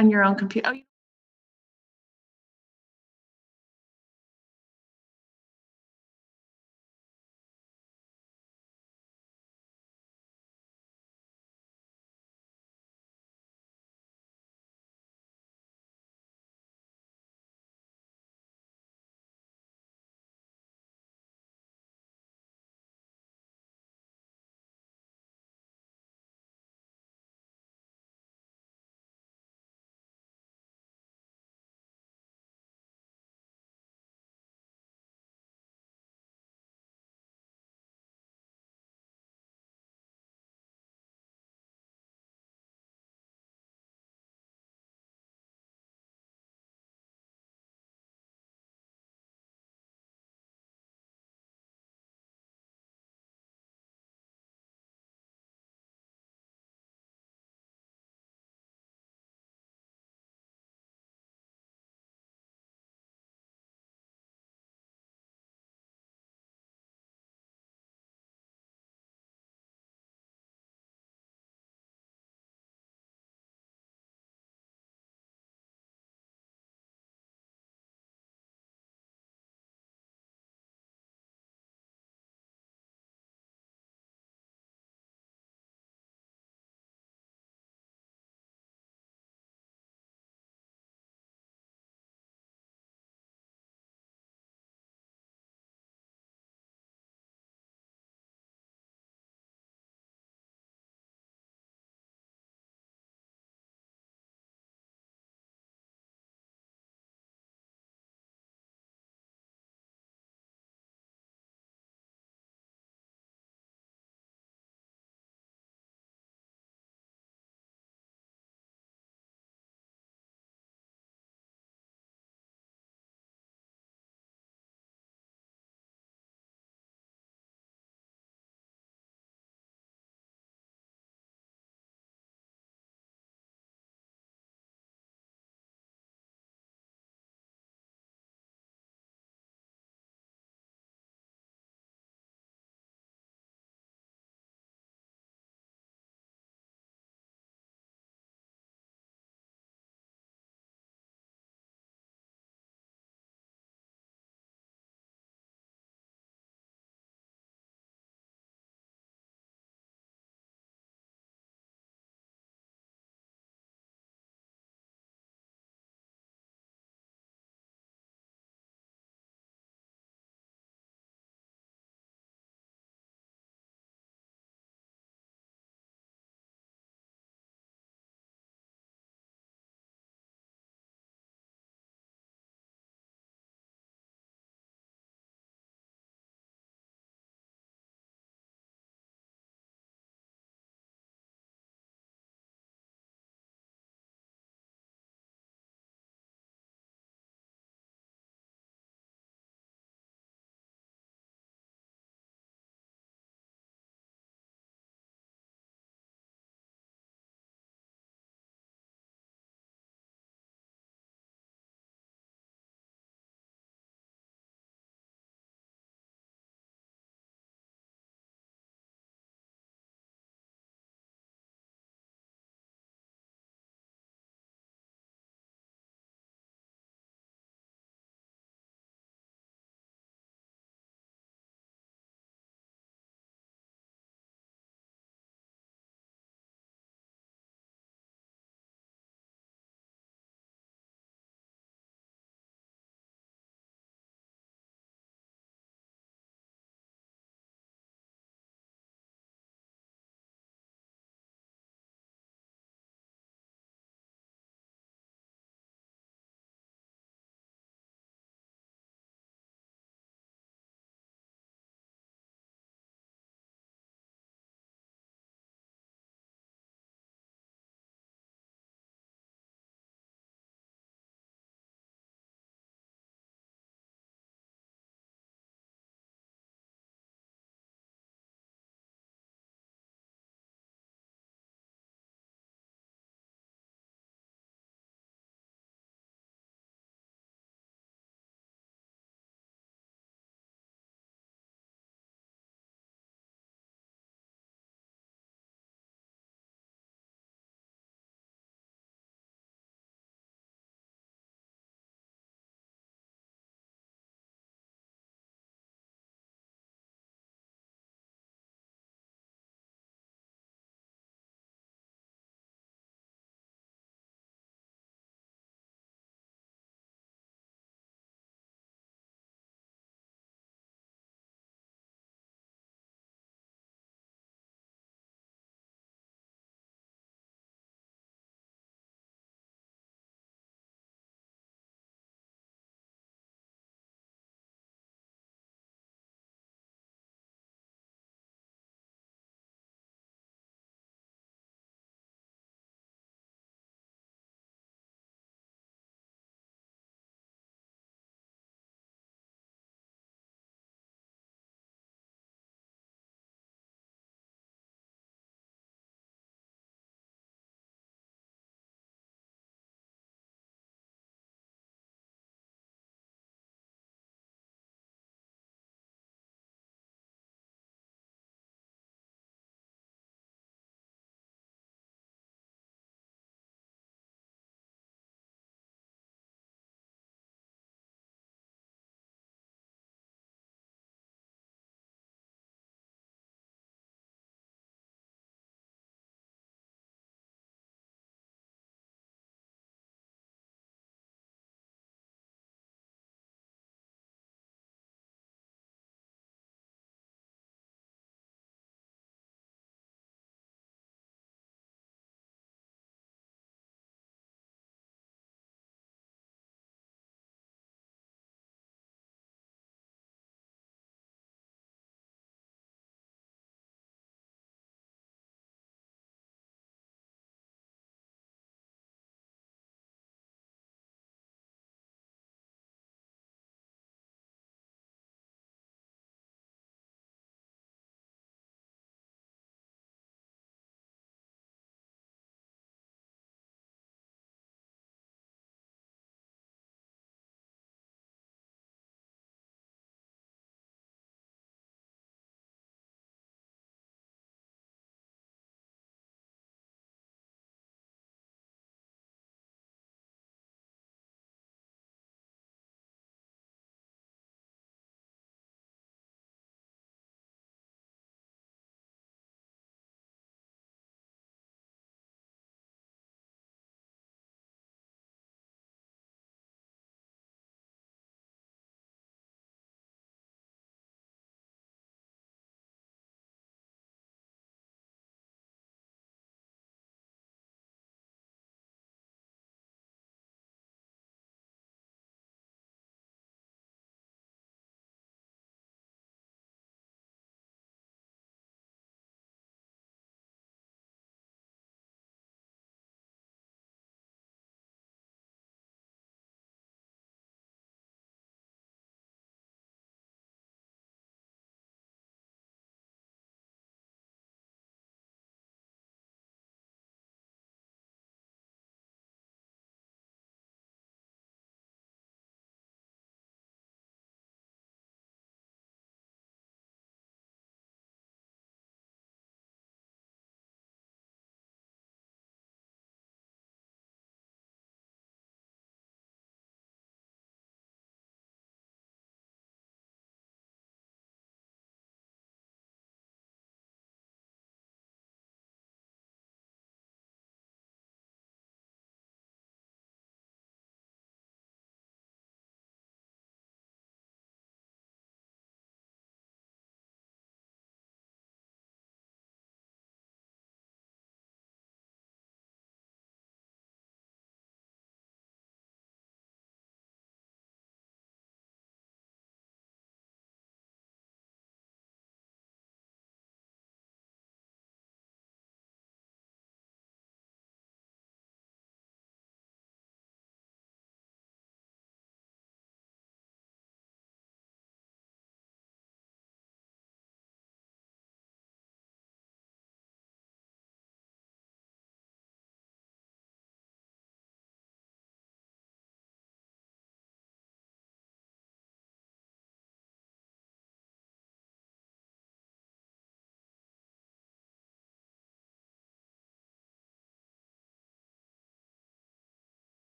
on your own computer. Oh,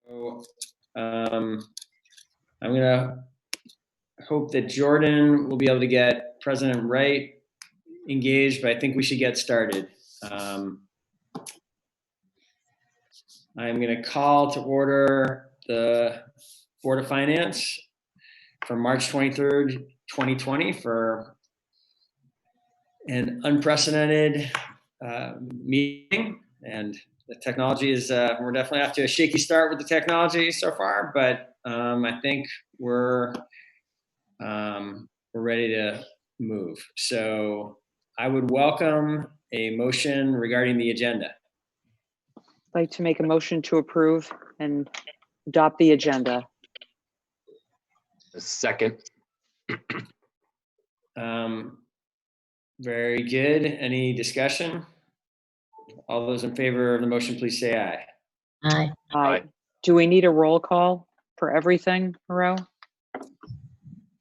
So, I'm going to hope that Jordan will be able to get President Wright engaged, but I think we should get started. I'm going to call to order the Board of Finance for March 23rd, 2020 for an unprecedented meeting. And the technology is, we're definitely off to a shaky start with the technology so far, but I think we're ready to move. So I would welcome a motion regarding the agenda. I'd like to make a motion to approve and adopt the agenda. A second. Very good. Any discussion? All those in favor of the motion, please say aye. Aye. Aye. Do we need a roll call for everything, Moreau?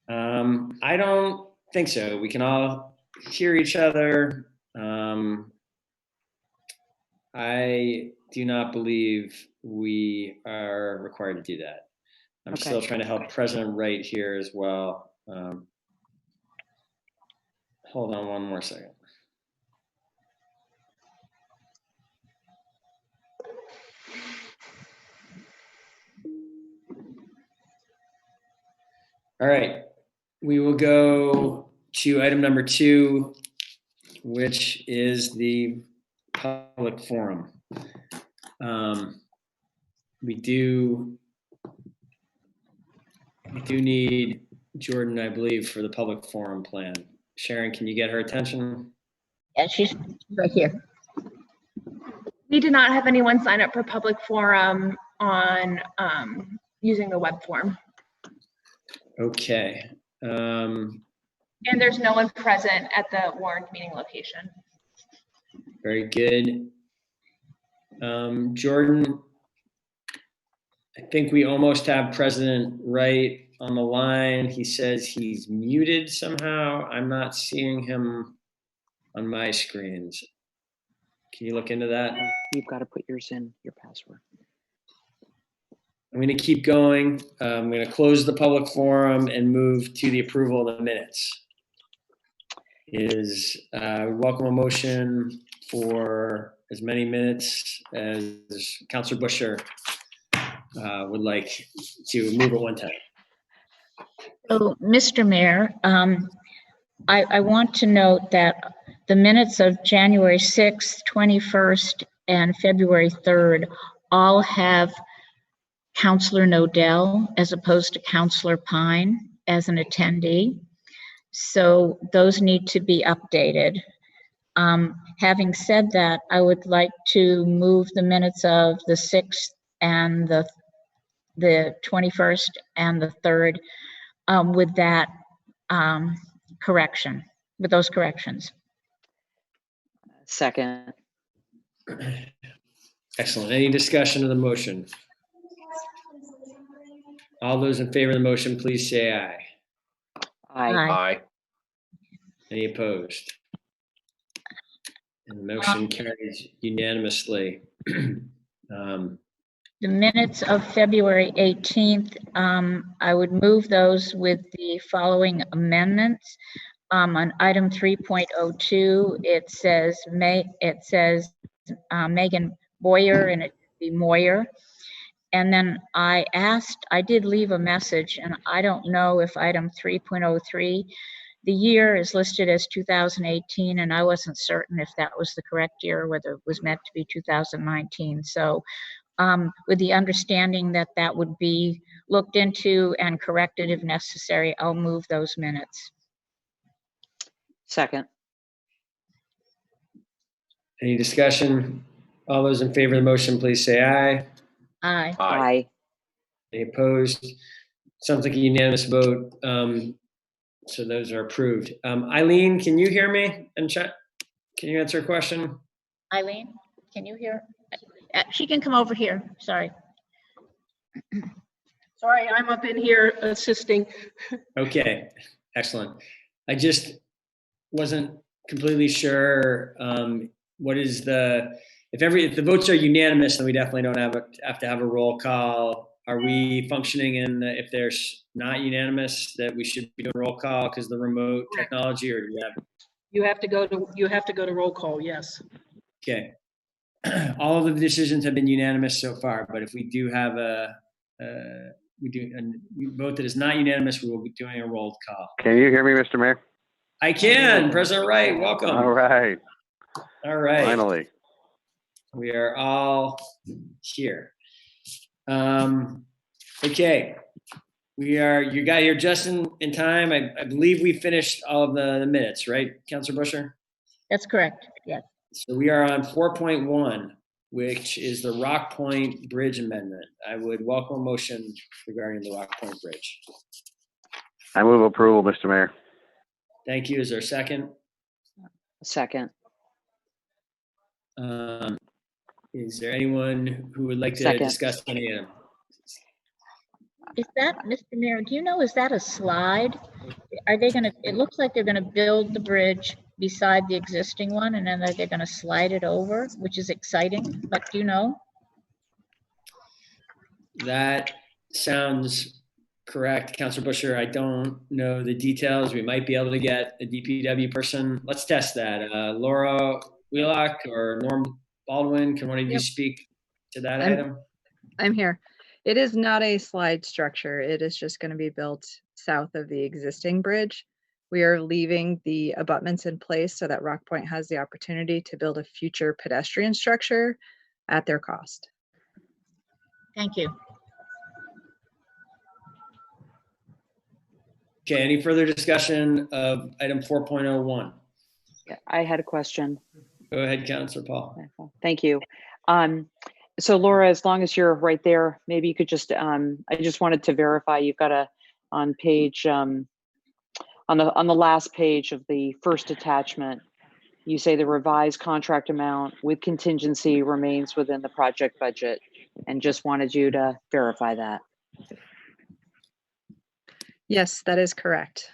I don't think so. We can all hear each other. I do not believe we are required to do that. I'm Okay. still trying to help President Wright here as well. Hold on one more second. All right, we will go to item number 2, which is the public forum. We do need Jordan, I believe, for the public forum plan. Sharon, can you get her attention? Yeah, she's right here. We did not have anyone sign up for public forum on using the web form. Okay. And there's no one present at the warned meeting location. Very good. Jordan, I think we almost have President Wright on the line. He says he's muted somehow. I'm not seeing him on my screens. Can you look into that? You've got to put yours in, your password. I'm going to keep going. I'm going to close the public forum and move to the approval of the minutes. Welcome a motion for as many minutes as Councilor Busher would like to move at one time. So, Mr. Mayor, I want to note that the minutes of January 6th, 21st, and February 3rd all have Councilor Nodell as opposed to Councilor Pine as an attendee. So those need to be updated. Having said that, I would like to move the minutes of the 6th and the 21st and the 3rd with that correction, with those corrections. Second. Excellent. Any discussion of the motion? All those in favor of the motion, please say aye. Aye. Aye. Any opposed? And the motion carries unanimously. The minutes of February 18th, I would move those with the following amendments. On item 3.02, it says Megan Boyer, and it should be Moyer. And then I did leave a message, and I don't know if item 3.03, the year is listed as 2018, and I wasn't certain if that was the correct year or whether it was meant to be 2019. So with the understanding that that would be looked into and corrected if necessary, I'll move those minutes. Second. Any discussion? All those in favor of the motion, please say aye. Aye. Aye. Any opposed? Sounds like a unanimous vote. So those are approved. Eileen, can you hear me and chat? Can you answer a question? Eileen, can you hear? She can come over here. Sorry. Sorry, I'm up in here assisting. Okay, excellent. I just wasn't completely sure if if the votes are unanimous, then we definitely don't have to have a roll call. Are we functioning if there's not unanimous, that we should be doing a roll call because the remote technology, or do we have? You have to go to roll call, yes. Okay. All of the decisions have been unanimous so far, but if we do have a vote that is not unanimous, we will be doing a roll call. Can you hear me, Mr. Mayor? I can. President Wright, welcome. All right, All right. finally. We are all here. Okay. You got here just in time. I believe we finished all of the minutes, right, Councilor Busher? That's correct, yes. So we are on 4.1, which is the Rock Point Bridge Amendment. I would welcome a motion regarding the Rock Point Bridge. I move approval, Mr. Mayor. Thank you. Is there a second? Second. Is there anyone who would like to Second. discuss any of them? Is that, Mr. Mayor, do you know, is that a slide? Are they gonna, it looks like they're gonna build the bridge beside the existing one, and then they're gonna slide it over, which is exciting, but do you know? That sounds correct, Councilor Busher. I don't know the details. We might be able to get a DPW person. Let's test that. Laura Wheelock or Norm Baldwin, can one of you Yep. speak to that I'm- item? I'm here. It is not a slide structure. It is just going to be built south of the existing bridge. We are leaving the abutments in place so that Rock Point has the opportunity to build a future pedestrian structure at their cost. Thank you. Okay, any further discussion of item 4.01? Yeah, I had a question. Go ahead, Councilor Paul. Thank you. So Laura, as long as you're right there, maybe you could just, I just wanted to verify, you've got on page, on the last page of the first attachment, you say the revised contract amount with contingency remains within the project budget, and just wanted you to verify that. Yes, that is correct.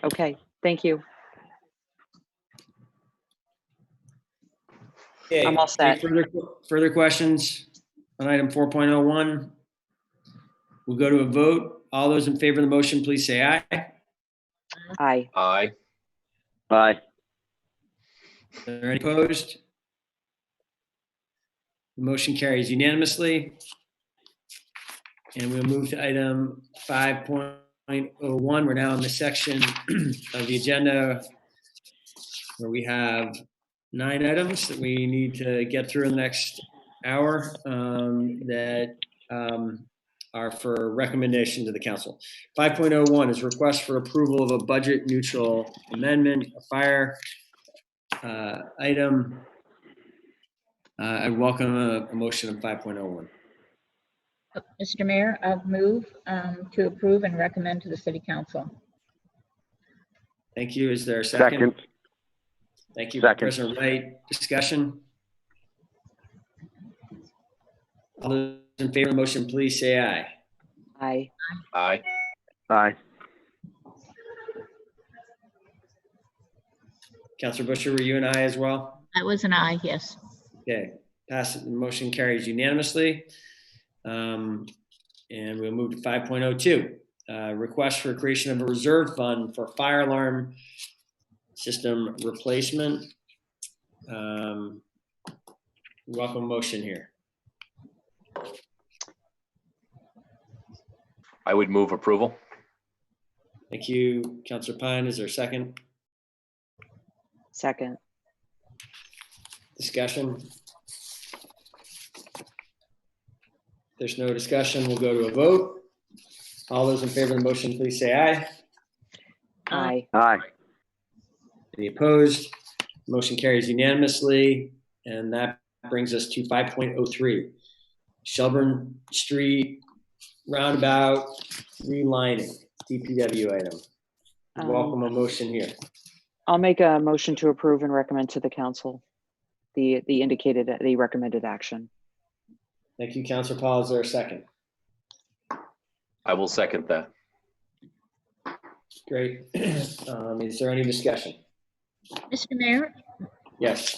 Okay, thank you. Okay, I'm all any set. further questions on item 4.01? We'll go to a vote. All those in favor of the motion, please say aye. Aye. Aye. Aye. Are there any opposed? The motion carries unanimously. And we'll move to item 5.01. We're now in the section of the agenda where we have 9 items that we need to get through in the next hour that are for recommendation to the council. 5.01 is request for approval of a budget neutral amendment, a fire item. I welcome a motion on 5.01. Mr. Mayor, I move to approve and recommend to the city council. Thank you. Is there a second? Second. Thank you, Second. President Wright. Discussion? All those in favor of the motion, please say aye. Aye. Aye. Aye. Councilor Busher, were you an aye as well? That was an aye, yes. Okay, passes, the motion carries unanimously. And we'll move to 5.02. Request for creation of a reserve fund for fire alarm system replacement. Welcome motion here. I would move approval. Thank you, Councilor Pine. Is there a second? Second. Discussion? If there's no discussion, we'll go to a vote. All those in favor of the motion, please say aye. Aye. Aye. Any opposed? Motion carries unanimously. And that brings us to 5.03. Shelburne Street roundabout relining, DPW item. Welcome a motion here. I'll make a motion to approve and recommend to the council the recommended action. Thank you, Councilor Paul. Is there a second? I will second that. Great. Is there any discussion? Mr. Mayor, Yes.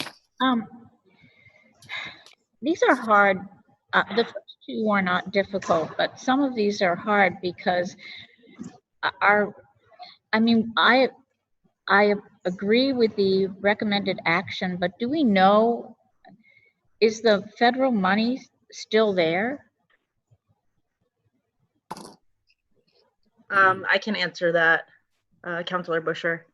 these are hard. The first two are not difficult, but some of these are hard because I agree with the recommended action, but do we know, is the federal money still there? I can answer that, Councilor Busher.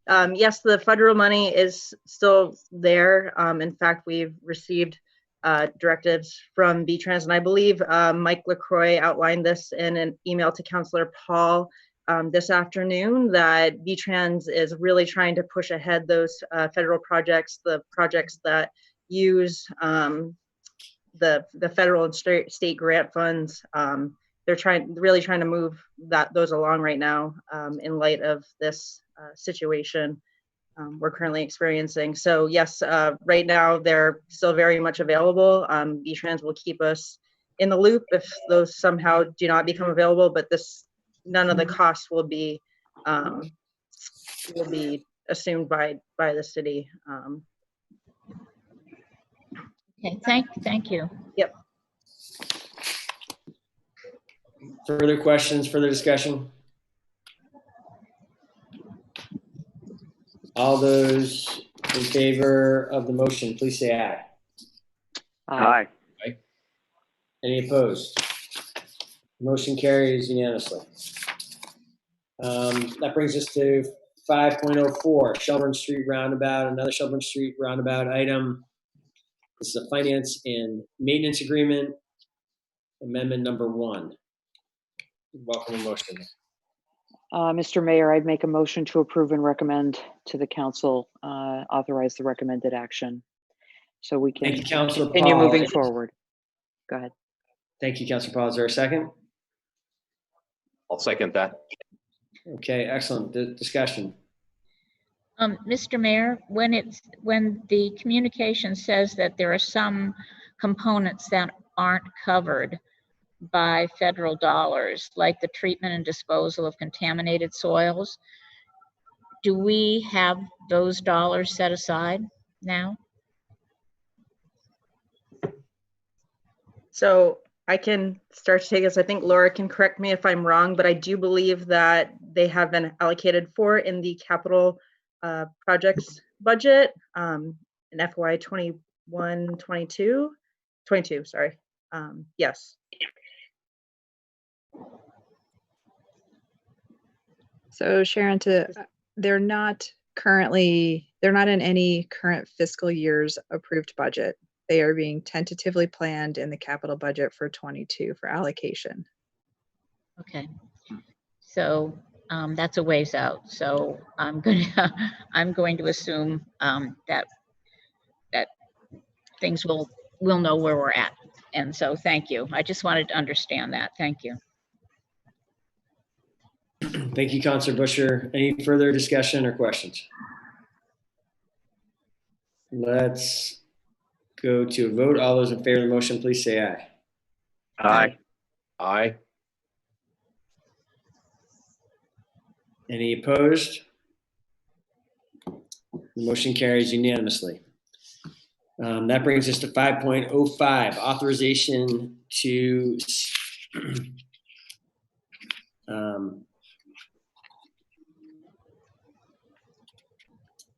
Yes, the federal money is still there. In fact, we've received directives from V-Trans, and I believe Mike LaCroix outlined this in an email to Councilor Paul this afternoon, that V-Trans is really trying to push ahead those federal projects, the projects that use the federal and state grant funds. They're really trying to move those along right now in light of this situation we're currently experiencing. So yes, right now they're still very much available. V-Trans will keep us in the loop if those somehow do not become available, but none of the costs will be assumed by the city. Okay, thank you. Yep. Further questions, further discussion? All those in favor of the motion, please say aye. Aye. Any opposed? Motion carries unanimously. That brings us to 5.04, Shelburne Street Roundabout, another Shelburne Street Roundabout item. This is a finance and maintenance agreement, amendment number 1. Welcome motion. Mr. Mayor, I'd make a motion to approve and recommend to the council, authorize the recommended action. So we can Thank you, Councilor continue Paul. moving forward. Go ahead. Thank you, Councilor Paul. Is there a second? I'll second that. Okay, excellent. Discussion. Mr. Mayor, when the communication says that there are some components that aren't covered by federal dollars, like the treatment and disposal of contaminated soils, do we have those dollars set aside now? So I can start to take this. I think Laura can correct me if I'm wrong, but I do believe that they have been allocated for in the capital projects budget in FY 22, sorry. Yes. So Sharon, they're not in any current fiscal year's approved budget. They are being tentatively planned in the capital budget for 22 for allocation. Okay, so that's a ways out. So I'm going to assume that things we'll know where we're at. And so thank you. I just wanted to understand that. Thank you. Thank you, Councilor Busher. Any further discussion or questions? Let's go to a vote. All those in favor of the motion, please say aye. Aye. Aye. Any opposed? The motion carries unanimously. That brings us to 5.05, authorization to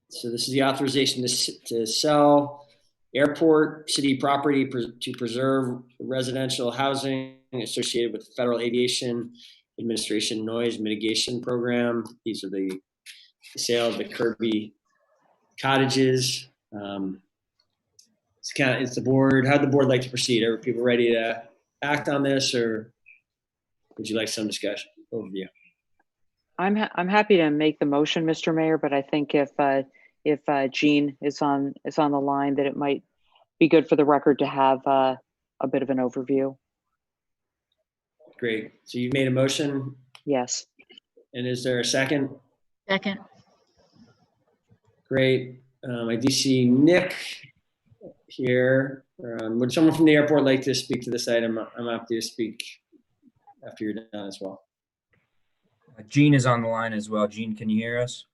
so this is the authorization to sell airport city property to preserve residential housing associated with the Federal Aviation Administration Noise Mitigation Program. These are the sale of the Kirby cottages. It's the board. How'd the board like to proceed? Are people ready to act on this, or would you like some discussion overview? I'm happy to make the motion, Mr. Mayor, but I think if Jean is on the line, that it might be good for the record to have a bit of an overview. Great. So you've made a motion. Yes. And is there a second? Second. Great. I do see Nick here. Would someone from the airport like to speak to this item? I'm happy to speak after you're done as well. Jean is on the line as well. Jean, can you hear us?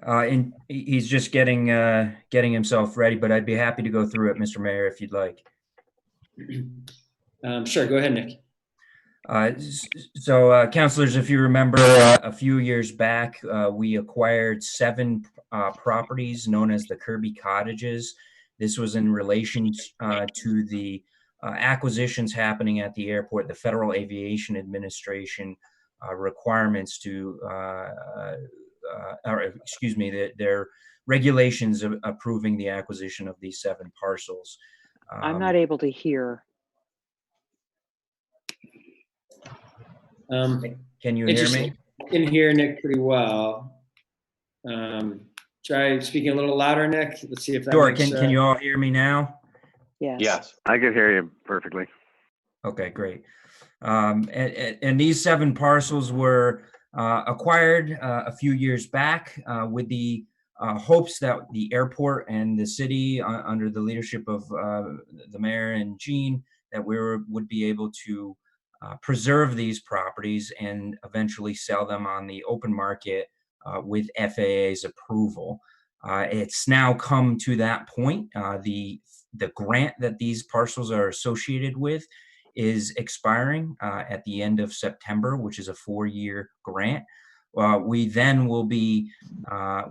And he's just getting himself ready, but I'd be happy to go through it, Mr. Mayor, if you'd like. Sure, go ahead, Nick. So, councilors, if you remember, a few years back, we acquired 7 properties known as the Kirby Cottages. This was in relation to the acquisitions happening at the airport, the Federal Aviation Administration requirements to, or excuse me, their regulations approving the acquisition of these 7 parcels. I'm not able to hear. Can you hear me? I can hear Nick pretty well. Try speaking a little louder, Nick. Let's see if that Sure. makes, Can you all hear me now? Yes. Yes. I can hear you perfectly. Okay, great. And these 7 parcels were acquired a few years back with the hopes that the airport and the city, under the leadership of the mayor and Gene, that we would be able to preserve these properties and eventually sell them on the open market with FAA's approval. It's now come to that point. The grant that these parcels are associated with is expiring at the end of September, which is a 4-year grant. We then will be,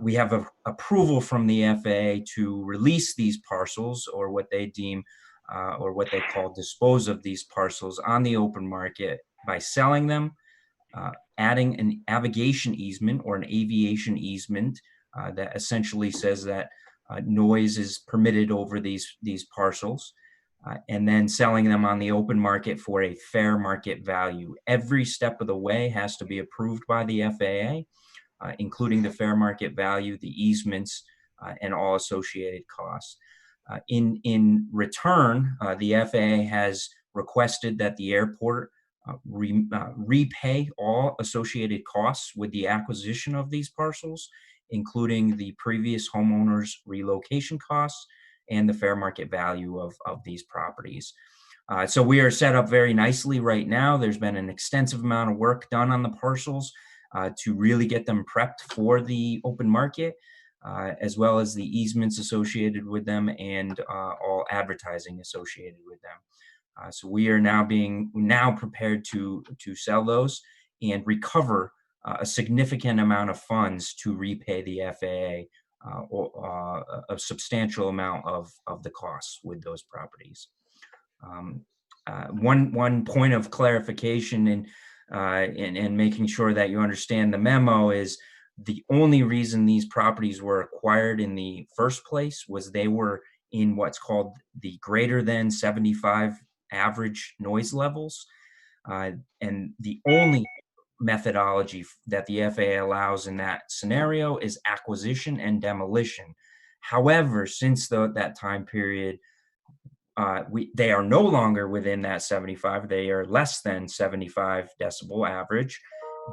we have approval from the FAA to release these parcels, or what they deem or what they call dispose of these parcels on the open market by selling them, adding an navigation easement or an aviation easement that essentially says that noise is permitted over these parcels, and then selling them on the open market for a fair market value. Every step of the way has to be approved by the FAA, including the fair market value, the easements, and all associated costs. In return, the FAA has requested that the airport repay all associated costs with the acquisition of these parcels, including the previous homeowners' relocation costs and the fair market value of these properties. So we are set up very nicely right now. There's been an extensive amount of work done on the parcels to really get them prepped for the open market, as well as the easements associated with them and all advertising associated with them. So we are now prepared to sell those and recover a significant amount of funds to repay the FAA a substantial amount of the costs with those properties. One point of clarification and making sure that you understand the memo is the only reason these properties were acquired in the first place was they were in what's called the greater than 75 average noise levels. And the only methodology that the FAA allows in that scenario is acquisition and demolition. However, since that time period, they are no longer within that 75. They are less than 75 decibel average.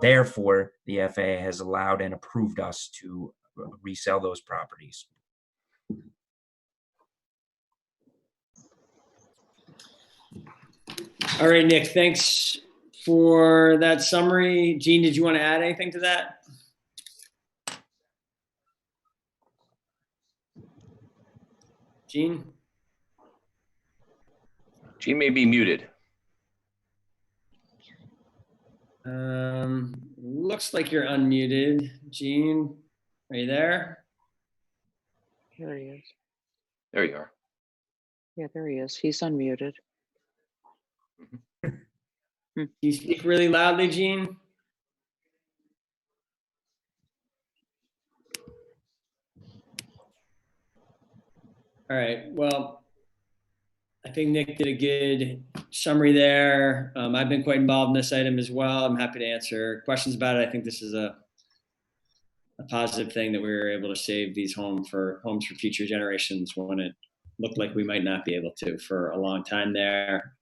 Therefore, the FAA has allowed and approved us to resell those properties. All right, Nick, thanks for that summary. Gene, did you want to add anything to that? Gene? Gene may be muted. Looks like you're unmuted. Gene, are you there? Here he is. There you are. Yeah, there he is. He's unmuted. Can you speak really loudly, Gene? All right, well, I think Nick did a good summary there. I've been quite involved in this item as well. I'm happy to answer questions about it. I think this is a positive thing that we were able to save these homes for future generations when it looked like we might not be able to for a long time there.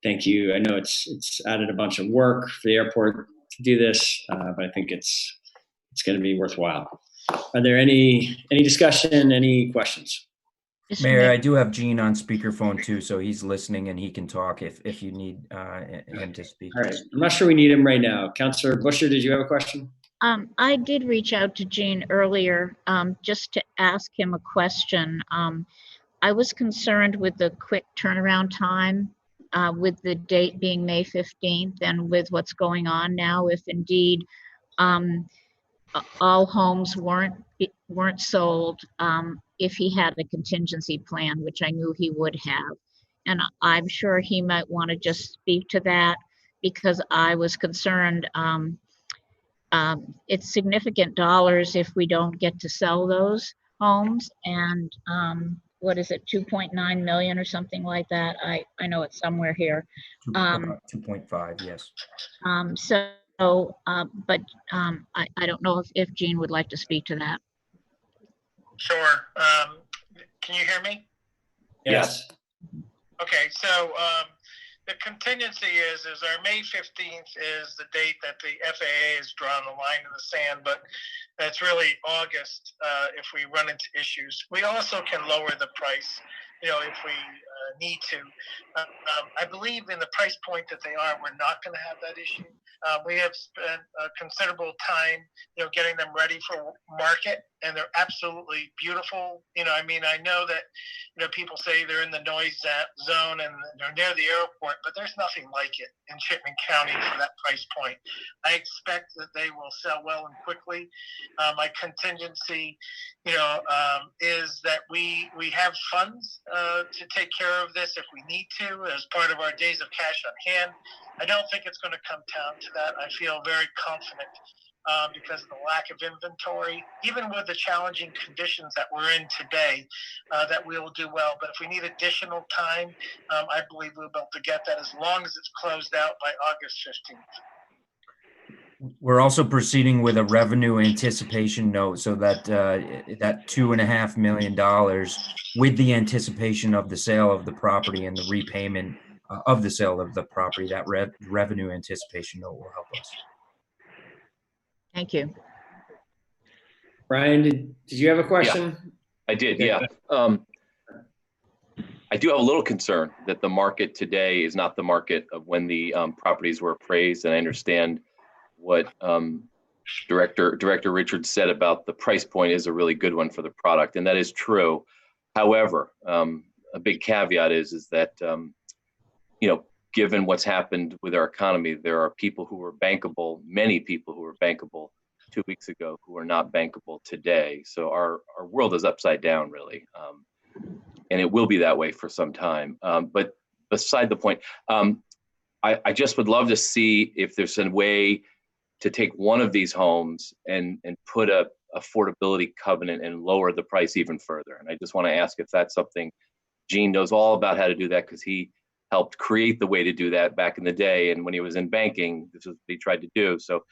Thank you. I know it's added a bunch of work for the airport to do this, but I think it's going to be worthwhile. Are there any discussion, any questions? Mayor, I do have Gene on speakerphone too, so he's listening and he can talk if you need him to speak. All right. I'm not sure we need him right now. Councilor Busher, did you have a question? I did reach out to Gene earlier, just to ask him a question. I was concerned with the quick turnaround time, with the date being May 15th, and with what's going on now, if indeed all homes weren't sold, if he had a contingency plan, which I knew he would have. And I'm sure he might want to just speak to that, because I was concerned. It's significant dollars if we don't get to sell those homes, and what is it, 2.9 million or something like that? I know it's somewhere here. About 2.5, yes. I don't know if Gene would like to speak to that. Sure. Can you hear me? Yes. Okay, so the contingency is our May 15th is the date that the FAA has drawn the line in the sand, but that's really August if we run into issues. We also can lower the price, if we need to. I believe in the price point that they are, we're not going to have that issue. We have spent a considerable time, getting them ready for market, and they're absolutely beautiful. I know that, people say they're in the noise zone and they're near the airport, but there's nothing like it in Chittenden County for that price point. I expect that they will sell well and quickly. My contingency, is that we have funds to take care of this if we need to as part of our days of cash on hand. I don't think it's going to come down to that. I feel very confident because of the lack of inventory, even with the challenging conditions that we're in today, that we will do well. But if we need additional time, I believe we'll be able to get that as long as it's closed out by August 15th. We're also proceeding with a revenue anticipation note, so that that $2.5 million with the anticipation of the sale of the property and the repayment of the sale of the property, that revenue anticipation note will help us. Thank you. Brian, did you have a question? I did, Okay. yeah. I do have a little concern that the market today is not the market of when the properties were appraised, and I understand what Director Richards said about the price point is a really good one for the product, and that is true. However, a big caveat is that given what's happened with our economy, there are people who were bankable, many people who were bankable 2 weeks ago who are not bankable today. So our world is upside down, really, and it will be that way for some time. But beside the point, I just would love to see if there's a way to take one of these homes and put a affordability covenant and lower the price even further. And I just want to ask if that's something Gene knows all about how to do that, because he helped create the way to do that back in the day. And when he was in banking, this is what he tried to do. So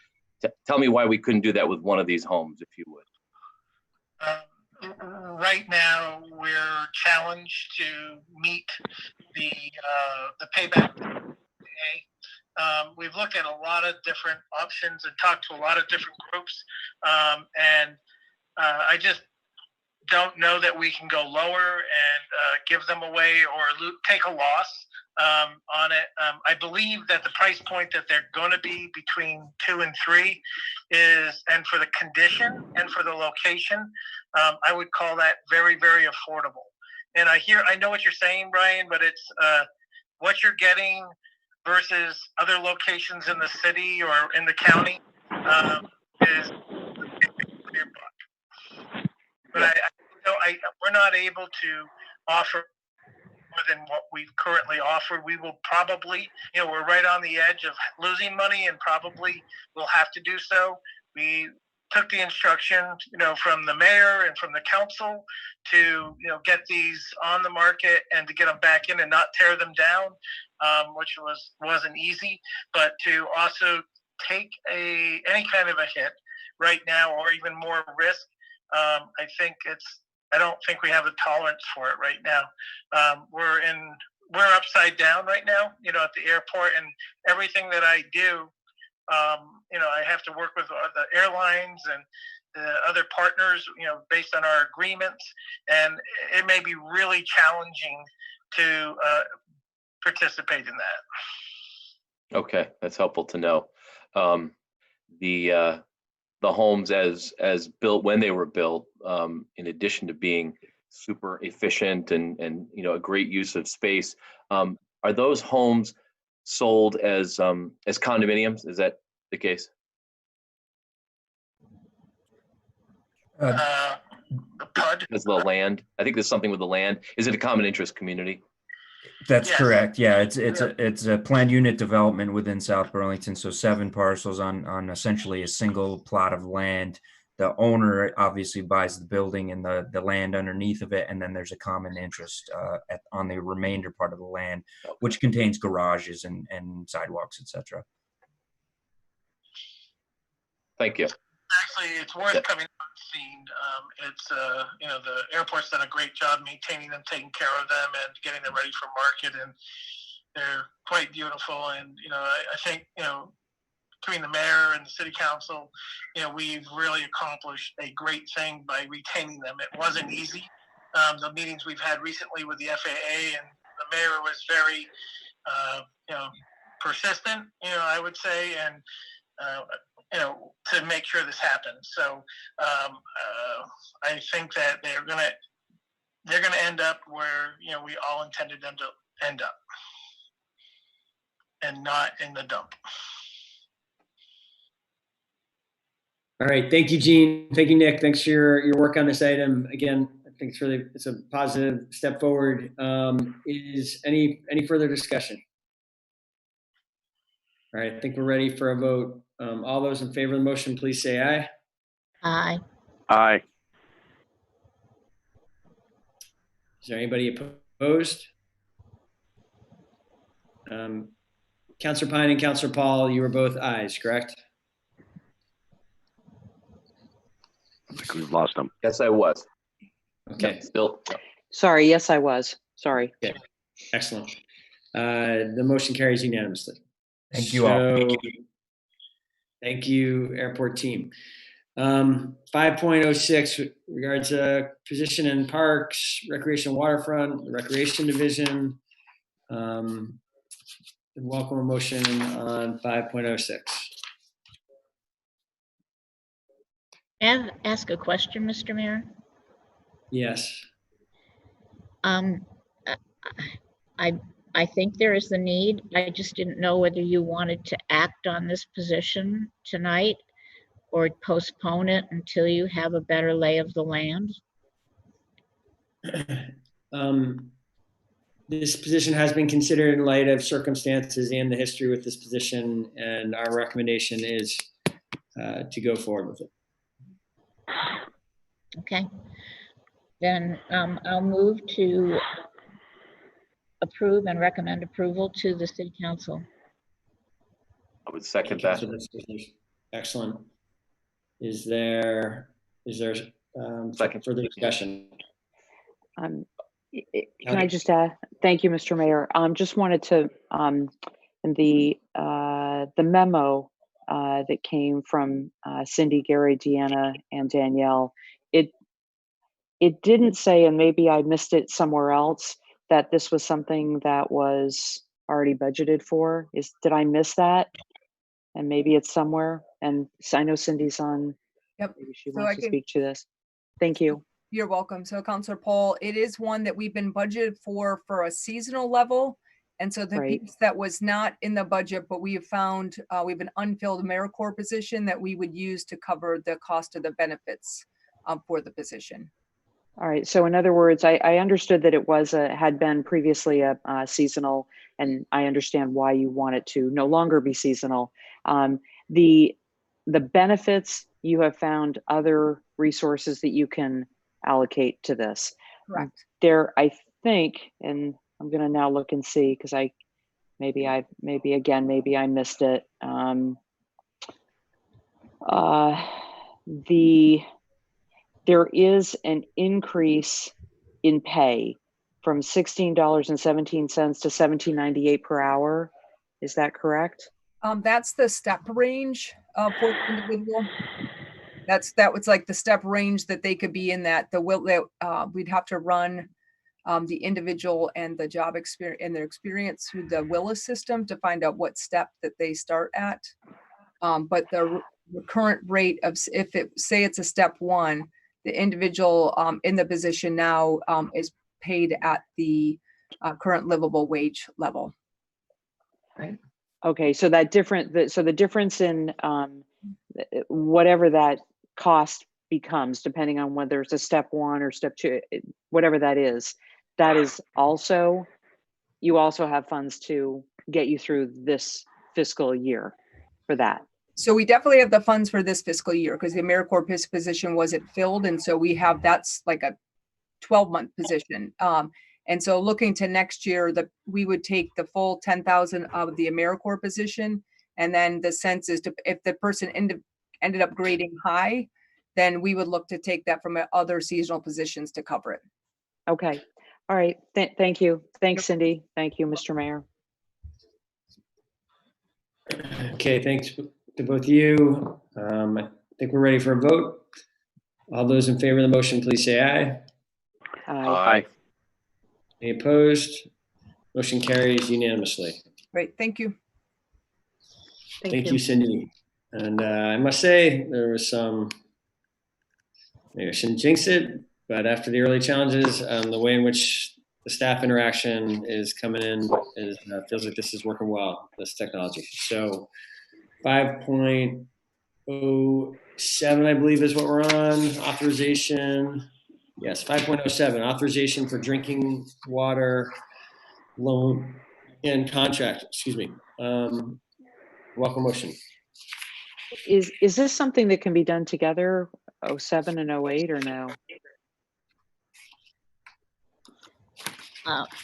tell me why we couldn't do that with one of these homes, if you would. Right now, we're challenged to meet the payback. We've looked at a lot of different options and talked to a lot of different groups, and I just don't know that we can go lower and give them away or take a loss on it. I believe that the price point that they're going to be between 2 and 3 is, and for the condition and for the location, I would call that very, very affordable. And I know what you're saying, Brian, but it's what you're getting versus other locations in the city or in the county is clear buck. But we're not able to offer more than what we've currently offered. We will probably, we're right on the edge of losing money, and probably will have to do so. We took the instruction, from the mayor and from the council to, get these on the market and to get them back in and not tear them down, which wasn't easy, but to also take any kind of a hit right now, or even more risk. I don't think we have the tolerance for it right now. We're upside down right now, at the airport, and everything that I do, I have to work with the airlines and the other partners, based on our agreements, and it may be really challenging to participate in that. Okay, that's helpful to know. the homes as built when they were built, in addition to being super efficient and a great use of space, are those homes sold as condominiums? Is that the case? The PUD. Is the land? I think there's something with the land. Is it a common interest community? That's Yes. correct. Yeah, it's a planned unit development within South Burlington. So 7 parcels on essentially a single plot of land. The owner obviously buys the building and the land underneath of it, and then there's a common interest on the remainder part of the land, which contains garages and sidewalks, etc. Thank you. Actually, it's worth coming on scene. It's the airport's done a great job maintaining them, taking care of them, and getting them ready for market, and they're quite beautiful. And I think between the mayor and the city council, we've really accomplished a great thing by retaining them. It wasn't easy. The meetings we've had recently with the FAA and the mayor was very persistent, I would say, and to make sure this happens. So I think that they're gonna end up where we all intended them to end up, and not in the dump. All right, thank you, Gene. Thank you, Nick. Thanks for your work on this item. Again, I think it's a positive step forward. Is any further discussion? All right, I think we're ready for a vote. All those in favor of the motion, please say aye. Aye. Aye. Is there anybody opposed? Councilor Pine and Councilor Paul, you were both ayes, correct? I think we've lost them. Yes, I was. Okay. Still. Sorry, yes, I was. Sorry. Okay. Excellent. The motion carries unanimously. Thank you all. Thank you, airport team. 5.06 regards position in parks, recreation waterfront, the recreation division. Welcome a motion on 5.06. And ask a question, Mr. Mayor. Yes. I think there is the need. I just didn't know whether you wanted to act on this position tonight or postpone it until you have a better lay of the land. This position has been considered in light of circumstances and the history with this position, and our recommendation is to go forward with it. Okay. Then I'll move to approve and recommend approval to the city council. I would second that. Excellent. Is there Second. further discussion? Can I just add? Thank you, Mr. Mayor. Just wanted to, in the memo that came from Cindy, Gary, Deanna, and Danielle, it didn't say, and maybe I missed it somewhere else, that this was something that was already budgeted for. Did I miss that? And maybe it's somewhere. And I know Cindy's on. Yep. Maybe she So wants to speak to this. Thank you. You're welcome. So Councilor Paul, it is one that we've been budgeted for a seasonal level. And so the piece that was not in the budget, but we have found we have an unfilled AmeriCorps position that we would use to cover the cost of the benefits for the position. All right. So in other words, I understood that it had been previously a seasonal, and I understand why you want it to no longer be seasonal. The benefits, you have found other resources that you can allocate to this. Correct. I think, and I'm going to now look and see because maybe I missed it. There is an increase in pay from $16.17 to $17.98 per hour. Is that correct? That's the step range for the individual. That was like the step range that they could be in. We'd have to run the individual and the job experience and their experience through the Willis system to find out what step that they start at. But the current rate of, if it, say it's a step one, the individual in the position now is paid at the current livable wage level. Okay, so that so the difference in whatever that cost becomes, depending on whether it's a step one or step two, whatever that is also, you also have funds to get you through this fiscal year for that. So we definitely have the funds for this fiscal year because the AmeriCorps position wasn't filled. And so we have, that's like a 12-month position. And so looking to next year, we would take the full 10,000 of the AmeriCorps position. And then the sense is if the person ended up grading high, then we would look to take that from other seasonal positions to cover it. Okay. All right. Thank you. Thanks, Cindy. Thank you, Mr. Mayor. Okay, thanks to both of you. I think we're ready for a vote. All those in favor of the motion, please say aye. Aye. Any opposed? Motion carries unanimously. Great, thank you. Thank you, Cindy. And I must say, there was some, maybe I shouldn't jinx it, but after the early challenges, the way in which the staff interaction is coming in feels like this is working well, this technology. So 5.07, I believe, is what we're on. Authorization. Yes, 5.07, authorization for drinking water loan and contract, excuse me. Welcome motion. Is this something that can be done together, 07 and 08, or no?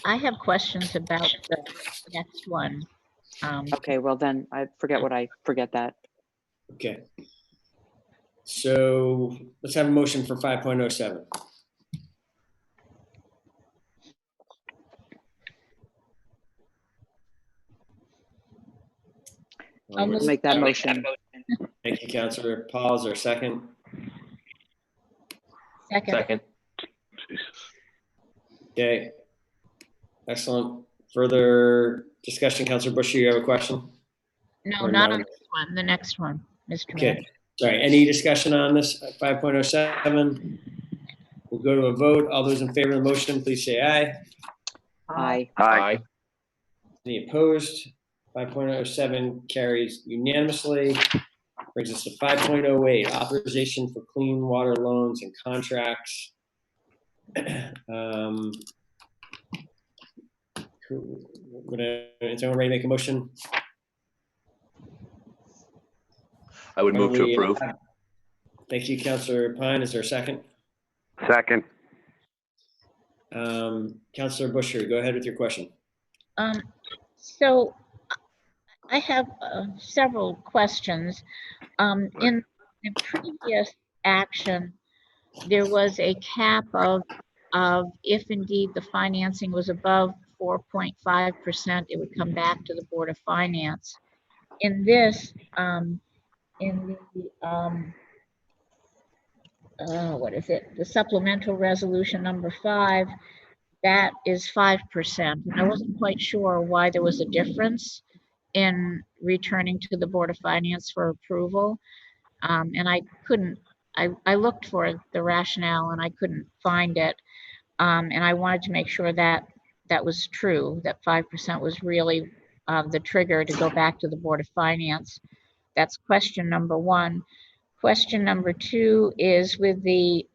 I have questions about the next one. Okay, well then I forget that. Okay. So let's have a motion for 5.07. I'll make that motion. Thank you, Councilor Paul. Is there a second? Second. Okay. Excellent. Further discussion, Councilor Busher, you have a question? No, Or not no? on this one, the next one, Mr. Mayor. Okay. Sorry, any discussion on this 5.07? We'll go to a vote. All those in favor of the motion, please say aye. Aye. Aye. Any opposed? 5.07 carries unanimously. Brings us to 5.08, authorization for clean water loans and contracts. Is anyone ready to make a motion? I would move to approve. Thank you, Councilor Pine. Is there a second? Second. Councilor Busher, go ahead with your question. So I have several questions. In the previous action, there was a cap of if indeed the financing was above 4.5%, it would come back to the Board of Finance. In this, what is it? The supplemental resolution number 5, that is 5%. And I wasn't quite sure why there was a difference in returning to the Board of Finance for approval. And I couldn't, I looked for the rationale and I couldn't find it. And I wanted to make sure that that was true, that 5% was really the trigger to go back to the Board of Finance. That's question number 1. Question number 2 is with the,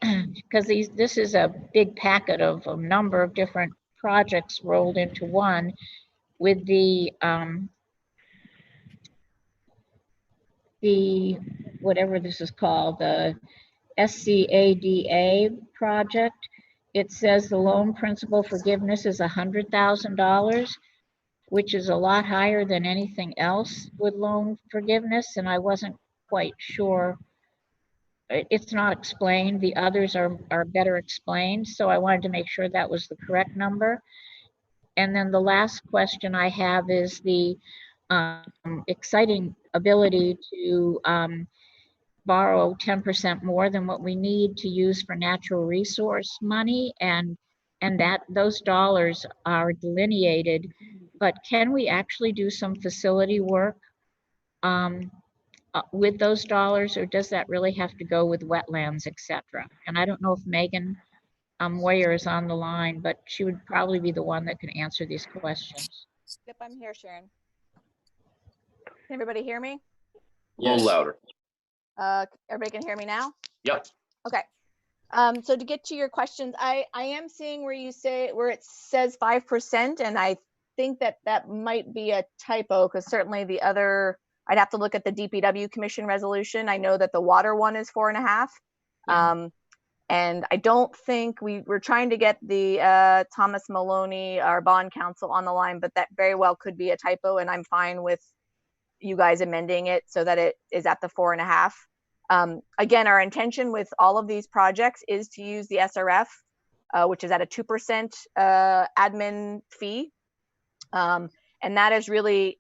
because this is a big packet of a number of different projects rolled into one, with the whatever this is called, the SCADA project. It says the loan principal forgiveness is $100,000, which is a lot higher than anything else with loan forgiveness, and I wasn't quite sure. It's not explained. The others are better explained, so I wanted to make sure that was the correct number. And then the last question I have is the exciting ability to borrow 10% more than what we need to use for natural resource money, and that those dollars are delineated. But can we actually do some facility work with those dollars, or does that really have to go with wetlands, et cetera? And I don't know if Megan Moyer is on the line, but she would probably be the one that can answer these questions. Yep, I'm here, Sharon. Can everybody hear me? A little louder. Everybody can hear me now? Yep. Okay. So to get to your questions, I am seeing where you say, where it says 5%, and I think that that might be a typo, because certainly the other, I'd have to look at the DPW commission resolution. I know that the water one is 4.5. Yeah. And I don't think we're trying to get the Thomas Maloney, our bond counsel, on the line, but that very well could be a typo, and I'm fine with you guys amending it so that it is at the 4.5. Again, our intention with all of these projects is to use the SRF, which is at a 2% admin fee. And that is really,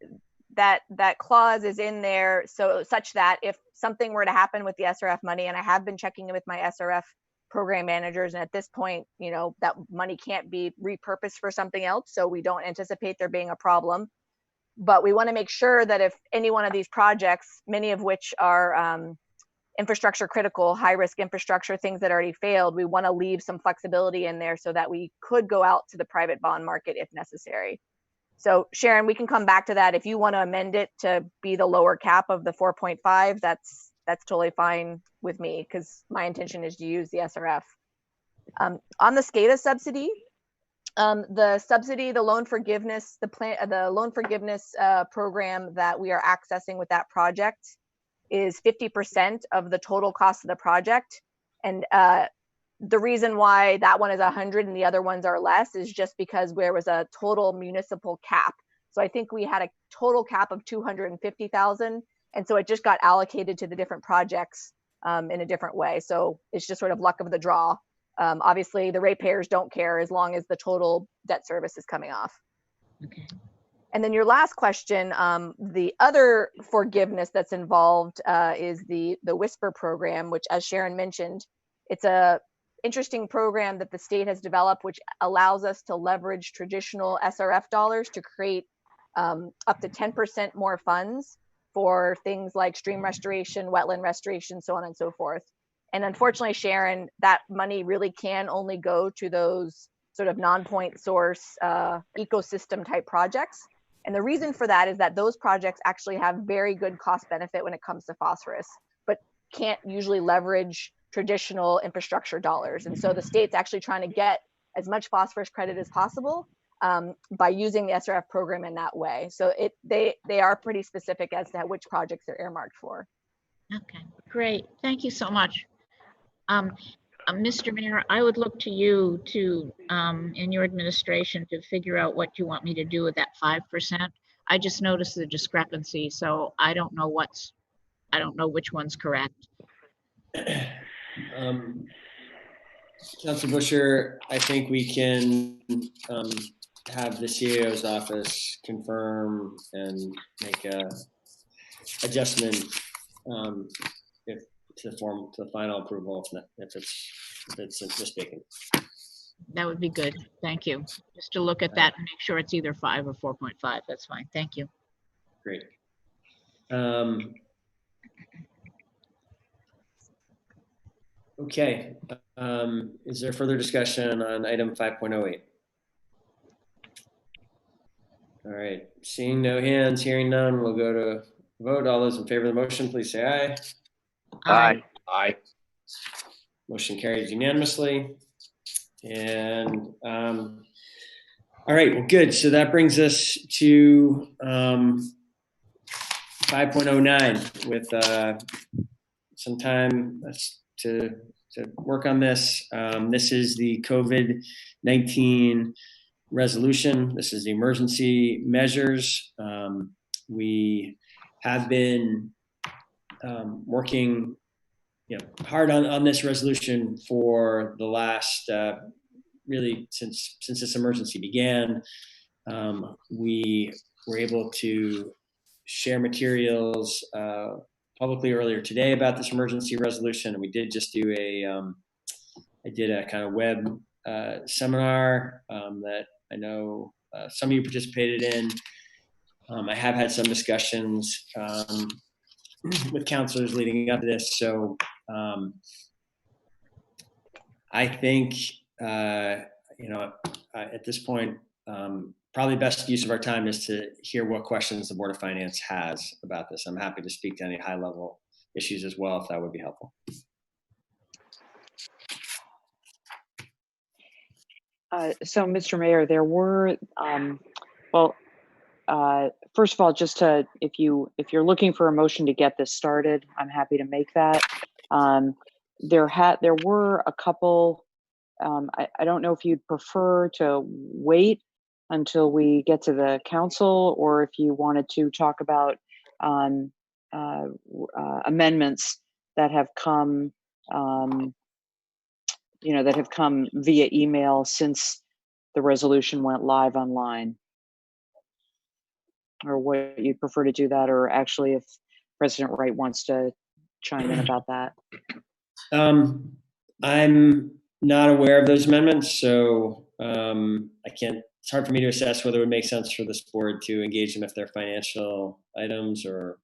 that clause is in there so such that if something were to happen with the SRF money, and I have been checking with my SRF program managers, and at this point, you know, that money can't be repurposed for something else, so we don't anticipate there being a problem. But we want to make sure that if any one of these projects, many of which are infrastructure critical, high risk infrastructure, things that already failed, we want to leave some flexibility in there so that we could go out to the private bond market if necessary. So Sharon, we can come back to that. If you want to amend it to be the lower cap of the 4.5, that's totally fine with me, because my intention is to use the SRF. On the SCADA subsidy, the loan forgiveness, the loan forgiveness program that we are accessing with that project is 50% of the total cost of the project. And the reason why that one is 100 and the other ones are less is just because there was a total municipal cap. So I think we had a total cap of 250,000. And so it just got allocated to the different projects in a different way. So it's just sort of luck of the draw. Obviously the ratepayers don't care as long as the total debt service is coming off. Okay. And then your last question, the other forgiveness that's involved is the Whisper program, which, as Sharon mentioned, it's a interesting program that the state has developed, which allows us to leverage traditional SRF dollars to create up to 10% more funds for things like stream restoration, wetland restoration, so on and so forth. And unfortunately, Sharon, that money really can only go to those sort of non-point source ecosystem type projects. And the reason for that is that those projects actually have very good cost benefit when it comes to phosphorus, but can't usually leverage traditional infrastructure dollars. And so the state's actually trying to get as much phosphorus credit as possible by using the SRF program in that way. So they are pretty specific as to which projects they're earmarked for. Okay, great. Thank you so much. Mr. Mayor, I would look to you to, in your administration, to figure out what you want me to do with that 5%. I just noticed the discrepancy, so I don't know which one's correct. Councilor Busher, I think we can have the CAO's office confirm and make a adjustment if to the final approval if it's mistaken. That would be good. Thank you. Just to look at that and make sure it's either 5 or 4.5. That's fine. Thank you. Great. Okay. Is there further discussion on item 5.08? All right. Seeing no hands, hearing none, we'll go to vote. All those in favor of the motion, please say aye. Aye. Aye. Motion carries unanimously. And all right, well, good. So that brings us to 5.09 with some time to work on this. This is the COVID-19 resolution. This is the emergency measures. We have been working hard on this resolution for the last really since this emergency began. We were able to share materials publicly earlier today about this emergency resolution, and we did just do I did a kind of web seminar that I know some of you participated in. I have had some discussions with counselors leading up to this. So I think, at this point, probably best use of our time is to hear what questions the Board of Finance has about this. I'm happy to speak to any high level issues as well, if that would be helpful. So, Mr. Mayor, there were, first of all, just to, if you're looking for a motion to get this started, I'm happy to make that. There were a couple, I don't know if you'd prefer to wait until we get to the council, or if you wanted to talk about amendments that have come, that have come via email since the resolution went live online, or what you'd prefer to do that, or actually if President Wright wants to chime in about that. I'm not aware of those amendments, so I can't, it's hard for me to assess whether it would make sense for this board to engage them if they're financial items, or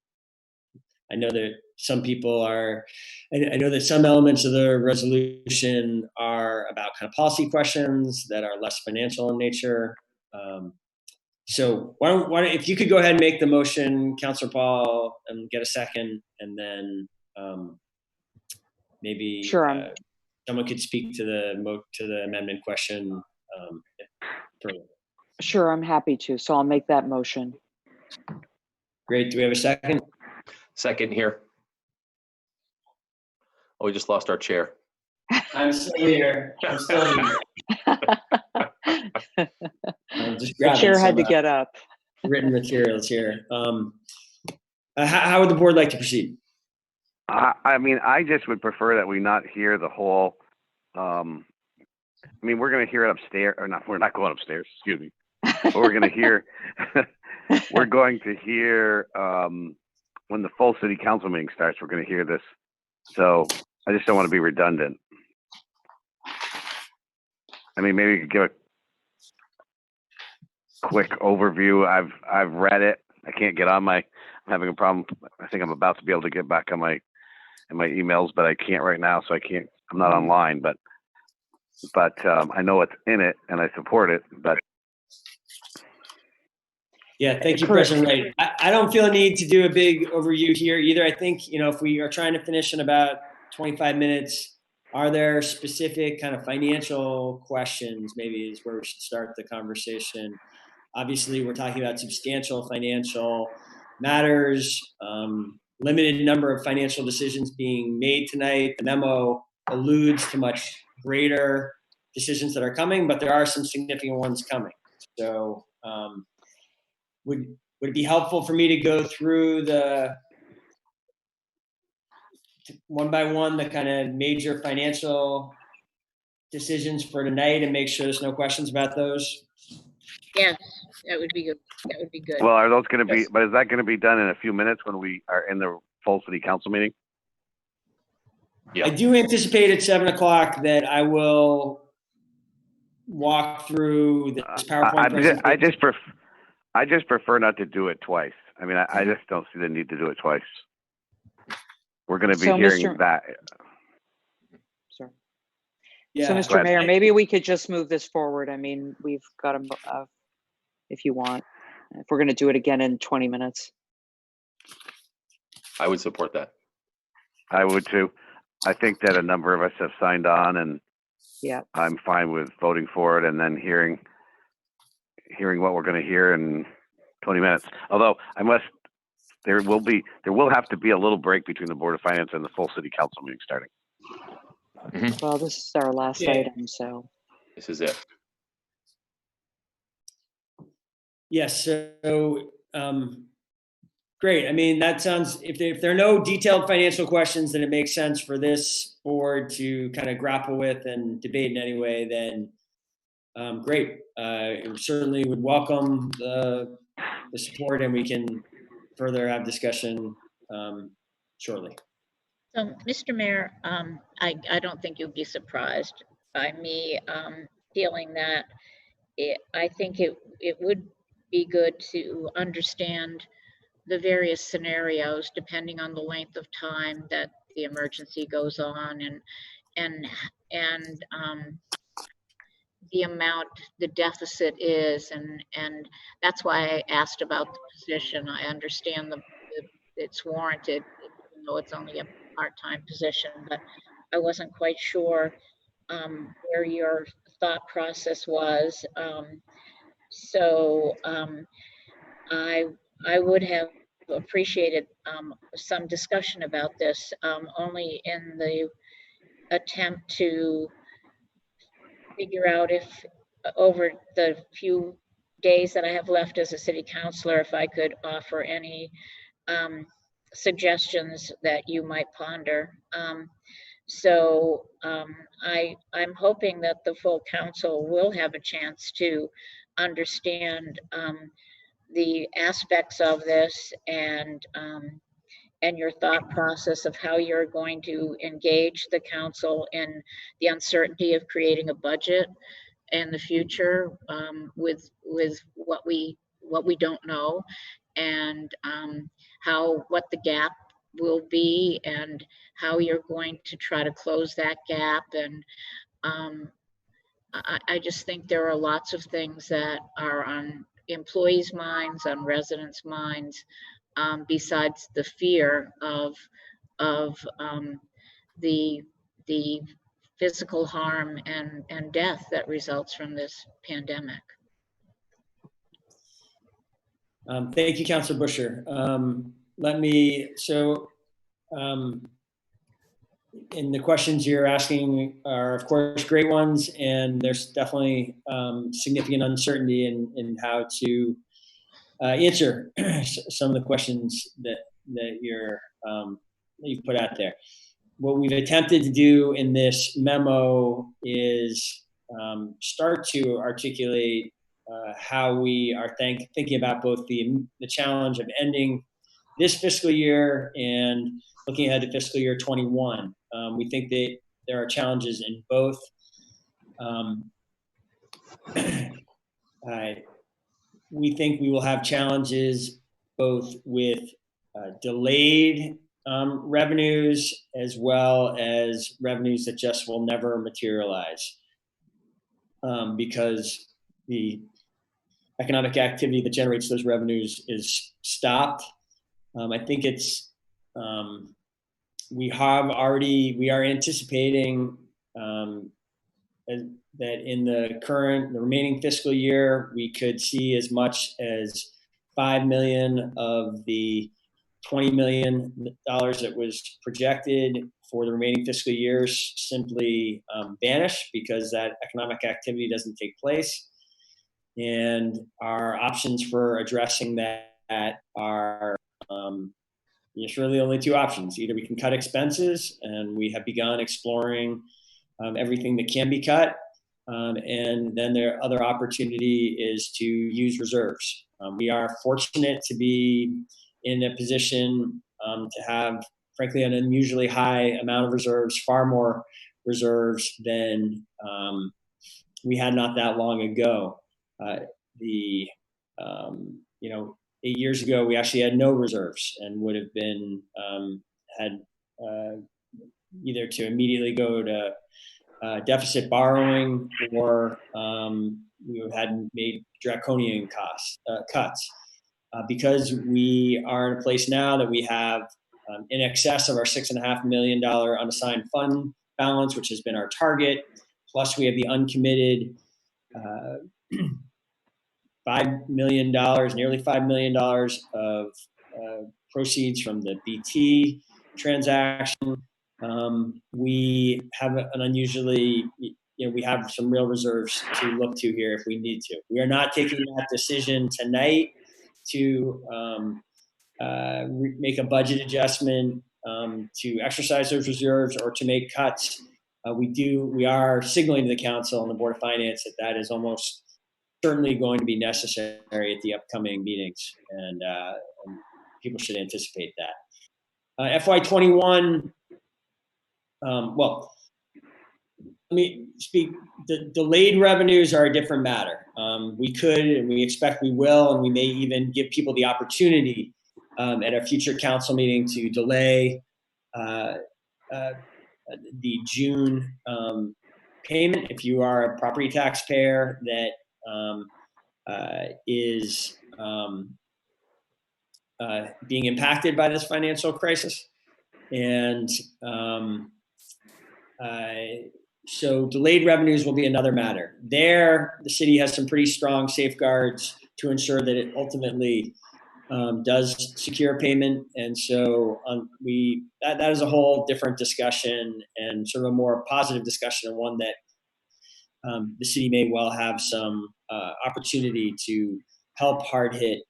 I know that some people are, I know that some elements of the resolution are about kind of policy questions that are less financial in nature. So why don't, if you could go ahead and make the motion, Councilor Paul, and get a second, and then maybe Sure. Someone could speak to the amendment question. Sure, I'm happy to. So I'll make that motion. Great. Do we have a second? Second here. Oh, we just lost our chair. I'm still here. I'm still here. The chair had to get up. Written materials here. How would the board like to proceed? I mean, I just would prefer that we not hear the whole, I mean, we're going to hear it upstairs, or not, we're not going upstairs, excuse me. But we're going to hear, we're going to hear, when the full city council meeting starts, we're going to hear this. So I just don't want to be redundant. I mean, maybe you could give a quick overview. I've read it. I can't get on I'm having a problem. I think I'm about to be able to get back on my emails, but I can't right now, so I'm not online, but I know it's in it and I support it, but. Yeah, thank you, President Wright. I don't feel a need to do a big overview here either. I think, if we are trying to finish in about 25 minutes, are there specific kind of financial questions maybe is where we should start the conversation? Obviously, we're talking about substantial financial matters, limited number of financial decisions being made tonight. The memo alludes to much greater decisions that are coming, but there are some significant ones coming. So would it be helpful for me to go through one by one, the kind of major financial decisions for tonight and make sure there's no questions about those? Yes, that would be good. That would be good. Well, are those going to be, but is that going to be done in a few minutes when we are in the full city council meeting? Yeah. I do anticipate at 7 o'clock that I will walk through this PowerPoint presentation. I just prefer not to do it twice. I mean, I just don't see the need to do it twice. We're going to be hearing that. Sorry. Yeah. So, Mr. Mayor, maybe we could just move this forward. I mean, we've got if you want, if we're going to do it again in 20 minutes. I would support that. I would too. I think that a number of us have signed on, and yeah, I'm fine with voting for it and then hearing what we're going to hear in 20 minutes. Although there will have to be a little break between the Board of Finance and the full city council meeting starting. Mm-hmm. Well, this is our last item, so. This is it. Yes. So, great. I mean, that sounds, if there are no detailed financial questions, then it makes sense for this board to kind of grapple with and debate in any way, then great. Certainly would welcome the support, and we can further have discussion shortly. So, Mr. Mayor, I don't think you'd be surprised by me feeling that I think it would be good to understand the various scenarios depending on the length of time that the emergency goes on, and the amount the deficit is, and that's why I asked about the position. I understand it's warranted, even though it's only a part-time position, but I wasn't quite sure where your thought process was. So I would have appreciated some discussion about this, only in the attempt to figure out if over the few days that I have left as a city councilor, if I could offer any suggestions that you might ponder. I'm hoping that the full council will have a chance to understand the aspects of this, and your thought process of how you're going to engage the council in the uncertainty of creating a budget in the future, with what we don't know, and what the gap will be, and how you're going to try to close that gap. And I just think there are lots of things that are on employees' minds, on residents' minds, besides the fear of the physical harm and death that results from this pandemic. Thank you, Councilor Busher. And the questions you're asking are, of course, great ones, and there's definitely significant uncertainty in how to answer some of the questions that you've put out there. What we've attempted to do in this memo is start to articulate how we are thinking about both the challenge of ending this fiscal year and looking ahead to fiscal year 21. We think that there are challenges in both. We think we will have challenges both with delayed revenues, as well as revenues that just will never materialize, because the economic activity that generates those revenues is stopped. I think it's we are anticipating that in the remaining fiscal year, we could see as much as $5 million of the $20 million that was projected for the remaining fiscal years simply vanish, because that economic activity doesn't take place. And our options for addressing that are there's really only two options. Either we can cut expenses, and we have begun exploring everything that can be cut. And then their other opportunity is to use reserves. We are fortunate to be in a position to have, frankly, an unusually high amount of reserves, far more reserves than we had not that long ago. 8 years ago, we actually had no reserves and would have been either to immediately go to deficit borrowing, or we had made draconian cuts. Because we are in a place now that we have in excess of our $6.5 million unassigned fund balance, which has been our target, plus we have the uncommitted $5 million, nearly $5 million of proceeds from the BT transaction. We have an unusually, we have some real reserves to look to here if we need to. We are not taking that decision tonight to make a budget adjustment to exercise those reserves or to make cuts. We are signaling to the council and the Board of Finance that is almost certainly going to be necessary at the upcoming meetings, and people should anticipate that. FY21, me speak. The delayed revenues are a different matter. We could, and we expect we will, and we may even give people the opportunity at a future council meeting to delay the June payment if you are a property taxpayer that is being impacted by this financial crisis. And so delayed revenues will be another matter. There, the city has some pretty strong safeguards to ensure that it ultimately does secure payment. And so that is a whole different discussion and sort of a more positive discussion, and one that the city may well have some opportunity to help hard hit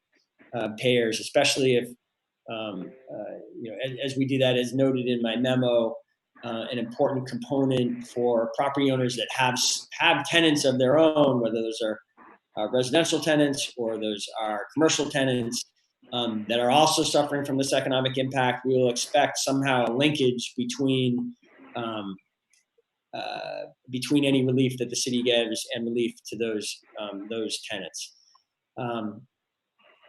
payers, especially if, as we do that, as noted in my memo, an important component for property owners that have tenants of their own, whether those are residential tenants or those are commercial tenants that are also suffering from this economic impact. We will expect somehow a linkage between any relief that the city gives and relief to those tenants.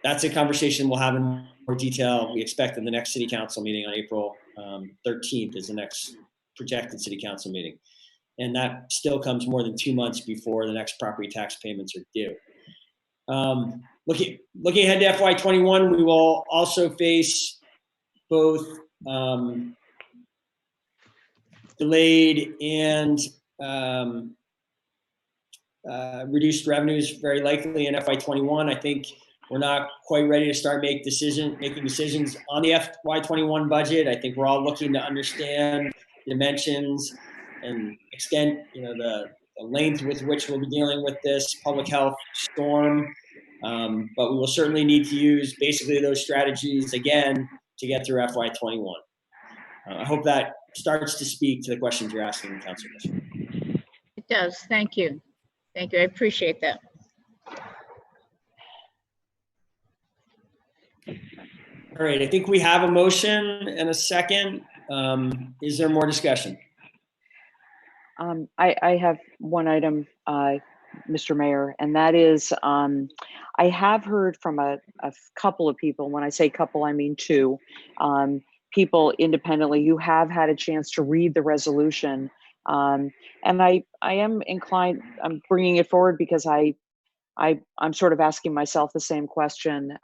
That's a conversation we'll have in more detail. We expect in the next city council meeting on April 13th is the next projected city council meeting. And that still comes more than 2 months before the next property tax payments are due. Looking ahead to FY21, we will also face both delayed and reduced revenues very likely in FY21. I think we're not quite ready to start making decisions on the FY21 budget. I think we're all looking to understand the dimensions and extent, the length with which we'll be dealing with this public health storm. But we will certainly need to use basically those strategies again to get through FY21. I hope that starts to speak to the questions you're asking, Councilor Bishop. It does. Thank you. Thank you. I appreciate that. All right, I think we have a motion and a second. Is there more discussion? I have one item, Mr. Mayor, and that is I have heard from a couple of people. When I say couple, I mean two people independently who have had a chance to read the resolution. And I am inclined, I'm bringing it forward because I'm sort of asking myself the same question.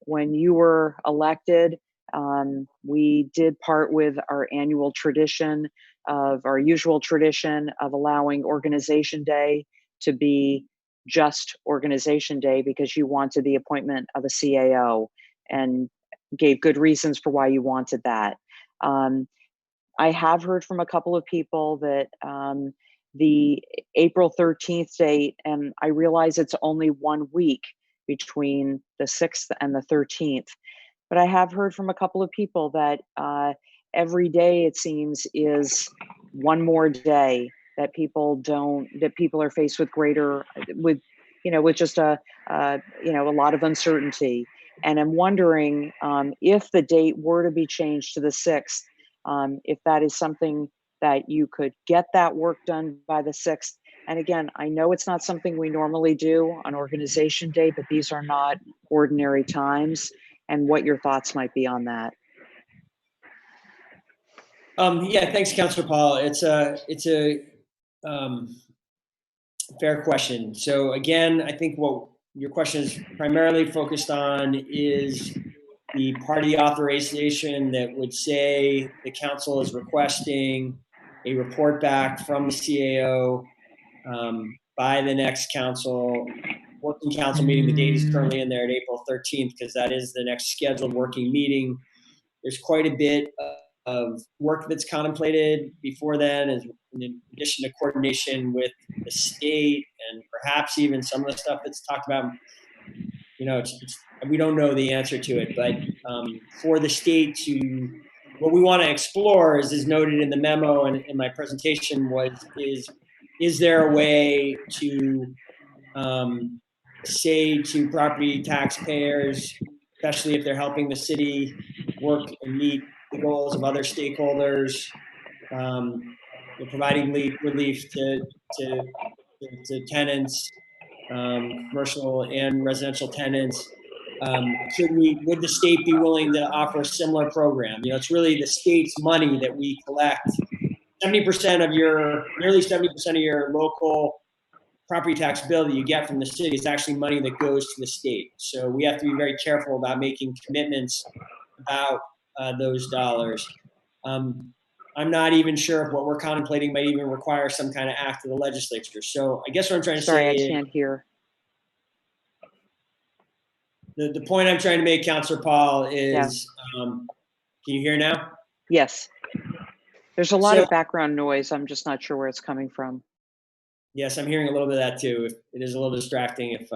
When you were elected, we did part with our annual tradition of our usual tradition of allowing Organization Day to be just Organization Day because you wanted the appointment of a CAO and gave good reasons for why you wanted that. I have heard from a couple of people that the April 13th date, and I realize it's only 1 week between the 6th and the 13th, but I have heard from a couple of people that every day it seems is one more day that people are faced with with just a lot of uncertainty. And I'm wondering if the date were to be changed to the 6th, if that is something that you could get that work done by the 6th. And again, I know it's not something we normally do on Organization Day, but these are not ordinary times, and what your thoughts might be on that. Yeah, thanks, Councilor Paul. It's a fair question. So again, I think what your question is primarily focused on is the part of the authorization that would say the council is requesting a report back from the CAO by the next working council meeting. The date is currently in there at April 13th because that is the next scheduled working meeting. There's quite a bit of work that's contemplated before then, in addition to coordination with the state and perhaps even some of the stuff that's talked about. We don't know the answer to it, but for the state what we want to explore is noted in the memo and in my presentation is there a way to say to property taxpayers, especially if they're helping the city work and meet the goals of other stakeholders, providing relief to tenants, commercial and residential tenants. Would the state be willing to offer a similar program? You know, it's really the state's money that we collect. 70% of nearly 70% of your local property tax bill that you get from the city is actually money that goes to the state. So we have to be very careful about making commitments about those dollars. I'm not even sure if what we're contemplating might even require some kind of act of the legislature. So I guess what I'm trying to Sorry, say I can't hear. The point I'm trying to make, Councilor Paul, is, can you hear now? Yes. There's a lot of background noise. I'm just not sure where it's coming from. Yes, I'm hearing a little bit of that too. It is a little distracting. If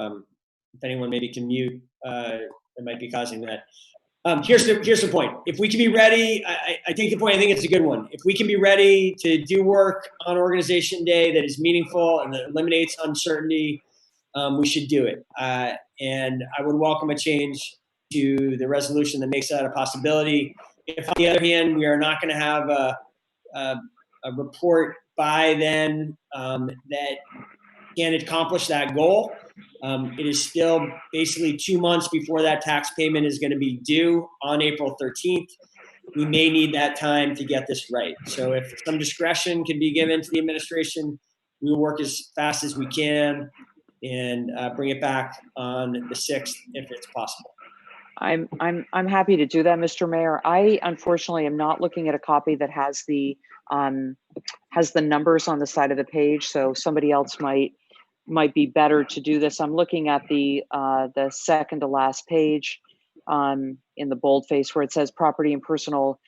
anyone maybe can mute, it might be causing that. Here's the point. If we can be ready, I take the point. I think it's a good one. If we can be ready to do work on Organization Day that is meaningful and that eliminates uncertainty, we should do it. And I would welcome a change to the resolution that makes that a possibility. If, on the other hand, we are not going to have a report by then that can accomplish that goal, it is still basically 2 months before that tax payment is going to be due on April 13th. We may need that time to get this right. So if some discretion can be given to the administration, we will work as fast as we can and bring it back on the 6th if it's possible. I'm happy to do that, Mr. Mayor. I unfortunately am not looking at a copy that has the numbers on the side of the page, so somebody else might be better to do this. I'm looking at the second to last page in the boldface where it says property and personal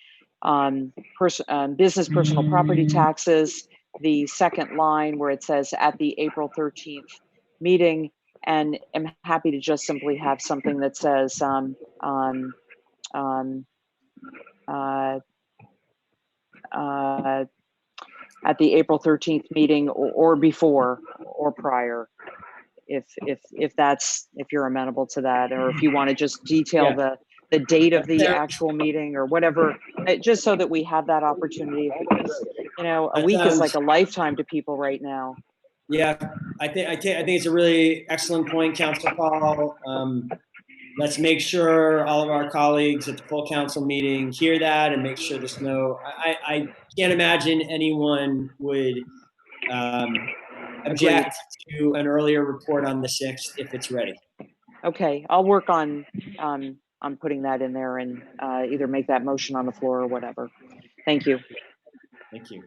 business personal property taxes. The second line where it says at the April 13th meeting, and I'm happy to just simply have something that says at the April 13th meeting or before or prior, if you're amenable to that, or if you want to just detail the date of the actual meeting or whatever, just so that we have that opportunity, because a week is like a lifetime to people right now. Yeah, I think it's a really excellent point, Councilor Paul. Let's make sure all of our colleagues at the full council meeting hear that and make sure there's no. I can't imagine anyone would object to an earlier report on the 6th if it's ready. Okay, I'll work on putting that in there and either make that motion on the floor or whatever. Thank you. Thank you.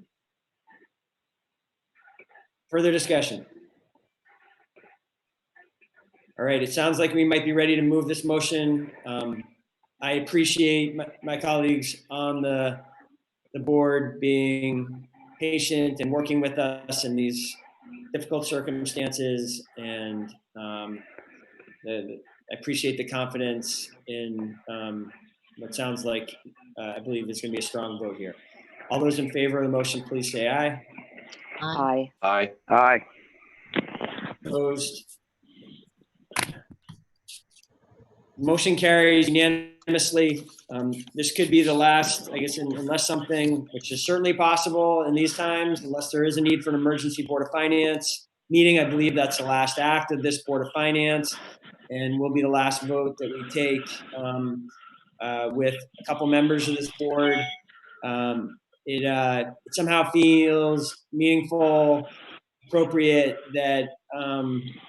Further discussion? All right, it sounds like we might be ready to move this motion. I appreciate my colleagues on the board being patient and working with us in these difficult circumstances, and I appreciate the confidence in what sounds like I believe it's going to be a strong vote here. All those in favor of the motion, please say aye. Aye. Aye. Aye. Opposed? Motion carries unanimously. This could be the last, I guess, unless something, which is certainly possible in these times, unless there is a need for an emergency Board of Finance meeting. I believe that's the last act of this Board of Finance, and will be the last vote that we take with a couple members of this board. It somehow feels meaningful, appropriate that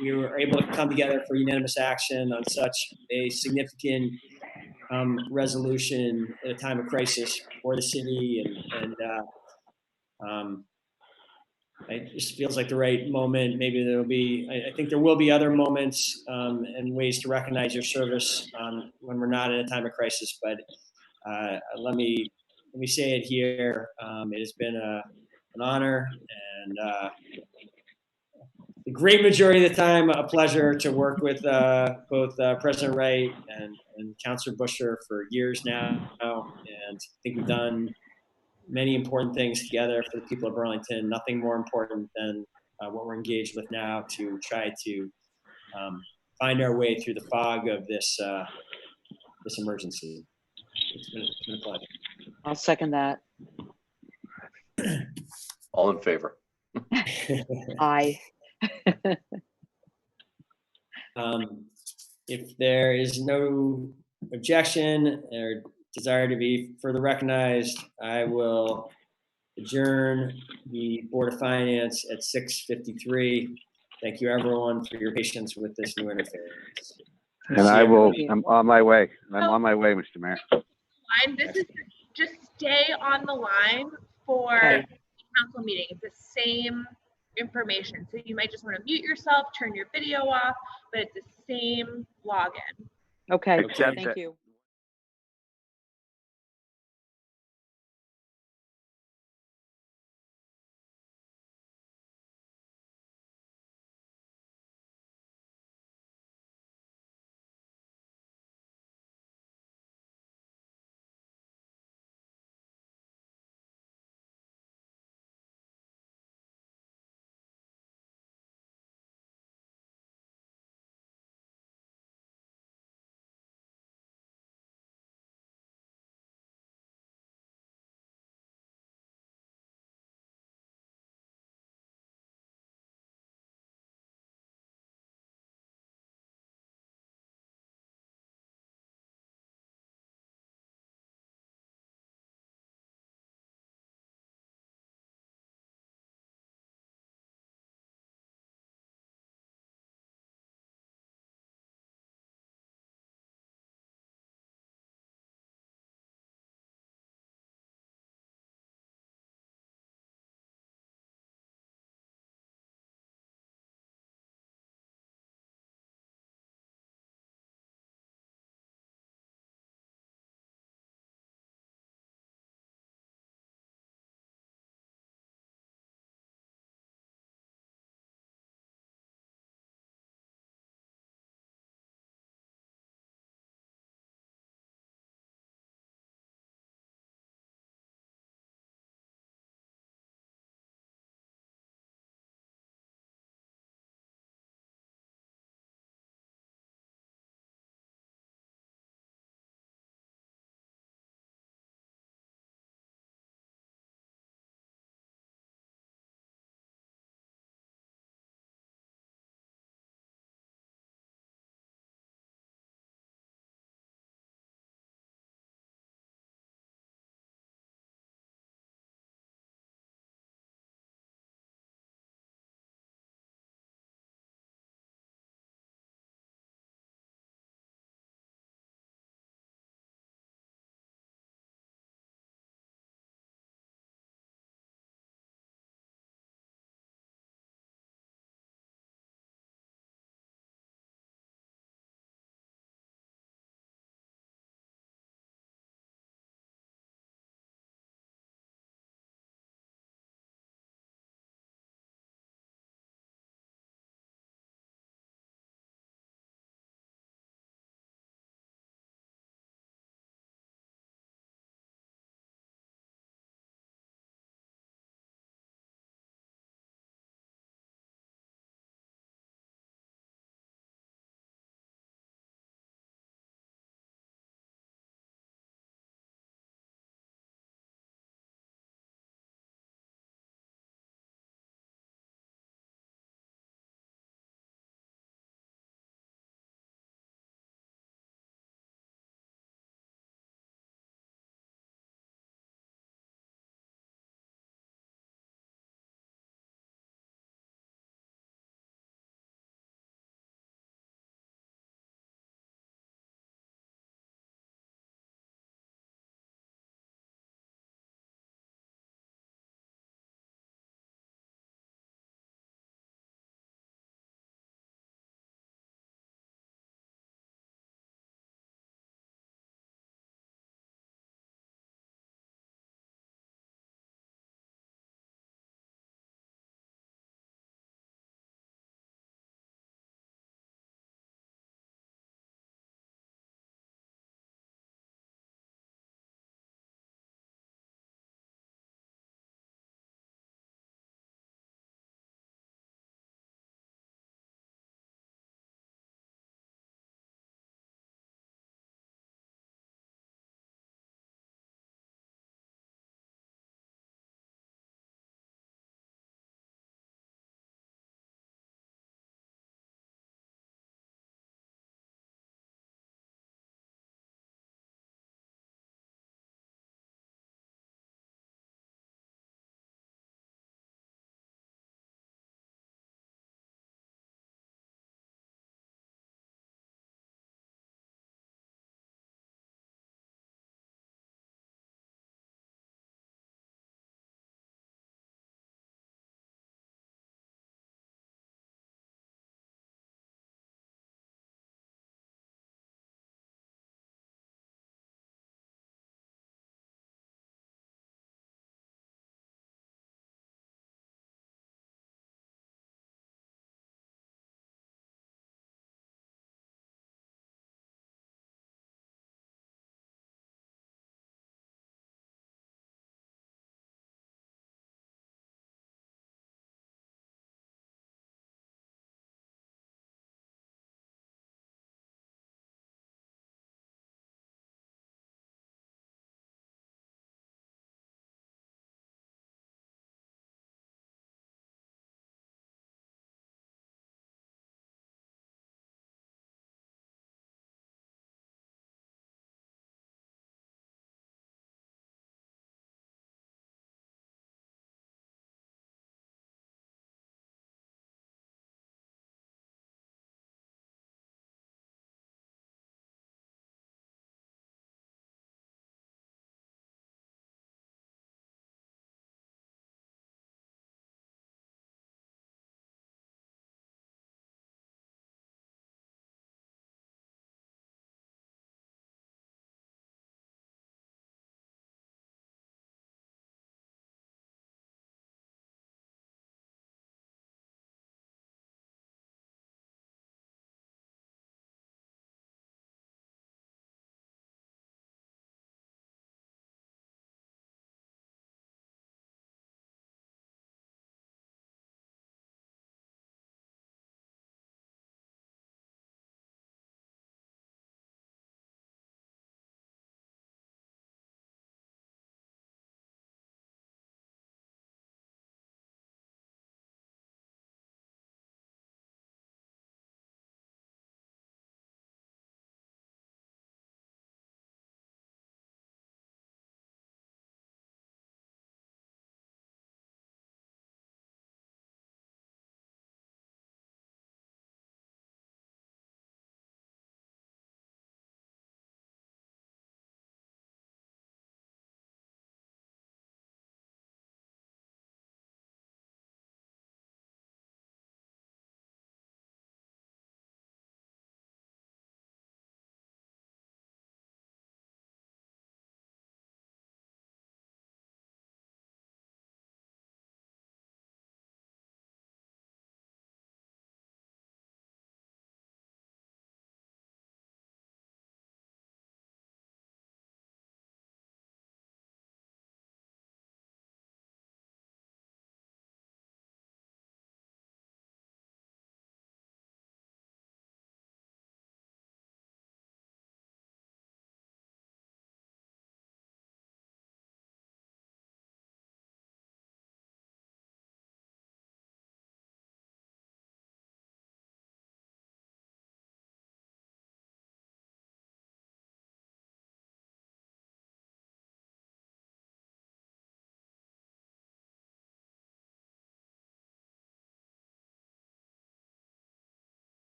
we were able to come together for unanimous action on such a significant resolution at a time of crisis for the city, and it just feels like the right moment. Maybe there'll be, I think there will be other moments and ways to recognize your service when we're not in a time of crisis, but let me say it here. It has been an honor, and the great majority of the time, a pleasure to work with both President Wright and Councilor Busher for years now. And I think we've done many important things together for the people of Burlington. Nothing more important than what we're engaged with now to try to find our way through the fog of this emergency. It's been a pleasure. I'll second that. All in favor? Aye. If there is no objection or desire to be further recognized, I will adjourn the Board of Finance at 6:53. Thank you, everyone, for your patience with this new interface. And See I will, everybody. I'm on my way. I'm on my way, Mr. Mayor. Line, this is just stay on the line for Okay. the council meeting. It's the same information. So you might just want to mute yourself, turn your video off, but it's the same login. Okay, Except thank that- you.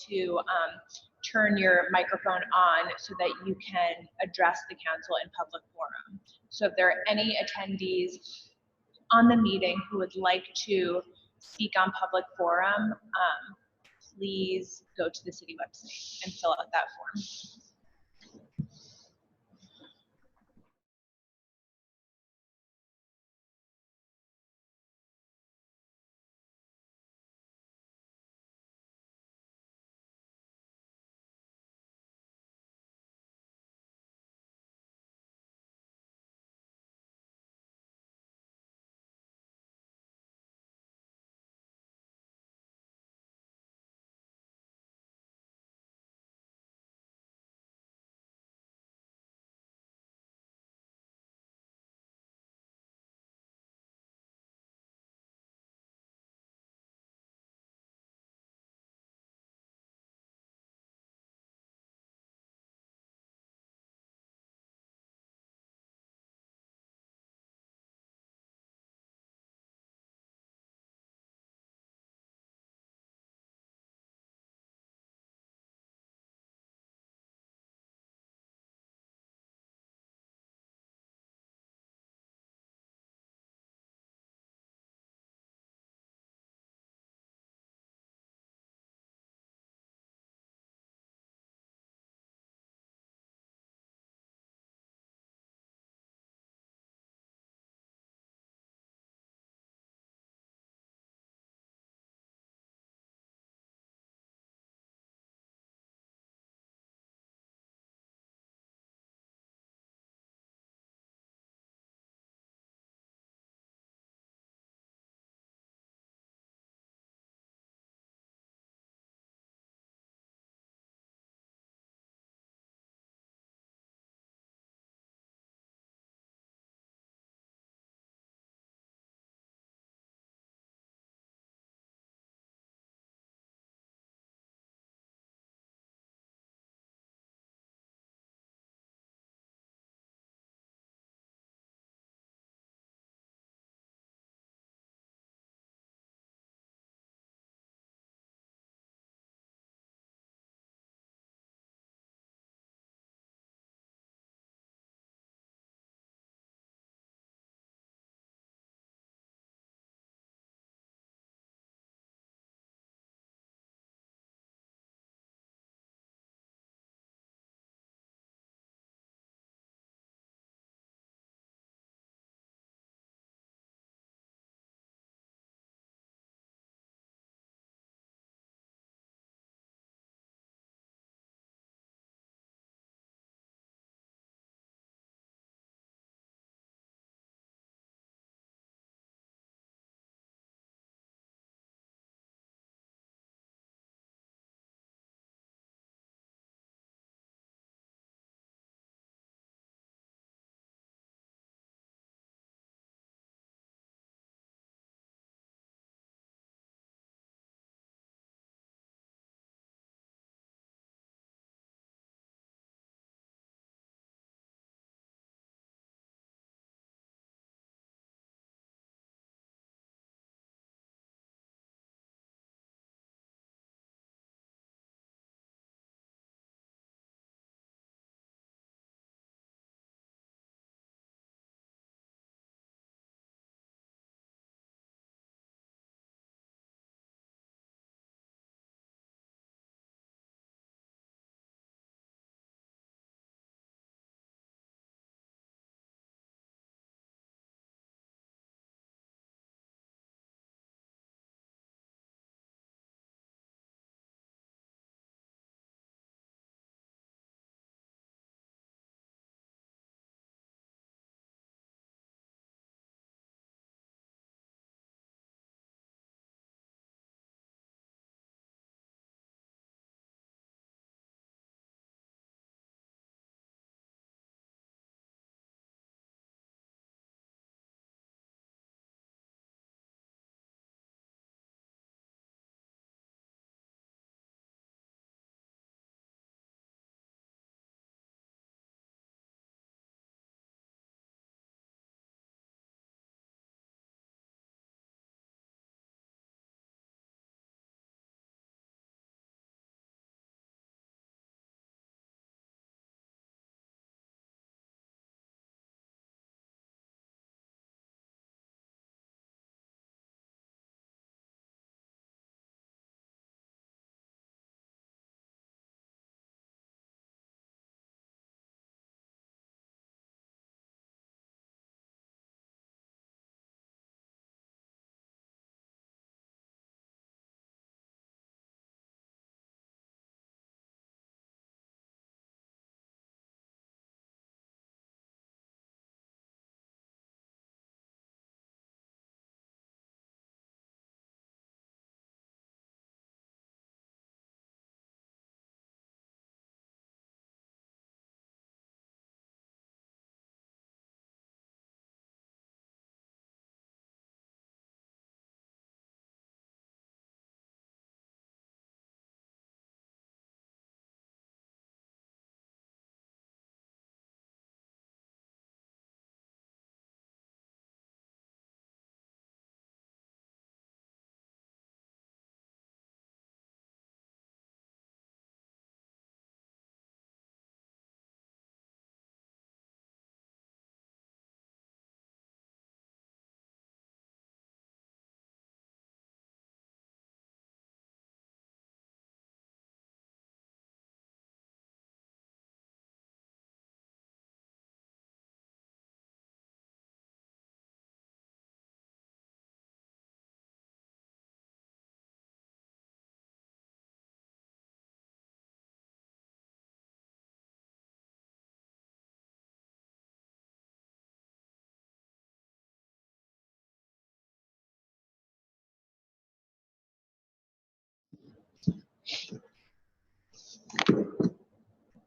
to turn your microphone on so that you can address the council in public forum. So if there are any attendees on the meeting who would like to speak on public forum, please go to the city website and fill out that form.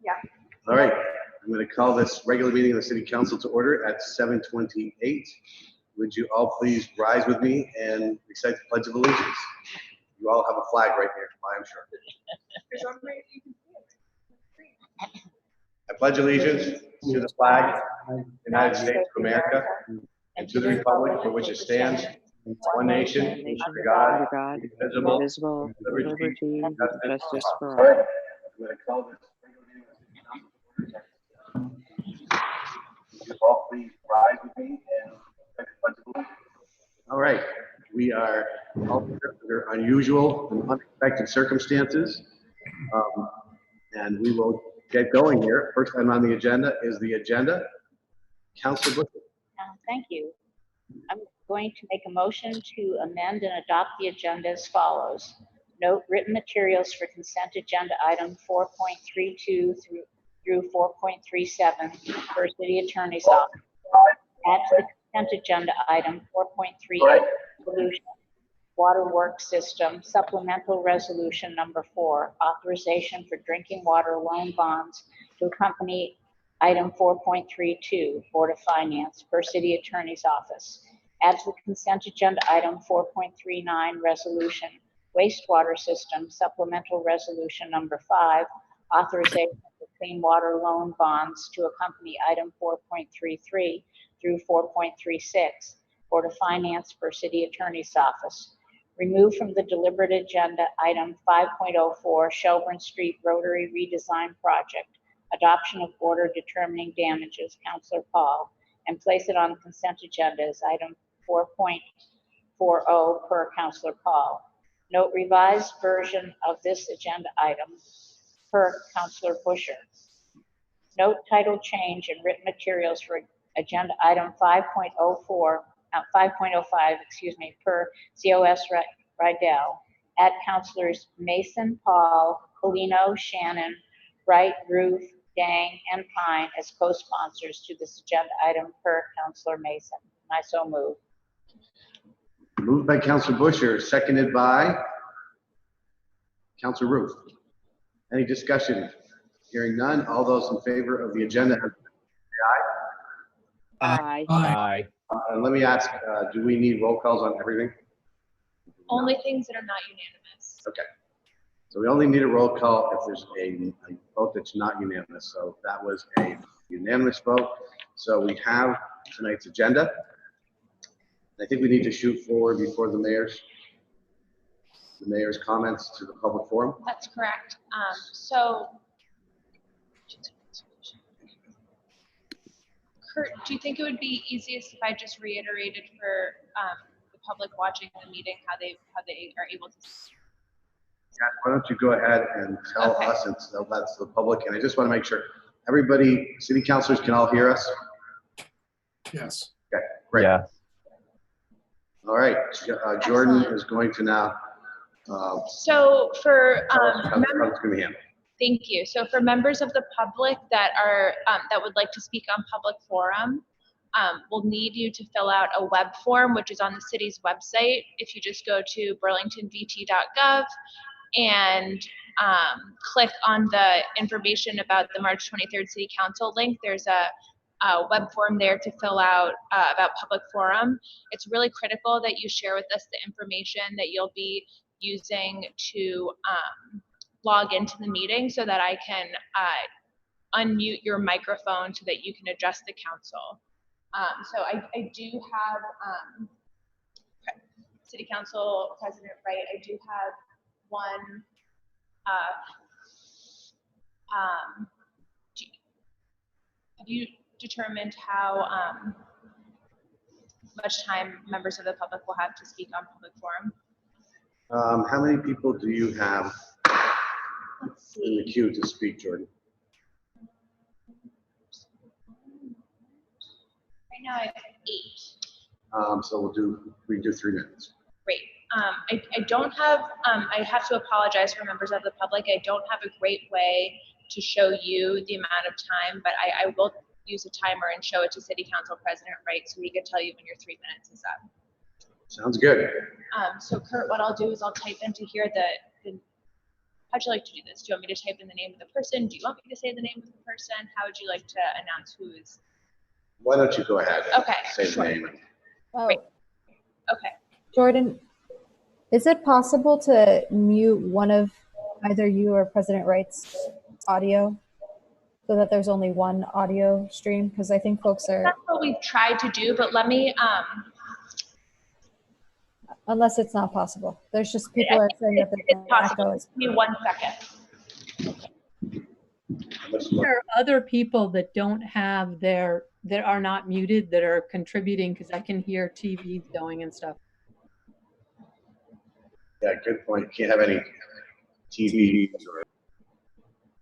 Yeah. All right, I'm going to call this regular meeting of the City Council to order at 7:28. Would you all please rise with me and recite the Pledge of Allegiance? You all have a flag right here, I'm sure. I pledge allegiance to the flag of the United States of America and to the republic for which it stands, one nation, under God, indivisible, with liberty and justice for all. I'm going to call this regular meeting of the City Council to order. Would you all please rise with me and recite the Pledge of Allegiance? All right, we are all here under unusual and unexpected circumstances, and we will get going here. First item on the agenda is the agenda. Councilor Bush. Thank you. I'm going to make a motion to amend and adopt the agenda as follows. Note written materials for consent agenda item 4.32 through 4.37 for City Attorney's Office. Add to the consent agenda item 4.38 resolution water work system supplemental resolution number 4 authorization for drinking water loan bonds to accompany item 4.32 Board of Finance per City Attorney's Office. Add to the consent agenda item 4.39 resolution wastewater system supplemental resolution number 5 authorization for clean water loan bonds to accompany item 4.33 through 4.36 Board of Finance per City Attorney's Office. Remove from the deliberate agenda item 5.04 Shelburne Street Rotary Redesign Project, adoption of order determining damages, Councilor Paul, and place it on the consent agenda as item 4.40 per Councilor Paul. Note revised version of this agenda item per Councilor Busher. Note title change in written materials for agenda item 5.05, per COS Rydell. Add Councilors Mason, Paul, Polino, Shannon, Wright, Ruth, Gang, and Pine as co-sponsors to this agenda item per Councilor Mason. And I so move. Moved by Councilor Busher, seconded by Councilor Ruth. Any discussion? Hearing none, all those in favor of the agenda, say Aye. Aye. Let me ask, do we need roll calls on everything? Only things that are not unanimous. Okay. So we only need a roll call if there's a vote that's not unanimous. So that was a unanimous vote. So we have tonight's agenda. I think we need to shoot forward before the mayor's comments to the public forum. That's correct. So, Kurt, do you think it would be easiest if I just reiterated for the public watching the meeting how they are able to? Yeah, why don't you go ahead and tell us and tell that to the public? And I just want to make sure everybody, city councilors, can all hear us. Yes. Okay, great. Yeah. All right, Jordan is going to now. So for Thank you. So for members of the public that are that would like to speak on public forum, we'll need you to fill out a web form, which is on the city's website. If you just go to burlingtonvt.gov and click on the information about the March 23rd City Council link, there's a web form there to fill out about public forum. It's really critical that you share with us the information that you'll be using to log into the meeting so that I can unmute your microphone so that you can address the council. So I do have City Council President Wright, I do have one have you determined how much time members of the public will have to speak on public forum? How many people do you have in the queue to speak, Jordan? Right now I have 8. So we can do 3 minutes. Great. I don't have, I have to apologize for members of the public. I don't have a great way to show you the amount of time, but I will use a timer and show it to City Council President Wright so he can tell you when your 3 minutes is up. Sounds good. So Kurt, what I'll do is I'll type into here how'd you like to do this? Do you want me to type in the name of the person? Do you want me to say the name of the person? How would you like to announce who is? Why don't you go ahead? Okay. Say the name. Oh, Okay. Jordan, is it possible to mute one of either you or President Wright's audio so that there's only one audio stream? Because I think folks are. That's what we've tried to do, but let me. Unless it's not possible. There's just people are saying that it's possible. Give me 1 second. There are other people that don't have that are not muted that are contributing because I can hear TVs going and stuff. Yeah, good point. You can't have any TVs or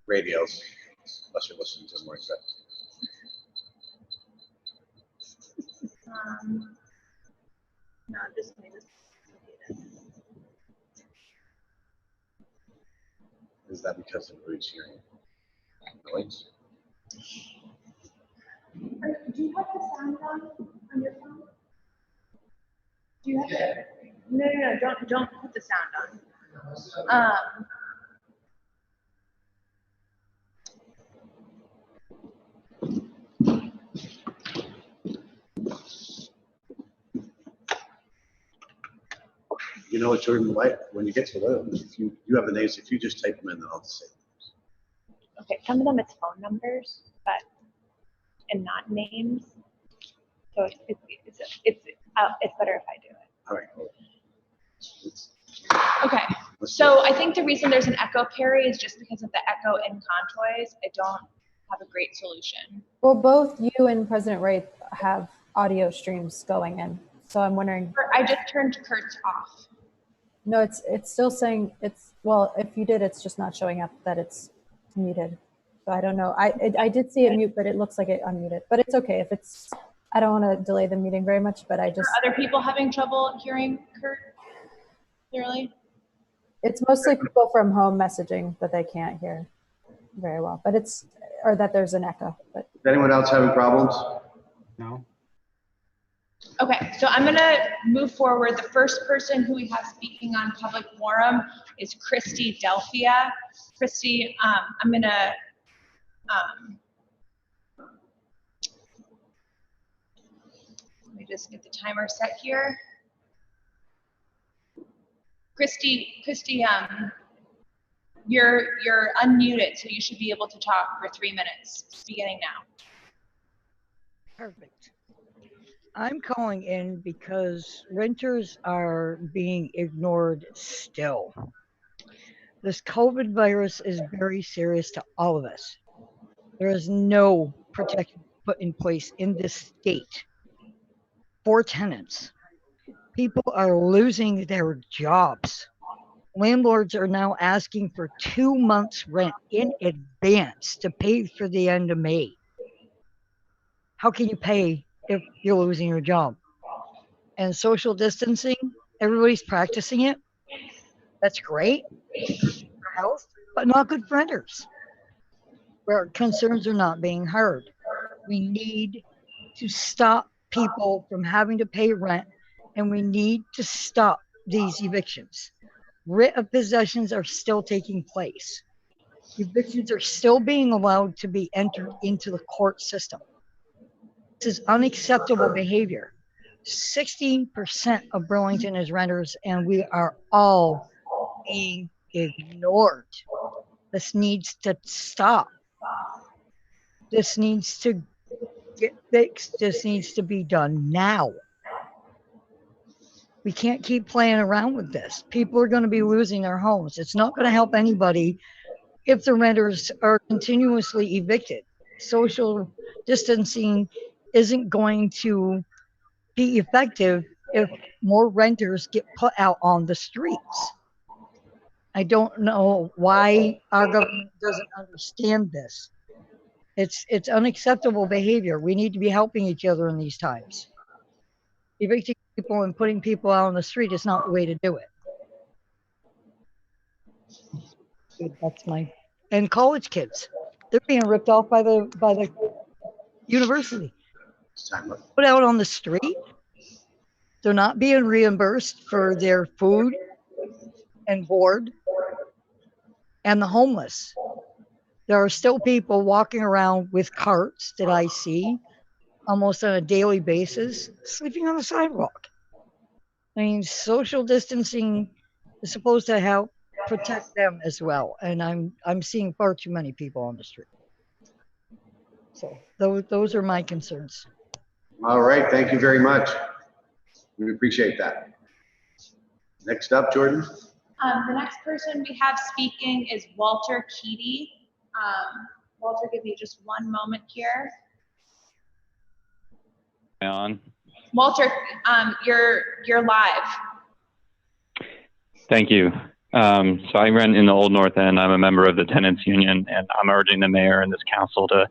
radios unless you're listening to them like that. No, just Is that because of Rudy's hearing noise? Do you have the sound on your phone? Do you have it? No, don't put the sound on. You know what, Jordan, when you get to the if you have the names, if you just type them in, then I'll just say them. Okay, some of them it's phone numbers, and not names. So it's better if I do it. All right, cool. Okay, so I think the reason there's an echo, Perry, is just because of the echo in Contoys. I don't have a great solution. Well, both you and President Wright have audio streams going in. So I'm wondering. I just turned Kurt's off. No, it's still saying well, if you did, it's just not showing up that it's muted. So I don't know. I did see it mute, but it looks like it unmuted. But it's okay if it's, I don't want to delay the meeting very much, but I just. Are other people having trouble hearing Kurt clearly? It's mostly people from home messaging that they can't hear very well, but or that there's an echo. But. Is anyone else having problems? No. Okay, so I'm gonna move forward. The first person who we have speaking on public forum is Christy Delphia. Christy, I'm gonna, let me just get the timer set here. Christy, you're unmuted, so you should be able to talk for 3 minutes, beginning now. Perfect. I'm calling in because renters are being ignored still. This COVID virus is very serious to all of us. There is no protection put in place in this state for tenants. People are losing their jobs. Landlords are now asking for 2 months' rent in advance to pay for the end of May. How can you pay if you're losing your job? And social distancing, everybody's practicing it. That's great for health, but not good for renters, where concerns are not being heard. We need to stop people from having to pay rent, and we need to stop these evictions. Writ of possessions are still taking place. Evictions are still being allowed to be entered into the court system. This is unacceptable behavior. 16% of Burlington is renters, and we are all being ignored. This needs to stop. This needs to get fixed. This needs to be done now. We can't keep playing around with this. People are going to be losing their homes. It's not going to help anybody if the renters are continuously evicted. Social distancing isn't going to be effective if more renters get put out on the streets. I don't know why our government doesn't understand this. It's unacceptable behavior. We need to be helping each other in these times. Evicting people and putting people out on the street is not the way to do it. That's and college kids, they're being ripped off by the university. Put out on the street. They're not being reimbursed for their food and board. and the homeless. There are still people walking around with carts that I see almost on a daily basis, sleeping on the sidewalk. I mean, social distancing is supposed to help protect them as well. And I'm seeing far too many people on the street. So those are my concerns. All right, thank you very much. We appreciate that. Next up, Jordan. The next person we have speaking is Walter Keaty. Walter, give me just one moment here. On. Walter, you're live. Thank you. So I rent in the Old North End. I'm a member of the tenants union, and I'm urging the mayor and this council to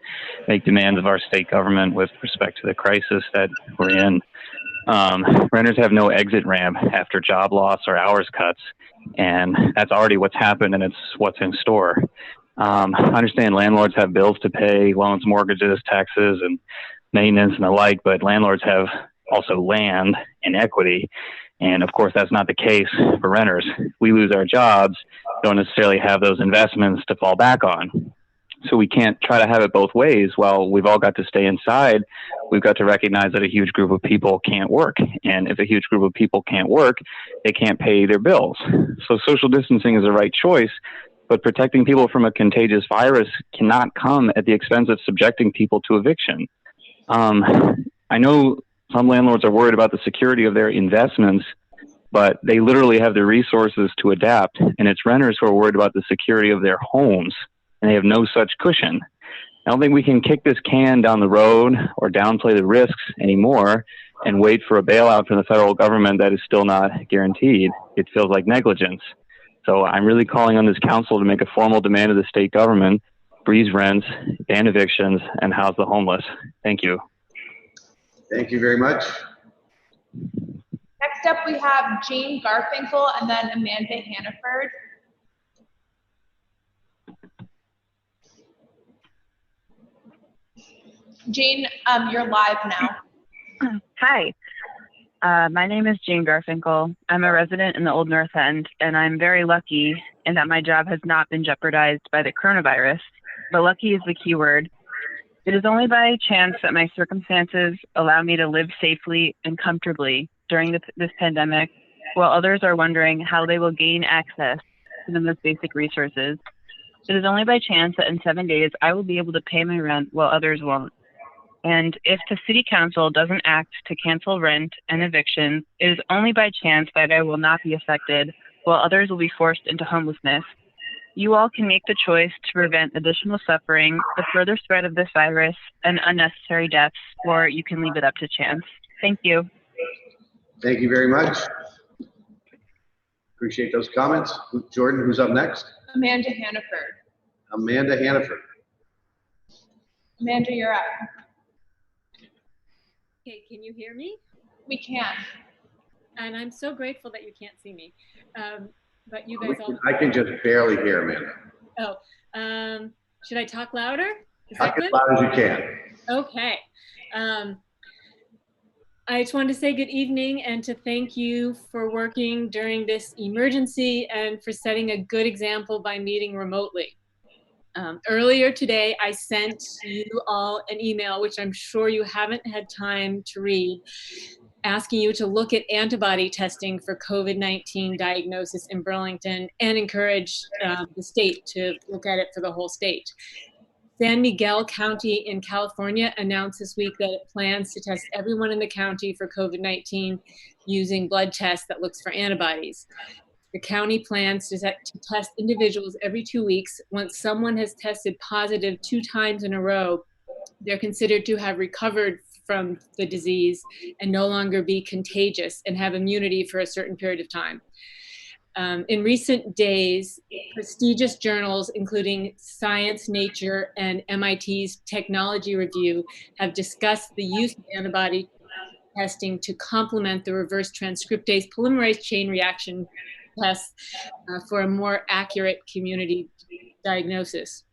make demands of our state government with respect to the crisis that we're in. Renters have no exit ramp after job loss or hours cuts, and that's already what's happened, and it's what's in store. I understand landlords have bills to pay, loans, mortgages, taxes, and maintenance and the like, but landlords have also land and equity. And of course, that's not the case for renters. We lose our jobs, don't necessarily have those investments to fall back on. So we can't try to have it both ways. While we've all got to stay inside, we've got to recognize that a huge group of people can't work. And if a huge group of people can't work, they can't pay their bills. So social distancing is the right choice, but protecting people from a contagious virus cannot come at the expense of subjecting people to eviction. I know some landlords are worried about the security of their investments, but they literally have the resources to adapt. And it's renters who are worried about the security of their homes, and they have no such cushion. I don't think we can kick this can down the road or downplay the risks anymore and wait for a bailout from the federal government that is still not guaranteed. It feels like negligence. So I'm really calling on this council to make a formal demand of the state government, freeze rents, ban evictions, and house the homeless. Thank you. Thank you very much. Next up, we have Jane Garfinkel and then Amanda Hannaford. Jane, you're live now. Hi, my name is Jane Garfinkel. I'm a resident in the Old North End, and I'm very lucky in that my job has not been jeopardized by the coronavirus, but lucky is the key word. It is only by chance that my circumstances allow me to live safely and comfortably during this pandemic, while others are wondering how they will gain access to the most basic resources. It is only by chance that in 7 days I will be able to pay my rent while others won't. And if the city council doesn't act to cancel rent and evictions, it is only by chance that I will not be affected while others will be forced into homelessness. You all can make the choice to prevent additional suffering, the further spread of this virus, and unnecessary deaths, or you can leave it up to chance. Thank you. Thank you very much. Appreciate those comments. Jordan, who's up next? Amanda Hannaford. Amanda Hannaford. Amanda, you're up. Okay, can you hear me? We can. And I'm so grateful that you can't see me. But you guys all. I can just barely hear Amanda. Oh, should I talk louder? Is Talk that as good? loud as you can. Okay. I just wanted to say good evening and to thank you for working during this emergency and for setting a good example by meeting remotely. Earlier today, I sent you all an email, which I'm sure you haven't had time to read, asking you to look at antibody testing for COVID-19 diagnosis in Burlington and encourage the state to look at it for the whole state. San Miguel County in California announced this week that it plans to test everyone in the county for COVID-19 using blood tests that looks for antibodies. The county plans to test individuals every 2 weeks. Once someone has tested positive 2 times in a row, they're considered to have recovered from the disease and no longer be contagious and have immunity for a certain period of time. In recent days, prestigious journals, including Science, Nature, and MIT's Technology Review, have discussed the use of antibody testing to complement the reverse transcriptase polymerase chain reaction tests for a more accurate community diagnosis.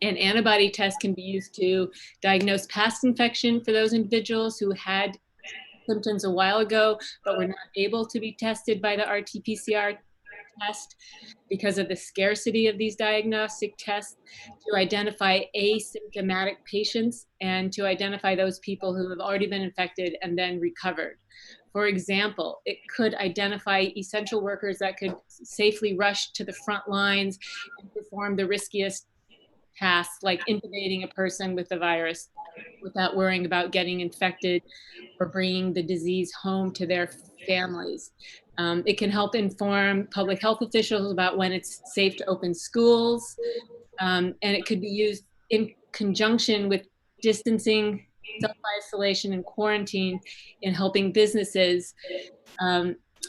An antibody test can be used to diagnose past infection for those individuals who had symptoms a while ago but were not able to be tested by the RT-PCR test because of the scarcity of these diagnostic tests, to identify asymptomatic patients and to identify those people who have already been infected and then recovered. For example, it could identify essential workers that could safely rush to the front lines and perform the riskiest tasks, like intubating a person with the virus without worrying about getting infected or bringing the disease home to their families. It can help inform public health officials about when it's safe to open schools, and it could be used in conjunction with distancing, self-isolation, and quarantine in helping businesses,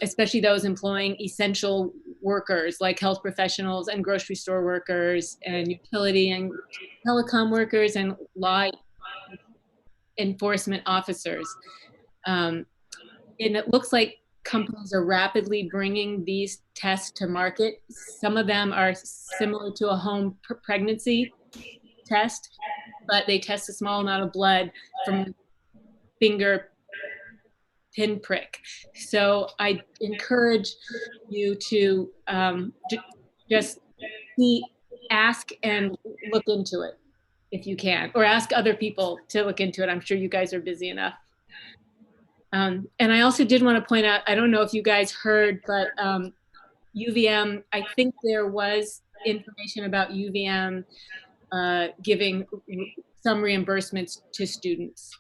especially those employing essential workers like health professionals and grocery store workers and utility and telecom workers and law enforcement officers. And it looks like companies are rapidly bringing these tests to market. Some of them are similar to a home pregnancy test, but they test a small amount of blood from finger pinprick. So I encourage you to just ask and look into it if you can, or ask other people to look into it. I'm sure you guys are busy enough. And I also did want to point out, I don't know if you guys heard, but UVM, I think there was information about UVM giving some reimbursements to students.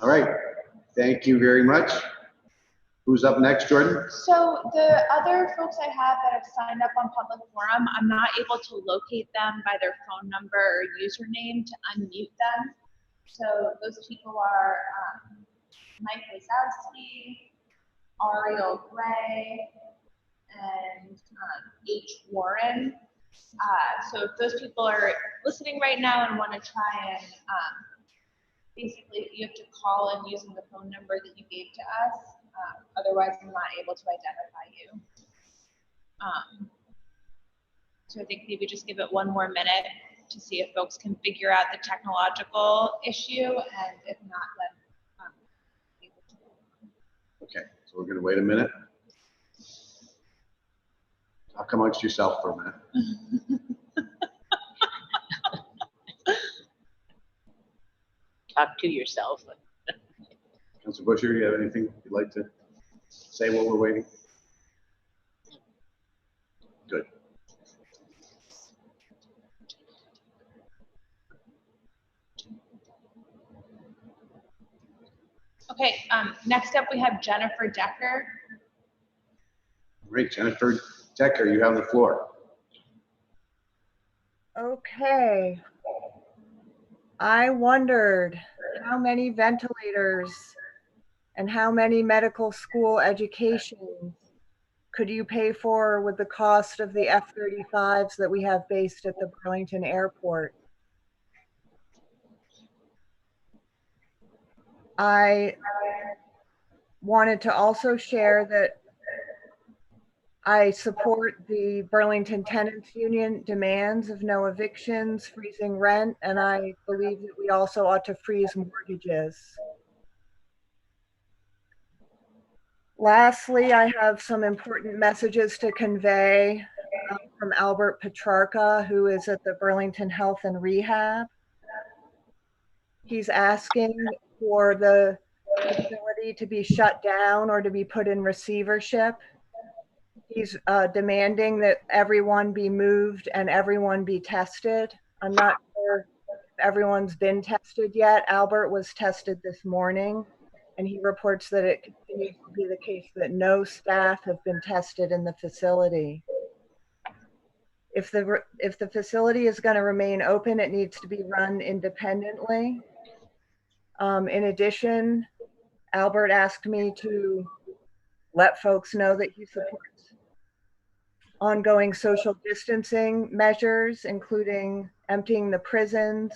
All right, thank you very much. Who's up next, Jordan? So the other folks I have that have signed up on public forum, I'm not able to locate them by their phone number or username to unmute them. So those people are Mike Wazowski, Ariel Gray, and H. Warren. So if those people are listening right now and want to try and basically you have to call in using the phone number that you gave to us. Otherwise, I'm not able to identify you. So I think maybe just give it one more minute to see if folks can figure out the technological issue, and if not, then Okay, so we're going to wait a minute. Talk amongst yourself for a minute. Talk to yourself. Councilor Busher, you have anything you'd like to say while we're waiting? Good. okay, next up we have Jennifer Decker. Great, Jennifer Decker, you have the floor. Okay. I wondered how many ventilators and how many medical school education could you pay for with the cost of the F-35s that we have based at the Burlington airport? I wanted to also share that I support the Burlington Tenants Union demands of no evictions, freezing rent, and I believe that we also ought to freeze mortgages. Lastly, I have some important messages to convey from Albert Petrarca, who is at the Burlington Health and Rehab. He's asking for the facility to be shut down or to be put in receivership. He's demanding that everyone be moved and everyone be tested. I'm not sure if everyone's been tested yet. Albert was tested this morning, and he reports that it continues to be the case that no staff have been tested in the facility. If the facility is going to remain open, it needs to be run independently. In addition, Albert asked me to let folks know that he supports ongoing social distancing measures, including emptying the prisons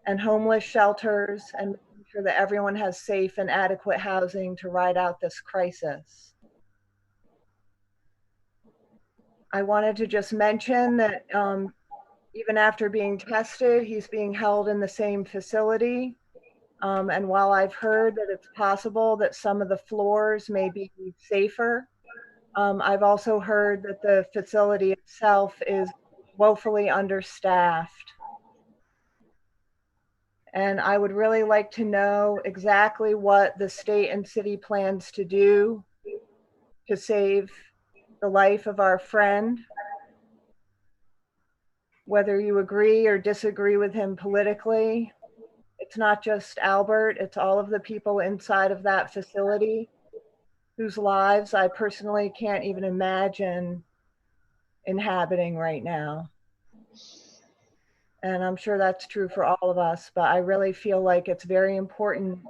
and homeless shelters, and making sure that everyone has safe and adequate housing to ride out this crisis. I wanted to just mention that even after being tested, he's being held in the same facility And while I've heard that it's possible that some of the floors may be safer, I've also heard that the facility itself is woefully understaffed. And I would really like to know exactly what the state and city plans to do to save the life of our friend. Whether you agree or disagree with him politically, it's not just Albert, it's all of the people inside of that facility whose lives I personally can't even imagine inhabiting right now. And I'm sure that's true for all of us, but I really feel like it's very important.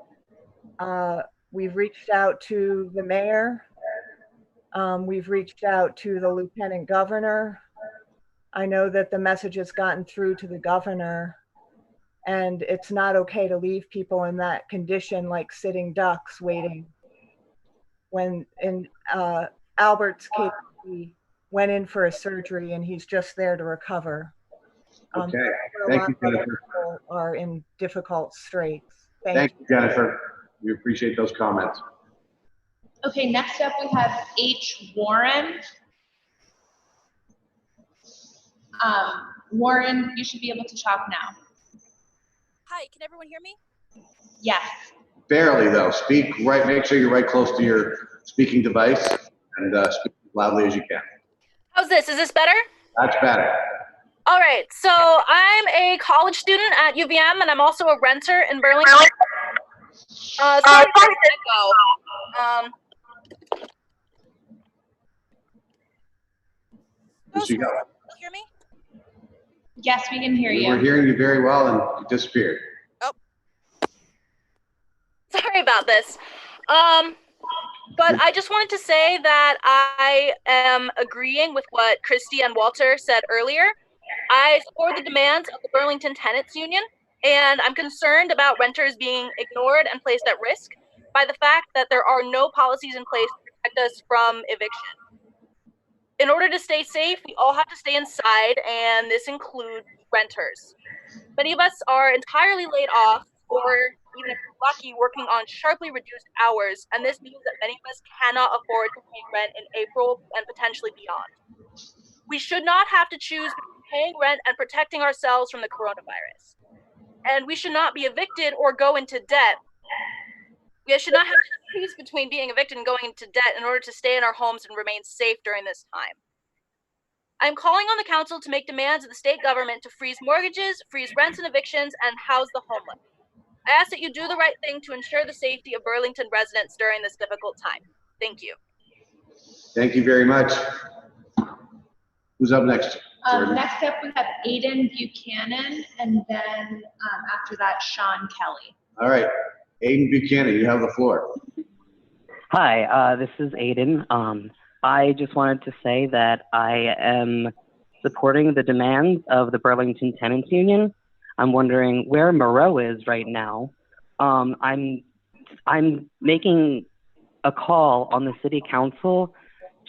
We've reached out to the mayor. We've reached out to the lieutenant governor. I know that the message has gotten through to the governor, and it's not okay to leave people in that condition like sitting ducks waiting. When in Albert's case, he went in for a surgery and he's just there to recover. Okay, A thank lot you, of other Jennifer. people are in difficult straits. Thank you, Jennifer. We appreciate those comments. Okay, next up we have H. Warren. Warren, you should be able to talk now. Hi, can everyone hear me? Yes. Barely though. Speak right. Make sure you're right close to your speaking device and speak as loudly as you can. How's this? Is this better? That's better. All right, so I'm a college student at UVM and I'm also a renter in Burlington. Sorry for the echo. Did you go? You hear me? Yes, we can hear you. We're hearing you very well and you disappeared. Oh. Sorry about this. But I just wanted to say that I am agreeing with what Christy and Walter said earlier. I support the demands of the Burlington Tenants Union, and I'm concerned about renters being ignored and placed at risk by the fact that there are no policies in place to protect us from eviction. In order to stay safe, we all have to stay inside, and this includes renters. Many of us are entirely laid off, or even if you're lucky, working on sharply reduced hours, and this means that many of us cannot afford to pay rent in April and potentially beyond. We should not have to choose between paying rent and protecting ourselves from the coronavirus. And we should not be evicted or go into debt. We should not have to choose between being evicted and going into debt in order to stay in our homes and remain safe during this time. I'm calling on the council to make demands of the state government to freeze mortgages, freeze rents and evictions, and house the homeless. I ask that you do the right thing to ensure the safety of Burlington residents during this difficult time. Thank you. Thank you very much. Who's up next? Next up, we have Aiden Buchanan, and then after that, Sean Kelly. All right, Aiden Buchanan, you have the floor. Hi, this is Aiden. I just wanted to say that I am supporting the demands of the Burlington Tenants Union. I'm wondering where Moreau is right now. I'm making a call on the city council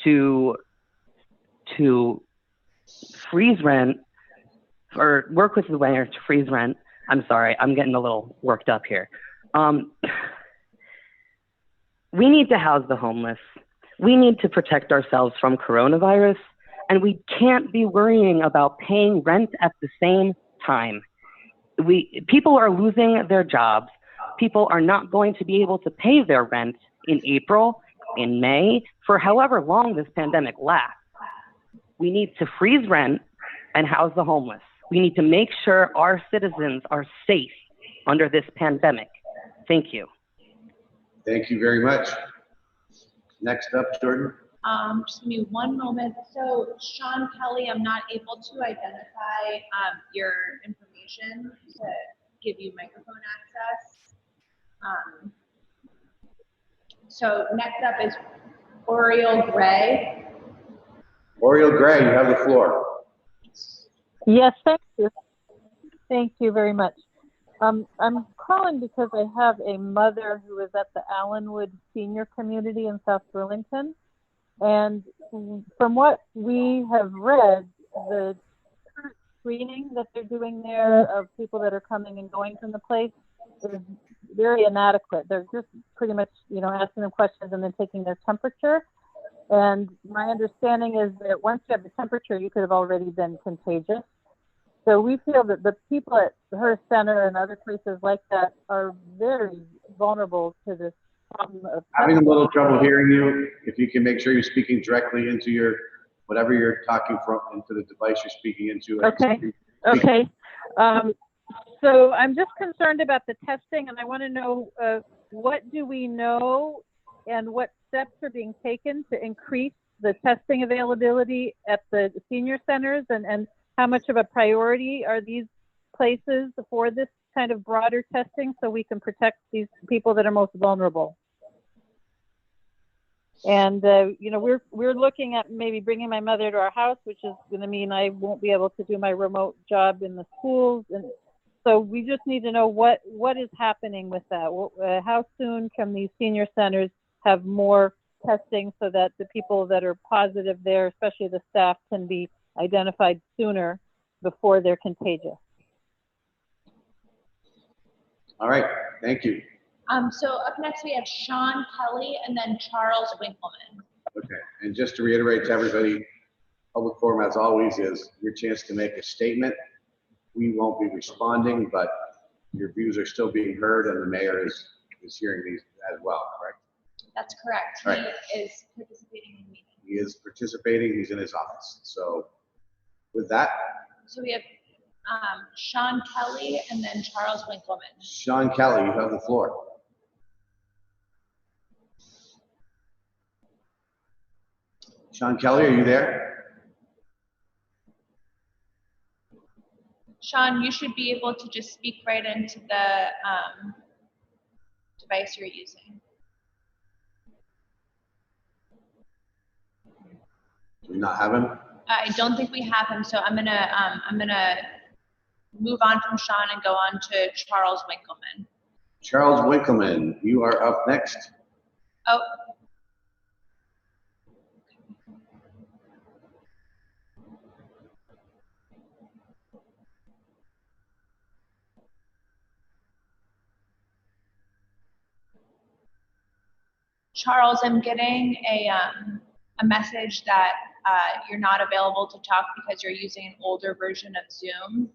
to freeze rent or work with the mayor to freeze rent. I'm sorry, I'm getting a little worked up here. We need to house the homeless. We need to protect ourselves from coronavirus, and we can't be worrying about paying rent at the same time. People are losing their jobs. People are not going to be able to pay their rent in April, in May, for however long this pandemic lasts. We need to freeze rent and house the homeless. We need to make sure our citizens are safe under this pandemic. Thank you. Thank you very much. Next up, Jordan. Just give me one moment. So Sean Kelly, I'm not able to identify your information to give you microphone access. So next up is Oriole Gray. Oriole Gray, you have the floor. Yes, thank you. Thank you very much. I'm calling because I have a mother who is at the Allenwood Senior Community in South Burlington. And from what we have read, the screening that they're doing there of people that are coming and going from the place is very inadequate. They're just pretty much, you know, asking them questions and then taking their temperature. And my understanding is that once you have the temperature, you could have already been contagious. So we feel that the people at her center and other places like that are very vulnerable to this problem of Having a little trouble hearing you. If you can make sure you're speaking directly into your, whatever you're talking from, into the device you're speaking into. Okay. Okay. So I'm just concerned about the testing, and I want to know what do we know and what steps are being taken to increase the testing availability at the senior centers, and how much of a priority are these places for this kind of broader testing so we can protect these people that are most vulnerable? And you know, we're looking at maybe bringing my mother to our house, which is going to mean I won't be able to do my remote job in the schools, and so we just need to know what is happening with that. How soon can these senior centers have more testing so that the people that are positive there, especially the staff, can be identified sooner before they're contagious? All right, thank you. So up next we have Sean Kelly and then Charles Winkleman. Okay, and just to reiterate to everybody, public forum as always is your chance to make a statement. We won't be responding, but your views are still being heard and the mayor is hearing these as well, correct? That's correct. Right. He is participating in the meeting. He is participating, he's in his office. So with that. So we have Sean Kelly and then Charles Winkleman. Sean Kelly, you have the floor. Sean Kelly, are you there? Sean, you should be able to just speak right into the device you're using. Do we not have him? I don't think we have him, so I'm gonna move on from Sean and go on to Charles Winkleman. Charles Winkleman, you are up next. Oh. Charles, I'm getting a message that you're not available to talk because you're using an older version of Zoom.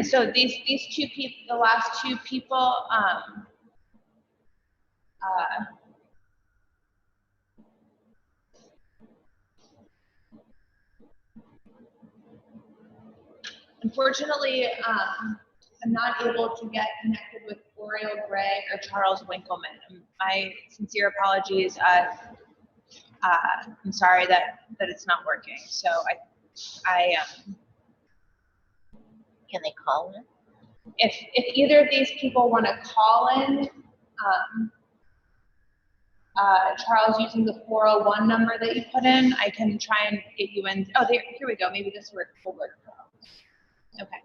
So these two people, the last two people, unfortunately, I'm not able to get connected with Oriole Gray or Charles Winkleman. My sincere apologies. I'm sorry that it's not working. So I Can they call in? If either of these people want to call in, Charles, using the 401 number that you put in, I can try and get you in. Oh, here we go. Maybe this will work. Okay.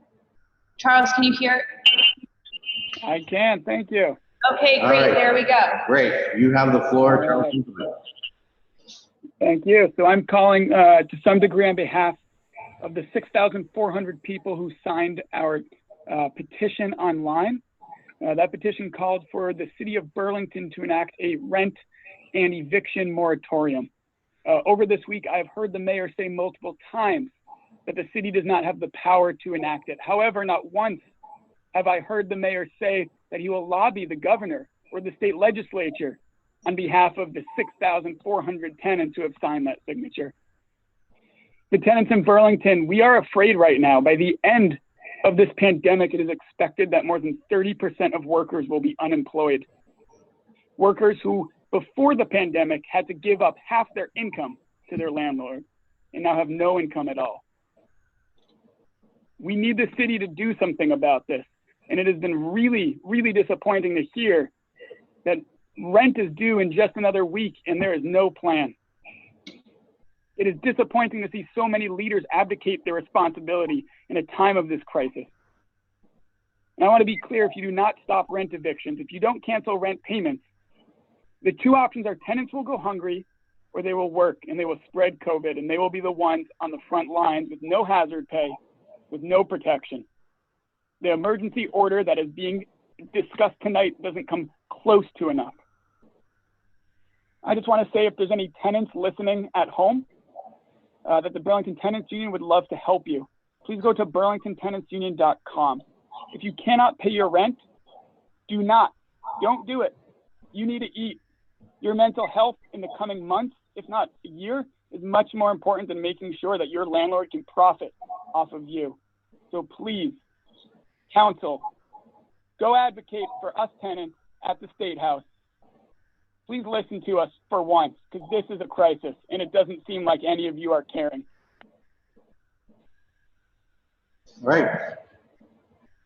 Charles, can you hear? I can, thank you. Okay, great. Right. There we go. Great, you have the floor, Charles. Thank you. So I'm calling to some degree on behalf of the 6,400 people who signed our petition online. That petition called for the city of Burlington to enact a rent and eviction moratorium. Over this week, I've heard the mayor say multiple times that the city does not have the power to enact it. However, not once have I heard the mayor say that he will lobby the governor or the state legislature on behalf of the 6,400 tenants who have signed that signature. The tenants in Burlington, we are afraid right now. By the end of this pandemic, it is expected that more than 30% of workers will be unemployed. Workers who, before the pandemic, had to give up half their income to their landlord and now have no income at all. We need the city to do something about this. And it has been really, really disappointing to hear that rent is due in just another week and there is no plan. It is disappointing to see so many leaders abdicate their responsibility in a time of this crisis. And I want to be clear, if you do not stop rent evictions, if you don't cancel rent payments, the two options are tenants will go hungry or they will work and they will spread COVID, and they will be the ones on the front lines with no hazard pay, with no protection. The emergency order that is being discussed tonight doesn't come close to enough. I just want to say, if there's any tenants listening at home, that the Burlington Tenants Union would love to help you. Please go to burlingtontenantsunion.com. If you cannot pay your rent, don't do it. You need to eat. Your mental health in the coming months, if not a year, is much more important than making sure that your landlord can profit off of you. So please, council, go advocate for us tenants at the State House. Please listen to us for once, because this is a crisis and it doesn't seem like any of you are caring. All right.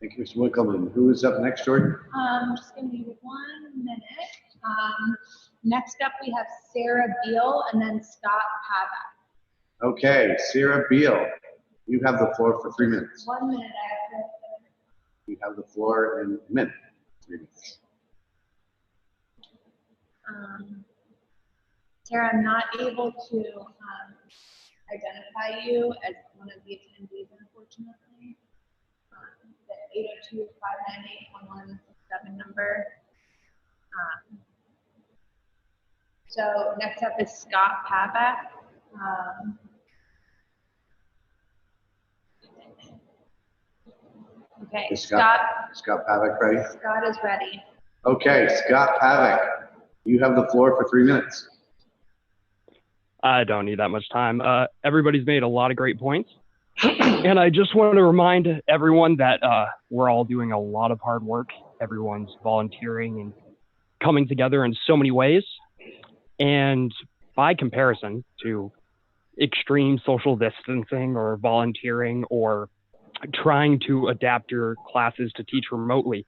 Thank you, Mr. Winkleman. Who is up next, Jordan? Just give me 1 minute. Next up, we have Sarah Beal and then Scott Pavak. Okay, Sarah Beal, you have the floor for 3 minutes. 1 minute. You have the floor in a minute. 3 minutes. Sarah, I'm not able to identify you as one of the attendees, unfortunately. The 802-598-1167 number. So next up is Scott Pavak. Okay, Is Scott Pavak ready? Scott is ready. Okay, Scott Pavak, you have the floor for 3 minutes. I don't need that much time. Everybody's made a lot of great points. And I just want to remind everyone that we're all doing a lot of hard work. Everyone's volunteering and coming together in so many ways. And by comparison to extreme social distancing or volunteering or trying to adapt your classes to teach remotely,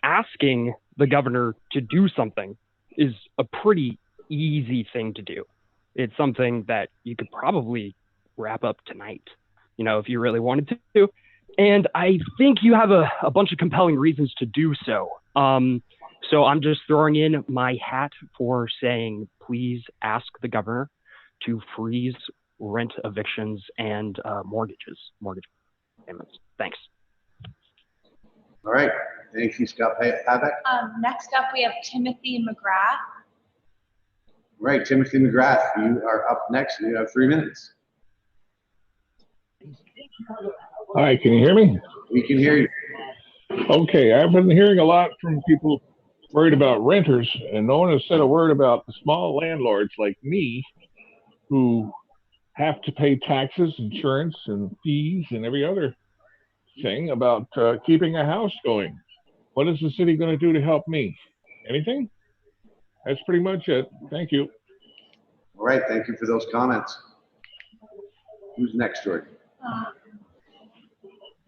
asking the governor to do something is a pretty easy thing to do. It's something that you could probably wrap up tonight, you know, if you really wanted to. And I think you have a bunch of compelling reasons to do so. So I'm just throwing in my hat for saying, please ask the governor to freeze rent mortgage payments. Thanks. All right. Thank you, Scott Pavak. Next up, we have Timothy McGrath. Right, Timothy McGrath, you are up next. You have 3 minutes. Hi, can you hear me? We can hear you. Okay, I've been hearing a lot from people worried about renters, and no one has said a word about the small landlords like me who have to pay taxes, insurance, and fees, and every other thing about keeping a house going. What is the city going to do to help me? Anything? That's pretty much it. Thank you. All right, thank you for those comments. Who's next, Jordan?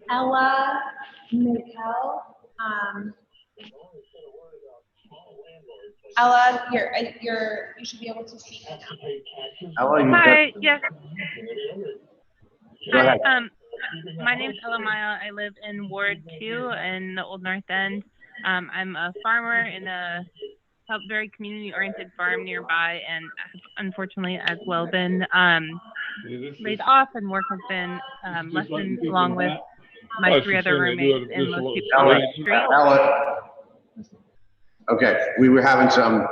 Ella Mikkel. Ella, you should be able to speak now. Ella, Hi, yes. Go ahead. My name is Ella Maya. I live in Ward 2 in the Old North End. I'm a farmer in a very community-oriented farm nearby, and unfortunately as well been laid off, and work has been lessened along with my 3 other roommates and most people on the street. Ella. Okay, we were having some,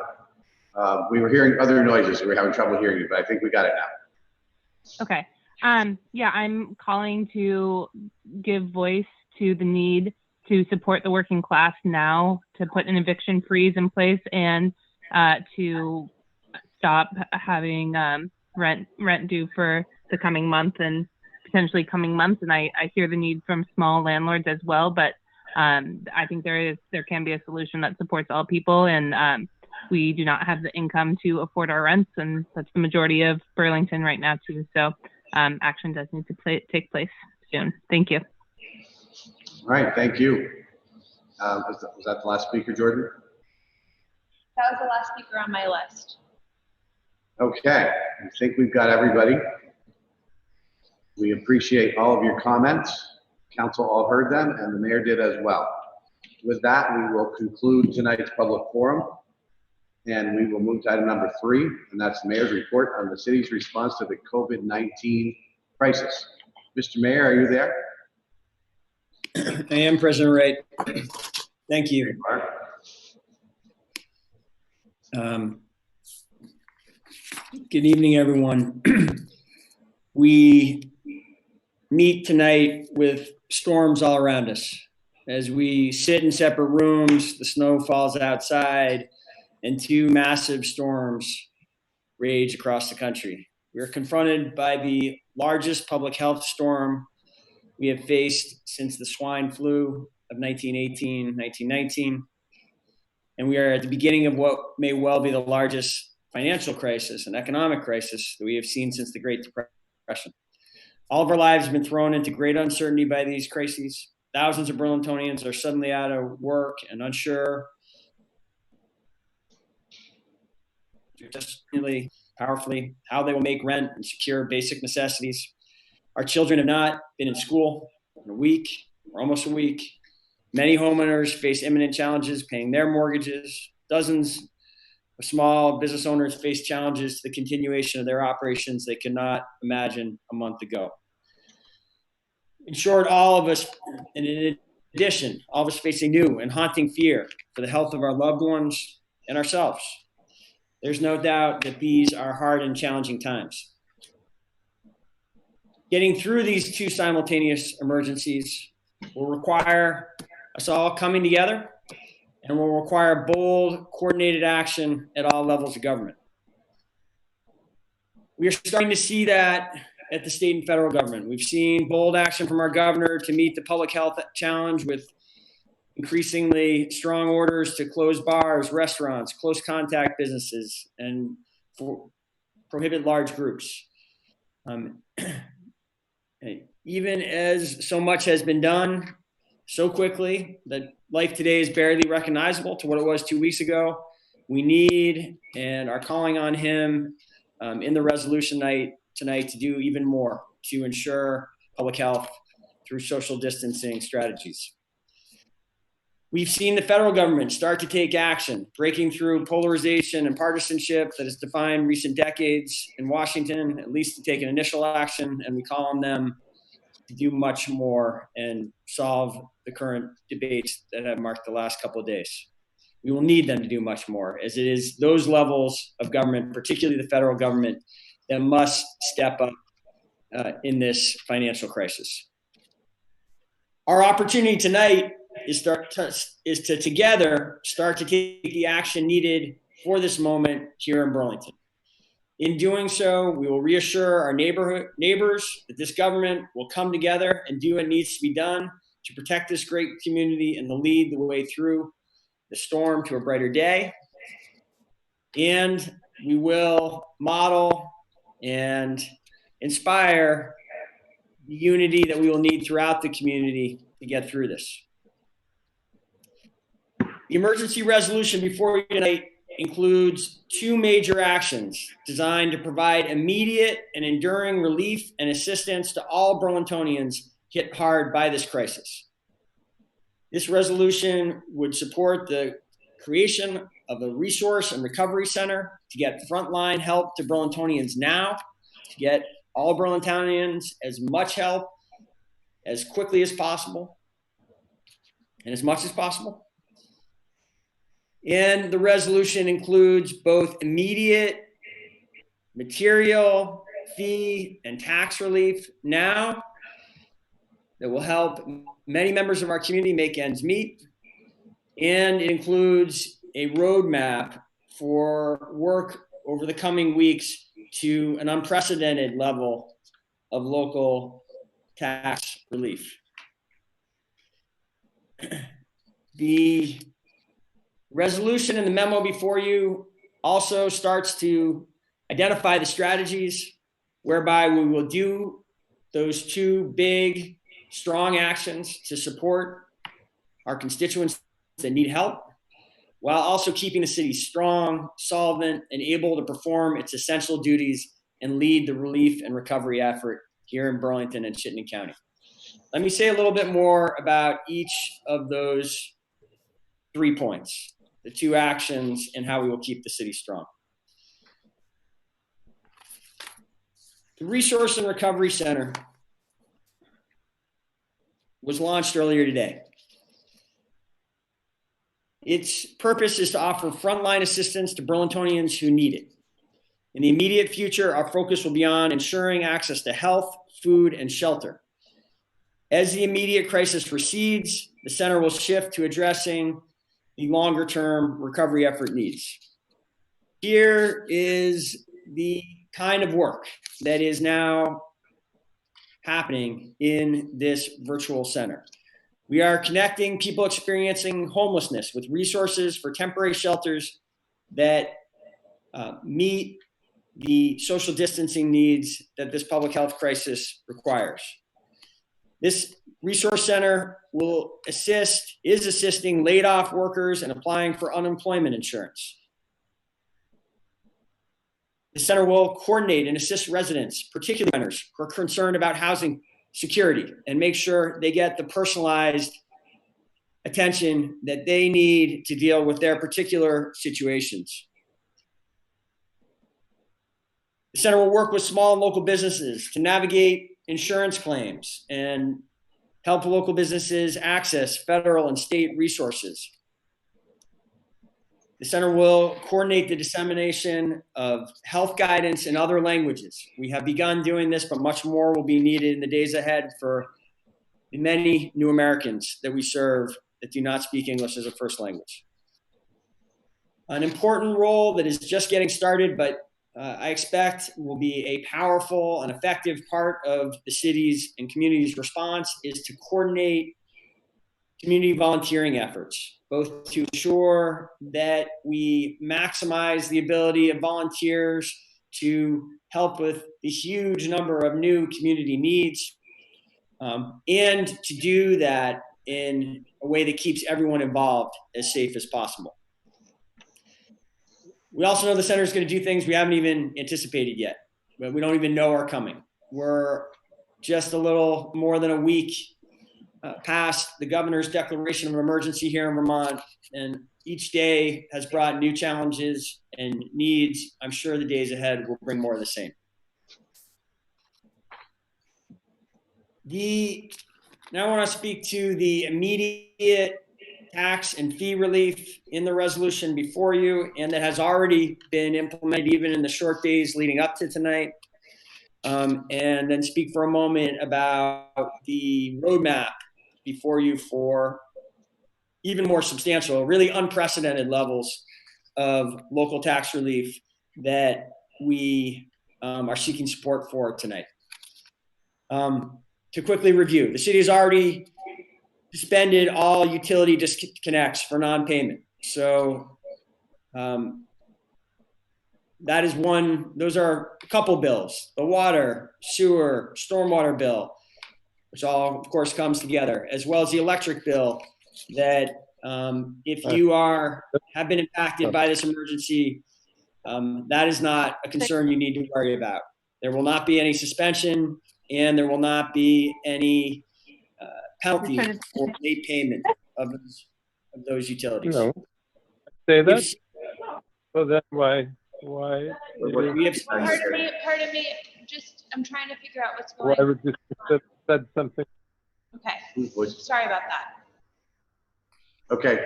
we were hearing other noises. We were having trouble hearing you, but I think we got it now. Okay. Yeah, I'm calling to give voice to the need to support the working class now, to put an eviction freeze in place, and to stop having rent due for the coming month and potentially coming months. And I hear the need from small landlords as well, but I think there can be a solution that supports all people, and we do not have the income to afford our rents, and that's the majority of Burlington right now too. So action does need to take place soon. Thank you. All right, thank you. Was that the last speaker, Jordan? That was the last speaker on my list. Okay, I think we've got everybody. We appreciate all of your comments. Council all heard them, and the mayor did as well. With that, we will conclude tonight's public forum, and we will move to item number 3, and that's the mayor's report on the city's response to the COVID-19 crisis. Mr. Mayor, are you there? I am, President Wright. Thank you. Good evening, everyone. We meet tonight with storms all around us. As we sit in separate rooms, the snow falls outside, and 2 massive storms rage across the country. We are confronted by the largest public health storm we have faced since the swine flu of 1918, 1919. And we are at the beginning of what may well be the largest financial crisis and economic crisis that we have seen since the Great Depression. All of our lives have been thrown into great uncertainty by these crises. Thousands of Burlingtonians are suddenly out of work and unsure, just really powerfully, how they will make rent and secure basic necessities. Our children have not been in school in a week or almost a week. Many homeowners face imminent challenges paying their mortgages. Dozens of small business owners face challenges to the continuation of their operations they could not imagine a month ago. In short, all of us, and in addition, all of us face a new and haunting fear for the health of our loved ones and ourselves. There's no doubt that these are hard and challenging times. Getting through these 2 simultaneous emergencies will require us all coming together and will require bold, coordinated action at all levels of government. We are starting to see that at the state and federal government. We've seen bold action from our governor to meet the public health challenge with increasingly strong orders to close bars, restaurants, close contact businesses, and prohibit large groups. Even as so much has been done so quickly that life today is barely recognizable to what it was 2 weeks ago, we need and are calling on him in the resolution tonight to do even more to ensure public health through social distancing strategies. We've seen the federal government start to take action, breaking through polarization and partisanship that has defined recent decades in Washington, at least to take an initial action, and we call on them to do much more and solve the current debates that have marked the last couple of days. We will need them to do much more, as it is those levels of government, particularly the federal government, that must step up in this financial crisis. Our opportunity tonight is to together start to take the action needed for this moment here in Burlington. In doing so, we will reassure our neighbors that this government will come together and do what needs to be done to protect this great community and to lead the way through the storm to a brighter day. And we will model and inspire the unity that we will need throughout the community to get through this. The emergency resolution before you tonight includes 2 major actions designed to provide immediate and enduring relief and assistance to all Burlingtonians hit hard by this crisis. This resolution would support the creation of a resource and recovery center to get frontline help to Burlingtonians now, to get all Burlingtonians as much help as quickly as possible and as much as possible. And the resolution includes both immediate material, fee, and tax relief now that will help many members of our community make ends meet. And it includes a roadmap for work over the coming weeks to an unprecedented level of local tax relief. The resolution and the memo before you also starts to identify the strategies whereby we will do those 2 big strong actions to support our constituents that need help, while also keeping the city strong, solvent, and able to perform its essential duties and lead the relief and recovery effort here in Burlington and Chittenden County. Let me say a little bit more about each of those 3 points, the 2 actions, and how we will keep the city strong. The Resource and Recovery Center was launched earlier today. Its purpose is to offer frontline assistance to Burlingtonians who need it. In the immediate future, our focus will be on ensuring access to health, food, and shelter. As the immediate crisis recedes, the center will shift to addressing the longer-term recovery effort needs. Here is the kind of work that is now happening in this virtual center. We are connecting people experiencing homelessness with resources for temporary shelters that meet the social distancing needs that this public health crisis requires. This resource center is assisting laid off workers and applying for unemployment insurance. The center will coordinate and assist residents, particularly renters who are concerned about housing security, and make sure they get the personalized attention that they need to deal with their particular situations. The center will work with small and local businesses to navigate insurance claims and help local businesses access federal and state resources. The center will coordinate the dissemination of health guidance in other languages. We have begun doing this, but much more will be needed in the days ahead for the many new Americans that we serve that do not speak English as a first language. An important role that is just getting started, but I expect will be a powerful and effective part of the city's and community's response, is to coordinate community volunteering efforts, both to ensure that we maximize the ability of volunteers to help with the huge number of new community needs, and to do that in a way that keeps everyone involved as safe as possible. We also know the center is going to do things we haven't even anticipated yet, but we don't even know are coming. We're just a little more than a week past the governor's declaration of an emergency here in Vermont, and each day has brought new challenges and needs. I'm sure the days ahead will bring more of the same. Now I want to speak to the immediate tax and fee relief in the resolution before you, and that has already been implemented even in the short days leading up to tonight. And then speak for a moment about the roadmap before you for even more substantial, really unprecedented levels of local tax relief that we are seeking support for tonight. To quickly review, the city has already suspended all utility disconnects for non-payment. So that is one, those are a couple bills: the water, sewer, stormwater bill, which all of course comes together, as well as the electric bill that if you have been impacted by this emergency, that is not a concern you need to worry about. There will not be any suspension, and there will not be any penalty for late payment of those utilities. No. Say that. So then why? Pardon me. Just, I'm trying to figure out what's going on. Why would you said something? Okay. Sorry about that. Okay,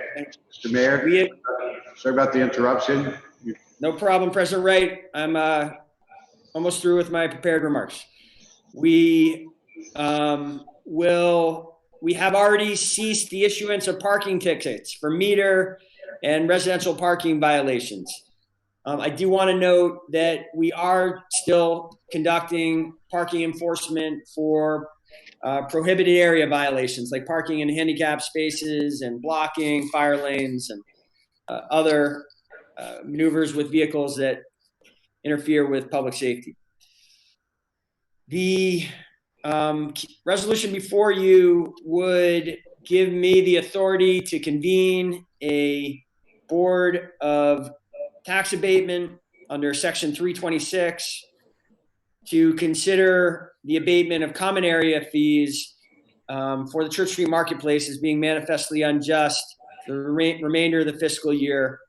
Mr. Mayor, sorry about the interruption. No problem, President Wright. I'm almost through with my prepared remarks. We have already ceased the issuance of parking tickets for meter and residential parking violations. I do want to note that we are still conducting parking enforcement for prohibited area violations, like parking in handicapped spaces and blocking fire lanes and other maneuvers with vehicles that interfere with public safety. The resolution before you would give me the authority to convene a board of tax abatement under section 326 to consider the abatement of common area fees for the Church Street Marketplace as being manifestly unjust for the remainder of the fiscal year,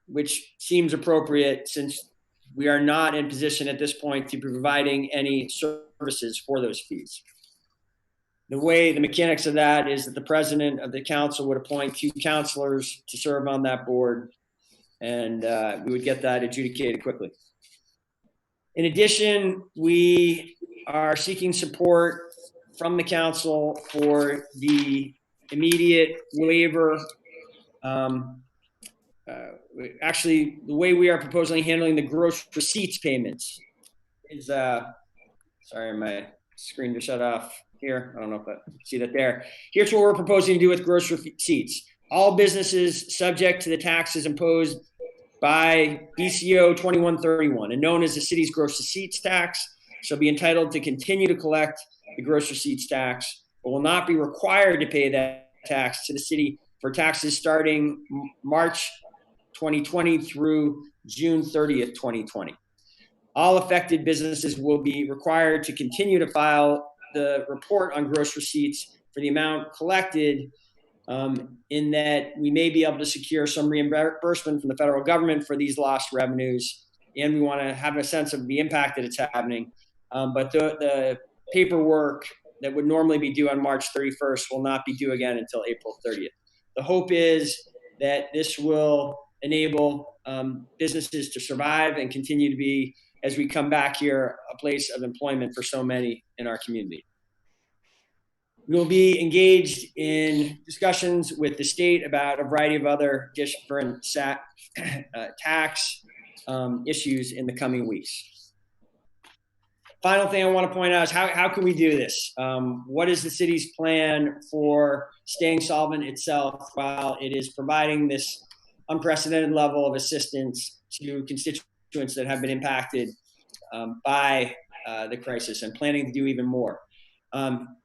which seems appropriate since we are not in position at this point to be providing any services for those fees. The mechanics of that is that the president of the council would appoint 2 counselors to serve on that board, and we would get that adjudicated quickly. In addition, we are seeking support from the council for the immediate waiver. Actually, the way we are proposing handling the gross receipts payments is, sorry, my screen just shut off here. I don't know if I see that there. Here's what we're proposing to do with gross receipts. All businesses subject to the taxes imposed by BCO 2131 and known as the city's gross receipts tax shall be entitled to continue to collect the gross receipts tax, but will not be required to pay that tax to the city for taxes starting March 2020 through June 30th, 2020. All affected businesses will be required to continue to file the report on gross receipts for the amount collected, in that we may be able to secure some reimbursement from the federal government for these lost revenues, and we want to have a sense of the impact that it's having. But the paperwork that would normally be due on March 31st will not be due again until April 30th. The hope is that this will enable businesses to survive and continue to be, as we come back here, a place of employment for so many in our community. We will be engaged in discussions with the state about a variety of other different tax issues in the coming weeks. Final thing I want to point out is how can we do this? What is the city's plan for staying solvent itself while it is providing this unprecedented level of assistance to constituents that have been impacted by the crisis and planning to do even more?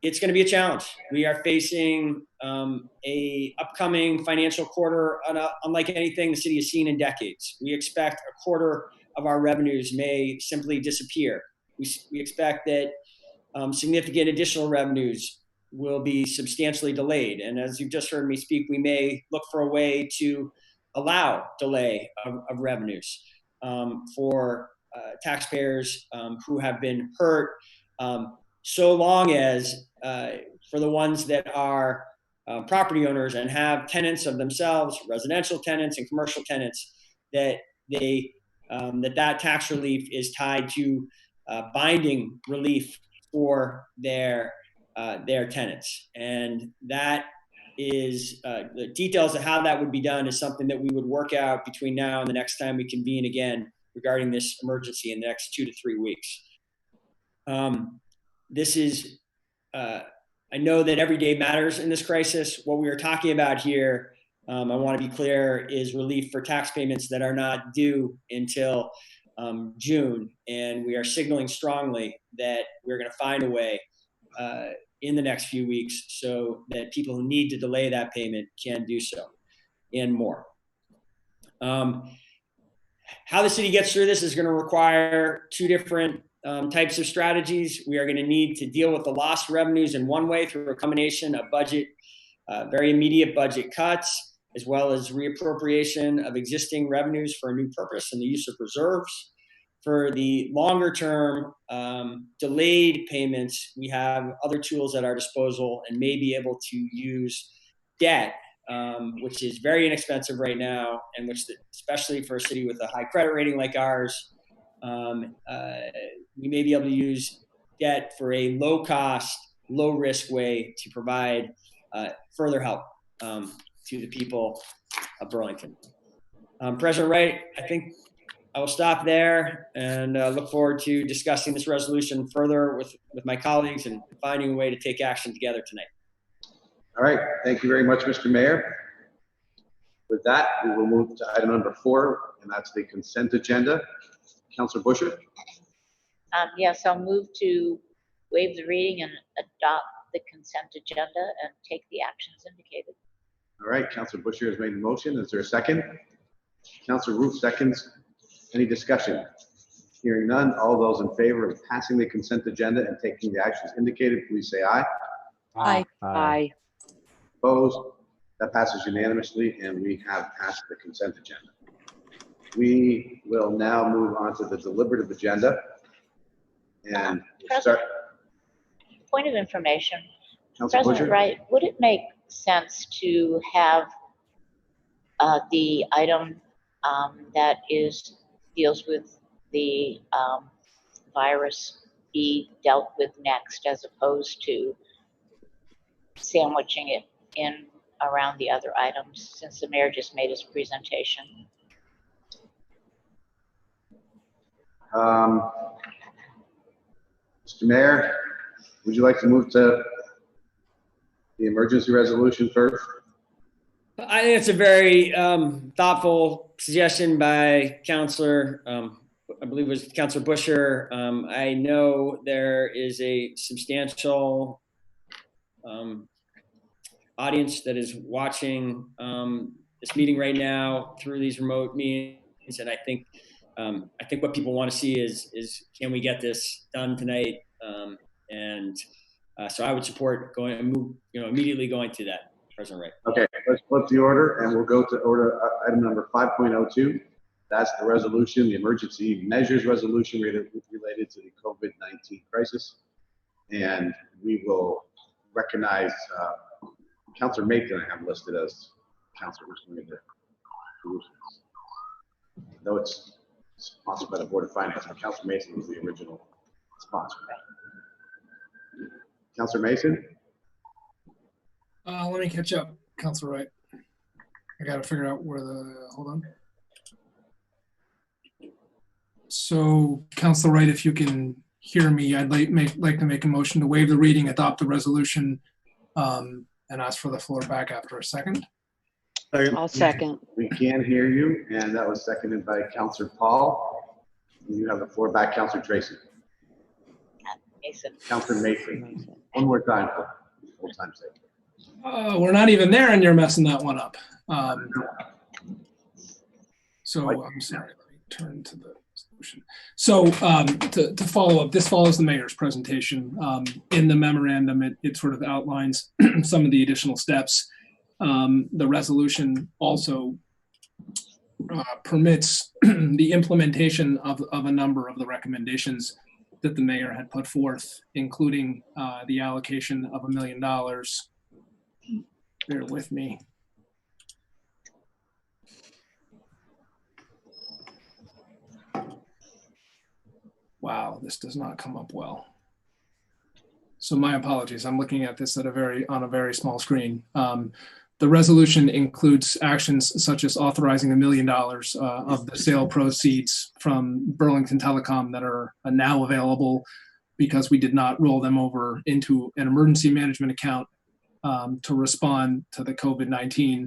It's going to be a challenge. We are facing a upcoming financial quarter unlike anything the city has seen in decades. We expect a quarter of our revenues may simply disappear. We expect that significant additional revenues will be substantially delayed. And as you've just heard me speak, we may look for a way to allow delay of revenues for taxpayers who have been hurt, so long as for the ones that are property owners and have tenants of themselves, residential tenants and commercial tenants, that that tax relief is tied to binding relief for their tenants. And that is the details of how that would be done is something that we would work out between now and the next time we convene again regarding this emergency in the next 2 to 3 weeks. This is, I know that every day matters in this crisis. What we are talking about here, I want to be clear, is relief for tax payments that are not due until June. And we are signaling strongly that we're going to find a way in the next few weeks so that people who need to delay that payment can do so and more. How the city gets through this is going to require 2 different types of strategies. We are going to need to deal with the lost revenues in one way through a combination of very immediate budget cuts, as well as reappropriation of existing revenues for a new purpose and the use of reserves. For the longer term delayed payments, we have other tools at our disposal and may be able to use debt, which is very inexpensive right now, and which, especially for a city with a high credit rating like ours, we may be able to use debt for a low cost, low risk way to provide further help to the people of Burlington. President Wright, I think I will stop there and look forward to discussing this resolution further with my colleagues and finding a way to take action together tonight. All right, thank you very much, Mr. Mayor. With that, we will move to item number 4, and that's the consent agenda. Councilor Busher. Yes, I'll move to waive the reading and adopt the consent agenda and take the actions indicated. All right, Councilor Busher has made the motion. Is there a second? Councilor Roof seconds. Any discussion? Hearing none, all those in favor of passing the consent agenda and taking the actions indicated, please say aye. Aye. Aye. Opposed? That passes unanimously, and we have passed the consent agenda. We will now move on to the deliberative agenda. And we'll start. Point of information. Councilor President Busher? Wright, would it make sense to have the item that deals with the virus be dealt with next, as opposed to sandwiching it in around the other items, since the mayor just made his presentation? Mr. Mayor, would you like to move to the emergency resolution first? I think it's a very thoughtful suggestion by Councilor, I believe it was Councilor Busher. I know there is a substantial audience that is watching this meeting right now through these remote meetings, and I think what people want to see is can we get this done tonight? So I would support immediately going to that, President Wright. Okay, let's flip the order and we'll go to order item number 5.02. That's the resolution, the emergency measures resolution related to the COVID-19 crisis. And we will recognize Councilor Macon. I have listed as Councilor who's going to solutions. Though it's sponsored by the Board of Finance, but Councilor Mason was the original sponsor. Councilor Mason? Let me catch up, Councilor Wright. I got to figure out where hold on. So, Councilor Wright, if you can hear me, I'd like to make a motion to waive the reading, adopt the resolution, and ask for the floor back after a second. I'll second. We can hear you, and that was seconded by Councilor Paul. You have the floor back, Councilor Tracy. Mason. Councilor Mason. One more time for full time sake. We're not even there, and you're messing that one up. So I'm sorry. Let me turn to the solution. So to follow up, this follows the mayor's presentation. In the memorandum, it sort of outlines some of the additional steps. The resolution also permits the implementation of a number of the recommendations that the mayor had put forth, including the allocation of $1 million. Bear with me. Wow, this does not come up well. So my apologies. I'm looking at this on a very small screen. The resolution includes actions such as authorizing $1 million of the sale proceeds from Burlington Telecom that are now available because we did not roll them over into an emergency management account to respond to the COVID-19,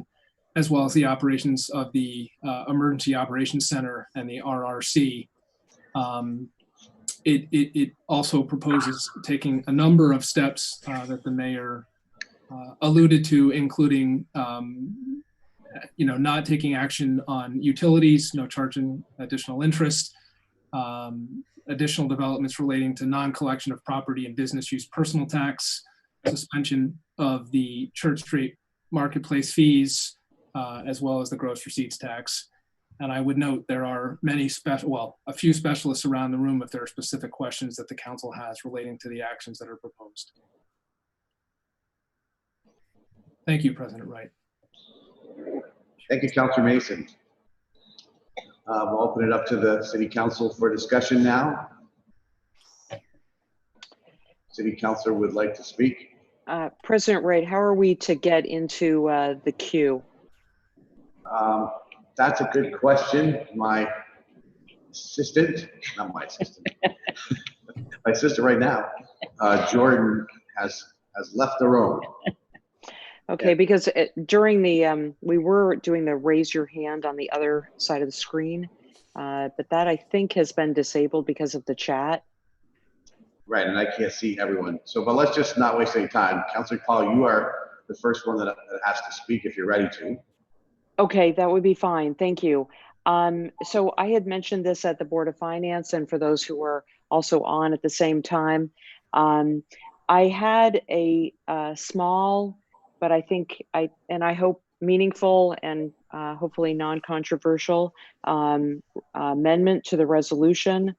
as well as the operations of the Emergency Operations Center and the RRC. It also proposes taking a number of steps that the mayor alluded to, including not taking action on utilities, no charging additional interest, additional developments relating to non-collection of property and business use personal tax, suspension of the Church Street marketplace fees, as well as the gross receipts tax. And I would note there are a few specialists around the room if there are specific questions that the council has relating to the actions that are proposed. Thank you, President Wright. Thank you, Councilor Mason. We'll open it up to the City Council for discussion now. City Councilor would like to speak. President Wright, how are we to get into the queue? That's a good question. My assistant, not my assistant, my assistant right now, Jordan has left the room. Okay, Yeah. because during the, we were doing the raise your hand on the other side of the screen, but that I think has been disabled because of the chat. Right, and I can't see everyone. So, but let's just not waste any time. Councilor Paul, you are the first one that has to speak if you're ready to. Okay, that would be fine. Thank you. So I had mentioned this at the Board of Finance, and for those who were also on at the same time, I had a small, but I think I hope meaningful and hopefully non-controversial amendment to the resolution.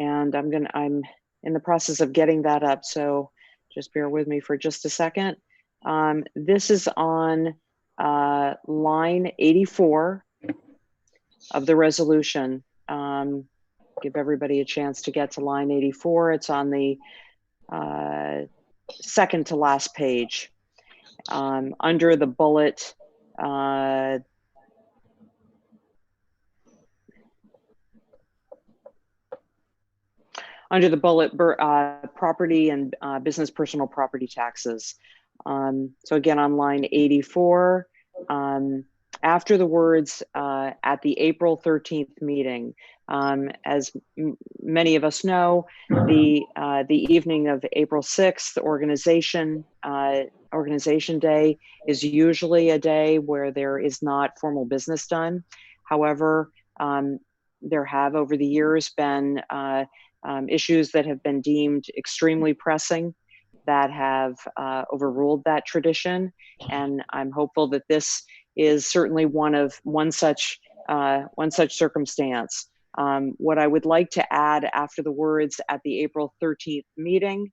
And I'm in the process of getting that up, so just bear with me for just a second. This is on line 84 of the resolution. Give everybody a chance to get to line 84. It's on the second to last page. Under the bullet, property and business personal property taxes. So again, on line 84, after the words at the April 13th meeting, as many of us know, the evening of April 6th, Organization Day is usually a day where there is not formal business done. However, there have over the years been issues that have been deemed extremely pressing that have overruled that tradition, and I'm hopeful that this is certainly one such circumstance. What I would like to add after the words at the April 13th meeting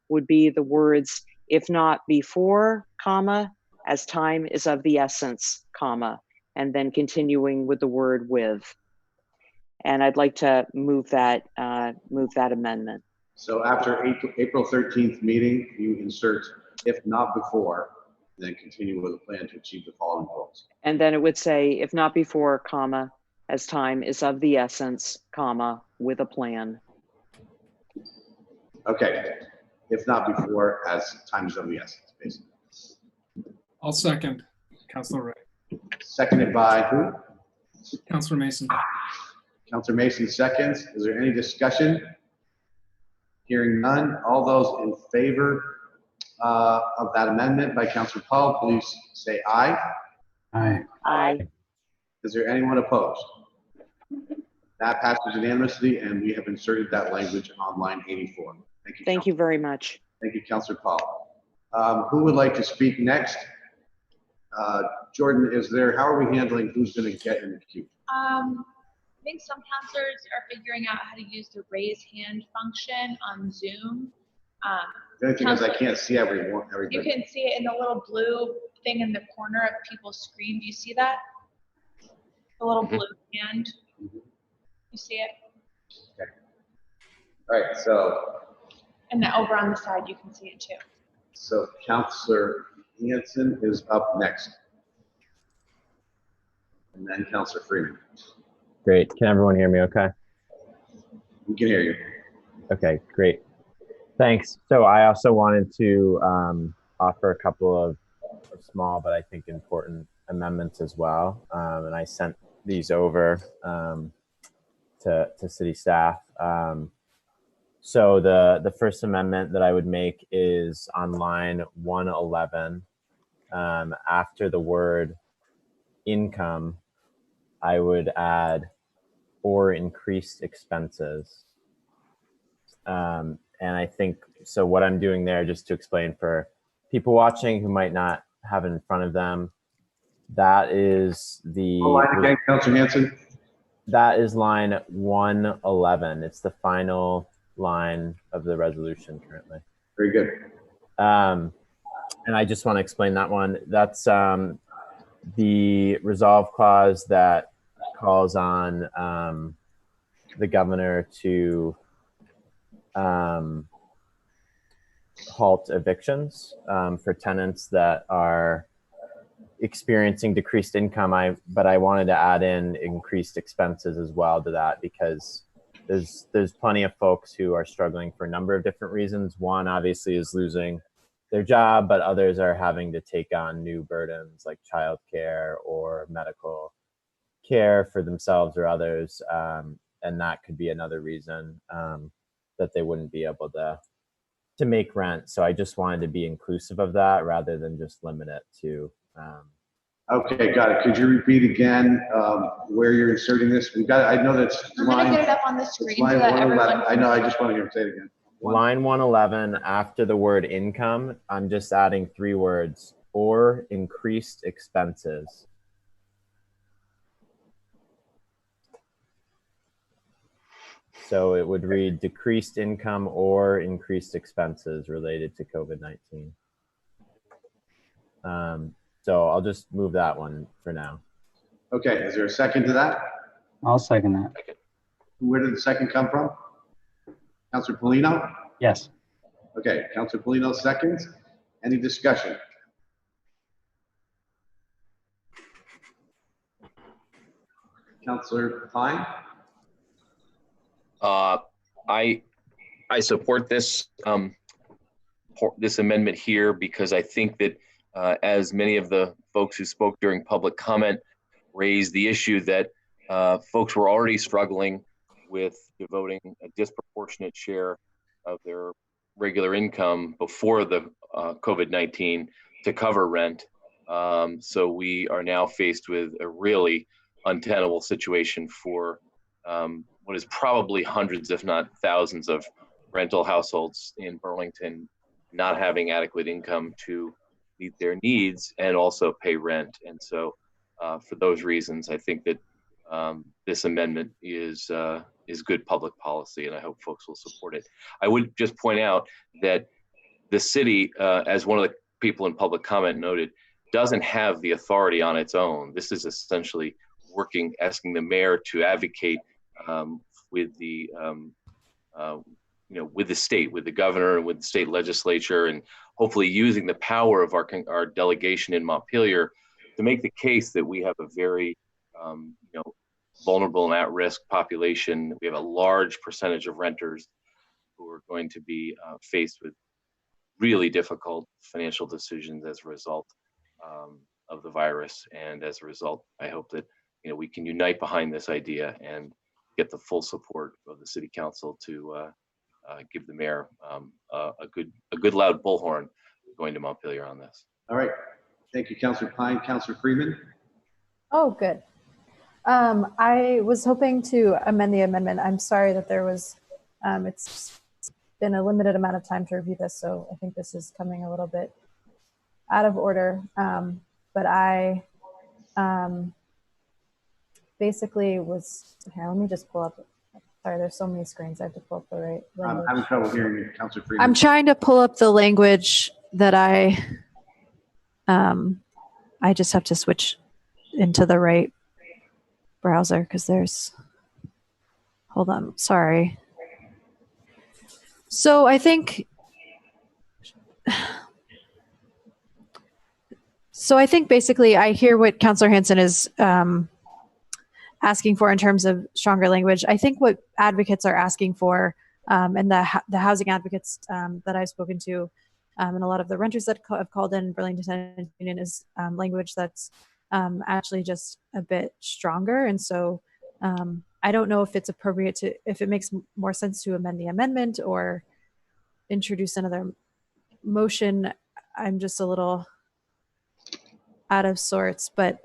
would be the words, if not before, comma, as time is of the essence, comma, and then continuing with the word with. And I'd like to move that amendment. So after April 13th meeting, you insert if not before, then continue with a plan to achieve the following goals. And then it would say, if not before, comma, as time is of the essence, comma, with a plan. Okay, if not before, as time is of the essence, basically. I'll second, Councilor Ray. Seconded by who? Councilor Mason. Councilor Mason seconds. Is there any discussion? Hearing none. All those in favor of that amendment by Councilor Paul, please say aye. Aye. Aye. Is there anyone opposed? That passes unanimously, and we have inserted that language on line 84. Thank you. Thank you very much. Thank you, Councilor Paul. Who would like to speak next? Jordan, how are we handling who's going to get in the queue? I think some counselors are figuring out how to use the raise hand function on Zoom. The only thing is I can't see everybody. You can see it in the little blue thing in the corner of people's screen. Do you see that? The little blue hand. You see it? Okay. All right, so. And then over on the side, you can see it too. So Councilor Hanson is up next. And then Councilor Freeman. Great. Can everyone hear me okay? We can hear you. Okay, great. Thanks. So I also wanted to offer a couple of small but I think important amendments as well. And I sent these over to city staff. So the first amendment that I would make is on line 111. After the word income, I would add or increased expenses. And I think, so what I'm doing there, just to explain for people watching who might not have it in front of them, that is the... Okay, Councilor Hanson. That is line 111. It's the final line of the resolution currently. Very good. And I just want to explain that one. That's the resolve clause that calls on the governor to halt evictions for tenants that are experiencing decreased income. But I wanted to add in increased expenses as well to that, because there's plenty of folks who are struggling for a number of different reasons. One obviously is losing their job, but others are having to take on new burdens like childcare or medical care for themselves or others. that could be another reason that they wouldn't be able to make rent. So I just wanted to be inclusive of that rather than just limit it to. Okay, got it. Could you repeat again where you're inserting this? We got it. I know that's I'm going to get it up on the screen so line that 111. everyone I can know. I see. just want to hear him say it again. Line 111, after the word income, I'm just adding 3 words, or increased expenses. So it would read decreased income or increased expenses related to COVID-19. So I'll just move that one for now. Okay, is there a second to that? I'll second that. Where did the second come from? Councilor Polino? Yes. Okay, Councilor Polino seconds. Any discussion? Councilor Pine? I support this this amendment here because I think that as many of the folks who spoke during public comment raised the issue that folks were already struggling with devoting a disproportionate share of their regular income before the COVID-19 to cover rent. So we are now faced with a really untenable situation for what is probably hundreds, if not thousands, of rental households in Burlington not having adequate income to meet their needs and also pay rent. And so for those reasons, I think that this amendment is good public policy, and I hope folks will support it. I would just point out that the city, as one of the people in public comment noted, doesn't have the authority on its own. This is essentially asking the mayor to advocate with the with the state, with the governor, and with the state legislature, and hopefully using the power of our delegation in Montpelier to make the case that we have a very vulnerable and at-risk population. We have a large percentage of renters who are going to be faced with really difficult financial decisions as a result of the virus. And as a result, I hope that we can unite behind this idea and get the full support of the city council to give the mayor a good loud bullhorn going to Montpelier on this. All right. Thank you, Councilor Pine. Councilor Freeman? Oh, good. I was hoping to amend the amendment. I'm sorry that there was, it's been a limited amount of time to review this, so I think this is coming a little bit out of order. But I basically was, here, let me just pull up. Sorry, there's so many screens. I have to pull up the right language. I'm having trouble hearing you, Councilor Freeman. I'm trying to pull up the language that I just have to switch into the right browser because there's, hold on, sorry. So I think, basically I hear what Councillor Hanson is asking for in terms of stronger language. I think what advocates are asking for, and the housing advocates that I've spoken to, and a lot of the renters that have called in Burlington Tenants Union, is language that's actually just a bit stronger. And so I don't know if it's appropriate if it makes more sense to amend the amendment or introduce another motion. I'm just a little out of sorts, but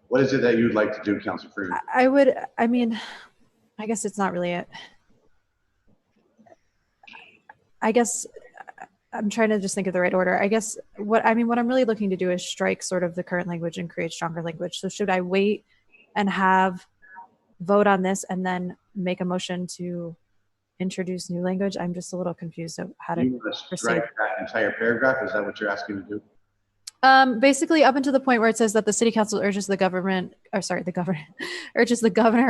what is it that you'd like to do, Councilor Freeman? I guess it's not really it. I guess I'm trying to just think of the right order. I guess what I'm really looking to do is strike sort of the current language and create stronger language. So should I wait and vote on this and then make a motion to introduce new language? I'm just a little confused of how to proceed. You want to strike that entire paragraph? Is that what you're asking to do? Basically up until the point where it says that the city council urges the governor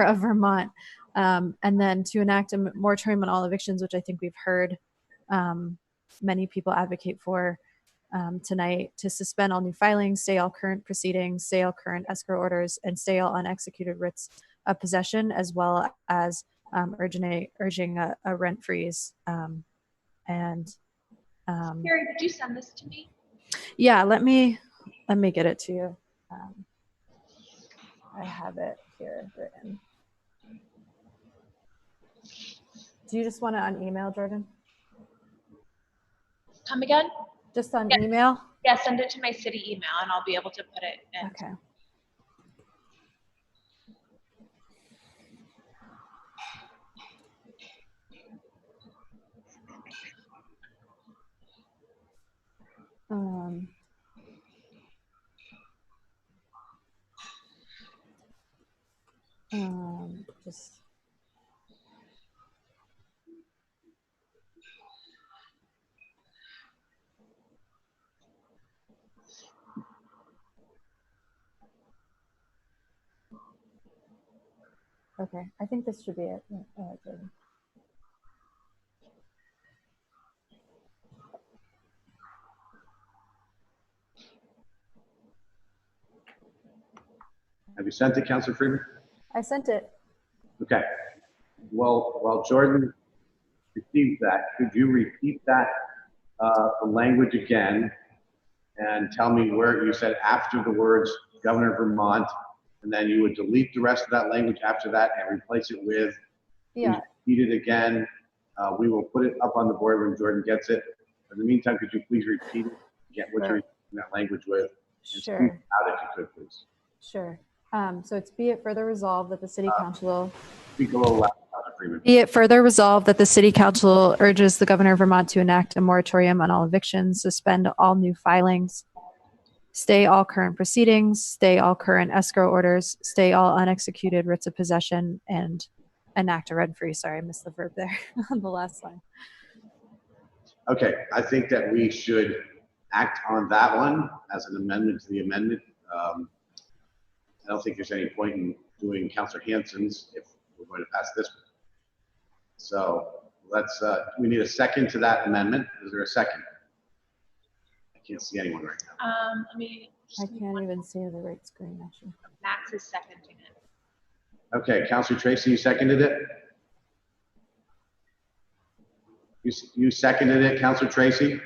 of Vermont, and then to enact a moratorium on all evictions, which I think we've heard many people advocate for tonight, to suspend all new filings, stay all current proceedings, stay all current escrow orders, and stay all unexecuted writs of possession, as well as urging a rent freeze. Carrie, did you send this to me? Yeah, let me get it to you. I have it here written. Do you just want it on email, Jordan? Come again? Just on email? Yeah, send it to my city email and I'll be able to put it in. Okay. Just okay. I think this should be it. Jordan. Have you sent it, Councilor Freeman? I sent it. Okay. Well, while Jordan receives that, could you repeat that the language again and tell me where you said after the words Governor of Vermont, and then you would delete the rest of that language after that and replace it with, yeah. Repeat it again. We will put it up on the board when Jordan gets it. In the meantime, could you please repeat it? Get what you're repeating that language with. And Sure. speak out if you could, please. Sure. So it's be it further resolved that the city council. Speak a little louder, Freeman. Be it further resolved that the city council urges the governor of Vermont to enact a moratorium on all evictions, suspend all new filings, stay all current proceedings, stay all current escrow orders, stay all unexecuted writs of possession, and enact a rent freeze. Sorry, I missed the verb there on the last line. Okay, I think that we should act on that one as an amendment to the amendment. I don't think there's any point in doing Councilor Hanson's if we're going to pass this one. So let's, we need a second to that amendment. Is there a second? I can't see anyone right now. Let me. I can't even see the right screen actually. Max is seconding it. Okay, Councilor Tracy, you seconded it? You seconded it, Councilor Tracy?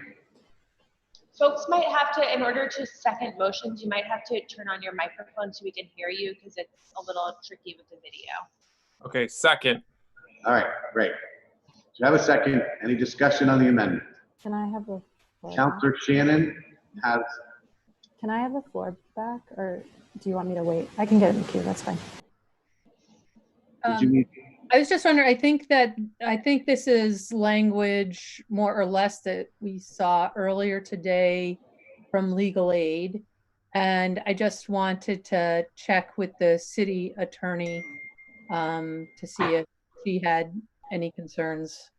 Folks might have to, in order to second motions, you might have to turn on your microphone so we can hear you because it's a little tricky with the video. Okay, second. All right, great. So you have a second. Any discussion on the amendment? Can I have the floor Councilor Shannon has. Can I have the floor back, or do you want me to wait? I can get in the queue. That's fine. Did you need? I was just wondering, I think this is language more or less that we saw earlier today from legal aid. And I just wanted to check with the city attorney to see if she had any concerns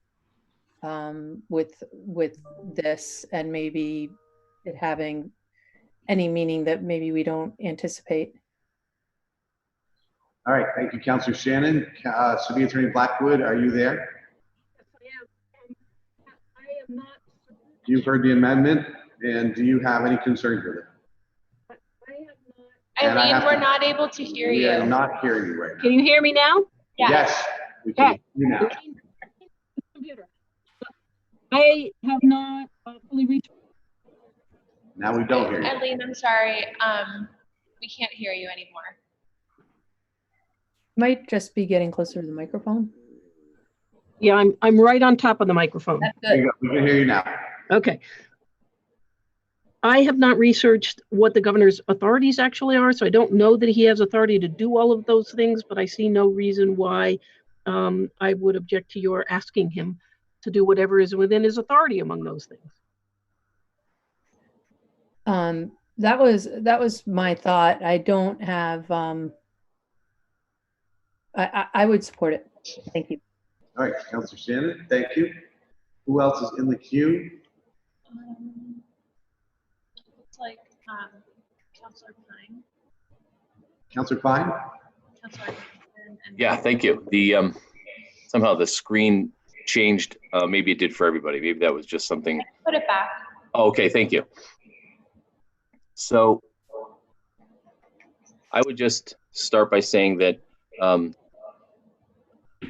with this and maybe it having any meaning that maybe we don't anticipate. All right, thank you, Councilor Shannon. City Attorney Blackwood, are you there? I am not. You've heard the amendment, and do you have any concerns with it? Eileen, we're not able to hear you. We are not hearing you right now. Can you hear me now? Yeah. Yes, we can hear you now. Computer. I have not fully reached. Now we don't hear you. Eileen, I'm sorry. We can't hear you anymore. Might just be getting closer to the microphone. Yeah, I'm right on top of the microphone. That's There good. you go. We can hear you now. Okay. I have not researched what the governor's authorities actually are, so I don't know that he has authority to do all of those things, but I see no reason why I would object to your asking him to do whatever is within his authority among those things. That was my thought. I don't have, I would support it. Thank you. All right, Councilor Shannon, thank you. Who else is in the queue? It's like Councilor Pine. Councilor Pine? Councilor Yeah, thank you. The somehow the screen changed. Maybe it did for everybody. Maybe that was just something. Put it back. Oh, okay, thank you. So I would just start by saying that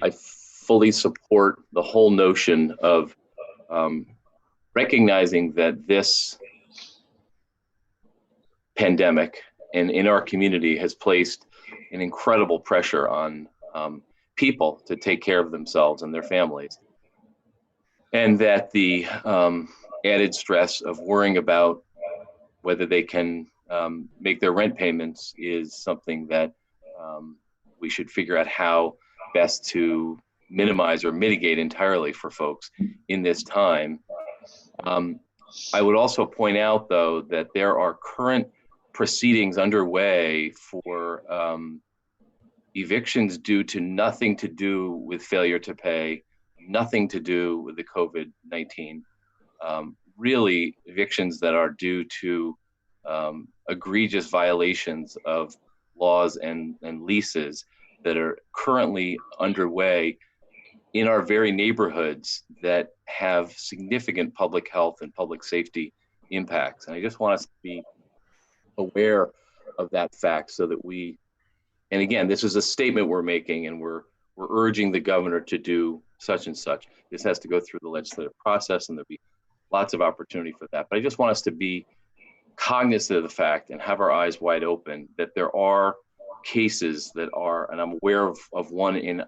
I fully support the whole notion of recognizing that this pandemic and in our community has placed an incredible pressure on people to take care of themselves and their families. And that the added stress of worrying about whether they can make their rent payments is something that we should figure out how best to minimize or mitigate entirely for folks in this time. I would also point out, though, that there are current proceedings underway for evictions due to nothing to do with failure to pay, nothing to do with the COVID-19. Really, evictions that are due to egregious violations of laws and leases that are currently underway in our very neighborhoods that have significant public health and public safety impacts. And I just want us to be aware of that fact so that we, and again, this is a statement we're making, and we're urging the governor to do such and such. This has to go through the legislative process, and there'll be lots of opportunity for that. But I just want us to be cognizant of the fact and have our eyes wide open that there are cases that are, and I'm aware of one in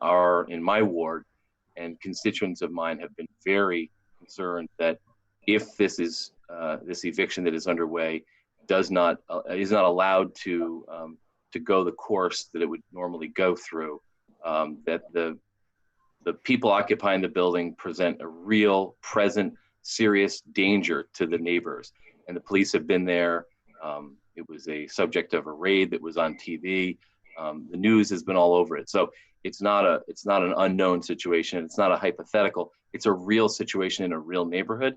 my ward, and constituents of mine have been very concerned that if this is this eviction that is underway is not allowed to go the course that it would normally go through, that the people occupying the building present a real, present, serious danger to the neighbors. And the police have been there. It was a subject of a raid that was on TV. The news has been all over it. So it's not an unknown situation. It's not a hypothetical. It's a real situation in a real neighborhood.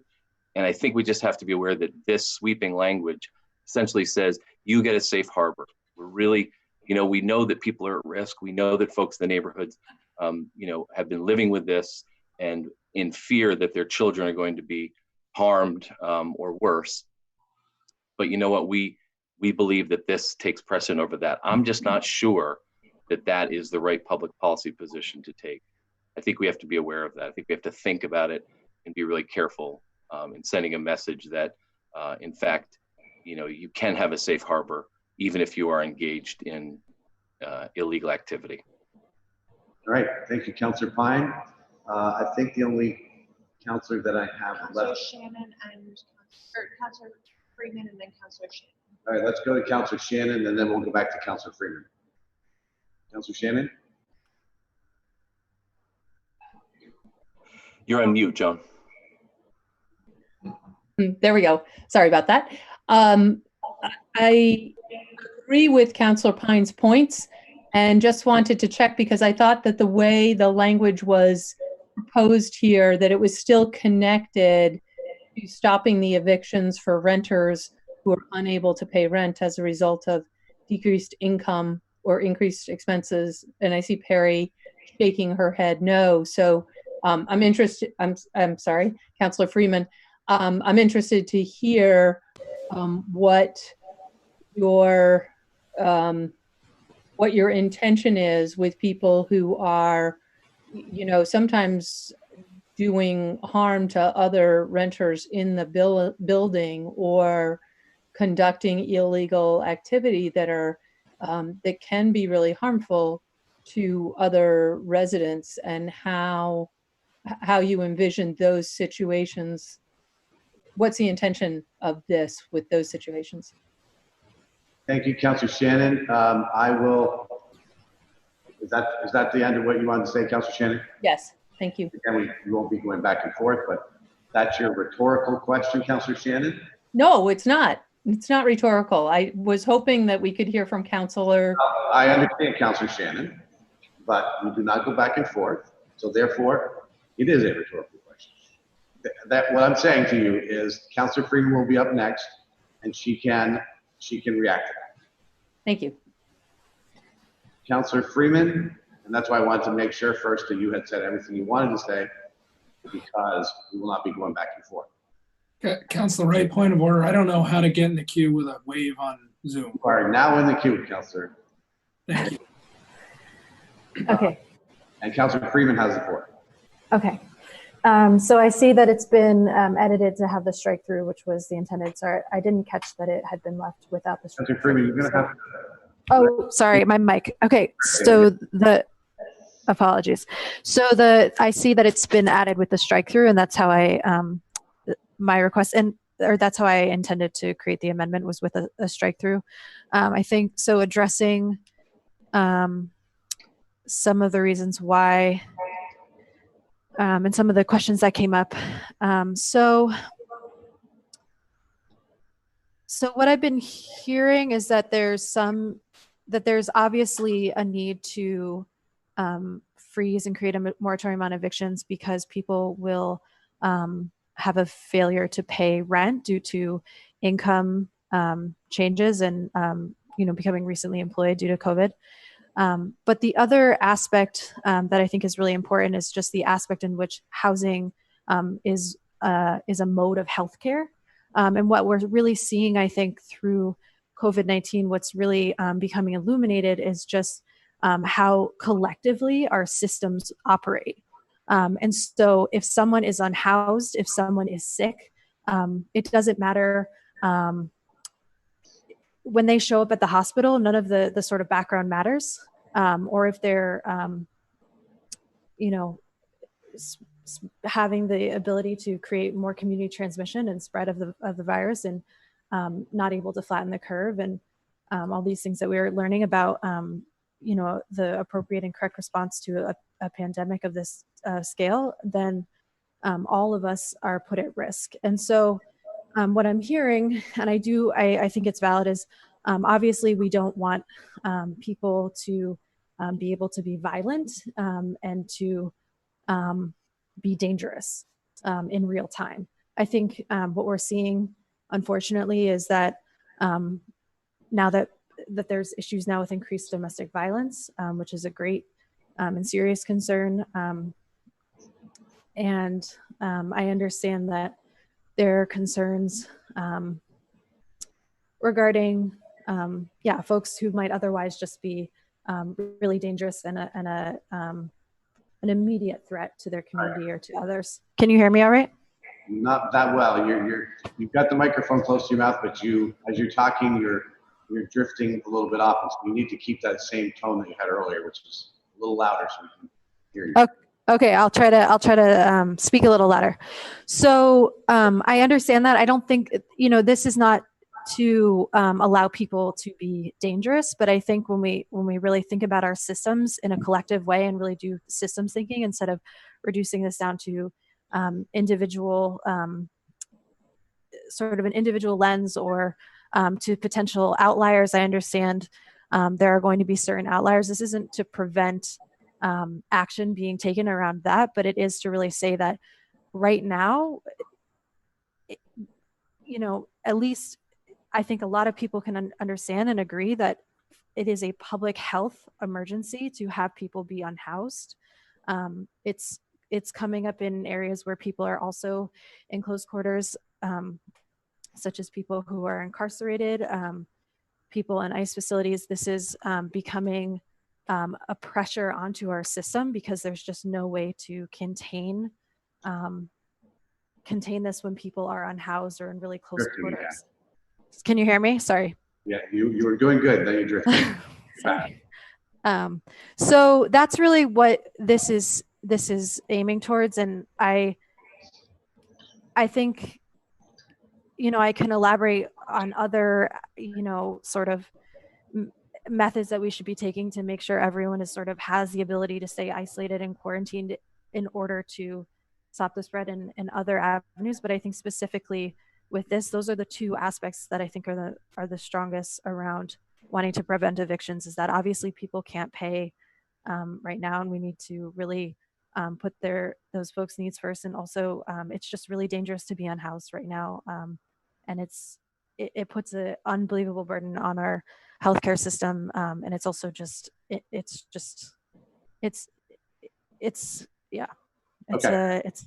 And I think we just have to be aware that this sweeping language essentially says you get a safe harbor. We're really, we know that people are at risk. We know that folks in the neighborhoods, have been living with this and in fear that their children are going to be harmed or worse. But you know what? We believe that this takes precedent over that. I'm just not sure that is the right public policy position to take. I think we have to be aware of that. I think we have to think about it and be really careful in sending a message that, in fact, you can have a safe harbor even if you are engaged in illegal activity. All right, thank you, Councillor Pine. I think the only councillor that I have Councillor left. Shannon and Councillor Freeman, and then Councillor Shannon. All right, let's go to Councillor Shannon, and then we'll go back to Councillor Freeman. Councillor Shannon? You're on mute, Joan. There we go. Sorry about that. I agree with Councillor Pine's points and just wanted to check because I thought that the way the language was proposed here, that it was still connected to stopping the evictions for renters who are unable to pay rent as a result of decreased income or increased expenses. And I see Perry shaking her head no. So I'm interested, I'm sorry, Councillor Freeman, I'm interested to hear what your intention is with people who are, sometimes doing harm to other renters in the building or conducting illegal activity that are that can be really harmful to other residents, and how you envision those situations. What's the intention of this with those situations? Thank you, Councillor Shannon. I will. Is that the end of what you wanted to say, Councillor Shannon? Yes, thank you. Again, we won't be going back and forth, but that's your rhetorical question, Councillor Shannon? No, it's not. It's not rhetorical. I was hoping that we could hear from Councillor. I understand, Councillor Shannon, but we do not go back and forth. So therefore, it is a rhetorical question. What I'm saying to you is Councillor Freeman will be up next, and she can react to that. Thank you. Councillor Freeman, and that's why I wanted to make sure first that you had said everything you wanted to say, because we will not be going back and forth. Councillor Ray, point of order. I don't know how to get in the queue with a wave on Zoom. You are now in the queue, Councillor. Thank you. Okay. And Councillor Freeman has the floor. Okay. So I see that it's been edited to have the strike through, which was the intended. Sorry, I didn't catch that it had been left without the strike. Councillor Freeman, you're going to have to. Oh, sorry, my mic. Okay, so Apologies. So I see that it's been added with the strike through, and that's how my request, or that's how I intended to create the amendment, was with a strike through. I think so, addressing some of the reasons why and some of the questions that came up. So what I've been hearing is that there's obviously a need to freeze and create a moratorium on evictions because people will have a failure to pay rent due to income changes and becoming recently employed due to COVID. But the other aspect that I think is really important is just the aspect in which housing is a mode of healthcare. And what we're really seeing, I think, through COVID-19, what's really becoming illuminated is just how collectively our systems operate. And so if someone is unhoused, if someone is sick, it doesn't matter. When they show up at the hospital, none of the sort of background matters. Or if they're, having the ability to create more community transmission and spread of the virus, and not able to flatten the curve, and all these things that we're learning about, the appropriate and correct response to a pandemic of this scale, then all of us are put at risk. And so what I'm hearing, and I think it's valid, is obviously we don't want people to be able to be violent and to be dangerous in real time. I think what we're seeing, unfortunately, is that now that there's issues now with increased domestic violence, which is a great and serious concern. And I understand that there are concerns regarding, folks who might otherwise just be really dangerous and an immediate threat to their community or to others. Can you hear me all right? Not that well. You've got the microphone close to your mouth, but as you're talking, you're drifting a little bit off. And so you need to keep that same tone that you had earlier, which is a little louder so we can hear you. Okay, I'll try to speak a little louder. So I understand that. I don't think, this is not to allow people to be dangerous, but I think when we really think about our systems in a collective way and really do systems thinking instead of reducing this down to individual, sort of an individual lens, or to potential outliers, I understand there are going to be certain outliers. This isn't to prevent action being taken around that, but it is to really say that right now, at least I think a lot of people can understand and agree that it is a public health emergency to have people be unhoused. It's coming up in areas where people are also in close quarters, such as people who are incarcerated, people in ICE facilities. This is becoming a pressure onto our system because there's just no way to contain this when people are unhoused or in really close quarters. Yeah. Can you hear me? Sorry. Yeah, you were doing good. Then you drifted. Sorry. So that's really what this is aiming towards, and I think I can elaborate on other sort of methods that we should be taking to make sure everyone has the ability to stay isolated and quarantined in order to stop the spread in other avenues. But I think specifically with this, those are the two aspects that I think are the strongest around wanting to prevent evictions, is that obviously people can't pay right now, and we need to really put those folks' needs first. And also it's just really dangerous to be unhoused right now. And it puts an unbelievable burden on our healthcare system. And it's also it's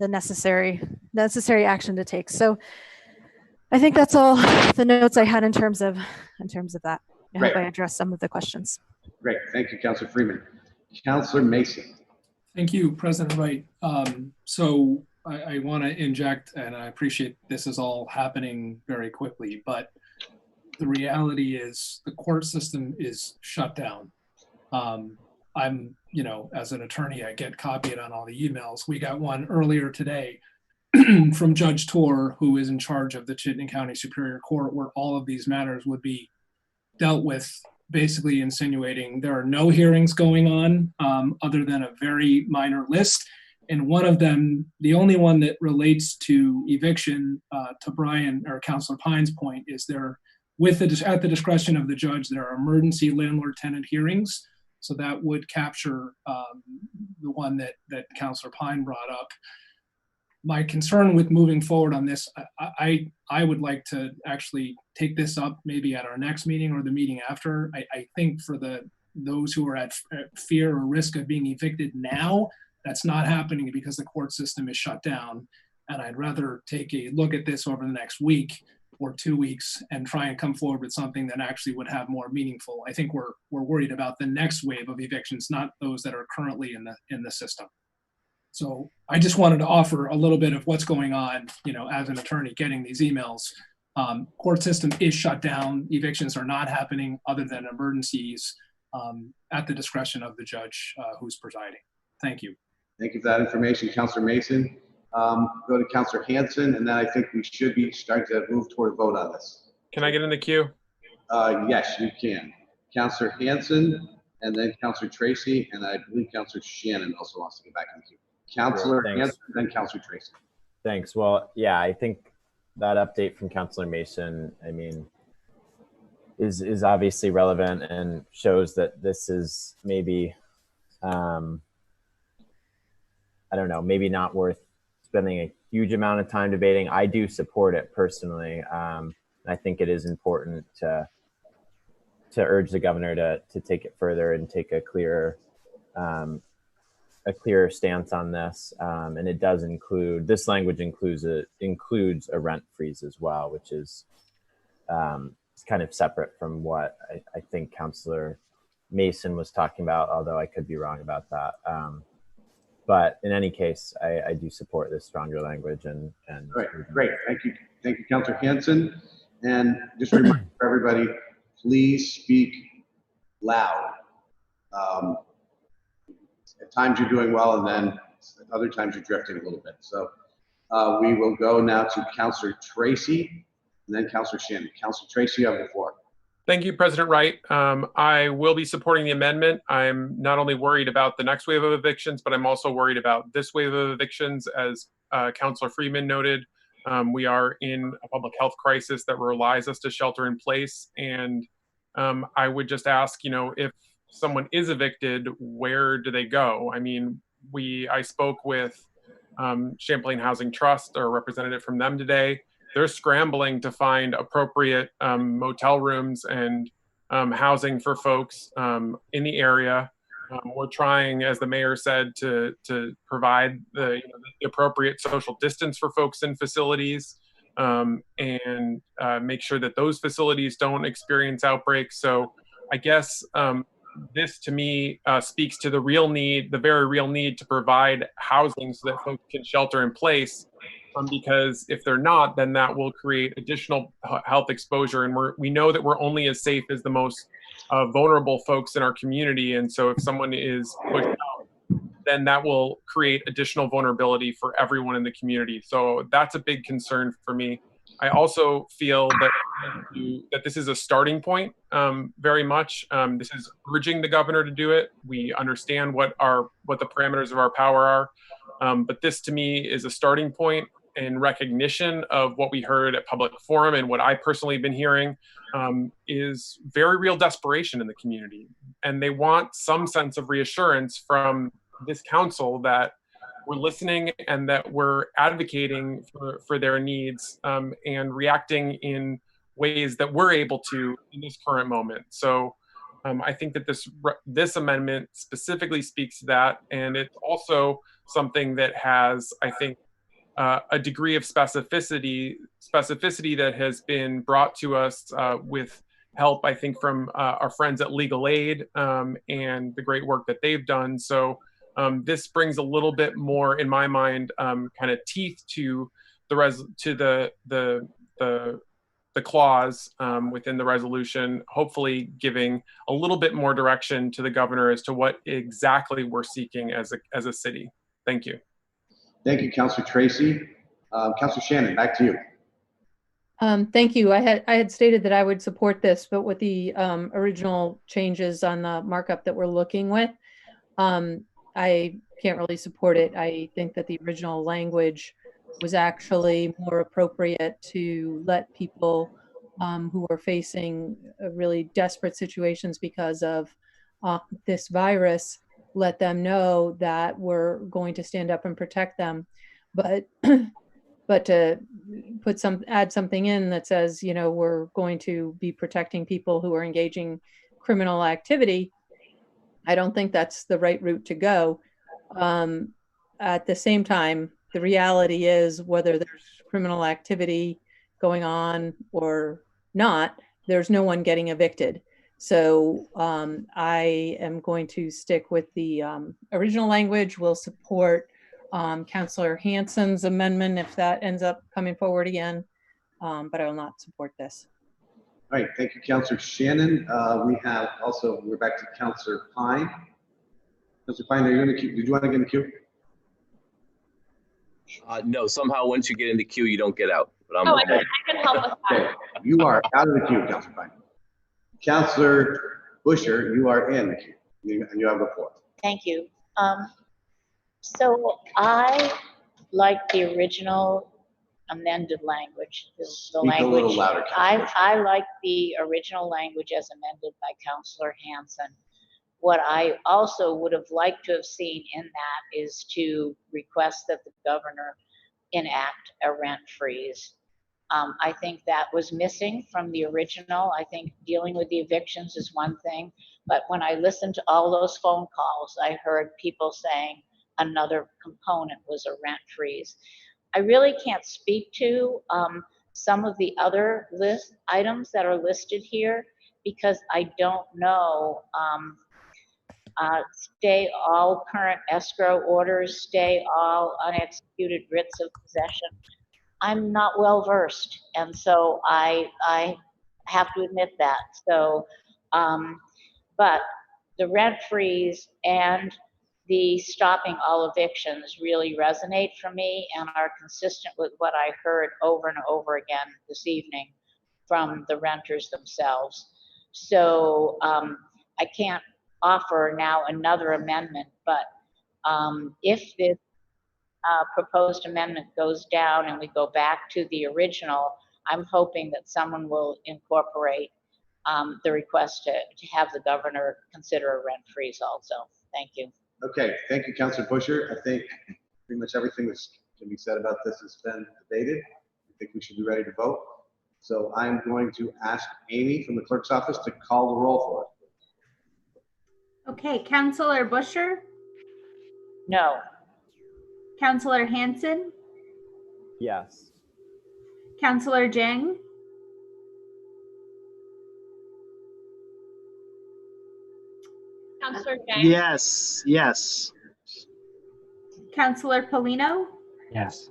the necessary action to take. So I think that's all the notes I had in terms of that. I hope I addressed some of the questions. Great. Thank you, Councilor Freeman. Councilor Mason. Thank you, President Wright. So I want to inject, and I appreciate this is all happening very quickly, but the reality is the court system is shut down. I'm you know, as an attorney, I get copied on all the emails. We got one earlier today from Judge Torr, who is in charge of the Chittenden County Superior Court, where all of these matters would be dealt with, basically insinuating there are no hearings going on other than a very minor list. And one of them, the only one that relates to eviction, to Brian or Councilor Pine's point, is there, at the discretion of the judge, there are emergency landlord-tenant hearings. So that would capture the one that Councilor Pine brought up. My concern with moving forward on this, I would like to actually take this up maybe at our next meeting or the meeting after. I think for those who are at fear or risk of being evicted now, that's not happening because the court system is shut down. And I'd rather take a look at this over the next week or 2 weeks and try and come forward with something that actually would have more meaningful. I think we're worried about the next wave of evictions, not those that are currently in the system. So I just wanted to offer a little bit of what's going on, you know, as an attorney getting these emails. Court system is shut down. Evictions are not happening other than emergencies at the discretion of the judge who's presiding. Thank you. Thank you for that information, Councilor Mason. Go to Councilor Hanson, and then I think we should be starting to move toward a vote on this. Can I get in the queue? Yes, you can. Councilor Hanson, and then Councilor Tracy, and I believe Councilor Shannon also wants to get back in the queue. Councilor Hanson, then Councilor Tracy. Thanks. Well, yeah, I think that update from Councilor Mason, I mean, is obviously relevant and shows that this is maybe, I don't know, maybe not worth spending a huge amount of time debating. I do support it personally. I think it is important to urge the governor to take it further and take a clearer stance on this. And it does include, this language includes a rent freeze as well, which is kind of separate from what I think Councilor Mason was talking about, although I could be wrong about that. But in any case, I do support this stronger language. And great. Thank you, Councilor Hanson. And just a reminder for everybody, please speak loud. At times you're doing well, and then at other times you're drifting a little bit. So we will go now to Councilor Tracy, and then Councilor Shannon. Councilor Tracy, you have the floor. Thank you, President Wright. I will be supporting the amendment. I'm not only worried about the next wave of evictions, but I'm also worried about this wave of evictions. As Councilor Freeman noted, we are in a public health crisis that relies us to shelter in place. And I would just ask, you know, if someone is evicted, where do they go? I mean, I spoke with Champlain Housing Trust, or a representative from them today. They're scrambling to find appropriate motel rooms and housing for folks in the area. We're trying, as the mayor said, to provide the appropriate social distance for folks in facilities and make sure that those facilities don't experience outbreaks. So I guess this to me speaks to the very real need to provide housing so that folks can shelter in place. Because if they're not, then that will create additional health exposure. And we know that we're only as safe as the most vulnerable folks in our community. And so if someone is pushed out, then that will create additional vulnerability for everyone in the community. So that's a big concern for me. I also feel that this is a starting point very much. This is urging the governor to do it. We understand what the parameters of our power are. But this to me is a starting point in recognition of what we heard at public forum, and what I personally have been hearing is very real desperation in the community. And they want some sense of reassurance from this council that we're listening and that we're advocating for their needs and reacting in ways that we're able to in this current moment. So I think that this amendment specifically speaks to that. And it's also something that has, I think, a degree of specificity that has been brought to us with help, I think, from our friends at Legal Aid and the great work that they've done. So this brings a little bit more, in my mind, kind of teeth to the the clause within the resolution, hopefully giving a little bit more direction to the governor as to what exactly we're seeking as a city. Thank you. Thank you, Councilor Tracy. Councilor Shannon, back to you. Thank you. I had stated that I would support this, but with the original changes on the markup that we're looking with, I can't really support it. I think that the original language was actually more appropriate to let people who are facing really desperate situations because of this virus, let them know that we're going to stand up and protect them. But but to add something in that says, you know, we're going to be protecting people who are engaging criminal activity, I don't think that's the right route to go. At the same time, the reality is whether there's criminal activity going on or not, there's no one getting evicted. So I am going to stick with the original language. We'll support Councillor Hanson's amendment if that ends up coming forward again, but I will not support this. All right, thank you, Councillor Shannon. We're back to Councillor Pine. Councillor Pine, are you in the queue? Did you want to get in the queue? No, somehow once you get in the queue, you don't get out. But I'm I can help with that. Okay, you are out of the queue, Councillor Pine. Councillor Busher, you are in the queue, and you have the floor. Thank you. So I like the original amended language. The language. A little louder, I like the original language as amended by Councillor Hanson. What I also would have liked to have seen in that is to request that the governor enact a rent freeze. I think that was missing from the original. I think dealing with the evictions is one thing, but when I listened to all those phone calls, I heard people saying another component was a rent freeze. I really can't speak to some of the other list items that are listed here because I don't know. Stay all current escrow orders, stay all unexecuted writs of possession. I'm not well versed, and so I have to admit that. So, but the rent freeze and the stopping all evictions really resonate for me and are consistent with what I heard over and over again this evening from the renters themselves. So I can't offer now another amendment, but if this proposed amendment goes down and we go back to the original, I'm hoping that someone will incorporate the request to have the governor consider a rent freeze also. Thank you. Okay, thank you, Councillor Busher. I think pretty much everything that can be said about this has been debated. I think we should be ready to vote. So I'm going to ask Amy from the clerk's office to call the roll for it. Okay, Councillor Busher? No. Councillor Hanson? Yes. Councillor Jang? Councillor Jang? Yes, yes. Councillor Polino? Yes.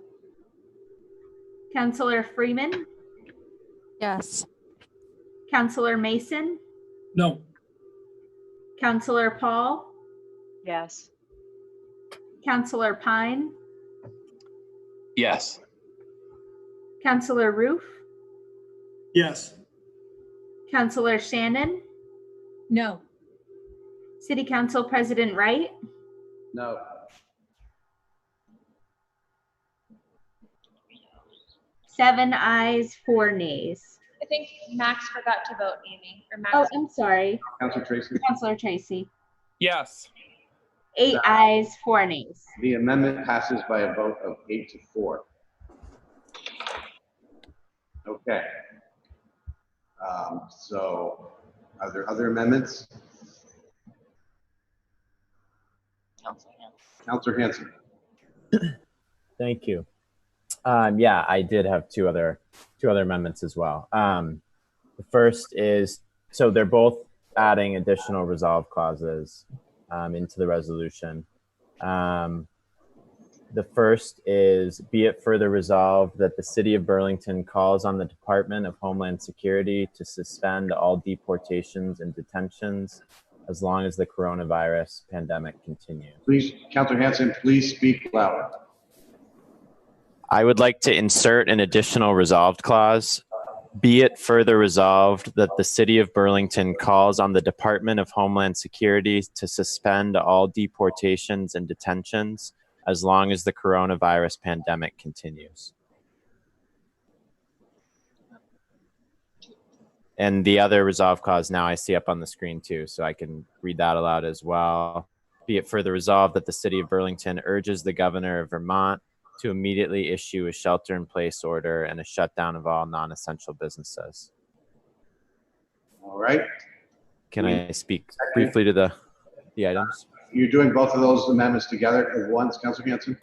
Councillor Freeman? Yes. Councillor Mason? No. Councillor Paul? Yes. Councillor Pine? Yes. Councillor Roof? Yes. Councillor Shannon? No. City Council President Wright? No. Seven ayes, 4 nays. I think Max forgot to vote, Amy. Or Max. Oh, I'm sorry. Councillor Tracy. Councillor Tracy. Yes. 8 ayes, 4 nays. The amendment passes by a vote of 8-4. Okay. So are there other amendments? Councillor Hanson. Thank you. Yeah, I did have two other amendments as well. The first is, so they're both adding additional resolve clauses into the resolution. The first is, be it further resolved that the City of Burlington calls on the Department of Homeland Security to suspend all deportations and detentions as long as the coronavirus pandemic continues. Please, Councilor Hanson, please speak louder. I would like to insert an additional resolved clause. Be it further resolved that the City of Burlington calls on the Department of Homeland Security to suspend all deportations and detentions as long as the coronavirus pandemic continues. And the other resolve clause now I see up on the screen too, so I can read that aloud as well. Be it further resolved that the City of Burlington urges the Governor of Vermont to immediately issue a shelter-in-place order and a shutdown of all non-essential businesses. All right. Can I speak briefly to the items? You're doing both of those amendments together at once, Councilor Hanson?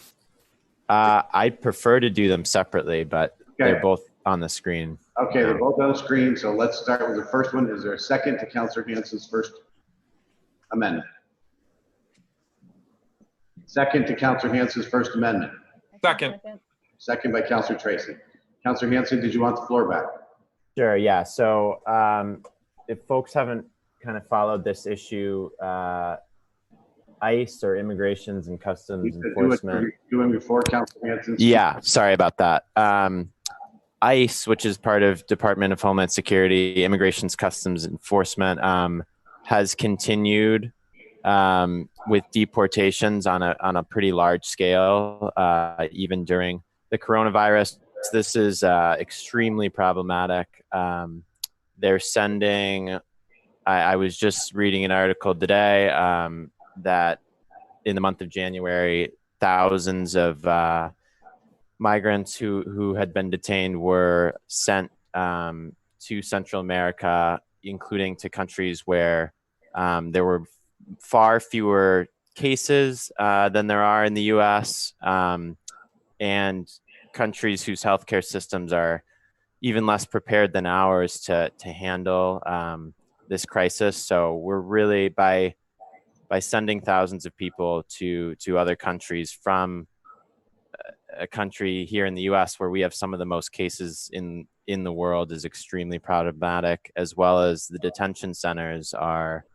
I'd prefer to do them separately, but they're both on the screen. Okay, they're both on the screen, so let's start with the first one. Is there a second to Councilor Hanson's first amendment? Second to Councilor Hanson's first amendment. Second. Second by Councilor Tracy. Councilor Hanson, did you want the floor back? Sure, yeah. So if folks haven't kind of followed this issue, ICE, or Immigrations and Customs Enforcement. Doing before Councilor Hanson. Yeah, sorry about that. ICE, which is part of Department of Homeland Security, Immigrations Customs Enforcement, has continued with deportations on a pretty large scale, even during the coronavirus. This is extremely problematic. They're sending, I was just reading an article today that in the month of January, thousands of migrants who had been detained were sent to Central America, including to countries where there were far fewer cases than there are in the US, and countries whose healthcare systems are even less prepared than ours to handle this crisis. So we're really, by sending thousands of people to other countries from a country here in the US where we have some of the most cases in the world, is extremely problematic, as well as the detention centers are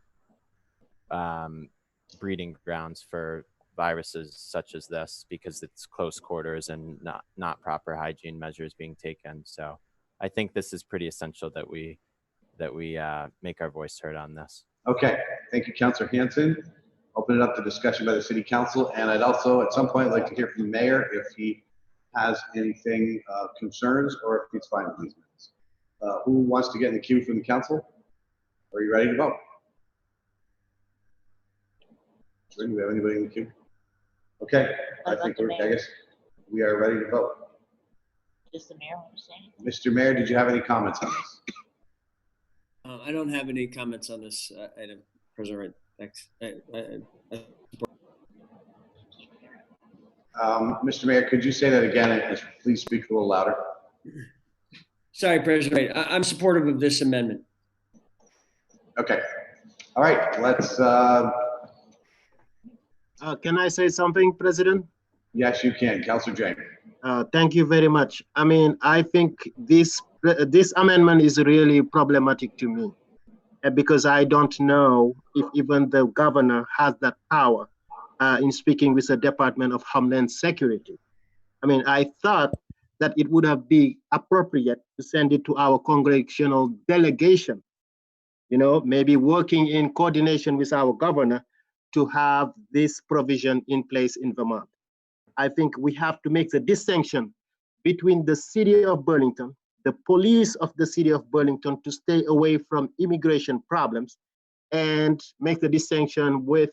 breeding grounds for viruses such as this, because it's close quarters and not proper hygiene measures being taken. So I think this is pretty essential that we make our voice heard on this. Okay, thank you, Councilor Hanson. Open it up to discussion by the City Council, and I'd also at some point like to hear from the Mayor if he has anything concerns or if he's fine with these minutes. Who wants to get in the queue from the Council? Are you ready to vote? Do we have anybody in the queue? Okay, I guess we are ready to vote. Does the Mayor want to say anything? Mr. Mayor, did you have any comments on this? I don't have any comments on this item. President, thanks. Mr. Mayor, could you say that again and please speak a little louder? Sorry, President. I'm supportive of this amendment. Okay. All right, let's. Can I say something, President? Yes, you can. Councilor James. Thank you very much. I mean, I think this amendment is really problematic to me because I don't know if even the governor has that power in speaking with the Department of Homeland Security. I mean, I thought that it would have been appropriate to send it to our congressional delegation, you know, maybe working in coordination with our governor to have this provision in place in Vermont. I think we have to make the distinction between the City of Burlington, the police of the City of Burlington, to stay away from immigration problems, and make the distinction with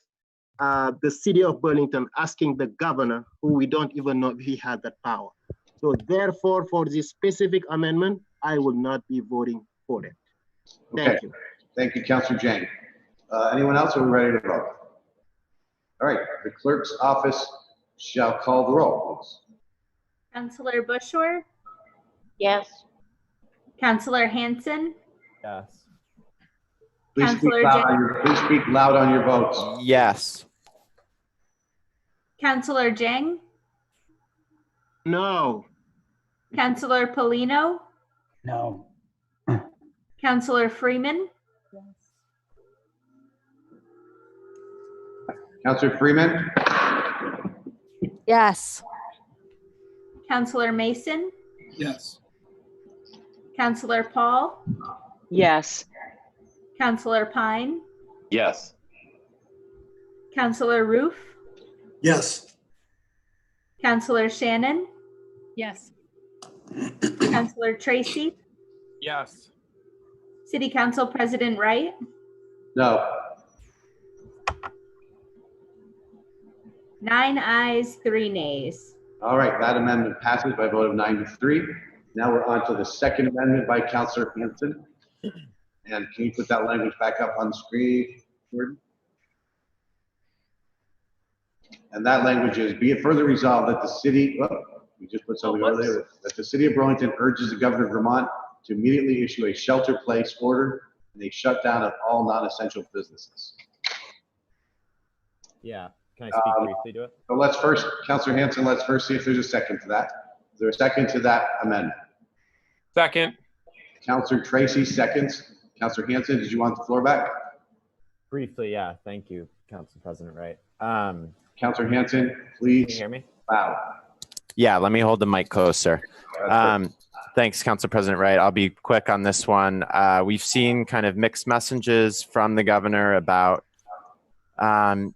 the City of Burlington asking the governor, who we don't even know if he had that power. So therefore, for this specific amendment, I will not be voting for it. Thank you. Thank you, Councilor Jang. Anyone else? Are we ready to vote? All right, the clerk's office shall call the roll, please. Councilor Bushor? Yes. Councilor Hanson? Yes. Please speak loud on your votes. Yes. Councilor Jang? No. Councilor Polino, No. Councilor Freeman, Councilor Freeman, Yes. Councilor Mason, Yes. Councilor Paul, Yes. Councilor Pine, Yes. Councilor Roof, Yes. Councilor Shannon, Yes. Councilor Tracy, Yes. City Council President Wright, no. 9 ayes, 3 nays. All right, that amendment passes by a vote of 9 to 3. Now we're on to the second amendment by Councilor Hanson. And can you put that language back up on the screen, Jordan? And that language is, be it further resolved that the city, we just put something over there, that the city of Burlington urges the governor of Vermont to immediately issue a shelter-place order and a shutdown of all non-essential businesses. Yeah. Can I speak briefly to it? So let's first, Councilor Hanson, let's first see if there's a second to that. Is there a second to that amendment? Second. Councilor Tracy seconds. Councilor Hanson, did you want the floor back? Briefly, yeah. Thank you, Council President Wright. Councilor Hanson, please. Can you hear me? Loud. Yeah, let me hold the mic closer. Thanks, Council President Wright. I'll be quick on this one. We've seen kind of mixed messages from the governor about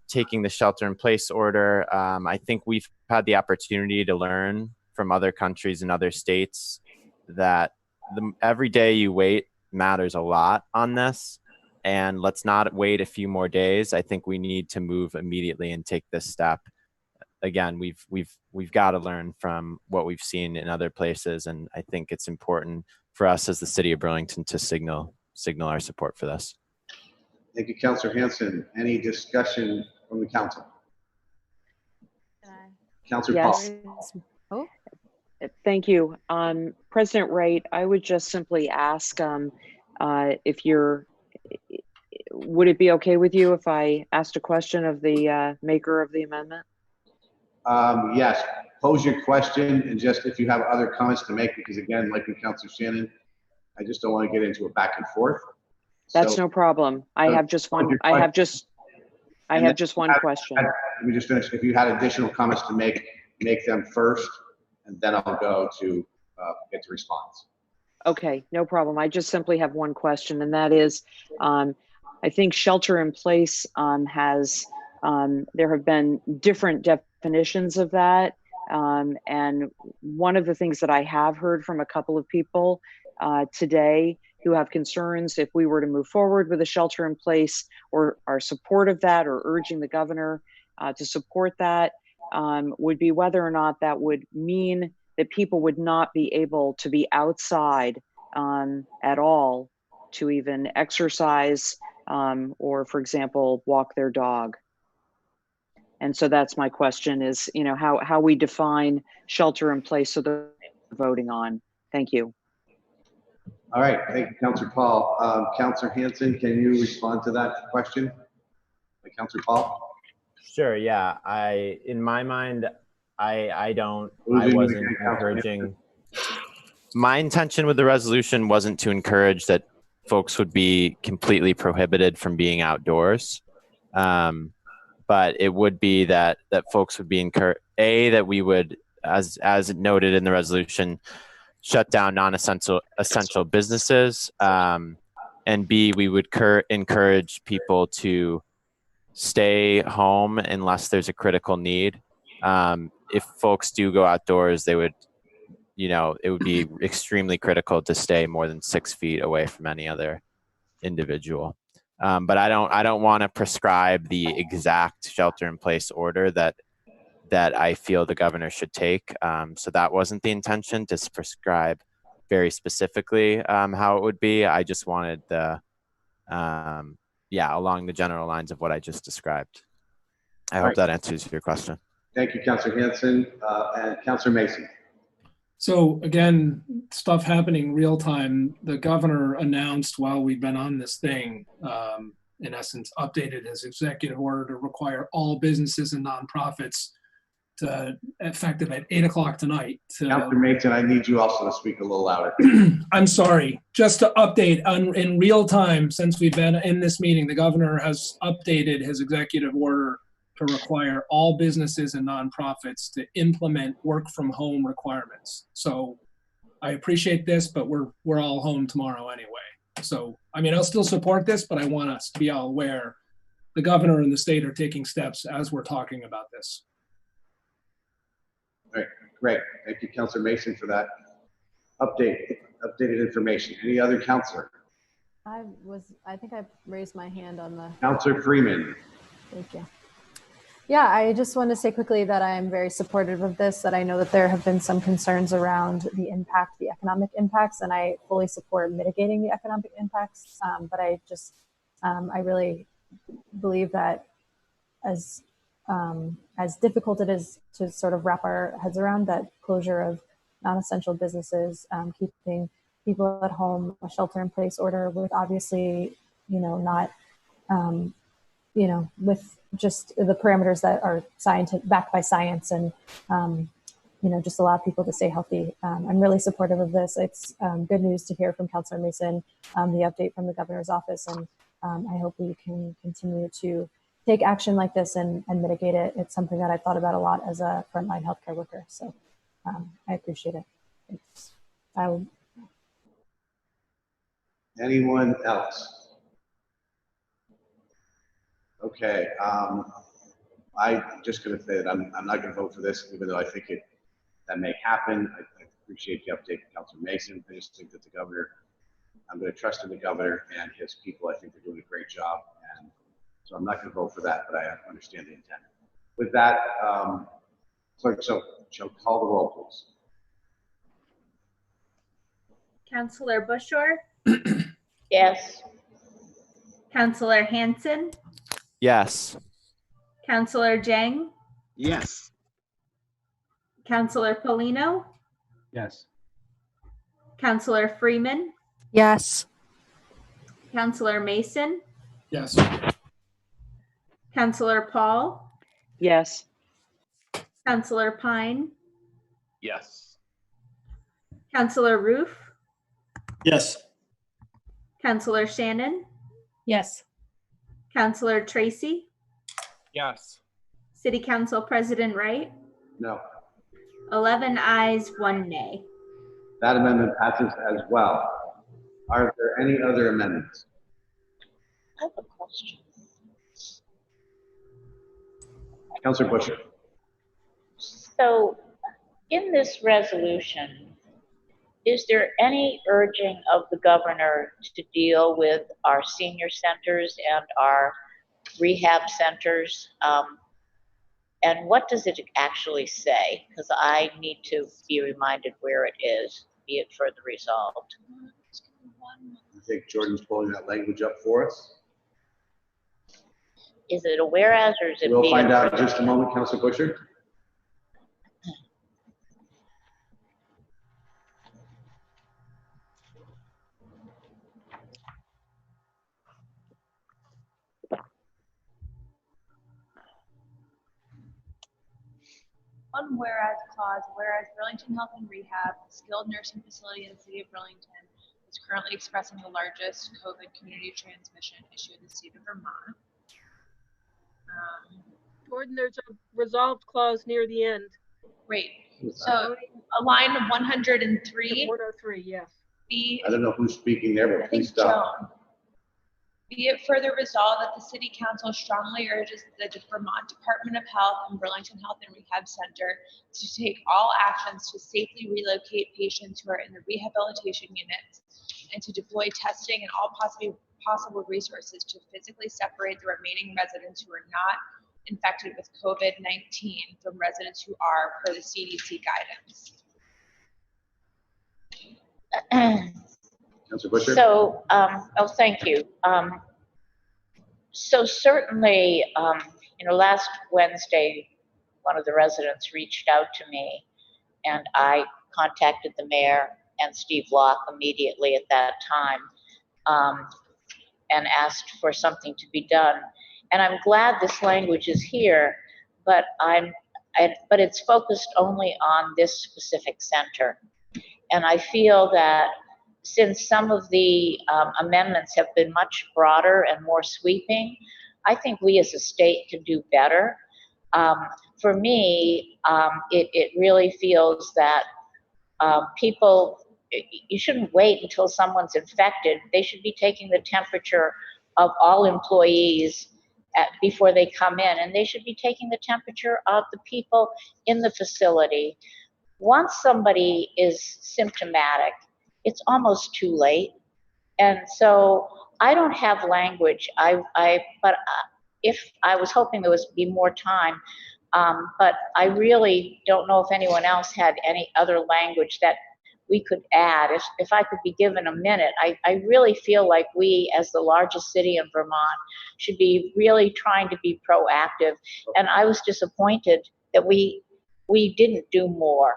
taking the shelter-in-place order. I think we've had the opportunity to learn from other countries and other states that every day you wait matters a lot on this. And let's not wait a few more days. I think we need to move immediately and take this step. Again, we've got to learn from what we've seen in other places, and I think it's important for us as the city of Burlington to signal our support for this. Thank you, Councilor Hanson. Any discussion from the council? Councilor Yes. Paul. Oh. Thank you. President Wright, I would just simply ask would it be okay with you if I asked a question of the maker of the amendment? Yes, pose your question, and just if you have other comments to make, because again, like with Councilor Shannon, I just don't want to get into a back and forth. That's So- no problem. I have just one question. Let me just finish. If you had additional comments to make them first, and then I'll go to get to response. Okay, no problem. I just simply have one question, and that is, I think shelter in place there have been different definitions of that. And one of the things that I have heard from a couple of people today who have concerns if we were to move forward with a shelter in place or are support of that or urging the governor to support that would be whether or not that would mean that people would not be able to be outside at all to even exercise or, for example, walk their dog. And so that's my question is, how we define shelter in place so they're voting on. Thank you. All right, thank you, Councilor Paul. Councilor Hanson, can you respond to that question? Councilor Paul? Sure, yeah. In my mind, I wasn't encouraging. My intention with the resolution wasn't to encourage that folks would be completely prohibited from being outdoors. But it would be that folks would be encouraged, that we would, as noted in the resolution, shut down non-essential businesses, and B, we would encourage people to stay home unless there's a critical need. If folks do go outdoors, they would, it would be extremely critical to stay more than 6 feet away from any other individual. But I don't want to prescribe the exact shelter-in-place order that I feel the governor should take. So that wasn't the intention, to prescribe very specifically how it would be. I just wanted along the general lines of what I just described. I hope that answers your question. Thank you, Councilor Hanson. And Councilor Mason. So again, stuff happening real time. The governor announced while we've been on this thing, in essence, updated his executive order to require all businesses and nonprofits effective at 8 o'clock tonight. Councilor Mason, I need you also to speak a little louder. I'm sorry. Just to update in real time, since we've been in this meeting, the governor has updated his executive order to require all businesses and nonprofits to implement work from home requirements. So I appreciate this, but we're all home tomorrow anyway. So, I mean, I'll still support this, but I want us to be all aware the governor and the state are taking steps as we're talking about this. All right, great. Thank you, Councilor Mason, for that updated information. Any other councilor? I think I raised my hand on the. Councilor Freeman. Thank you. Yeah, I just want to say quickly that I am very supportive of this, that I know that there have been some concerns around the impact, the economic impacts, and I fully support mitigating the economic impacts. But I really believe that as difficult it is to sort of wrap our heads around, that closure of non-essential businesses, keeping people at home, a shelter-in-place order with obviously, not, with just the parameters that are backed by science and, just allow people to stay healthy. I'm really supportive of this. It's good news to hear from Councilor Mason, the update from the governor's office, and I hope we can continue to take action like this and mitigate it. It's something that I've thought about a lot as a frontline healthcare worker. So I appreciate it. Anyone else? Okay, I'm just going to say that I'm not going to vote for this, even though I think that may happen. I appreciate the update, Councilor Mason. I just think that the governor, I'm going to trust in the governor and his people. I think they're doing a great job, and so I'm not going to vote for that, but I understand the intent. With that, clerk, so shall call the roll, please. Councilor Bushor? Yes. Councilor Hanson? Yes. Councilor Jang? Yes. Councilor Polino? Yes. Councilor Freeman? Yes. Councilor Mason? Yes. Councilor Paul? Yes. Councilor Pine? Yes. Councilor Roof? Yes. Councilor Shannon? Yes. Councilor Tracy? Yes. City Council President Wright? No. 11 ayes, 1 nay. That amendment passes as well. Are there any other amendments? I have a question. Councilor Busher. So in this resolution, is there any urging of the governor to deal with our senior centers and our rehab centers? And what does it actually say? Because I need to be reminded where it is, be it further resolved. I think Jordan's pulling that language up for us. Is it a whereas or is it? We'll find out in just a moment, Councilor Busher. One whereas clause, whereas Burlington Health and Rehab, a skilled nursing facility in the city of Burlington, is currently expressing the largest COVID community transmission issue in the state of Vermont. Gordon, there's a resolved clause near the end. Great. So a line of 103. 103, yes. Be, I don't know who's speaking there, but please stop. Joan. Be it further resolved that the City Council strongly urges the Vermont Department of Health and Burlington Health and Rehab Center to take all actions to safely relocate patients who are in the rehabilitation units and to deploy testing and all possible resources to physically separate the remaining residents who are not infected with COVID-19 from residents who are, per the CDC guidance. So, thank you. So certainly, last Wednesday, one of the residents reached out to me and I contacted the mayor and Steve Locke immediately at that time and asked for something to be done. And I'm glad this language is here, but I'm but it's focused only on this specific center. And I feel that since some of the amendments have been much broader and more sweeping, I think we as a state can do better. For me, it really feels that people, you shouldn't wait until someone's infected. They should be taking the temperature of all employees before they come in, and they should be taking the temperature of the people in the facility. Once somebody is symptomatic, it's almost too late. And so I don't have language. But if I was hoping there was be more time, but I really don't know if anyone else had any other language that we could add. If I could be given a minute, I really feel like we, as the largest city in Vermont, should be really trying to be proactive. And I was disappointed that we didn't do more.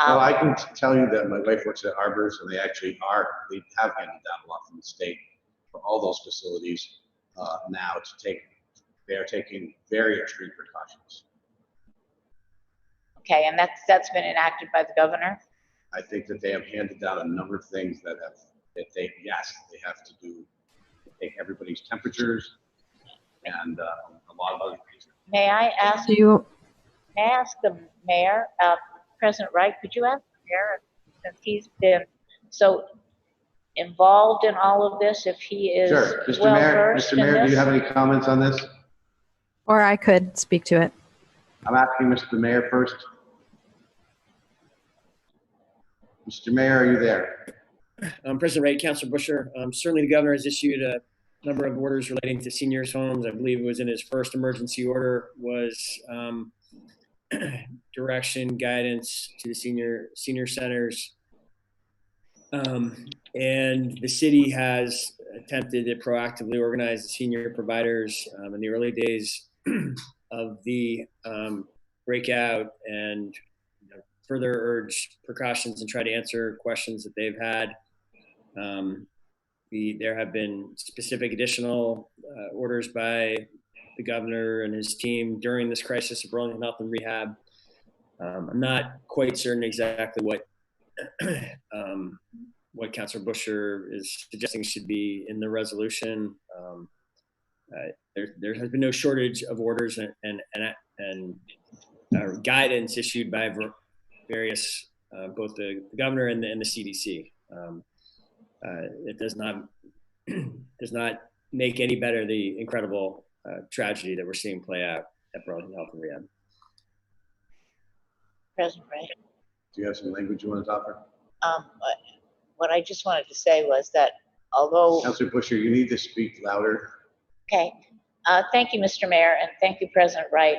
Well, I can tell you that my wife works at Arbors, and they have handed down a lot from the state for all those facilities now they are taking very extreme precautions. Okay, and that's been enacted by the governor? I think that they have handed down a number of things they have to do, take everybody's temperatures and a lot of other things. May I ask the mayor, President Wright, could you ask the mayor, since he's been so involved in all of this, if he is sure. Mr. well Mayor, versed Mr. Mayor, in do you this? have any comments on this? Or I could speak to it. I'm asking Mr. Mayor first. Mr. Mayor, are you there? President Wright, Councilor Busher, certainly the governor has issued a number of orders relating to seniors' homes. I believe it was in his first emergency order was direction, guidance to the senior centers. And the city has attempted to proactively organize the senior providers in the early days of the breakout and further urge precautions and try to answer questions that they've had. There have been specific additional orders by the governor and his team during this crisis of Burlington Health and Rehab. I'm not quite certain exactly what Councilor Busher is suggesting should be in the resolution. There has been no shortage of orders and guidance issued by various, both the governor and the CDC. It does not make any better the incredible tragedy that we're seeing play out at Burlington Health and Rehab. President Wright. Do you have some language you want to offer? What I just wanted to say was that although... Councilor Busher, you need to speak louder. Okay. Thank you, Mr. Mayor, and thank you, President Wright.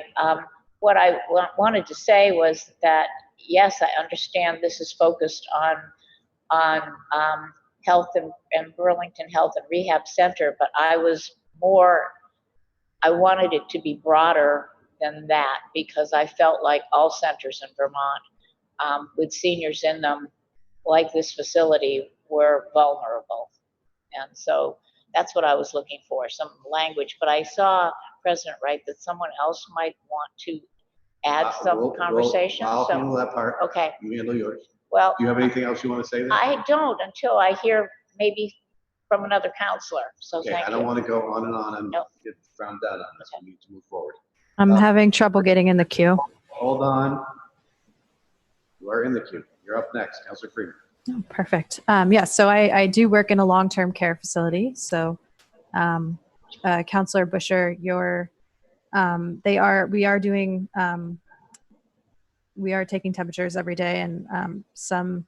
What I wanted to say was that, yes, I understand this is focused on health and Burlington Health and Rehab Center, but I wanted it to be broader than that because I felt like all centers in Vermont with seniors in them, like this facility, were vulnerable. And so that's what I was looking for, some language. But I saw, President Wright, that someone else might want to add some conversation. I'll handle that part. Okay. You handle yours. Well, do you have anything else you want to say there? I don't until I hear maybe from another counselor. So okay, thank you. I don't want to go on and get frowned down on this. Okay. We need to move forward. I'm having trouble getting in the queue. Hold on. You are in the queue. You're up next, Councilor Freeman. Oh, perfect. So I do work in a long-term care facility. So, Councilor Busher, we are taking temperatures every day, and some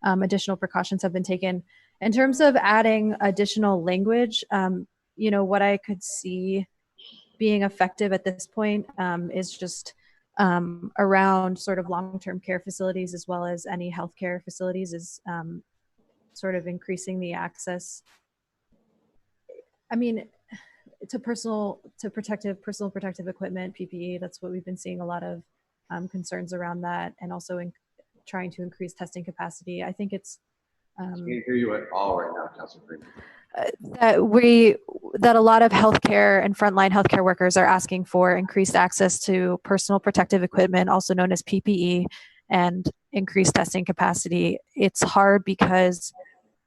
additional precautions have been taken. In terms of adding additional language, what I could see being effective at this point is just around sort of long-term care facilities as well as any healthcare facilities is sort of increasing the access. I mean, to personal protective equipment, PPE. That's what we've been seeing a lot of concerns around that, and also trying to increase testing capacity. I think it's. I can't hear you at all right now, Councilor Freeman. That we that a lot of healthcare and frontline healthcare workers are asking for increased access to personal protective equipment, also known as PPE, and increased testing capacity. It's hard because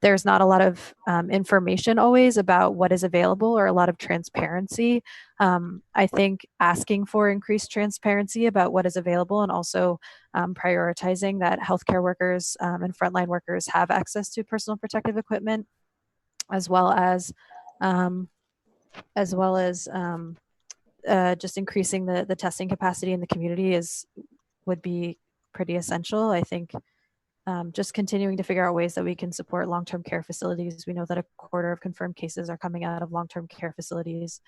there's not a lot of information always about what is available or a lot of transparency. I think asking for increased transparency about what is available and also prioritizing that healthcare workers and frontline workers have access to personal protective equipment, as well as just increasing the testing capacity in the community would be pretty essential. I think just continuing to figure out ways that we can support long-term care facilities. We know that a quarter of confirmed cases are coming out of long-term care facilities.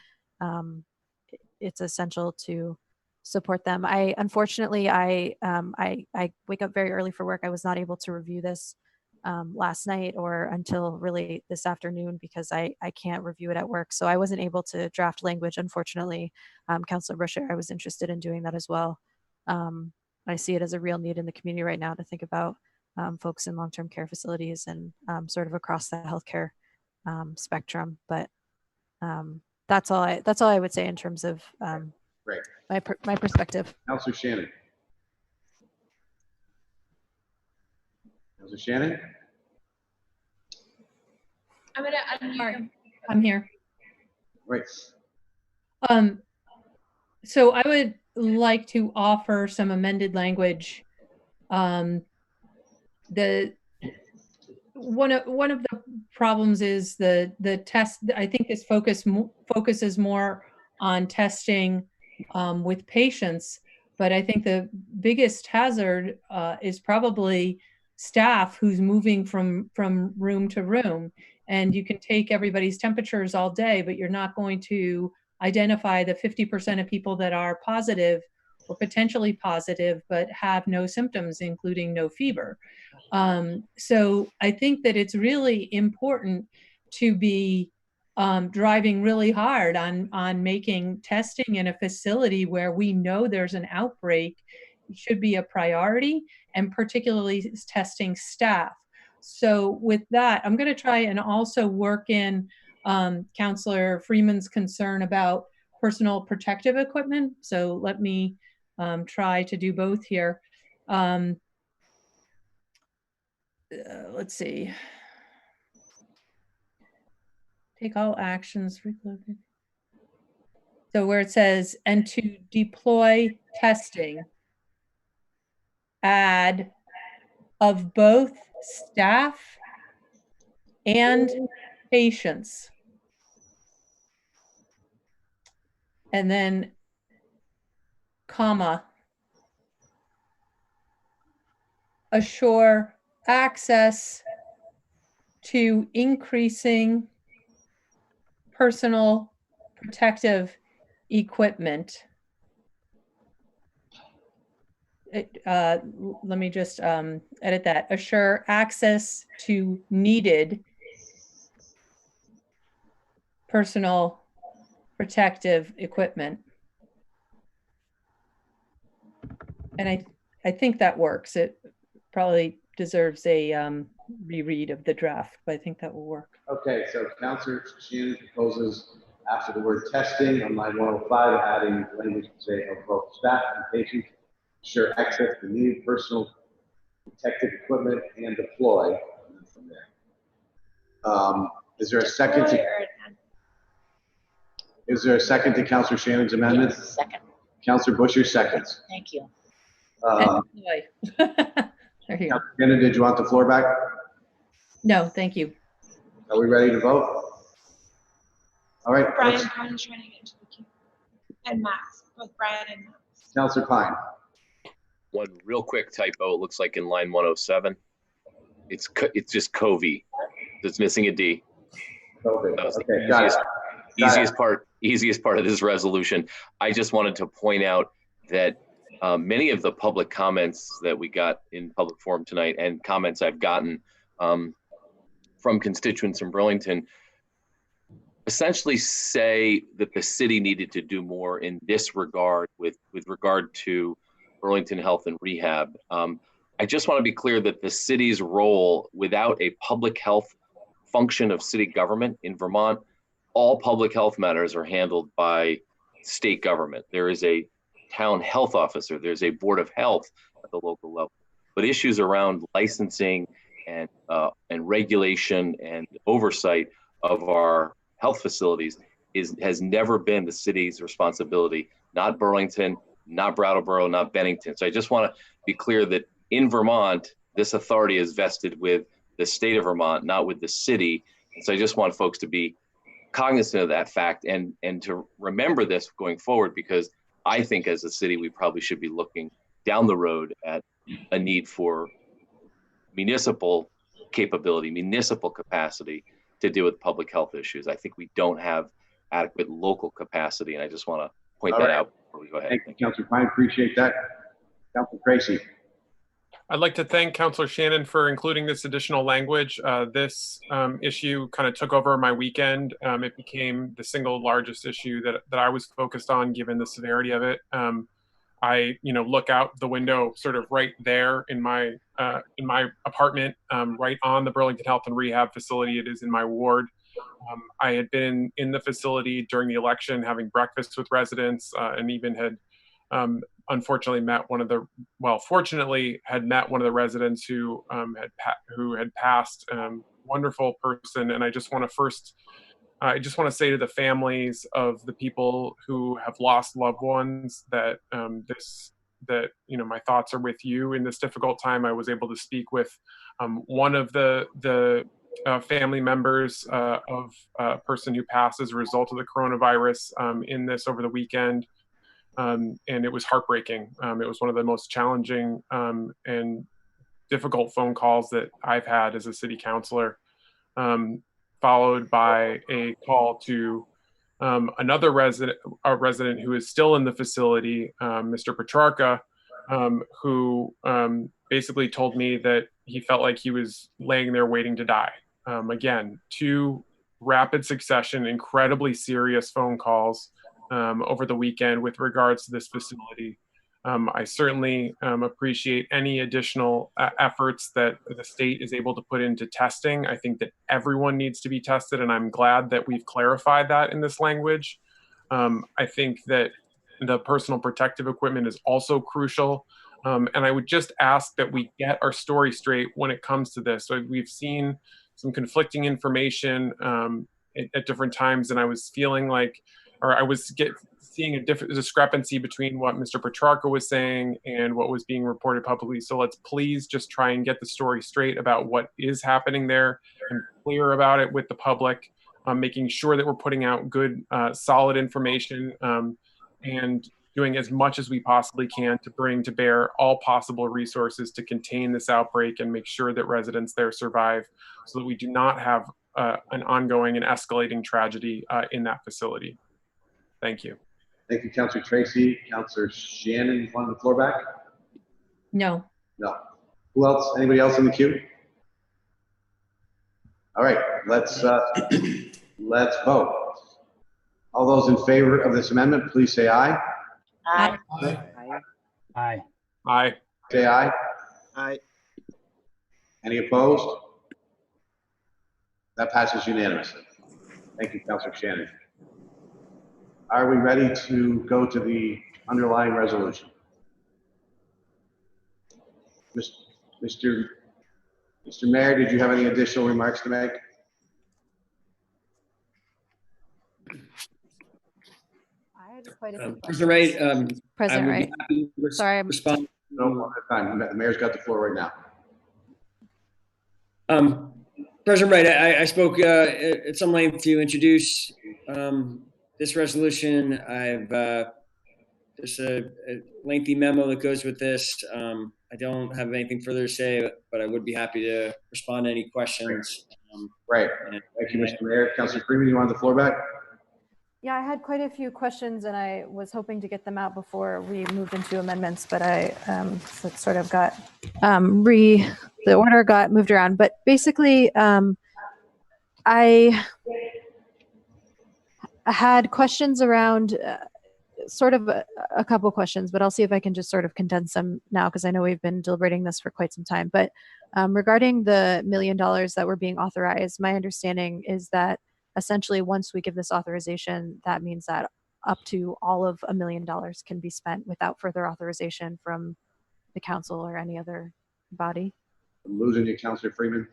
It's essential to support them. Unfortunately, I wake up very early for work. I was not able to review this last night or until really this afternoon because I can't review it at work. So I wasn't able to draft language, unfortunately. Councilor Brusher, I was interested in doing that as well. I see it as a real need in the community right now to think about folks in long-term care facilities and sort of across the healthcare spectrum. But that's all I would say in terms of Great. my perspective. Councilor Shannon. Councilor Shannon? I'm going to unmute him. I'm here. Right. So I would like to offer some amended language. One of the problems is the test. I think this focuses more on testing with patients, but I think the biggest hazard is probably staff who's moving from room to room, and you can take everybody's temperatures all day, but you're not going to identify the 50% of people that are positive or potentially positive but have no symptoms, including no fever. So I think that it's really important to be driving really hard on making testing in a facility where we know there's an outbreak should be a priority, and particularly testing staff. So with that, I'm going to try and also work in Councilor Freeman's concern about personal protective equipment. So let me try to do both here. Let's see. Take all actions. So where it says, and to deploy testing, add of both staff and patients. And then comma, assure access to increasing personal protective equipment. Let me just edit that. Assure access to needed personal protective equipment. And I think that works. It probably deserves a reread of the draft, but I think that will work. Okay, so Councilor Shannon proposes after the word testing on line 105, adding language to say of both staff and patients, ensure access to needed personal protective equipment and deploy. And from there. Is there a second to? Is there a second to Councilor Shannon's amendment? Yes, second. Councilor Busher seconds. Thank you. There you go. Shannon, did you want the floor back? No, thank you. Are we ready to vote? All right. Brian's trying to get into the queue. And Max, both Brian and Max. Councilor Klein. One real quick typo. It looks like in line 107, it's just Covey. It's missing a D. Covey. That was the Okay, got it. easiest part of this resolution. I just wanted to point out that many of the public comments that we got in public forum tonight and comments I've gotten from constituents in Burlington essentially say that the city needed to do more in this regard with regard to Burlington Health and Rehab. I just want to be clear that the city's role without a public health function of city government in Vermont all public health matters are handled by state government. There is a town health officer, there's a board of health at the local level. But issues around licensing and regulation and oversight of our health facilities has never been the city's responsibility, not Burlington, not Brattleboro, not Bennington. So I just want to be clear that in Vermont, this authority is vested with the state of Vermont, not with the city. And so I just want folks to be cognizant of that fact and to remember this going forward, because I think as a city, we probably should be looking down the road at a need for municipal capability, municipal capacity to deal with public health issues. I think we don't have adequate local capacity, and I just want to point that out before we go ahead. Thank you, Councilor Fine. Appreciate that. Councilor Tracy. I'd like to thank Councilor Shannon for including this additional language. This issue kind of took over my weekend. It became the single largest issue that I was focused on, given the severity of it. I, look out the window, sort of right there in my apartment, right on the Burlington Health and Rehab facility. It is in my ward. I had been in the facility during the election, having breakfast with residents, and even had unfortunately fortunately had met one of the residents who had passed. Wonderful person, and I just want to say to the families of the people who have lost loved ones that my thoughts are with you in this difficult time. I was able to speak with one of the family members of a person who passed as a result of the coronavirus in this over the weekend. And it was heartbreaking. It was one of the most challenging and difficult phone calls that I've had as a city councilor, followed by a call to another resident who is still in the facility, Mr. Petrarca, who basically told me that he felt like he was laying there waiting to die. Again, 2 rapid succession, incredibly serious phone calls over the weekend with regards to this facility. I certainly appreciate any additional efforts that the state is able to put into testing. I think that everyone needs to be tested, and I'm glad that we've clarified that in this language. I think that the personal protective equipment is also crucial. And I would just ask that we get our story straight when it comes to this. So we've seen some conflicting information at different times, and I was feeling like, or I was seeing a different discrepancy between what Mr. Petrarca was saying and what was being reported publicly. So let's please just try and get the story straight about what is happening there and clear about it with the public, making sure that we're putting out good, solid information and doing as much as we possibly can to bring to bear all possible resources to contain this outbreak and make sure that residents there survive so that we do not have an ongoing and escalating tragedy in that facility. Thank you. Thank you, Councilor Tracy. Councilor Shannon, you want the floor back? No. No. Who else? Anybody else in the queue? All right, let's vote. All those in favor of this amendment, please say aye. Aye. Aye. Aye. Aye. Say aye. Aye. Any opposed? That passes unanimously. Thank you, Councilor Shannon. Are we ready to go to the underlying resolution? Mr. Mayor, did you have any additional remarks to make? I had quite a few President Wright, President Wright. Sorry, respond. No, one at a time. The mayor's got the floor right now. President Wright, I spoke at some length to introduce this resolution. I've there's a lengthy memo that goes with this. I don't have anything further to say, but I would be happy to respond to any questions. Right. Thank you, Mr. Mayor. Councilor Freeman, you want the floor back? Yeah, I had quite a few questions, and I was hoping to get them out before we moved into amendments, but I sort of got the order got moved around. But basically, I had questions around sort of a couple questions, but I'll see if I can just sort of condense them now because I know we've been deliberating this for quite some time. But regarding the $1 million that were being authorized, my understanding is that essentially once we give this authorization, that means that up to all of $1 million can be spent without further authorization from the council or any other body. I'm losing you, Councilor Freeman.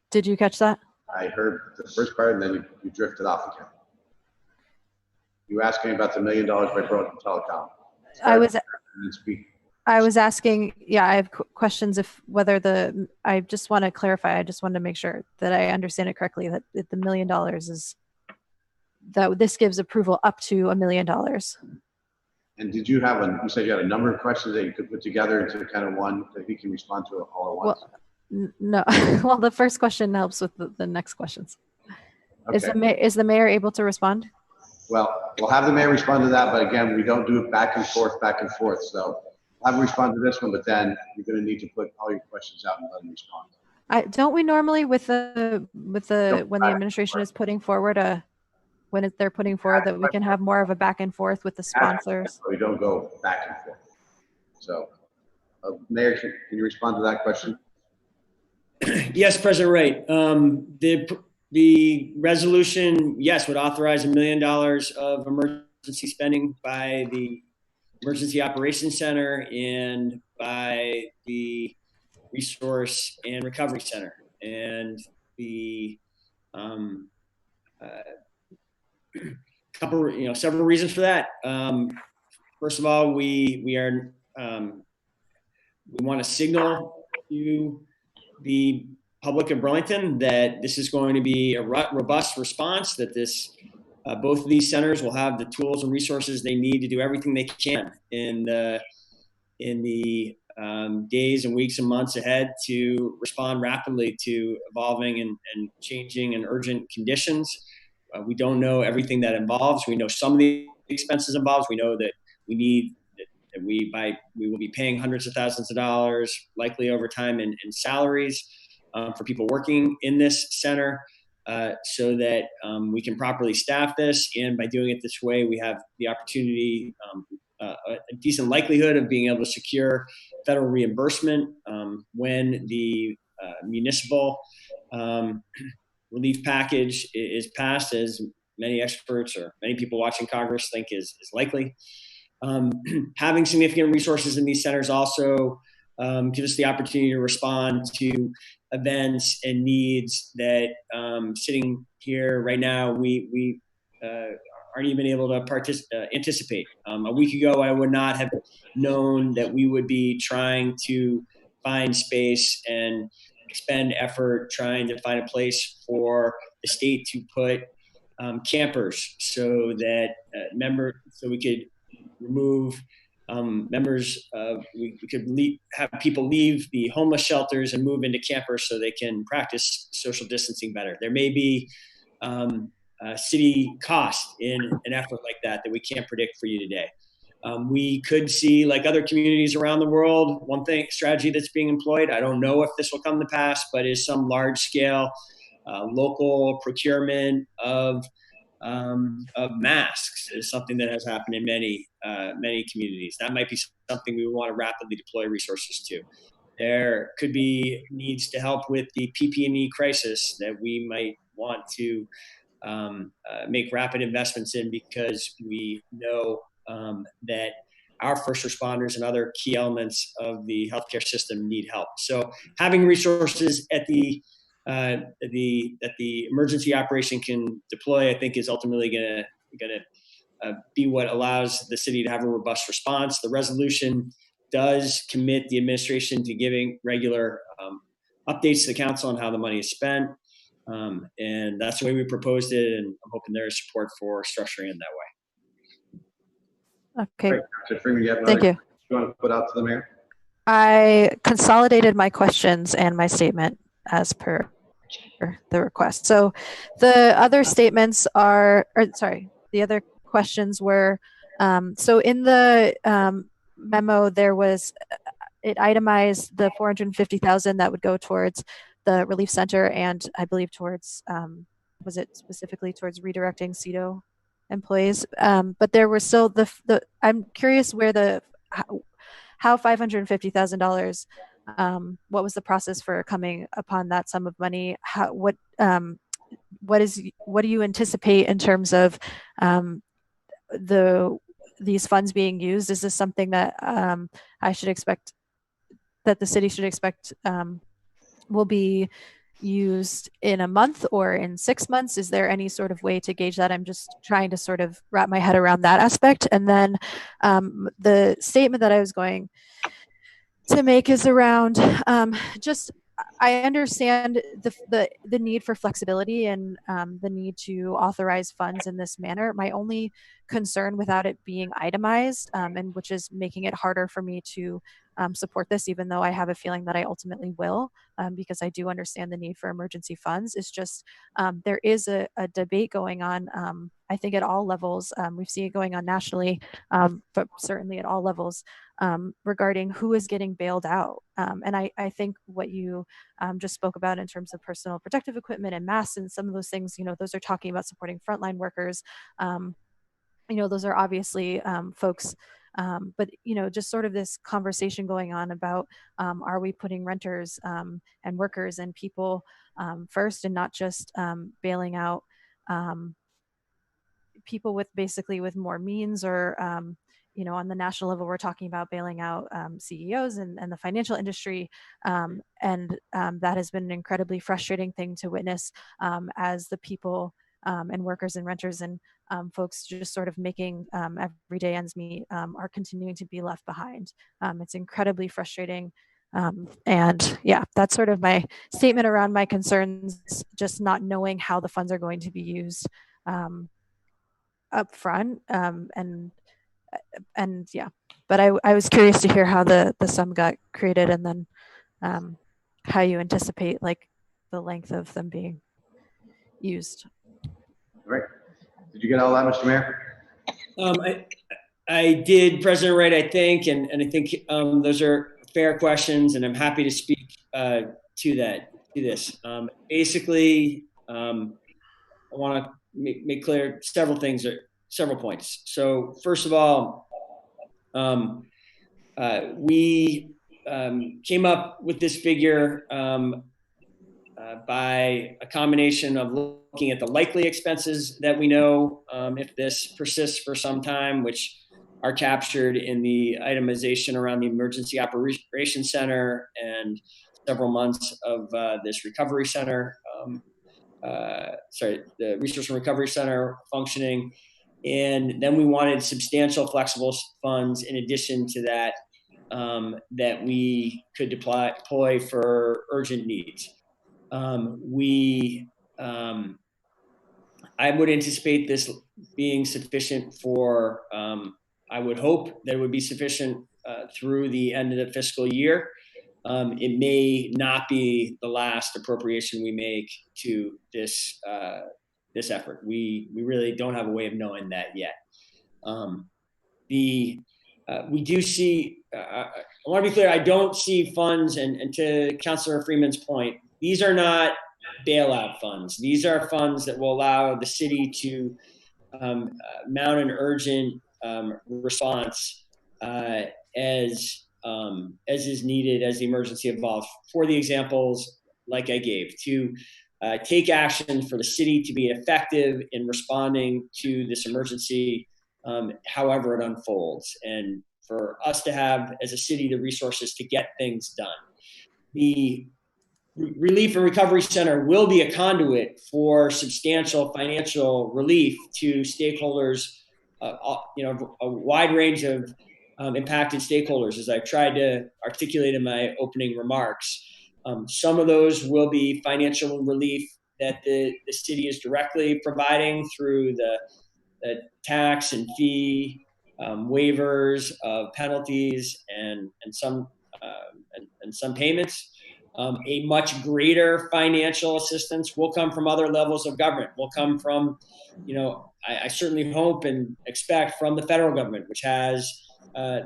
Did you catch that? I heard the first part and then you drifted off again. You asked me about the $1 million by Burlington Telecom. I was asking, yeah, I have questions if whether I just want to clarify, I just wanted to make sure that I understand it correctly, that the $1 million is, that this gives approval up to $1 million. And did you have you said you had a number of questions that you could put together into kind of one that he can respond to all at once? Well, no, well, the first question helps with the next questions. Okay. Is the mayor able to respond? Well, we'll have the mayor respond to that, but again, we don't do it back and forth. So I'll have him respond to this one, but then you're going to need to put all your questions out and let him respond. Don't we normally when the administration is putting forward they're putting forward that we can have more of a back and forth with the sponsors? We don't go back and forth. So, Mayor, can you respond to that question? Yes, President Wright. The resolution, yes, would authorize $1 million of emergency spending by the Emergency Operations Center and by the Resource and Recovery Center. And the several reasons for that. First of all, we want to signal to the public of Burlington that this is going to be a robust response, that both of these centers will have the tools and resources they need to do everything they can in the days and weeks and months ahead to respond rapidly to evolving and changing and urgent conditions. We don't know everything that involves. We know some of the expenses involved. We know that we will be paying hundreds of thousands of dollars, likely over time, in salaries for people working in this center, so that we can properly staff this. And by doing it this way, we have the opportunity, a decent likelihood of being able to secure federal reimbursement when the municipal relief package is passed, as many experts or many people watching Congress think is likely. Having significant resources in these centers also gives us the opportunity to respond to events and needs that sitting here right now, we aren't even able to anticipate. A week ago, I would not have known that we would be trying to find space and expend effort trying to find a place for the state to put campers so that so we could remove members of, we could have people leave the homeless shelters and move into campers so they can practice social distancing better. There may be city cost in an effort like that we can't predict for you today. We could see, like other communities around the world, strategy that's being employed, I don't know if this will come to pass, but is some large scale local procurement of masks is something that has happened in many communities. That might be something we want to rapidly deploy resources to. There could be needs to help with the PPE crisis that we might want to make rapid investments in, because we know that our first responders and other key elements of the healthcare system need help. So having resources at the emergency operation can deploy, I think, is ultimately going to be what allows the city to have a robust response. The resolution does commit the administration to giving regular updates to the council on how the money is spent. And that's the way we proposed it, and I'm hoping there is support for structuring it that way. Okay. Great. Freeman, Thank you. You want to put out to the mayor? I consolidated my questions and my statement as per the request. So the other statements the other questions were, so in the memo, it itemized the $450,000 that would go towards the relief center, and I believe towards, was it specifically towards redirecting CEDO employees? But there were still I'm curious where how $550,000, what was the process for coming upon that sum of money? What what do you anticipate in terms of these funds being used? Is this something that I should expect, that the city should expect will be used in a month or in 6 months? Is there any sort of way to gauge that? I'm just trying to sort of wrap my head around that aspect. And then the statement that I was going to make is around just, I understand the need for flexibility and the need to authorize funds in this manner. My only concern without it being itemized, and which is making it harder for me to support this, even though I have a feeling that I ultimately will, because I do understand the need for emergency funds, is just there is a debate going on, I think at all levels. We've seen it going on nationally, but certainly at all levels, regarding who is getting bailed out. And I think what you just spoke about in terms of personal protective equipment and masks and some of those things, those are talking about supporting frontline workers. Those are obviously folks, but just sort of this conversation going on about are we putting renters and workers and people first, and not just bailing out people with more means, or on the national level, we're talking about bailing out CEOs and the financial industry. And that has been an incredibly frustrating thing to witness, as the people and workers and renters and folks just sort of making everyday ends meet are continuing to be left behind. It's incredibly frustrating. And yeah, that's sort of my statement around my concerns, just not knowing how the funds are going to be used up front. And yeah, but I was curious to hear how the sum got created, and then how you anticipate like the length of them being used. All right. Did you get all that, Mr. Mayor? I did, President Wright, I think, and I think those are fair questions, and I'm happy to speak to this. Basically, I want to make clear several things, or several points. So first of all, we came up with this figure by a combination of looking at the likely expenses that we know if this persists for some time, which are captured in the itemization around the Emergency Operations Center and several months of this recovery center, the Resource and Recovery Center functioning. And then we wanted substantial flexible funds in addition to that, that we could deploy for urgent needs. I would anticipate this being sufficient for, I would hope that it would be sufficient through the end of the fiscal year. It may not be the last appropriation we make to this effort. We really don't have a way of knowing that yet. We do see, I want to be clear, I don't see funds, and to Councilor Freeman's point, these are not bailout funds. These are funds that will allow the city to mount an urgent response as is needed as the emergency evolves. For the examples like I gave, to take action for the city to be effective in responding to this emergency, however it unfolds, and for us to have, as a city, the resources to get things done. The Relief and Recovery Center will be a conduit for substantial financial relief to stakeholders, a wide range of impacted stakeholders, as I've tried to articulate in my opening remarks. Some of those will be financial relief that the city is directly providing through the tax and fee waivers of penalties and some payments. A much greater financial assistance will come from other levels of government. Will come from, I certainly hope and expect from the federal government, which has a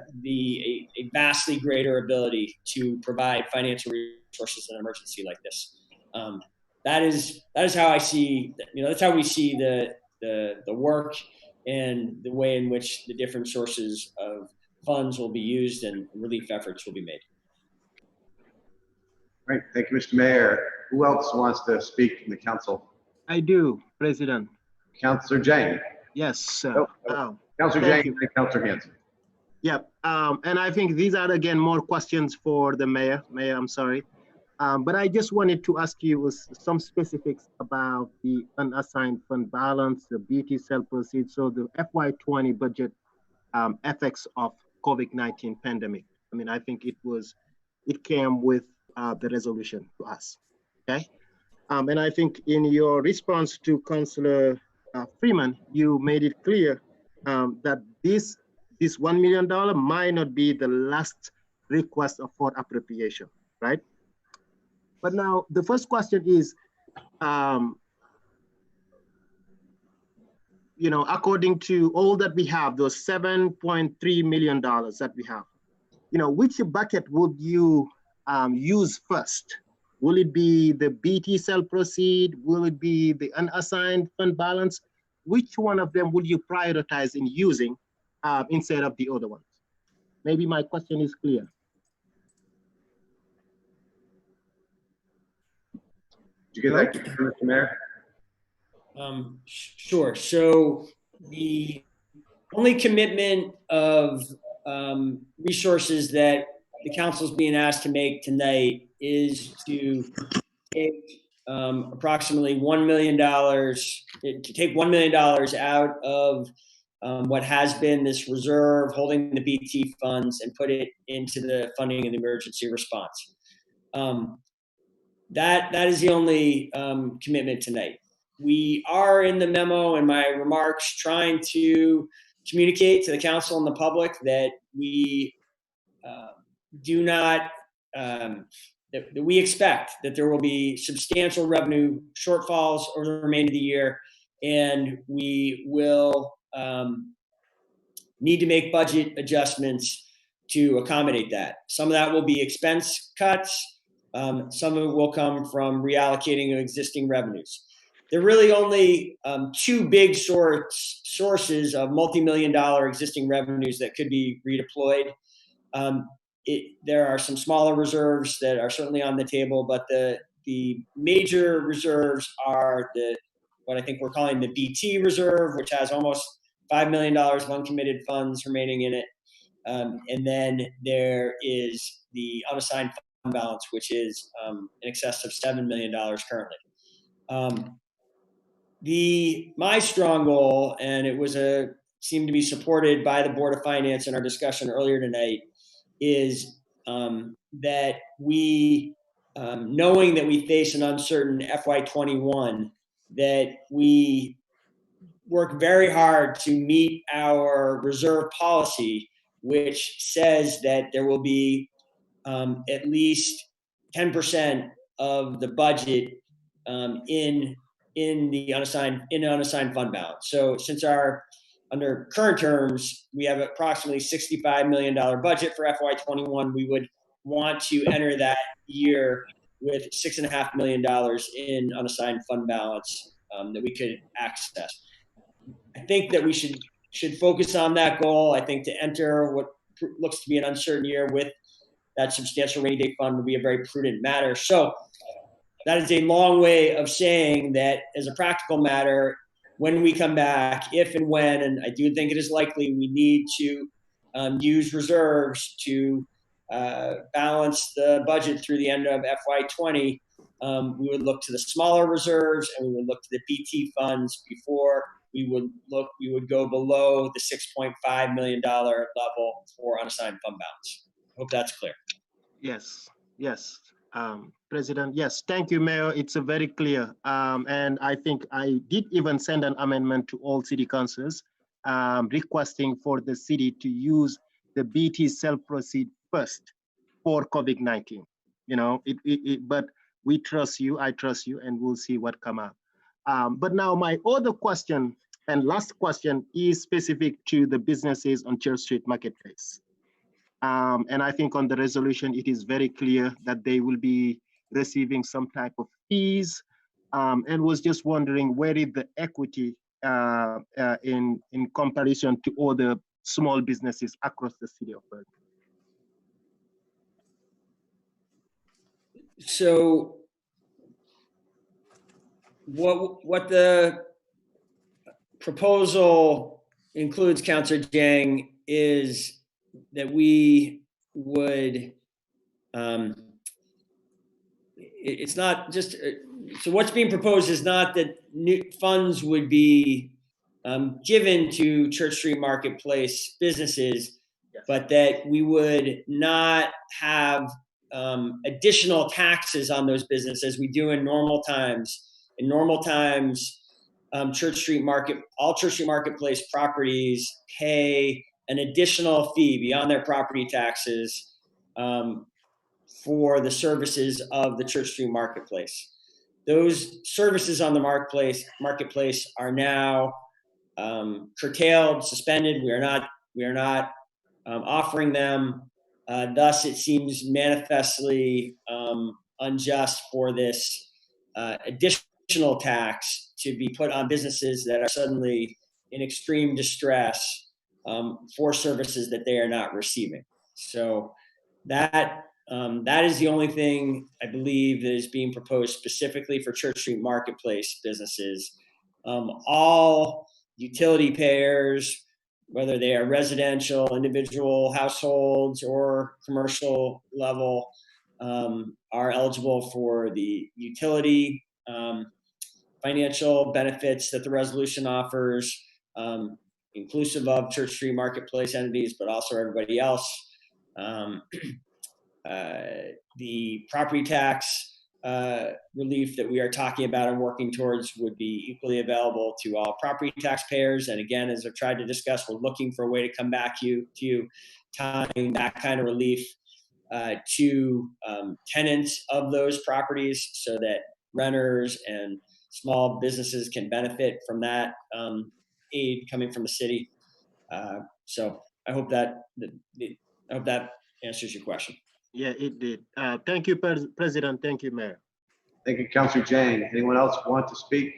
vastly greater ability to provide financial resources in an emergency like this. That is how I see. That's how we see the work and the way in which the different sources of funds will be used and relief efforts will be made. All right, thank you, Mr. Mayor. Who else wants to speak from the council? I do, President. Councilor Jang. Yes, sir. Councilor Thank Jang you. and Councilor Hanson. Yep. And I think these are, again, more questions for the mayor. Mayor, I'm sorry. But I just wanted to ask you some specifics about the unassigned fund balance, the BT cell proceeds, so the FY20 budget effects of COVID-19 pandemic. I mean, I think it came with the resolution to us, okay? And I think in your response to Councillor Freeman, you made it clear that this $1 million might not be the last request for appropriation, right? But now the first question is, you know, according to all that we have, those $7.3 million that we have, you know, which bucket would you use first? Will it be the BT cell proceed? Will it be the unassigned fund balance? Which one of them would you prioritize in using instead of the other ones? Maybe my question is clear. Did you get that, Mr. Mayor? Sure. So the only commitment of resources that the council is being asked to make tonight is to take approximately $1 million, to take $1 million out of what has been this reserve holding the BT funds and put it into the funding and emergency response. That is the only commitment tonight. We are in the memo and my remarks trying to communicate to the council and the public that we do not, that we expect that there will be substantial revenue shortfalls over the remainder of the year, and we will need to make budget adjustments to accommodate that. Some of that will be expense cuts. Some of it will come from reallocating of existing revenues. There are really only two big sources of multi-million-dollar existing revenues that could be redeployed. There are some smaller reserves that are certainly on the table, but the major reserves are what I think we're calling the BT reserve, which has almost $5 million of uncommitted funds remaining in it. And then there is the unassigned fund balance, which is in excess of $7 million currently. My strong goal, and it seemed to be supported by the Board of Finance in our discussion earlier tonight, is that we, knowing that we face an uncertain FY21, that we work very hard to meet our reserve policy, which says that there will be at least 10% of the budget in the unassigned fund balance. So since under current terms, we have approximately $65 million budget for FY21, we would want to enter that year with $6.5 million in unassigned fund balance that we could access. I think that we should focus on that goal. I think to enter what looks to be an uncertain year with that substantial rainy day fund would be a very prudent matter. So that is a long way of saying that as a practical matter, when we come back, if and when, and I do think it is likely, we need to use reserves to balance the budget through the end of FY20, we would look to the smaller reserves and we would look to the BT funds before we would go below the $6.5 million level for unassigned fund balance. I hope that's clear. Yes, President. Yes, thank you, Mayor. It's very clear. And I think I did even send an amendment to all city councils requesting for the city to use the BT cell proceed first for COVID-19. You know, but we trust you, I trust you, and we'll see what come up. But now my other question and last question is specific to the businesses on Church Street Marketplace. And I think on the resolution, it is very clear that they will be receiving some type of fees, and was just wondering where is the equity in comparison to other small businesses across the city of Burlington. So what the proposal includes, Councilor Jang, is that we would, it's not just, so what's being proposed is not that new funds would be given to Church Street Marketplace businesses, but that we would not have additional taxes on those businesses we do in normal times. In normal times, all Church Street Marketplace properties pay an additional fee beyond their property taxes for the services of the Church Street Marketplace. Those services on the marketplace are now curtailed, suspended. We are not offering them. Thus, it seems manifestly unjust for this additional tax to be put on businesses that are suddenly in extreme distress for services that they are not receiving. So that is the only thing I believe that is being proposed specifically for Church Street Marketplace businesses. All utility payers, whether they are residential, individual households, or commercial level, are eligible for the utility financial benefits that the resolution offers, inclusive of Church Street Marketplace entities, but also everybody else. The property tax relief that we are talking about and working towards would be equally available to all property taxpayers. And again, as I've tried to discuss, we're looking for a way to come back to you tying that kind of relief to tenants of those properties so that renters and small businesses can benefit from that aid coming from the city. So I hope that answers your question. Yeah, it did. Thank you, President. Thank you, Mayor. Thank you, Councilor Jang. Anyone else want to speak?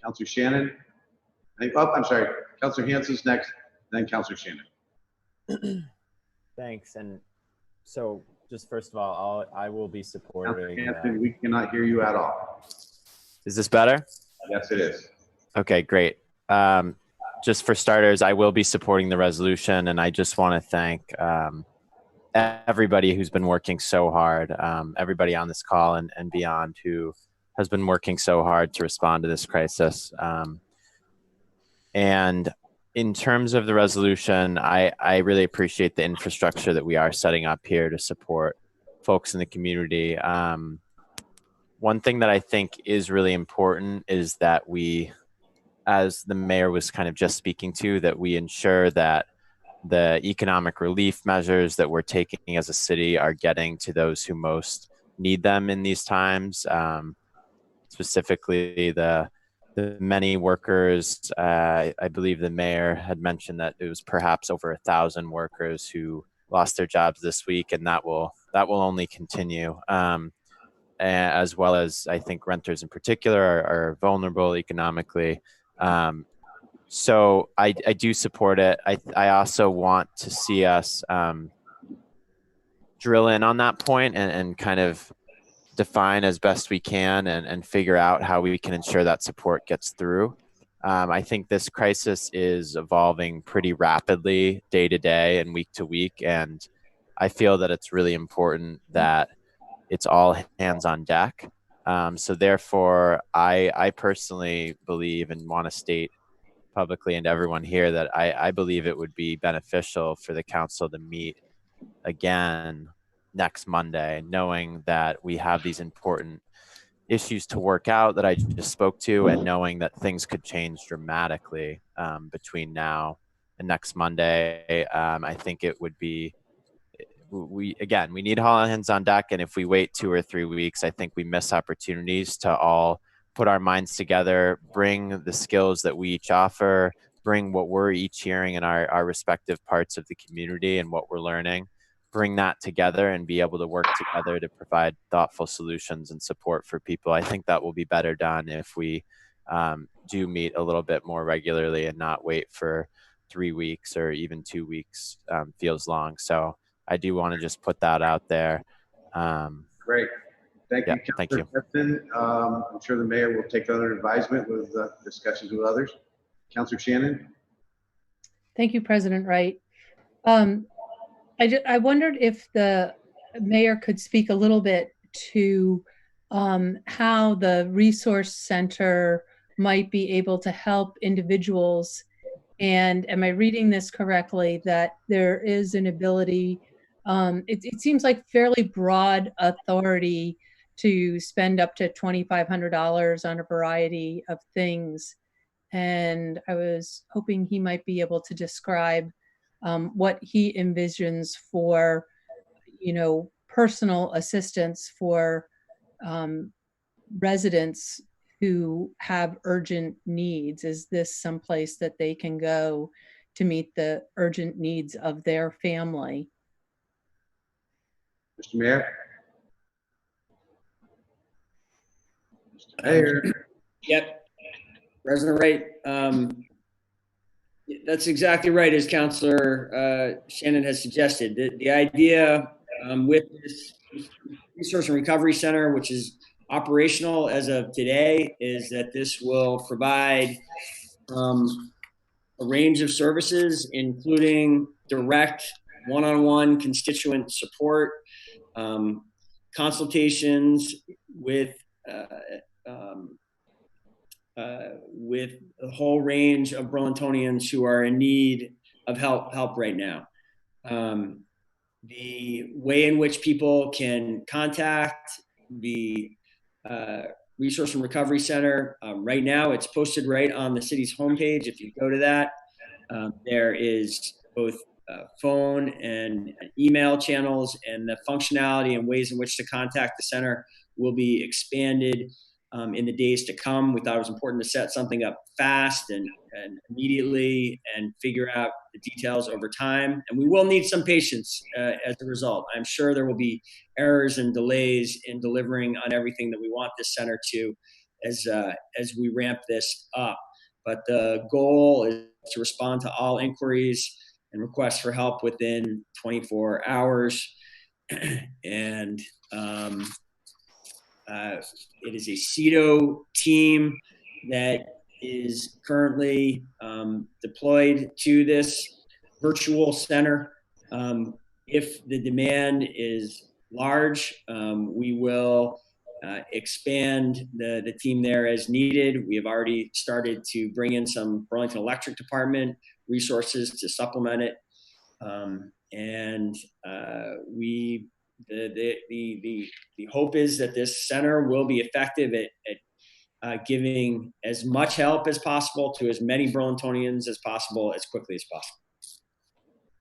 Councilor Shannon? I'm sorry. Councilor Hansen's next, then Councilor Shannon. Thanks. And so just first of all, I will be supporting. Hansen, we cannot hear you at all. Is this better? Yes, it is. Okay, great. Just for starters, I will be supporting the resolution, and I just want to thank everybody who's been working so hard, everybody on this call and beyond who has been working so hard to respond to this crisis. And in terms of the resolution, I really appreciate the infrastructure that we are setting up here to support folks in the community. One thing that I think is really important is that we, as the mayor was kind of just speaking to, that we ensure that the economic relief measures that we're taking as a city are getting to those who most need them in these times. Specifically, the many workers, I believe the mayor had mentioned that it was perhaps over 1,000 workers who lost their jobs this week, and that will only continue. As well as I think renters in particular are vulnerable economically. So I do support it. I also want to see us drill in on that point and kind of define as best we can and figure out how we can ensure that support gets through. I think this crisis is evolving pretty rapidly day to day and week to week. And I feel that it's really important that it's all hands on deck. So therefore, I personally believe and want to state publicly and to everyone here that I believe it would be beneficial for the council to meet again next Monday, knowing that we have these important issues to work out that I just spoke to, and knowing that things could change dramatically between now and next Monday. I think it would be, we need all hands on deck. And if we wait 2 or 3 weeks, I think we miss opportunities to all put our minds together, bring the skills that we each offer, bring what we're each hearing in our respective parts of the community and what we're learning, bring that together and be able to work together to provide thoughtful solutions and support for people. I think that will be better done if we do meet a little bit more regularly and not wait for 3 weeks or even 2 weeks. Feels long. So I do want to just put that out there. Great. Thank Yeah, you, thank Councilor Preston. I'm sure the mayor will take that under advisement with discussions with others. Councilor Shannon? Thank you, President Wright. I wondered if the mayor could speak a little bit to how the resource center might be able to help individuals. And am I reading this correctly, that there is an ability, it seems like fairly broad authority to spend up to $2,500 on a variety of things. And I was hoping he might be able to describe what he envisions for, personal assistance for residents who have urgent needs. Is this someplace that they can go to meet the urgent needs of their family? Mr. Mayor? Mr. Mayor? Yep. President Wright, that's exactly right, as Councilor Shannon has suggested. The idea with this Resource and Recovery Center, which is operational as of today, is that this will provide a range of services, including direct one-on-one constituent support, consultations with a whole range of Burlingtonians who are in need of help right now. The way in which people can contact the Resource and Recovery Center, right now it's posted right on the city's homepage. If you go to that, there is both phone and email channels, and the functionality and ways in which to contact the center will be expanded in the days to come. We thought it was important to set something up fast and immediately and figure out the details over time. And we will need some patience as a result. I'm sure there will be errors and delays in delivering on everything that we want this center to as we ramp this up. But the goal is to respond to all inquiries and requests for help within 24 hours. And it is a CEDO team that is currently deployed to this virtual center. If the demand is large, we will expand the team there as needed. We have already started to bring in some Burlington Electric Department resources to supplement it. The hope is that this center will be effective at giving as much help as possible to as many Burlingtonians as possible, as quickly as possible.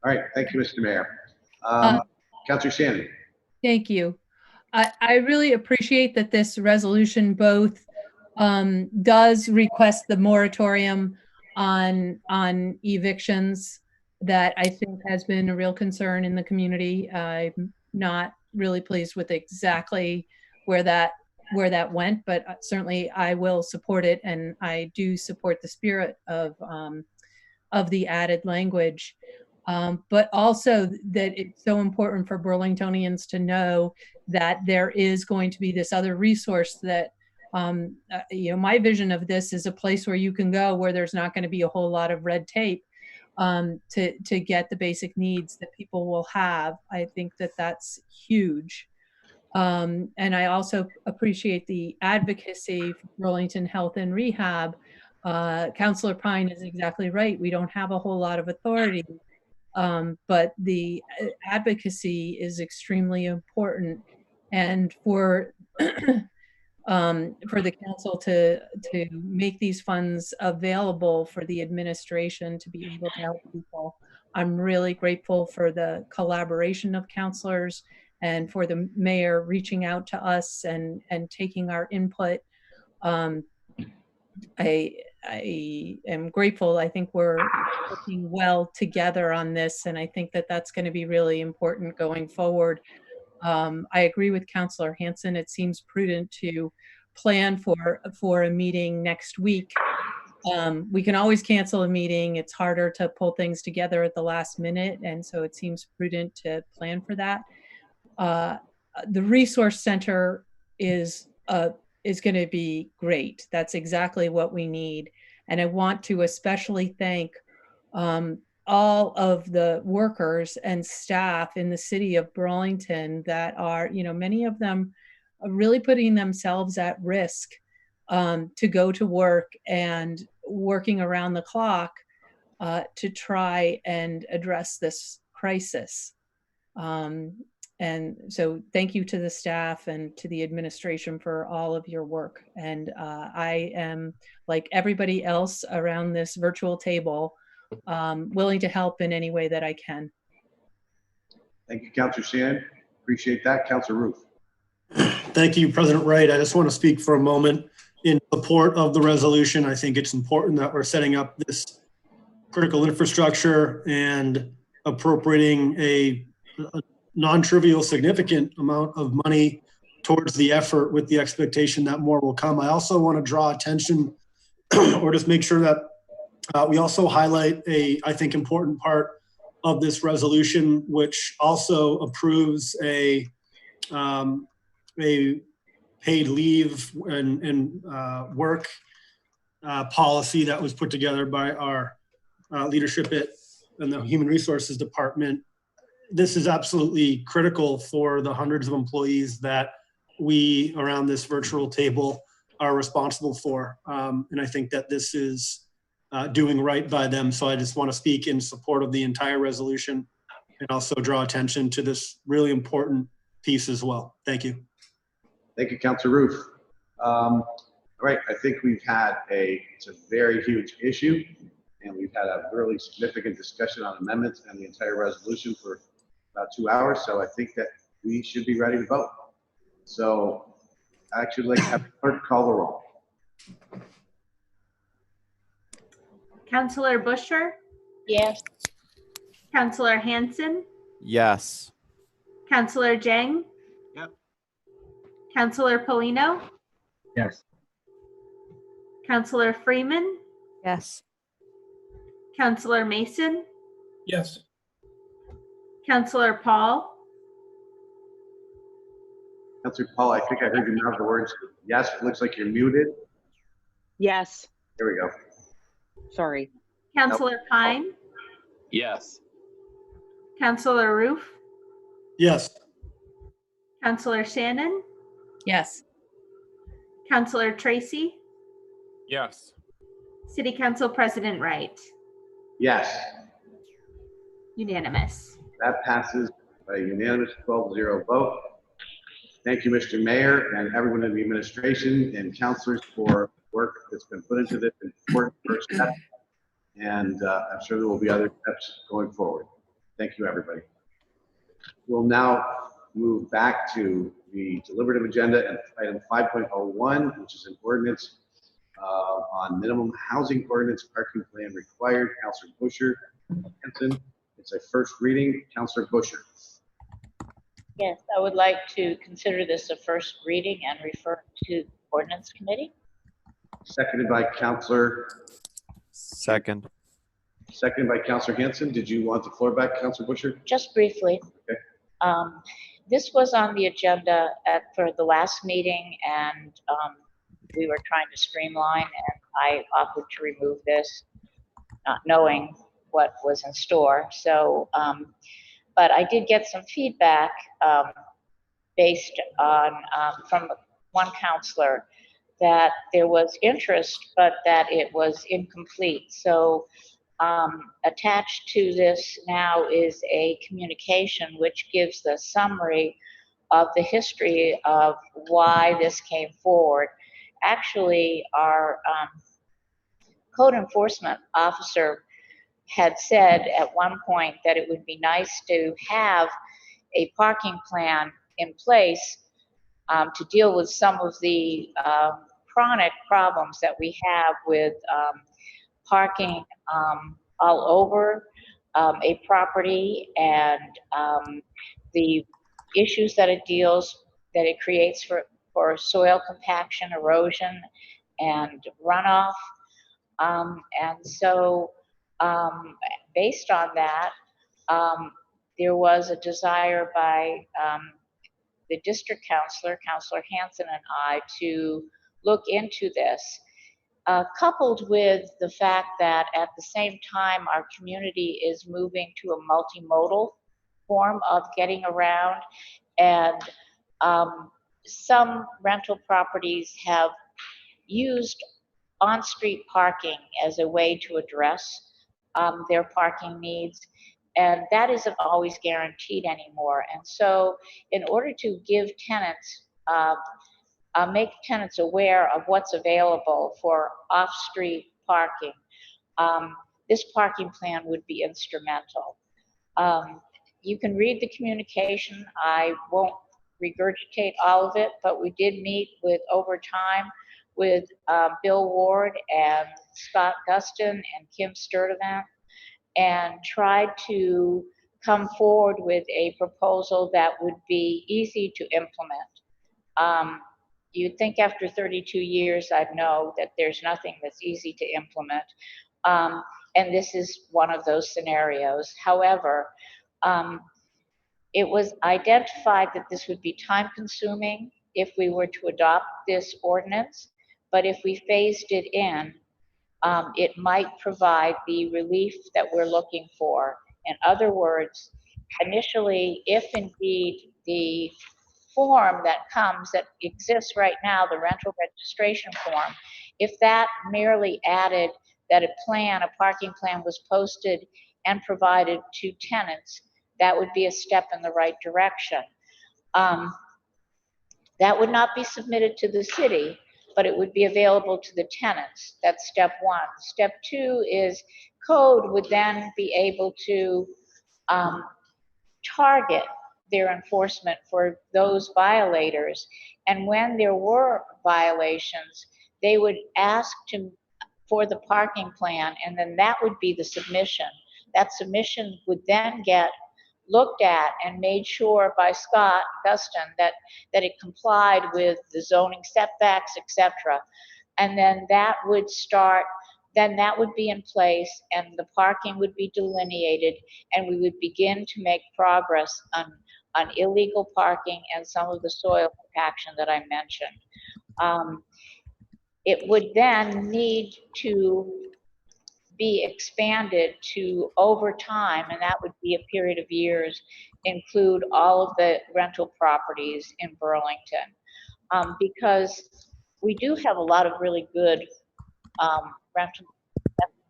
All right, thank you, Mr. Mayor. Councilor Shannon. Thank you. I really appreciate that this resolution both does request the moratorium on evictions that I think has been a real concern in the community. I'm not really pleased with exactly where that went, but certainly I will support it, and I do support the spirit of the added language. But also that it's so important for Burlingtonians to know that there is going to be this other resource that, my vision of this is a place where you can go where there's not going to be a whole lot of red tape to get the basic needs that people will have. I think that that's huge. And I also appreciate the advocacy for Burlington Health and Rehab. Councilor Pine is exactly right. We don't have a whole lot of authority. But the advocacy is extremely important, and for the council to make these funds available for the administration to be able to help people. I'm really grateful for the collaboration of councilors and for the mayor reaching out to us and taking our input. I am grateful. I think we're working well together on this, and I think that that's going to be really important going forward. I agree with Councilor Hanson. It seems prudent to plan for a meeting next week. We can always cancel a meeting. It's harder to pull things together at the last minute, and so it seems prudent to plan for that. The resource center is going to be great. That's exactly what we need. And I want to especially thank all of the workers and staff in the city of Burlington that are, many of them are really putting themselves at risk to go to work and working around the clock to try and address this crisis. And so thank you to the staff and to the administration for all of your work. And I am, like everybody else around this virtual table, willing to help in any way that I can. Thank you, Councilor Shannon. Appreciate that. Councilor Roof. Thank you, President Wright. I just want to speak for a moment in support of the resolution. I think it's important that we're setting up this critical infrastructure and appropriating a non-trivial significant amount of money towards the effort with the expectation that more will come. I also want to draw attention or just make sure that we also highlight I think, important part of this resolution, which also approves a paid leave and work policy that was put together by our leadership in the Human Resources Department. This is absolutely critical for the hundreds of employees that we around this virtual table are responsible for. And I think that this is doing right by them. So I just want to speak in support of the entire resolution and also draw attention to this really important piece as well. Thank you. Thank you, Councilor Roof. All right, I think it's a very huge issue, and we've had a really significant discussion on amendments and the entire resolution for about 2 hours. So I think that we should be ready to vote. So I actually like to have the clerk call the roll. Councilor Busher? Yes. Councilor Hanson? Yes. Councilor Jang? Yep. Councilor Polino? Yes. Councilor Freeman? Yes. Councilor Mason? Yes. Councilor Paul? Councilor Paul, I think I heard you mouth the words yes. It looks like you're muted. Yes. There we go. Sorry. Councilor Pine? Yes. Councilor Roof? Yes. Councilor Shannon? Yes. Councilor Tracy? Yes. City Council President Wright? Yes, Unanimous. that passes by a unanimous 12-0 vote. Thank you, Mr. Mayor, and everyone in the administration and councilors for work that's been put into this important first step. And I'm sure there will be other steps going forward. Thank you, everybody. We'll now move back to the deliberative agenda and item 5.01, which is an ordinance on minimum housing ordinance parking plan required. Councilor Busher, Hanson. It's a first reading. Councilor Busher. Yes, I would like to consider this a first reading and refer to ordinance committee. Seconded by Councilor. Second. Seconded by Councilor Hanson. Did you want the floor back, Councilor Busher? Just briefly. Okay. This was on the agenda for the last meeting, and we were trying to streamline, and I offered to remove this, not knowing what was in store. So, but I did get some feedback based on from one counselor that there was interest, but that it was incomplete. So attached to this now is a communication which gives the summary of the history of why this came forward. Actually, our code enforcement officer had said at one point that it would be nice to have a parking plan in place to deal with some of the chronic problems that we have with parking all over a property, and the issues that it creates for soil compaction, erosion, and runoff. And so based on that, there was a desire by the district counselor, Counselor Hanson, and I to look into this, coupled with the fact that at the same time our community is moving to a multimodal form of getting around, and some rental properties have used on-street parking as a way to address their parking needs, and that isn't always guaranteed anymore. And so in order to give tenants, make tenants aware of what's available for off-street parking, this parking plan would be instrumental. You can read the communication. I won't regurgitate all of it, but we did meet with over time with Bill Ward and Scott Guston and Kim Sturdivant, and tried to come forward with a proposal that would be easy to implement. You'd think after 32 years I'd know that there's nothing that's easy to implement, and this is one of those scenarios. However, it was identified that this would be time consuming if we were to adopt this ordinance, but if we phased it in, it might provide the relief that we're looking for. In other words, initially, if indeed the form that comes that exists right now, the rental registration form, if that merely added that a parking plan was posted and provided to tenants, that would be a step in the right direction. That would not be submitted to the city, but it would be available to the tenants. That's step one. Step two is code would then be able to target their enforcement for those violators. And when there were violations, they would ask for the parking plan, and then that would be the submission. That submission would then get looked at and made sure by Scott Guston that it complied with the zoning setbacks, etc. And then that would start, then that would be in place, and the parking would be delineated, and we would begin to make progress on illegal parking and some of the soil compaction that I mentioned. It would then need to be expanded to over time, and that would be a period of years, include all of the rental properties in Burlington. Because we do have a lot of really good rental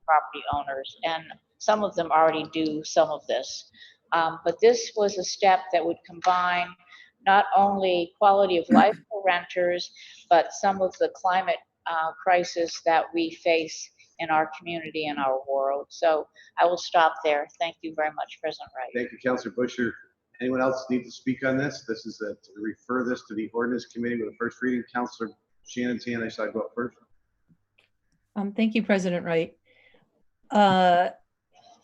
property owners, and some of them already do some of this. But this was a step that would combine not only quality of life for renters, but some of the climate crisis that we face in our community and our world. So I will stop there. Thank you very much, President Wright. Thank you, Councilor Busher. Anyone else need to speak on this? This is to refer this to the ordinance committee with a first reading. Councilor Shannon Tan, I saw go up first. Thank you, President Wright.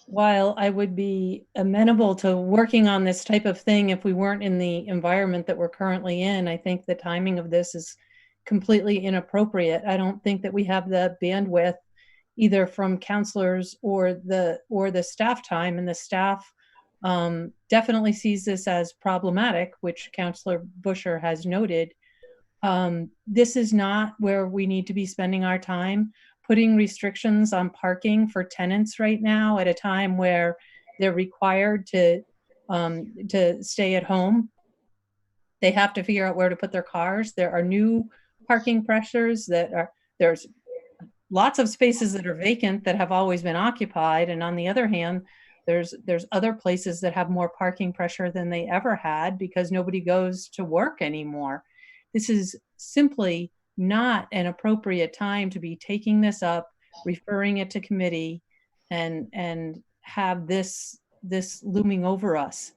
While I would be amenable to working on this type of thing if we weren't in the environment that we're currently in, I think the timing of this is completely inappropriate. I don't think that we have the bandwidth either from counselors or the staff time, and the staff definitely sees this as problematic, which Councilor Busher has noted. This is not where we need to be spending our time. Putting restrictions on parking for tenants right now at a time where they're required to stay at home. They have to figure out where to put their cars. There are new parking pressures there's lots of spaces that are vacant that have always been occupied. And on the other hand, there's other places that have more parking pressure than they ever had because nobody goes to work anymore. This is simply not an appropriate time to be taking this up, referring it to committee, and have this looming over us.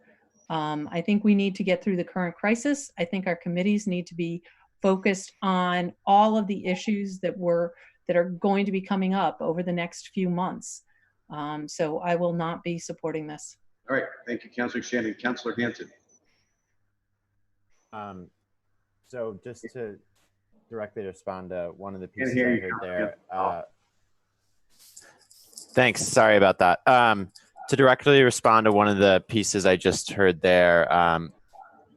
I think we need to get through the current crisis. I think our committees need to be focused on all of the issues that are going to be coming up over the next few months. So I will not be supporting this. All right, thank you, Councilor Shannon. Councilor Hanson. So just to directly respond to one of the pieces I heard there. Thanks, sorry about that. To directly respond to one of the pieces I just heard there,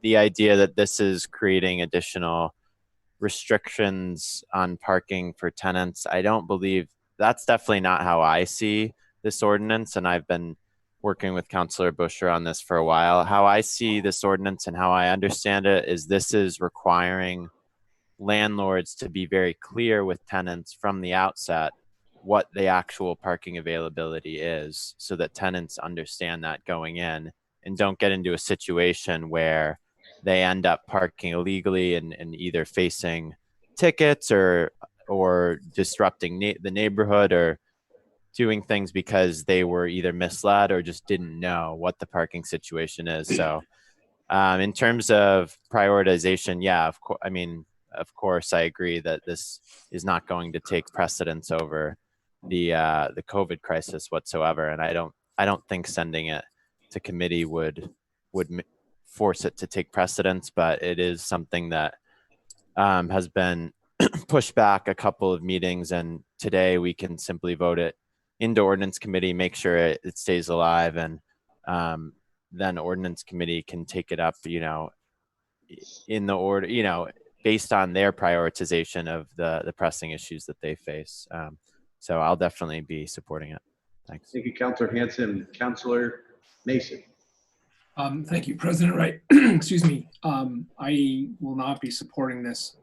the idea that this is creating additional restrictions on parking for tenants, I don't believe that's definitely not how I see this ordinance. And I've been working with Councilor Busher on this for a while. How I see this ordinance and how I understand it is this is requiring landlords to be very clear with tenants from the outset what the actual parking availability is, so that tenants understand that going in and don't get into a situation where they end up parking illegally and either facing tickets or disrupting the neighborhood or doing things because they were either misled or just didn't know what the parking situation is. So in terms of prioritization, yeah, of course, I agree that this is not going to take precedence over the COVID crisis whatsoever, and I don't think sending it to committee would force it to take precedence. But it is something that has been pushed back a couple of meetings, and today we can simply vote it into ordinance committee, make sure it stays alive, and then ordinance committee can take it up, in the order, based on their prioritization of the pressing issues that they face. So I'll definitely be supporting it. Thanks. Thank you, Councilor Hanson. Councilor Mason. Thank you, President Wright. Excuse me. I will not be supporting this.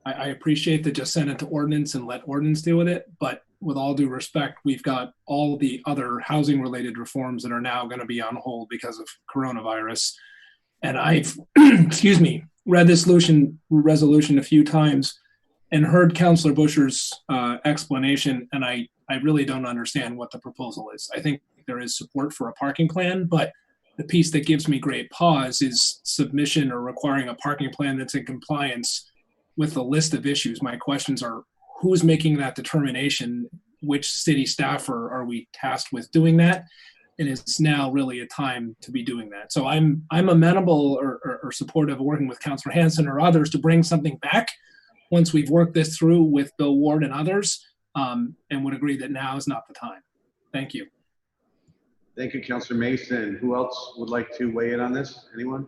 I appreciate that just send it to ordinance and let ordinance deal with it, but with all due respect, we've got all the other housing related reforms that are now going to be on hold because of coronavirus. And I've, excuse me, read this resolution a few times and heard Councilor Busher's explanation, and I really don't understand what the proposal is. I think there is support for a parking plan, but the piece that gives me great pause is submission or requiring a parking plan that's in compliance with the list of issues. My questions are, who's making that determination? Which city staffer are we tasked with doing that? And it's now really a time to be doing that. So I'm amenable or supportive of working with Councilor Hanson or others to bring something back once we've worked this through with Bill Ward and others, and would agree that now is not the time. Thank you. Thank you, Councilor Mason. Who else would like to weigh in on this? Anyone?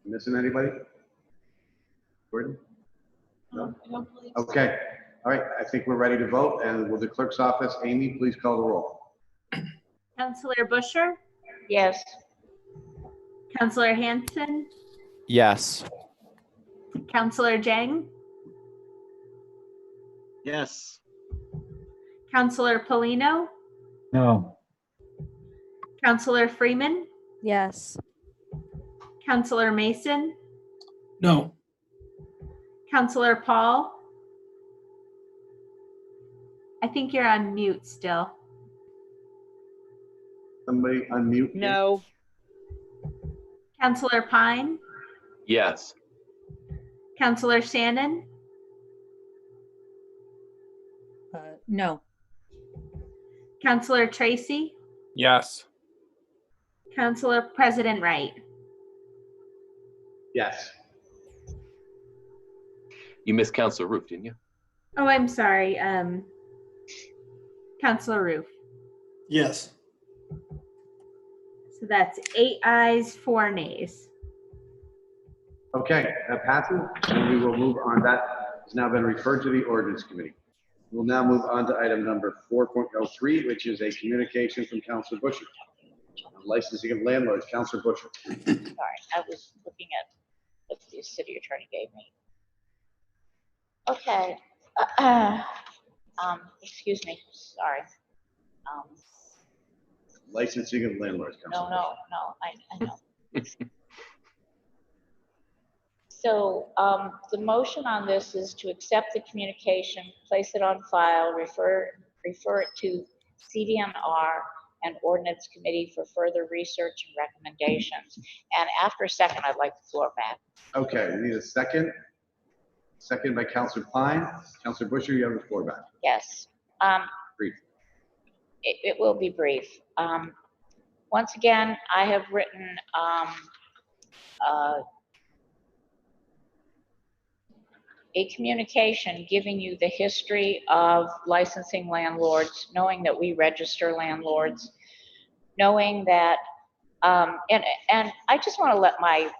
Missing anybody? Gordon? No? Okay. All right. I think we're ready to vote. And will the clerk's office, Amy, please call the roll. Councilor Busher? Yes. Councilor Hanson? Yes. Councilor Jang? Yes. Councilor Polino? No. Councilor Freeman? Yes. Councilor Mason? No. Councilor Paul? I think you're on mute still. Somebody unmute. No. Councilor Pine? Yes. Councilor Shannon? No. Councilor Tracy? Yes. Councilor President Wright? Yes. You missed Councilor Roof, didn't you? Oh, I'm sorry. Councilor Roof. Yes. So that's 8 ayes, 4 nays. Okay, that passes, and we will move on. That has now been referred to the ordinance committee. We'll now move on to item number 4.03, which is a communication from Councilor Busher. Licensing of landlords. Councilor Busher. Sorry, I was looking at what the city attorney gave me. Okay. Excuse me. Sorry. Licensing of landlords. No, I know. So the motion on this is to accept the communication, place it on file, refer it to CDMR and Ordinance Committee for further research and recommendations. And after a second, I'd like the floor back. Okay, we need a second. Second by Councilor Pine. Councilor Busher, you have the floor back. Yes. Brief. It will be brief. Once again, I have written a communication giving you the history of licensing landlords, knowing that we register landlords, knowing that And I just want to let my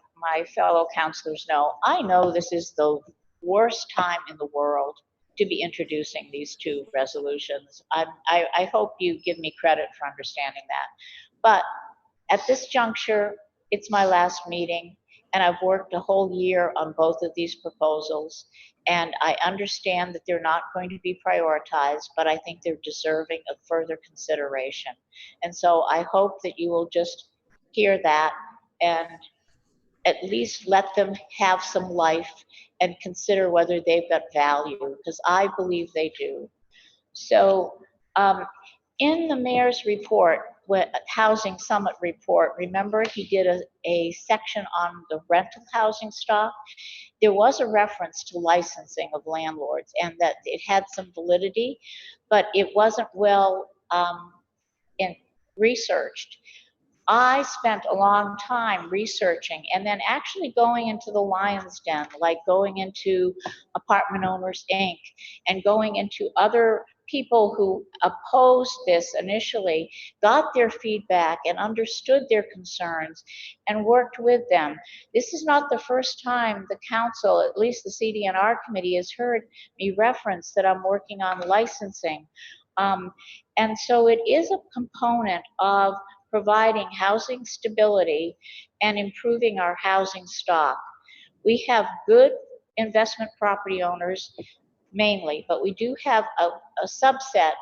fellow councilors know, I know this is the worst time in the world to be introducing these two resolutions. I hope you give me credit for understanding that. But at this juncture, it's my last meeting, and I've worked a whole year on both of these proposals, and I understand that they're not going to be prioritized, but I think they're deserving of further consideration. And so I hope that you will just hear that and at least let them have some life and consider whether they've got value, because I believe they do. So in the mayor's report, housing summit report, remember he did a section on the rental housing stock. There was a reference to licensing of landlords and that it had some validity, but it wasn't well researched. I spent a long time researching and then actually going into the lion's den, like going into Apartment Owners Inc. and going into other people who opposed this initially, got their feedback and understood their concerns and worked with them. This is not the first time the council, at least the CD&R committee, has heard me reference that I'm working on licensing. And so it is a component of providing housing stability and improving our housing stock. We have good investment property owners mainly, but we do have a subset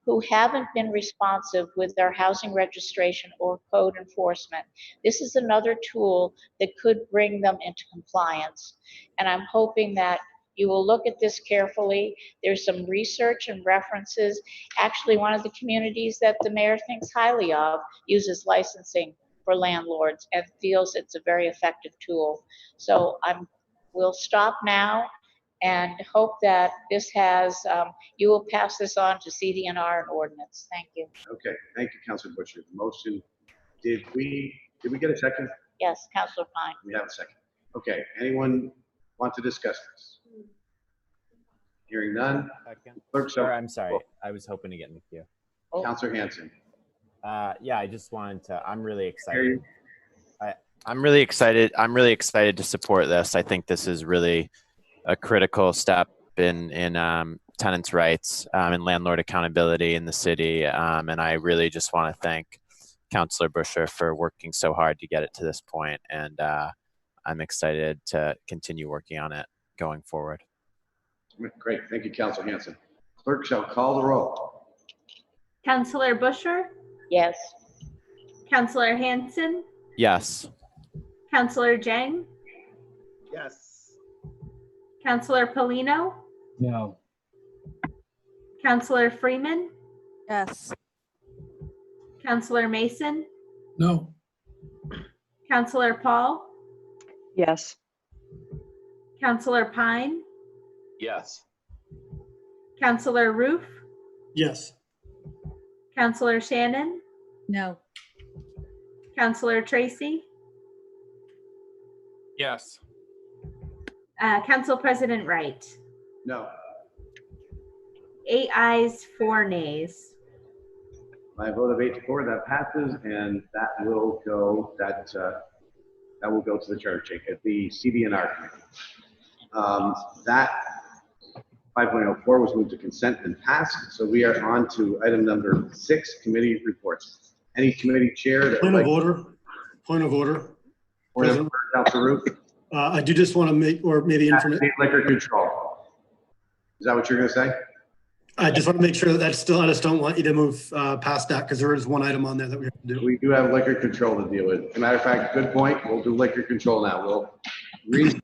who haven't been responsive with their housing registration or code enforcement. This is another tool that could bring them into compliance. And I'm hoping that you will look at this carefully. There's some research and references. Actually, one of the communities that the mayor thinks highly of uses licensing for landlords and feels it's a very effective tool. So we'll stop now and hope that this has, you will pass this on to CD&R and ordinance. Thank you. Okay, thank you, Councilor Busher. The motion, did we get a second? Yes, Councilor Pine. We have a second. Okay, anyone want to discuss this? Hearing none. Clerk, I'm sorry. I was hoping to get in the queue. Councilor Hanson. Yeah, I just wanted to, I'm really excited. I'm really excited to support this. I think this is really a critical step in tenants' rights and landlord accountability in the city. And I really just want to thank Councilor Busher for working so hard to get it to this point. And I'm excited to continue working on it going forward. Great, thank you, Councilor Hanson. Clerk shall call the roll. Councilor Busher? Yes. Councilor Hanson? Yes. Councilor Jang? Yes. Councilor Polino? No. Councilor Freeman? Yes. Councilor Mason? No. Councilor Paul? Yes. Councilor Pine? Yes. Councilor Roof? Yes. Councilor Shannon? No. Councilor Tracy? Yes. Council President Wright? No. 8 ayes, 4 nays. By a vote of 8 to 4, that passes, and that will go to the charter change at the CD&R committee. That 5.04 was moved to consent and passed. So we are on to item number 6, committee reports. Any committee chair that Point of order. Point of order. Councilor Roof. I do just want to make, or maybe information. Liquor control. Is that what you're going to say? I just want to make sure that that's still, I just don't want you to move past that because there is one item on there that we have to do. We do have liquor control to deal with. As a matter of fact, good point. We'll do liquor control now. We'll recess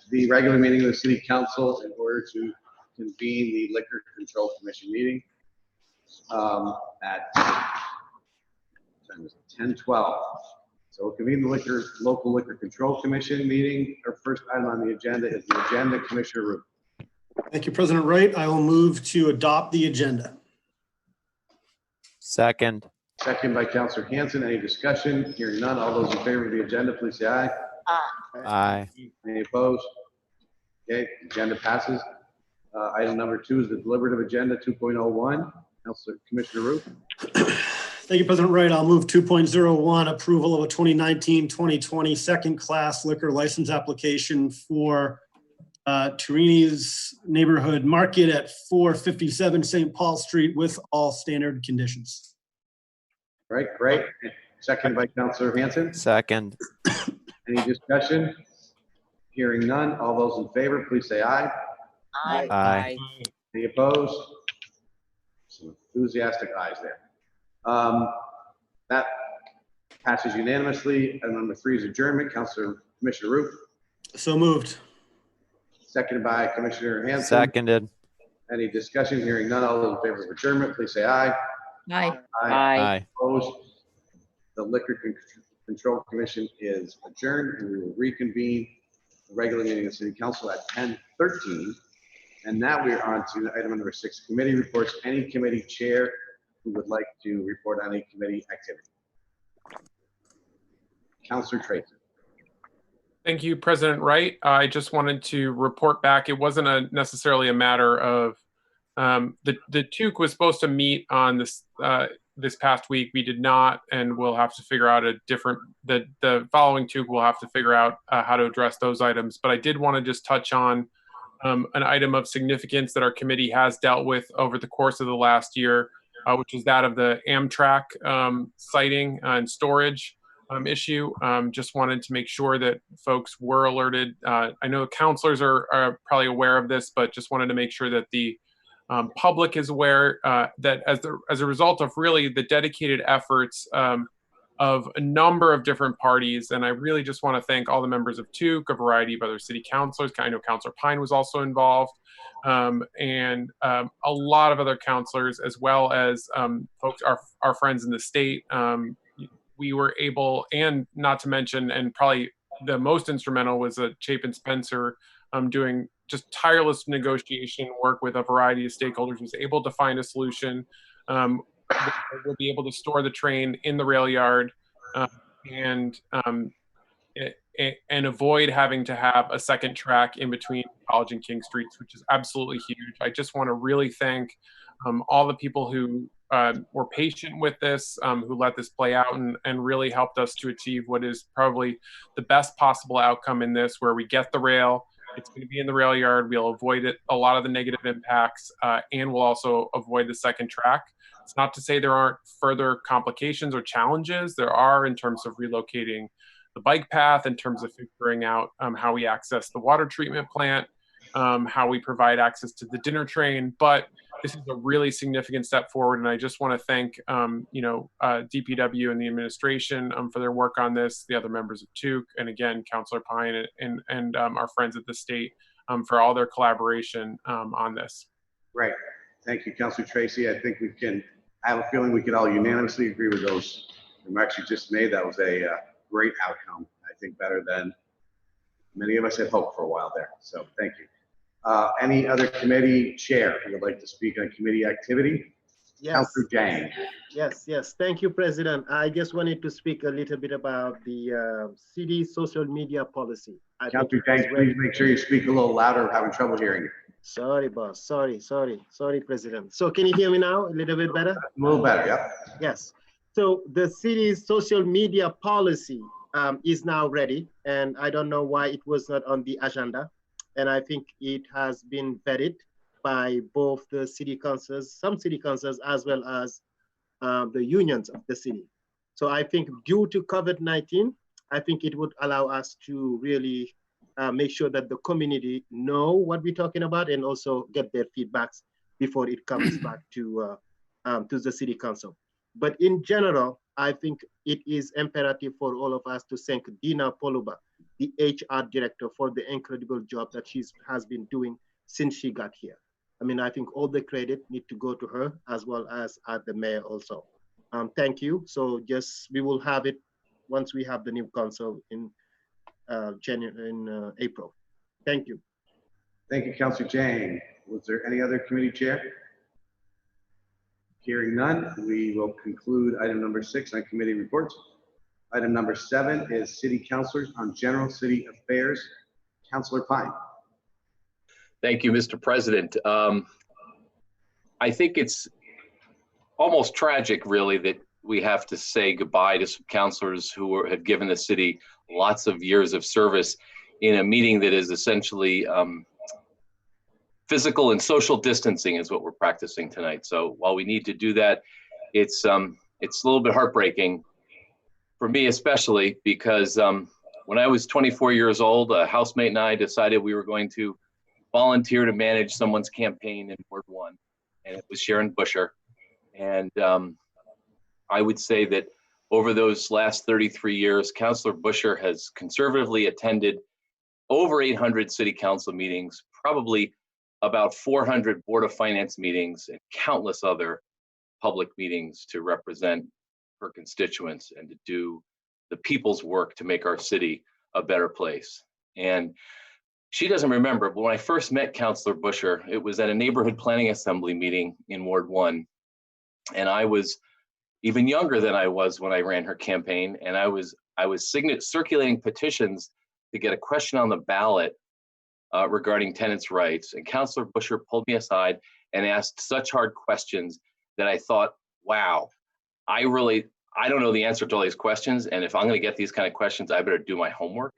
the regular meeting of the city council in order to convene the liquor control commission meeting at 10:12. So we'll convene the local liquor control commission meeting. Our first item on the agenda is the agenda. Commissioner Root. Thank you, President Wright. I will move to adopt the agenda. Second. Second by Councilor Hanson. Any discussion? Hearing none. All those in favor of the agenda, please say aye. Aye. Any opposed? Okay, agenda passes. Item number 2 is the deliberative agenda 2.01. Councilor Commissioner Root. Thank you, President Wright. I'll move 2.01, approval of a 2019-2020 second-class liquor license application for Torini's Neighborhood Market at 457 St. Paul Street with all standard conditions. Right, great. Second by Councilor Hanson. Second. Any discussion? Hearing none. All those in favor, please say aye. Aye. Aye. Any opposed? Some enthusiastic ayes there. That passes unanimously. Item number 3 is adjournment. Commissioner Roof. So moved. Seconded by Commissioner Hanson. Seconded. Any discussion? Hearing none. All those in favor of adjournment, please say aye. Aye. Aye. Opposed? The Liquor Control Commission is adjourned, and we will reconvene the regular meeting of City Council at 10:13. And now we're on to item number 6, committee reports. Any committee chair who would like to report on any committee activity? Councilor Tracy. Thank you, President Wright. I just wanted to report back. It wasn't necessarily a matter of the TUC was supposed to meet on this this past week. We did not, and we'll have to figure out a different. The following TUC we'll have to figure out how to address those items. But I did want to just touch on an item of significance that our committee has dealt with over the course of the last year, which is that of the Amtrak siting and storage issue. Just wanted to make sure that folks were alerted. I know counselors are probably aware of this, but just wanted to make sure that the public is aware that as a result of really the dedicated efforts of a number of different parties, and I really just want to thank all the members of TUC, a variety of other city councilors. I know Councilor Pine was also involved, and a lot of other councilors, as well as folks, our friends in the state. We were able, and not to mention, and probably the most instrumental was Chapin Spencer doing just tireless negotiation work with a variety of stakeholders, was able to find a solution. We'll be able to store the train in the rail yard and avoid having to have a second track in between College and King Streets, which is absolutely huge. I just want to really thank all the people who were patient with this, who let this play out and really helped us to achieve what is probably the best possible outcome in this, where we get the rail. It's going to be in the rail yard. We'll avoid a lot of the negative impacts, and we'll also avoid the second track. It's not to say there aren't further complications or challenges. There are, in terms of relocating the bike path, in terms of figuring out how we access the water treatment plant, how we provide access to the dinner train. But this is a really significant step forward, and I just want to thank DPW and the administration for their work on this, the other members of TUC, and again, Councilor Pine and our friends at the state for all their collaboration on this. Right. Thank you, Councilor Tracy. I think I have a feeling we could all unanimously agree with those remarks you just made. That was a great outcome. I think better than many of us had hoped for a while there. So thank you. Any other committee chair who would like to speak on committee activity? Yes. Councilor Jang. Yes. Thank you, President. I just wanted to speak a little bit about the city social media policy. Councilor Jang, please make sure you speak a little louder. I'm having trouble hearing you. Sorry, boss. Sorry, President. So can you hear me now? A little bit better? A little better, yeah. Yes. So the city's social media policy is now ready, and I don't know why it was not on the agenda. And I think it has been vetted by both the city councils, some city councils, as well as the unions of the city. So I think due to COVID-19, I think it would allow us to really make sure that the community know what we're talking about and also get their feedbacks before it comes back to the city council. But in general, I think it is imperative for all of us to thank Dina Poluba, the HR director, for the incredible job that she has been doing since she got here. I mean, I think all the credit need to go to her as well as the mayor also. Thank you. So we will have it once we have the new council in April. Thank you. Thank you, Councilor Jang. Was there any other committee chair? Hearing none, we will conclude item number 6 on committee reports. Item number 7 is city councilors on general city affairs. Councilor Pine. Thank you, Mr. President. I think it's almost tragic, really, that we have to say goodbye to some counselors who have given the city lots of years of service in a meeting that is essentially physical and social distancing is what we're practicing tonight. So while we need to do that, it's a little bit heartbreaking for me, especially because when I was 24 years old, a housemate and I decided we were going to volunteer to manage someone's campaign in Ward 1, and it was Sharon Busher. And I would say that over those last 33 years, Councilor Busher has conservatively attended over 800 city council meetings, probably about 400 Board of Finance meetings, and countless other public meetings to represent her constituents and to do the people's work to make our city a better place. And she doesn't remember, but when I first met Councilor Busher, it was at a neighborhood planning assembly meeting in Ward 1. And I was even younger than I was when I ran her campaign. And I was circulating petitions to get a question on the ballot regarding tenants' rights. And Councilor Busher pulled me aside and asked such hard questions that I thought, wow, I don't know the answer to all these questions. And if I'm going to get these kind of questions, I better do my homework.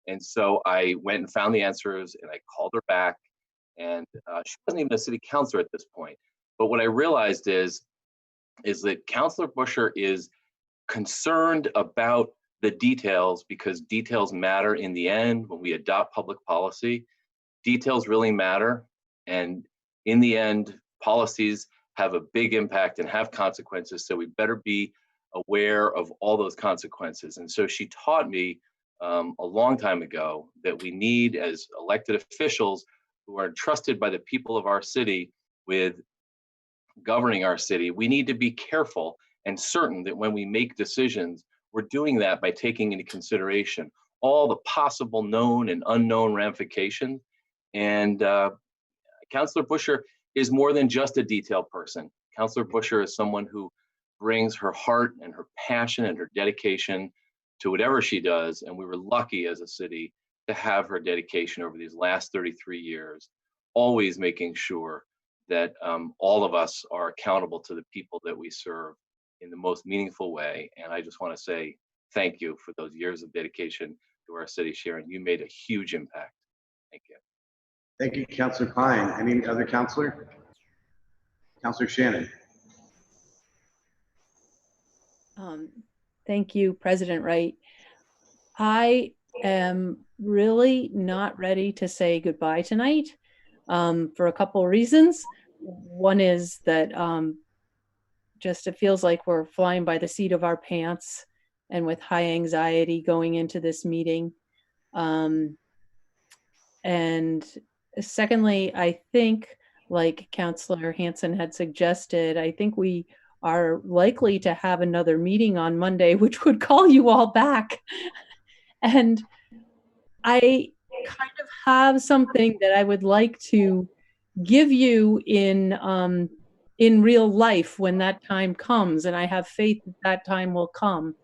And so I went and found the answers, and I called her back. And she wasn't even a city councilor at this point. But what I realized is that Councilor Busher is concerned about the details, because details matter in the end. When we adopt public policy, details really matter. And in the end, policies have a big impact and have consequences. So we better be aware of all those consequences. And so she taught me a long time ago that we need, as elected officials who are entrusted by the people of our city with governing our city, we need to be careful and certain that when we make decisions, we're doing that by taking into consideration all the possible known and unknown ramifications. And Councilor Busher is more than just a detail person. Councilor Busher is someone who brings her heart and her passion and her dedication to whatever she does. And we were lucky as a city to have her dedication over these last 33 years, always making sure that all of us are accountable to the people that we serve in the most meaningful way. And I just want to say thank you for those years of dedication to our city, Sharon. You made a huge impact. Thank you. Thank you, Councilor Pine. Any other councilor? Councilor Shannon. Thank you, President Wright. I am really not ready to say goodbye tonight for a couple of reasons. One is that just it feels like we're flying by the seat of our pants and with high anxiety going into this meeting. And secondly, I think, like Councilor Hanson had suggested, I think we are likely to have another meeting on Monday, which would call you all back. And I kind of have something that I would like to give you in real life when that time comes. And I have faith that that time will come,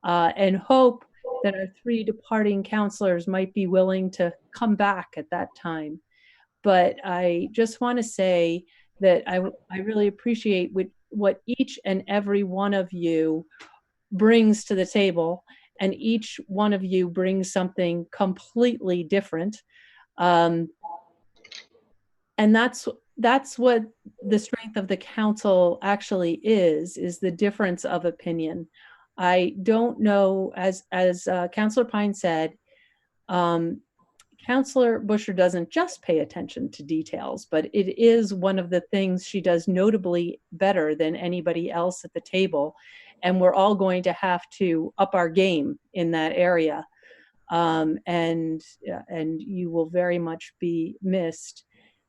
and hope that our three departing counselors might be willing to come back at that time. But I just want to say that I really appreciate what each and every one of you brings to the table, and each one of you brings something completely different. And that's what the strength of the council actually is the difference of opinion. I don't know, as Councilor Pine said, Councilor Busher doesn't just pay attention to details, but it is one of the things she does notably better than anybody else at the table. And we're all going to have to up our game in that area. And you will very much be missed.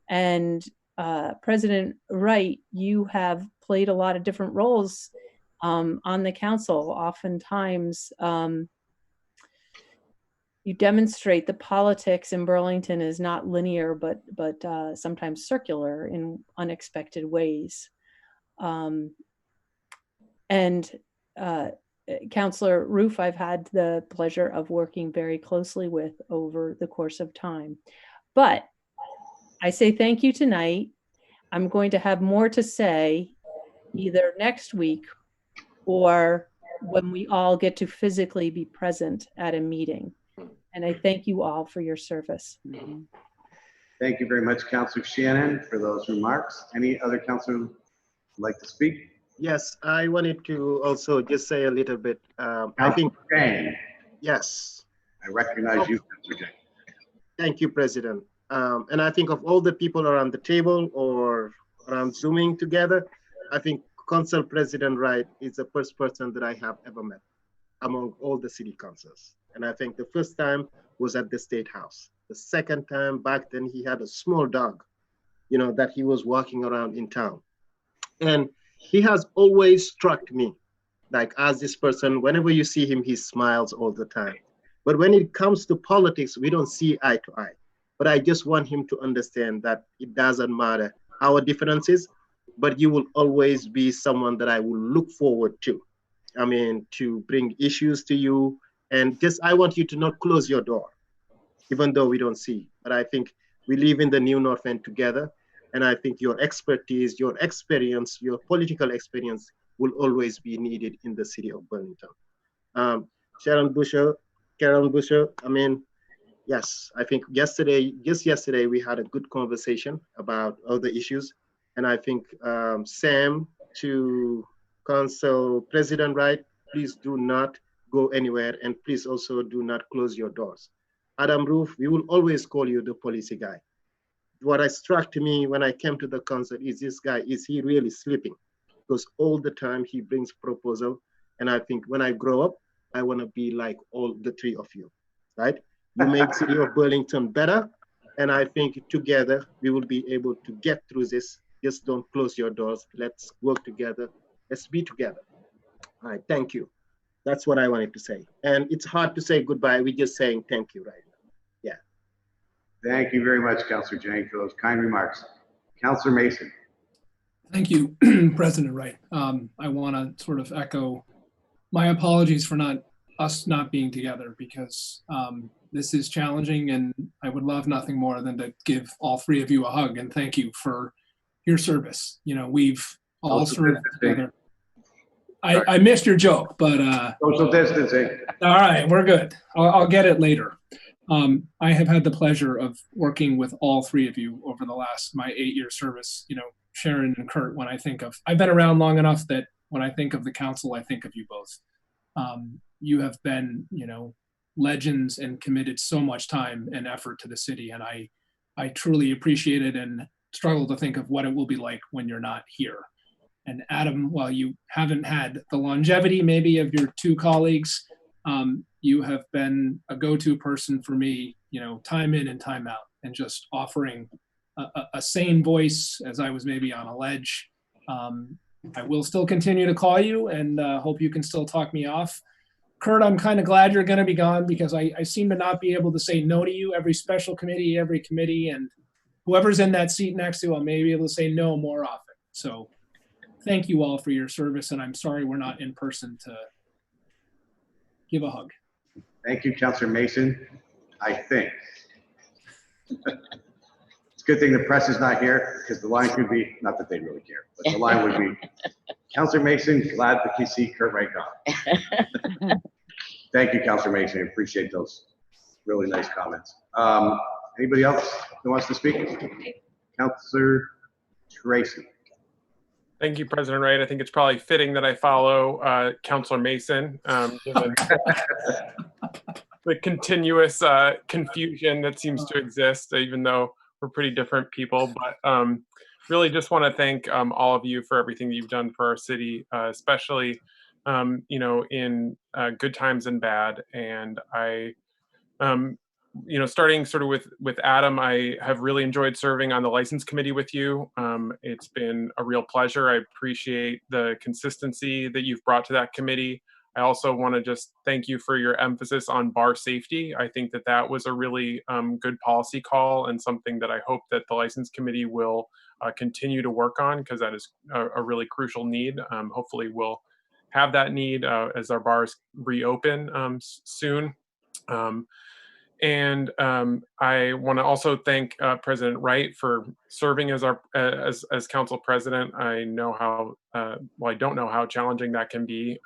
And President Wright, you have played a lot of different roles on the council. Oftentimes, you demonstrate the politics in Burlington is not linear, but sometimes circular in unexpected ways. Councilor Roof, I've had the pleasure of working very closely with over the course of time. But I say thank you tonight. I'm going to have more to say either next week or when we all get to physically be present at a meeting. And I thank you all for your service. Thank you very much, Councilor Shannon, for those remarks. Any other councilor who'd like to speak? Yes, I wanted to also just say a little bit. I think, Jane, yes. I recognize you, Councilor Jane. Thank you, President. And I think of all the people around the table or around Zooming together, I think Council President Wright is the first person that I have ever met among all the city councils. And I think the first time was at the State House. The second time back then, he had a small dog, you know, that he was walking around in town. And he has always struck me, like as this person, whenever you see him, he smiles all the time. But when it comes to politics, we don't see eye to eye. But I just want him to understand that it doesn't matter our differences, but you will always be someone that I will look forward to. I mean, to bring issues to you. And just, I want you to not close your door, even though we don't see. But I think we live in the New North End together. And I think your expertise, your experience, your political experience will always be needed in the city of Burlington. Karen Busher, I mean, yes, I think just yesterday, we had a good conversation about other issues. And I think Sam, to Council President Wright, please do not go anywhere. And please also do not close your doors. Adam Roof, we will always call you the policy guy. What struck to me when I came to the council is this guy, is he really sleeping? Because all the time he brings proposal. And I think when I grow up, I want to be like all the three of you, right? You make city of Burlington better. And I think together we will be able to get through this. Just don't close your doors. Let's work together. Let's be together. All right, thank you. That's what I wanted to say. And it's hard to say goodbye. We're just saying thank you right now. Yeah. Thank you very much, Councilor Jane, for those kind remarks. Councilor Mason. Thank you, President Wright. I want to sort of echo my apologies for us not being together, because this is challenging, and I would love nothing more than to give all three of you a hug and thank you for your service. You know, we've all served together. I missed your joke, but social distancing. All right, we're good. I'll get it later. I have had the pleasure of working with all three of you over the last, my 8-year service. You know, Sharon and Kurt, when I think of, I've been around long enough that when I think of the council, I think of you both. You have been, you know, legends and committed so much time and effort to the city, and I truly appreciate it and struggle to think of what it will be like when you're not here. And Adam, while you haven't had the longevity maybe of your two colleagues, you have been a go-to person for me, you know, time in and time out, and just offering a sane voice as I was maybe on a ledge. I will still continue to call you, and hope you can still talk me off. Kurt, I'm kind of glad you're going to be gone, because I seem to not be able to say no to you every special committee, every committee, and whoever's in that seat next to, I may be able to say no more often. So thank you all for your service, and I'm sorry we're not in person to give a hug. Thank you, Councilor Mason. I think it's a good thing the press is not here, because the line could be, not that they really care, but the line would be, Councilor Mason, glad that you see Kurt Wright gone. Thank you, Councilor Mason. I appreciate those really nice comments. Anybody else who wants to speak? Councilor Tracy. Thank you, President Wright. I think it's probably fitting that I follow Councilor Mason, given the continuous confusion that seems to exist, even though we're pretty different people. But really just want to thank all of you for everything that you've done for our city, especially you know, in good times and bad. And I you know, starting sort of with Adam, I have really enjoyed serving on the license committee with you. It's been a real pleasure. I appreciate the consistency that you've brought to that committee. I also want to just thank you for your emphasis on bar safety. I think that that was a really good policy call, and something that I hope that the license committee will continue to work on, because that is a really crucial need. Hopefully we'll have that need as our bars reopen soon. And I want to also thank President Wright for serving as our as council president. I know how well, I don't know how challenging that can be,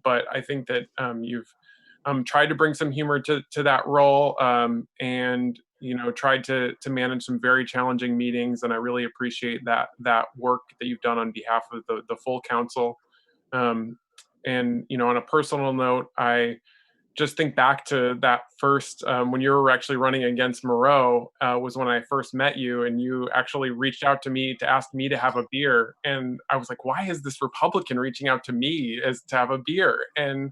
but I think that you've tried to bring some humor to that role, and tried to manage some very challenging meetings. And I really appreciate that work that you've done on behalf of the full council. And on a personal note, I just think back to that first when you were actually running against Moreau, was when I first met you, and you actually reached out to me to ask me to have a beer. And I was like, why is this Republican reaching out to me as to have a beer? And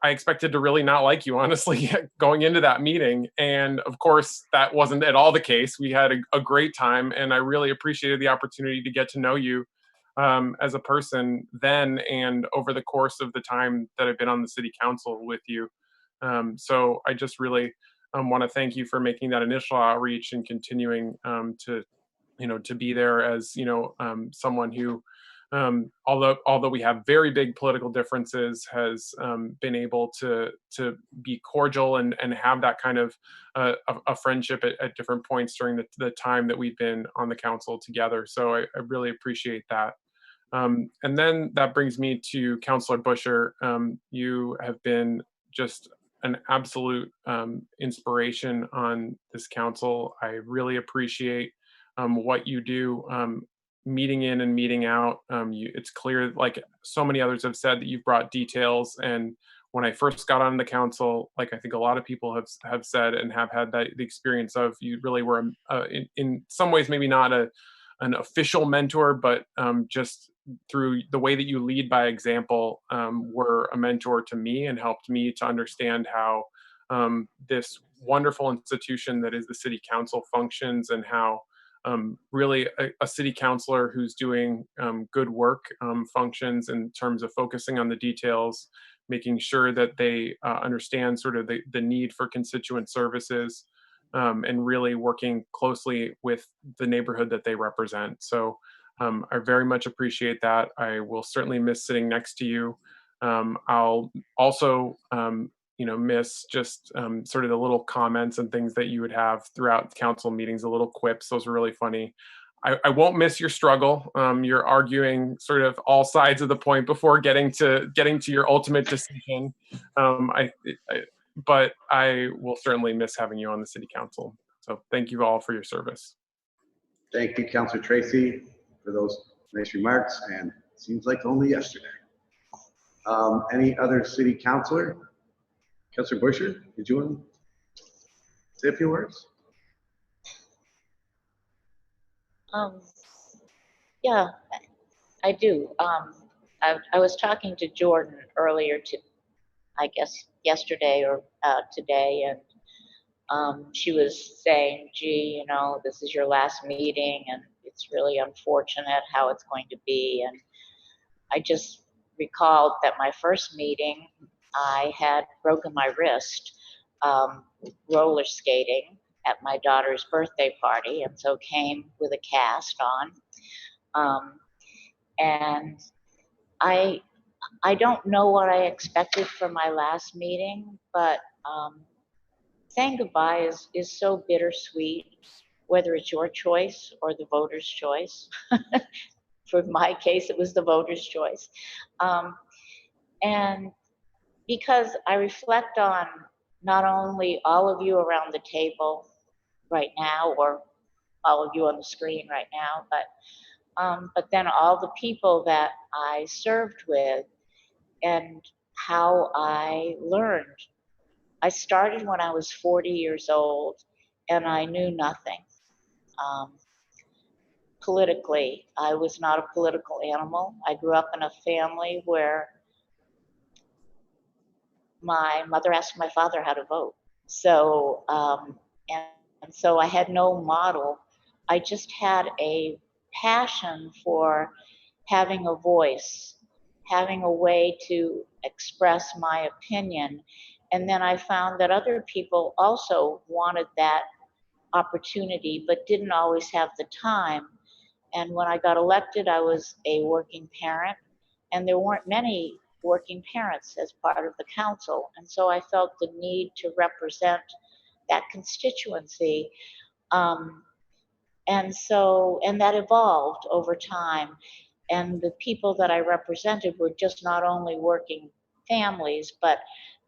I expected to really not like you, honestly, going into that meeting. And of course, that wasn't at all the case. We had a great time, and I really appreciated the opportunity to get to know you as a person then and over the course of the time that I've been on the city council with you. So I just really want to thank you for making that initial outreach and continuing to be there as someone who, although we have very big political differences, has been able to be cordial and have that kind of a friendship at different points during the time that we've been on the council together. So I really appreciate that. And then that brings me to Councillor Busher. You have been just an absolute inspiration on this council. I really appreciate what you do, meeting in and meeting out. It's clear, like so many others have said, that you've brought details. And when I first got on the council, like I think a lot of people have said and have had the experience of, you really were in some ways maybe not an official mentor, but just through the way that you lead by example, were a mentor to me and helped me to understand how this wonderful institution that is the city council functions, and how really a city councilor who's doing good work functions in terms of focusing on the details, making sure that they understand sort of the need for constituent services, and really working closely with the neighborhood that they represent. So I very much appreciate that. I will certainly miss sitting next to you. I'll also miss just sort of the little comments and things that you would have throughout council meetings, the little quips. Those were really funny. I won't miss your struggle. You're arguing sort of all sides of the point before getting to your ultimate decision. But I will certainly miss having you on the city council. So thank you all for your service. Thank you, Councilor Tracy, for those nice remarks, and it seems like only yesterday. Any other city councilor? Councilor Busher, did you want to say a few words? Yeah, I do. I was talking to Jordan earlier I guess yesterday or today, and she was saying, gee, this is your last meeting, and it's really unfortunate how it's going to be. And I just recalled that my first meeting, I had broken my wrist roller skating at my daughter's birthday party, and so came with a cast on. And I don't know what I expected from my last meeting, but saying goodbye is so bittersweet, whether it's your choice or the voter's choice. For my case, it was the voter's choice. And because I reflect on not only all of you around the table right now, or all of you on the screen right now, but then all the people that I served with and how I learned. I started when I was 40 years old, and I knew nothing. Politically, I was not a political animal. I grew up in a family where my mother asked my father how to vote. So, and so I had no model. I just had a passion for having a voice, having a way to express my opinion. And then I found that other people also wanted that opportunity, but didn't always have the time. And when I got elected, I was a working parent, and there weren't many working parents as part of the council. And so I felt the need to represent that constituency. And that evolved over time. And the people that I represented were just not only working families, but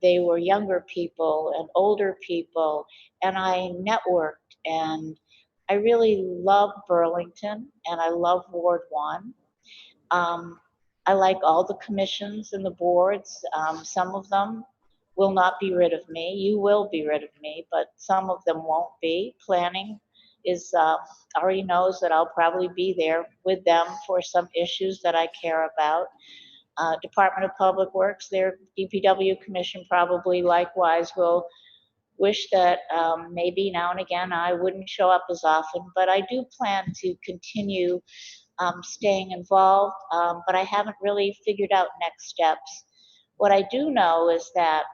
they were younger people and older people. And I networked, and I really love Burlington, and I love Ward 1. I like all the commissions and the boards. Some of them will not be rid of me. You will be rid of me, but some of them won't be. Planning is already knows that I'll probably be there with them for some issues that I care about. Department of Public Works, their DPW commission probably likewise will wish that maybe now and again I wouldn't show up as often, but I do plan to continue staying involved, but I haven't really figured out next steps. What I do know is that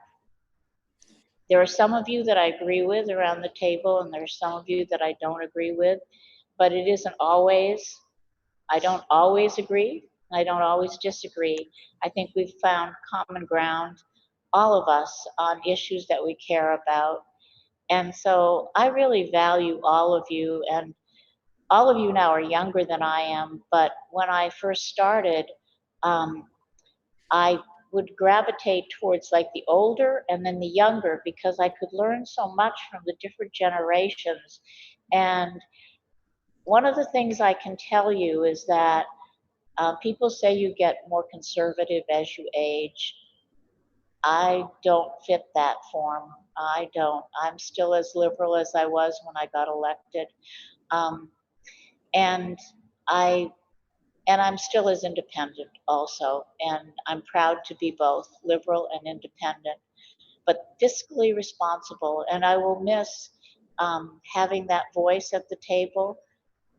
there are some of you that I agree with around the table, and there's some of you that I don't agree with, but it isn't always, I don't always agree, I don't always disagree. I think we've found common ground, all of us, on issues that we care about. And so I really value all of you, and all of you now are younger than I am, but when I first started, I would gravitate towards like the older and then the younger, because I could learn so much from the different generations. And one of the things I can tell you is that people say you get more conservative as you age. I don't fit that form. I don't. I'm still as liberal as I was when I got elected. And I'm still as independent also, and I'm proud to be both liberal and independent, but fiscally responsible. And I will miss having that voice at the table,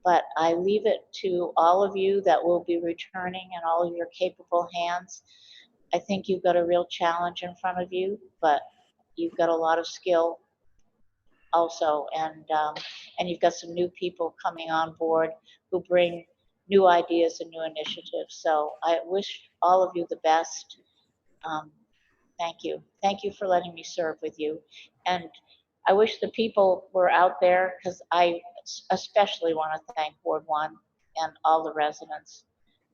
but I leave it to all of you that will be returning and all of your capable hands. I think you've got a real challenge in front of you, but you've got a lot of skill also, and you've got some new people coming on board who bring new ideas and new initiatives. So I wish all of you the best. Thank you. Thank you for letting me serve with you. And I wish the people were out there, because I especially want to thank Ward 1 and all the residents.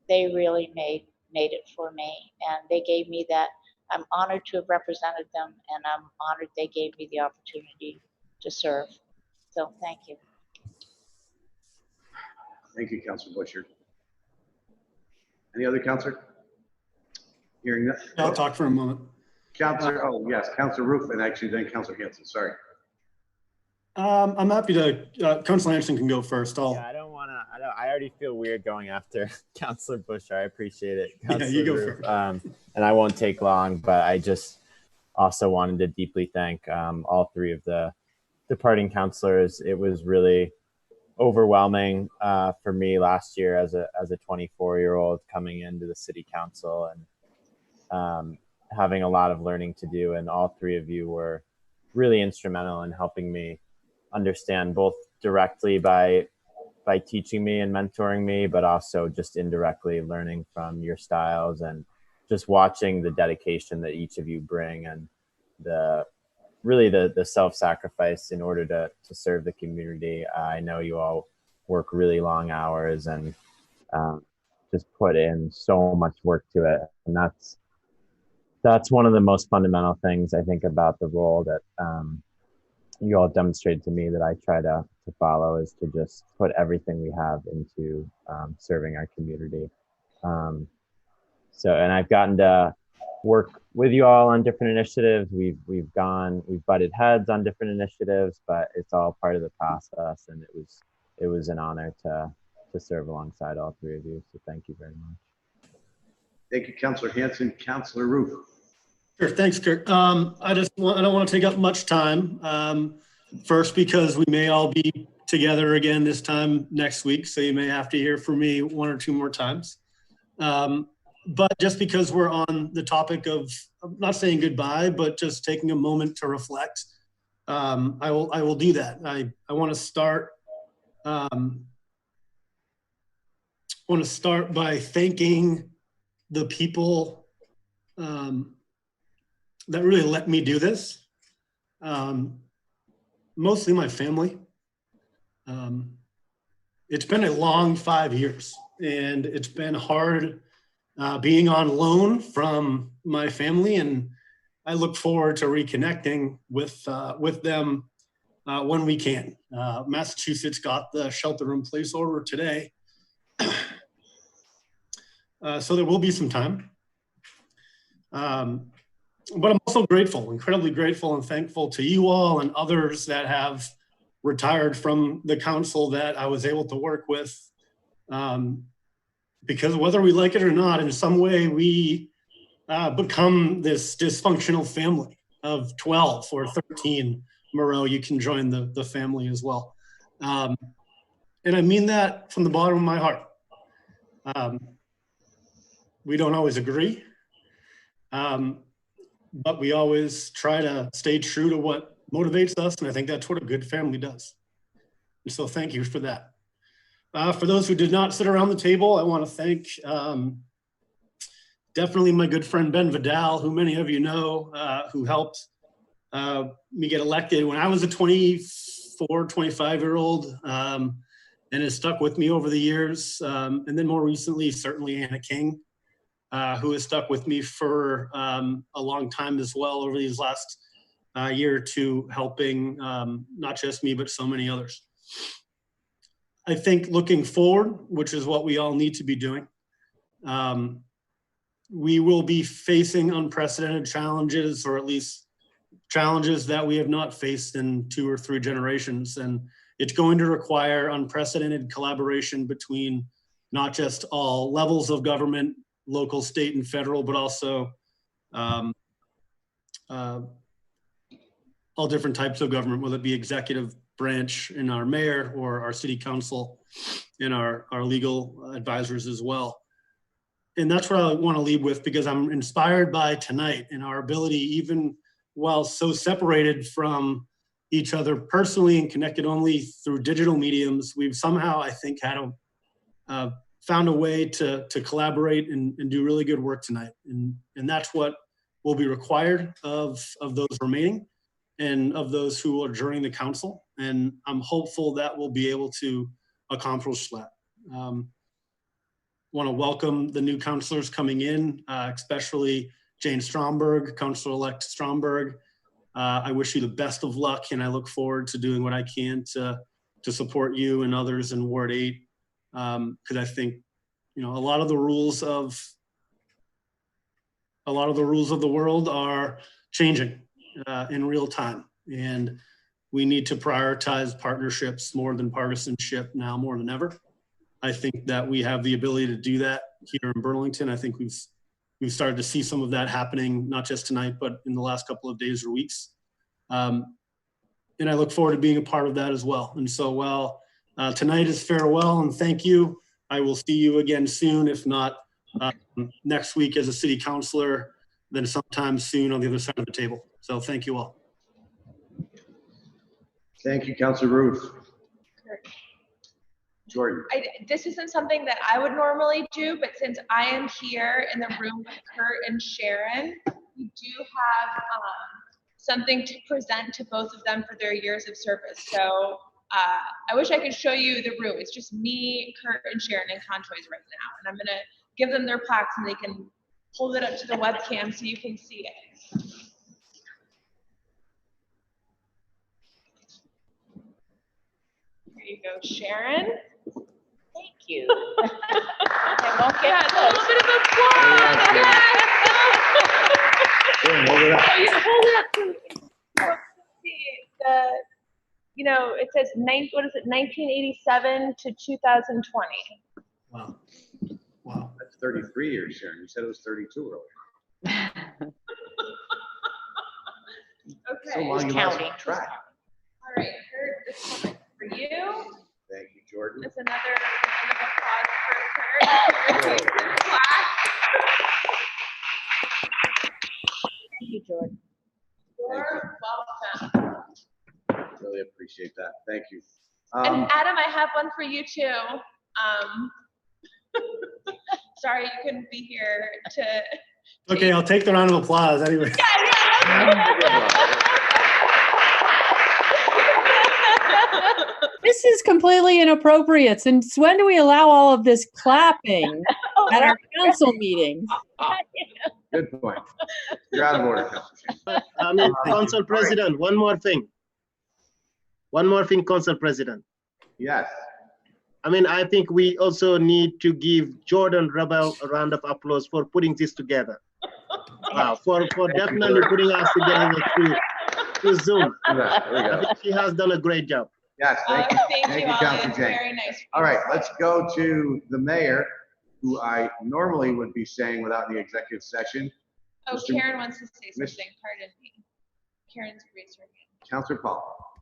They really made it for me, and they gave me that. I'm honored to have represented them, and I'm honored they gave me the opportunity to serve. So thank you. Thank you, Councilor Busher. Any other councilor? Hearing that. I'll talk for a moment. Councilor, oh yes, Councilor Roof, and actually then Councilor Hanson, sorry. I'm happy to, Councilor Anderson can go first. Yeah, I don't want to, I already feel weird going after Councilor Busher. I appreciate it. Yeah, you go first. And I won't take long, but I just also wanted to deeply thank all three of the departing councilors. It was really overwhelming for me last year as a 24-year-old coming into the city council, and having a lot of learning to do. And all three of you were really instrumental in helping me understand, both directly by teaching me and mentoring me, but also just indirectly learning from your styles and just watching the dedication that each of you bring, and the self-sacrifice in order to serve the community. I know you all work really long hours and just put in so much work to it. And that's one of the most fundamental things I think about the role that you all demonstrated to me, that I try to follow, is to just put everything we have into serving our community. And I've gotten to work with you all on different initiatives. We've butted heads on different initiatives, but it's all part of the process. And it was an honor to serve alongside all three of you. So thank you very much. Thank you, Councilor Hanson. Councilor Roof. Sure, thanks, Kirk. I don't want to take up much time. First, because we may all be together again this time next week, so you may have to hear from me one or two more times. But just because we're on the topic of, I'm not saying goodbye, but just taking a moment to reflect, I will do that. I want to start. Want to start by thanking the people that really let me do this. Mostly my family. It's been a long 5 years, and it's been hard being on loan from my family, and I look forward to reconnecting with them when we can. Massachusetts got the shelter-in-place order today, so there will be some time. But I'm also grateful, incredibly grateful and thankful to you all and others that have retired from the council that I was able to work with. Because whether we like it or not, in some way we become this dysfunctional family of 12 or 13. Moreau, you can join the family as well. And I mean that from the bottom of my heart. We don't always agree, but we always try to stay true to what motivates us, and I think that's what a good family does. And so thank you for that. For those who did not sit around the table, I want to thank definitely my good friend Ben Vidal, who many of you know, who helped me get elected when I was a 24, 25-year-old, and has stuck with me over the years. And then more recently, certainly Anna King, who has stuck with me for a long time as well over these last year or two, helping not just me, but so many others. I think looking forward, which is what we all need to be doing, we will be facing unprecedented challenges, or at least challenges that we have not faced in 2 or 3 generations. And it's going to require unprecedented collaboration between not just all levels of government, local, state, and federal, but also all different types of government, whether it be executive branch in our mayor or our city council and our legal advisors as well. And that's what I want to lead with, because I'm inspired by tonight and our ability, even while so separated from each other personally and connected only through digital mediums, we've somehow, I think, had found a way to collaborate and do really good work tonight. And that's what will be required of those remaining and of those who are joining the council. And I'm hopeful that we'll be able to accomplish that. Want to welcome the new councilors coming in, especially Jane Stromberg, Councilor-elect Stromberg. I wish you the best of luck, and I look forward to doing what I can to support you and others in Ward 8. Because I think, you know, a lot of the rules of the world are changing in real time, and we need to prioritize partnerships more than partisanship now more than ever. I think that we have the ability to do that here in Burlington. I think we've started to see some of that happening, not just tonight, but in the last couple of days or weeks. And I look forward to being a part of that as well. And so while tonight is farewell and thank you, I will see you again soon, if not next week as a city councilor, then sometime soon on the other side of the table. So thank you all. Thank you, Councilor Ruth. Jordan. This isn't something that I would normally do, but since I am here in the room with Kurt and Sharon, we do have something to present to both of them for their years of service. So I wish I could show you the room. It's just me, Kurt, and Sharon and Contoys right now. And I'm gonna give them their plaques and they can hold it up to the webcam so you can see it. Here you go, Sharon. Thank you. I won't get a little bit of applause. Hold it up. Oh, you hold it up so we can see you know, it says 1987 to 2020. Wow. That's 33 years, Sharon. You said it was 32 earlier. Okay. So long you lost track. All right, Kurt, this one is for you. Thank you, Jordan. That's another round of applause for Kurt. Thank you, Jordan. You're welcome. Really appreciate that. Thank you. And Adam, I have one for you too. Sorry you couldn't be here Okay, I'll take the round of applause anyway. This is completely inappropriate. Since when do we allow all of this clapping at our council meetings? Good point. You're out of order, Councilor. I mean, Council President, one more thing. One more thing, Council President. Yes. I mean, I think we also need to give Jordan Rebel a round of applause for putting this together. Wow, for definitely putting us together through Zoom. I think she has done a great job. Yes, thank you. Thank you, Councilor James. Very nice. All right, let's go to the mayor, who I normally would be saying without the executive session. Oh, Karen wants to say something. Pardon me. Karen's raised her hand. Councilor Paul.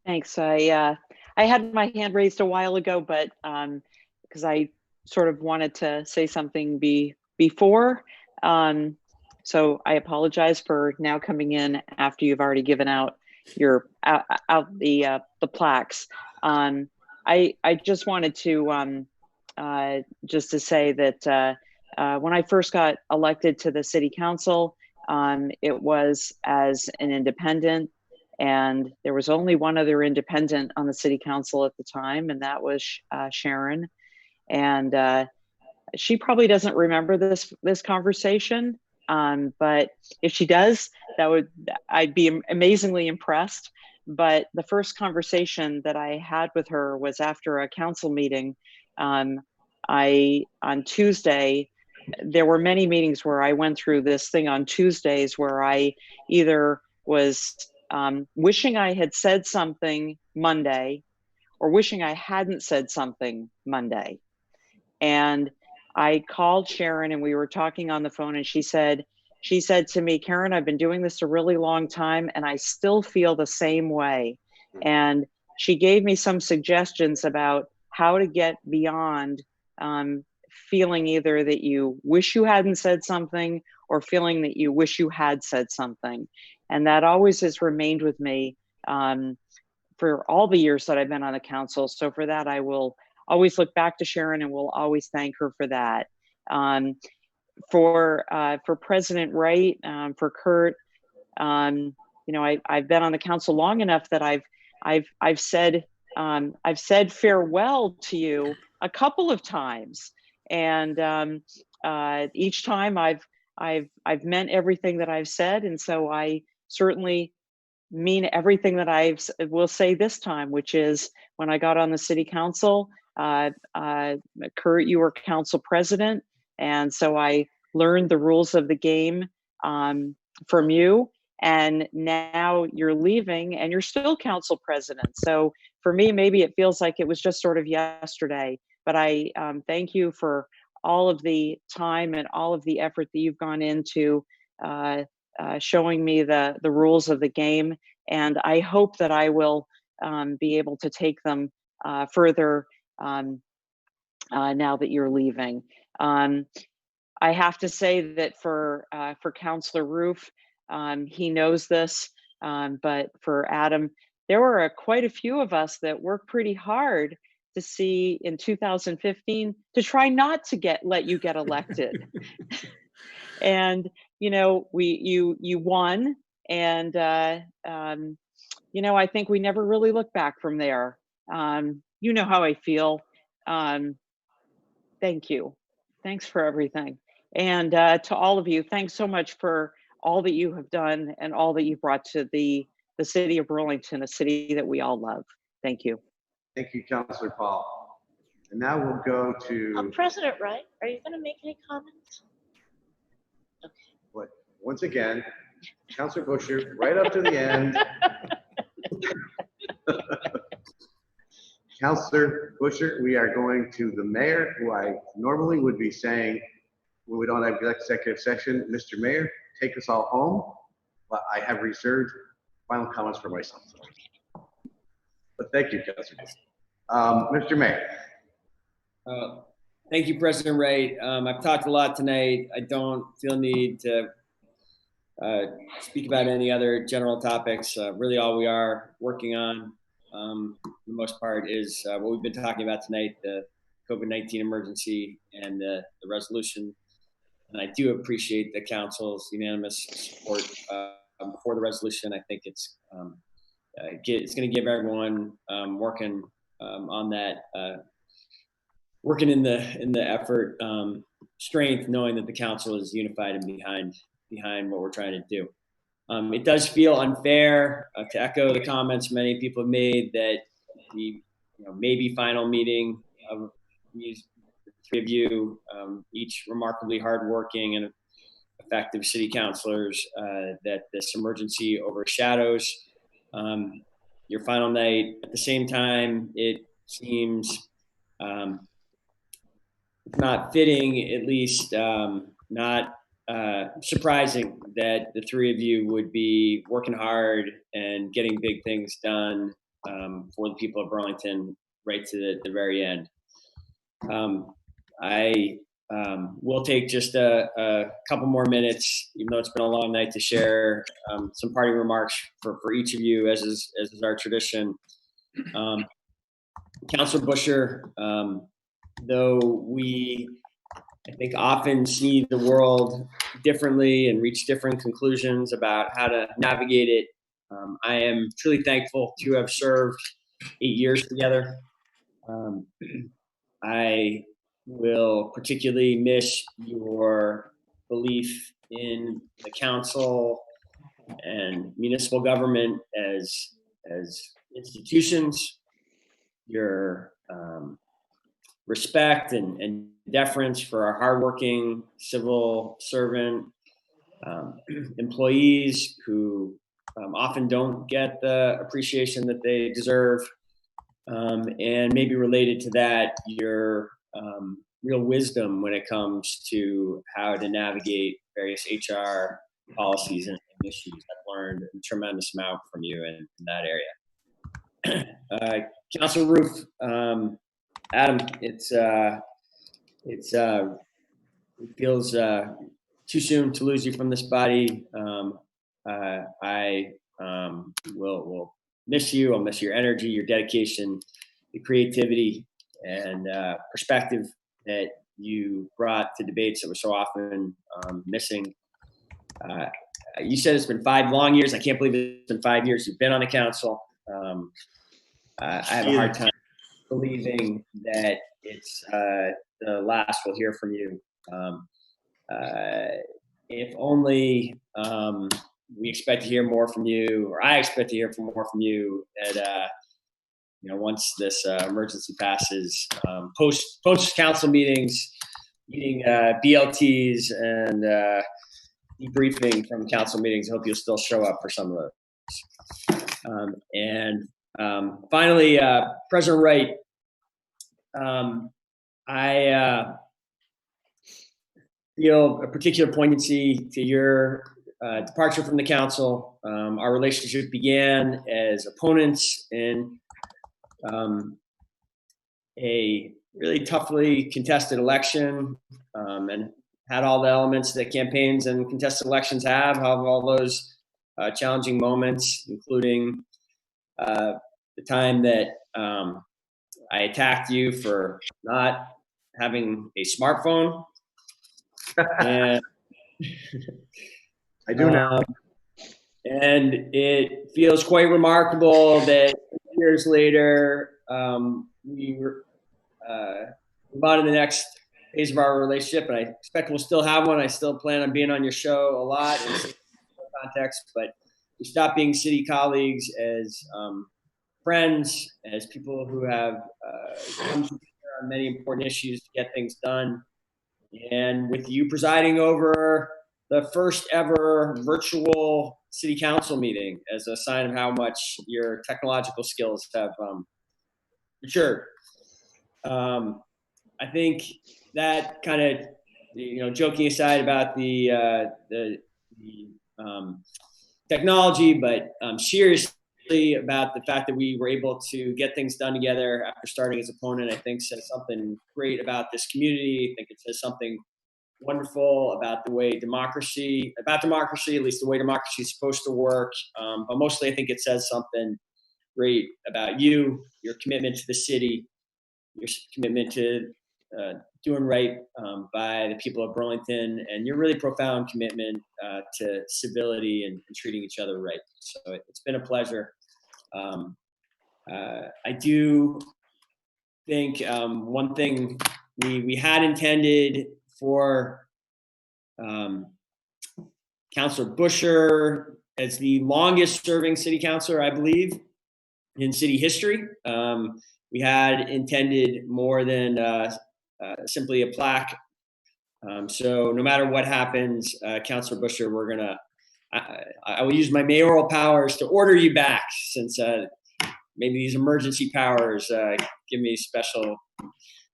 Thanks. I had my hand raised a while ago, but because I sort of wanted to say something before. So I apologize for now coming in after you've already given out your the plaques. I just wanted to just to say that when I first got elected to the city council, it was as an independent, and there was only one other independent on the city council at the time, and that was Sharon. And she probably doesn't remember this conversation, but if she does, I'd be amazingly impressed. But the first conversation that I had with her was after a council meeting. On Tuesday, there were many meetings where I went through this thing on Tuesdays where I either was wishing I had said something Monday or wishing I hadn't said something Monday. And I called Sharon and we were talking on the phone, and she said to me, Karen, I've been doing this a really long time and I still feel the same way. And she gave me some suggestions about how to get beyond feeling either that you wish you hadn't said something or feeling that you wish you had said something. And that always has remained with me for all the years that I've been on the council. So for that, I will always look back to Sharon and will always thank her for that. For President Wright, for Kurt, you know, I've been on the council long enough that I've said farewell to you a couple of times, and each time I've meant everything that I've said, and so I certainly mean everything that I will say this time, which is when I got on the city council, Kurt, you were council president, and so I learned the rules of the game from you, and now you're leaving and you're still council president. So for me, maybe it feels like it was just sort of yesterday, but I thank you for all of the time and all of the effort that you've gone into showing me the rules of the game. And I hope that I will be able to take them further now that you're leaving. I have to say that for Councillor Roof, he knows this, but for Adam, there were quite a few of us that worked pretty hard to see in 2015 to try not to let you get elected. And you know, you won, and you know, I think we never really looked back from there. You know how I feel. Thank you. Thanks for everything. And to all of you, thanks so much for all that you have done and all that you brought to the city of Burlington, a city that we all love. Thank you. Thank you, Councilor Paul. And now we'll go to President Wright, are you going to make any comments? Okay. what? Once again, Councilor Busher, right up to the end. Councilor Busher, we are going to the mayor, who I normally would be saying when we don't have executive session. Mr. Mayor, take us all home, but I have reserved final comments for myself. But thank you, Councilor Busher. Mr. Mayor. Thank you, President Wright. I've talked a lot tonight. I don't feel need to speak about any other general topics. Really all we are working on, for the most part, is what we've been talking about tonight, the COVID-19 emergency and the resolution And I do appreciate the council's unanimous support for the resolution. I think it's going to give everyone working on that, working in the effort, strength, knowing that the council is unified and behind what we're trying to do. It does feel unfair to echo the comments many people have made that the maybe final meeting of these three of you, each remarkably hardworking and effective city councilors, that this emergency overshadows your final night. At the same time, it seems not fitting, at least not surprising that the three of you would be working hard and getting big things done for the people of Burlington right to the very end. I will take just a couple more minutes, even though it's been a long night, to share some parting remarks for each of you, as is our tradition. Councilor Busher, though we, I think, often see the world differently and reach different conclusions about how to navigate it, I am truly thankful to have served 8 years together. I will particularly miss your belief in the council and municipal government as institutions, your respect and deference for our hardworking civil servant employees who often don't get the appreciation that they deserve. And maybe related to that, your real wisdom when it comes to how to navigate various HR policies and issues. I've learned a tremendous amount from you in that area. Councilor Roof, Adam, it feels too soon to lose you from this body. I will miss you. I'll miss your energy, your dedication, the creativity, and perspective that you brought to debates that were so often missing. You said it's been 5 long years. I can't believe it's been 5 years you've been on the council. I have a hard time believing that it's the last we'll hear from you. If only we expect to hear more from you, or I expect to hear more from you at once this emergency passes, post council meetings, meeting BLTs and debriefing from council meetings. I hope you'll still show up for some of those. And finally, President Wright, I feel a particular poignancy to your departure from the council. Our relationship began as opponents in a really toughly contested election, and had all the elements that campaigns and contested elections have all those challenging moments, including the time that I attacked you for not having a smartphone. And I do now. And it feels quite remarkable that years later, we were move on to the next phase of our relationship, and I expect we'll still have one. I still plan on being on your show a lot in context, but we stopped being city colleagues as friends, as people who have come together on many important issues to get things done. And with you presiding over the first ever virtual city council meeting as a sign of how much your technological skills have matured. I think that kind of, joking aside about the technology, but seriously about the fact that we were able to get things done together after starting as opponent, I think says something great about this community. I think it says something wonderful about the way democracy, at least the way democracy is supposed to work. But mostly I think it says something great about you, your commitment to the city, your commitment to doing right by the people of Burlington, and your really profound commitment to civility and treating each other right. So it's been a pleasure. I do think one thing we had intended for Councilor Busher as the longest serving city councilor, I believe, in city history. We had intended more than simply a plaque. So no matter what happens, Councilor Busher, we're gonna, I will use my mayoral powers to order you back, since maybe these emergency powers give me special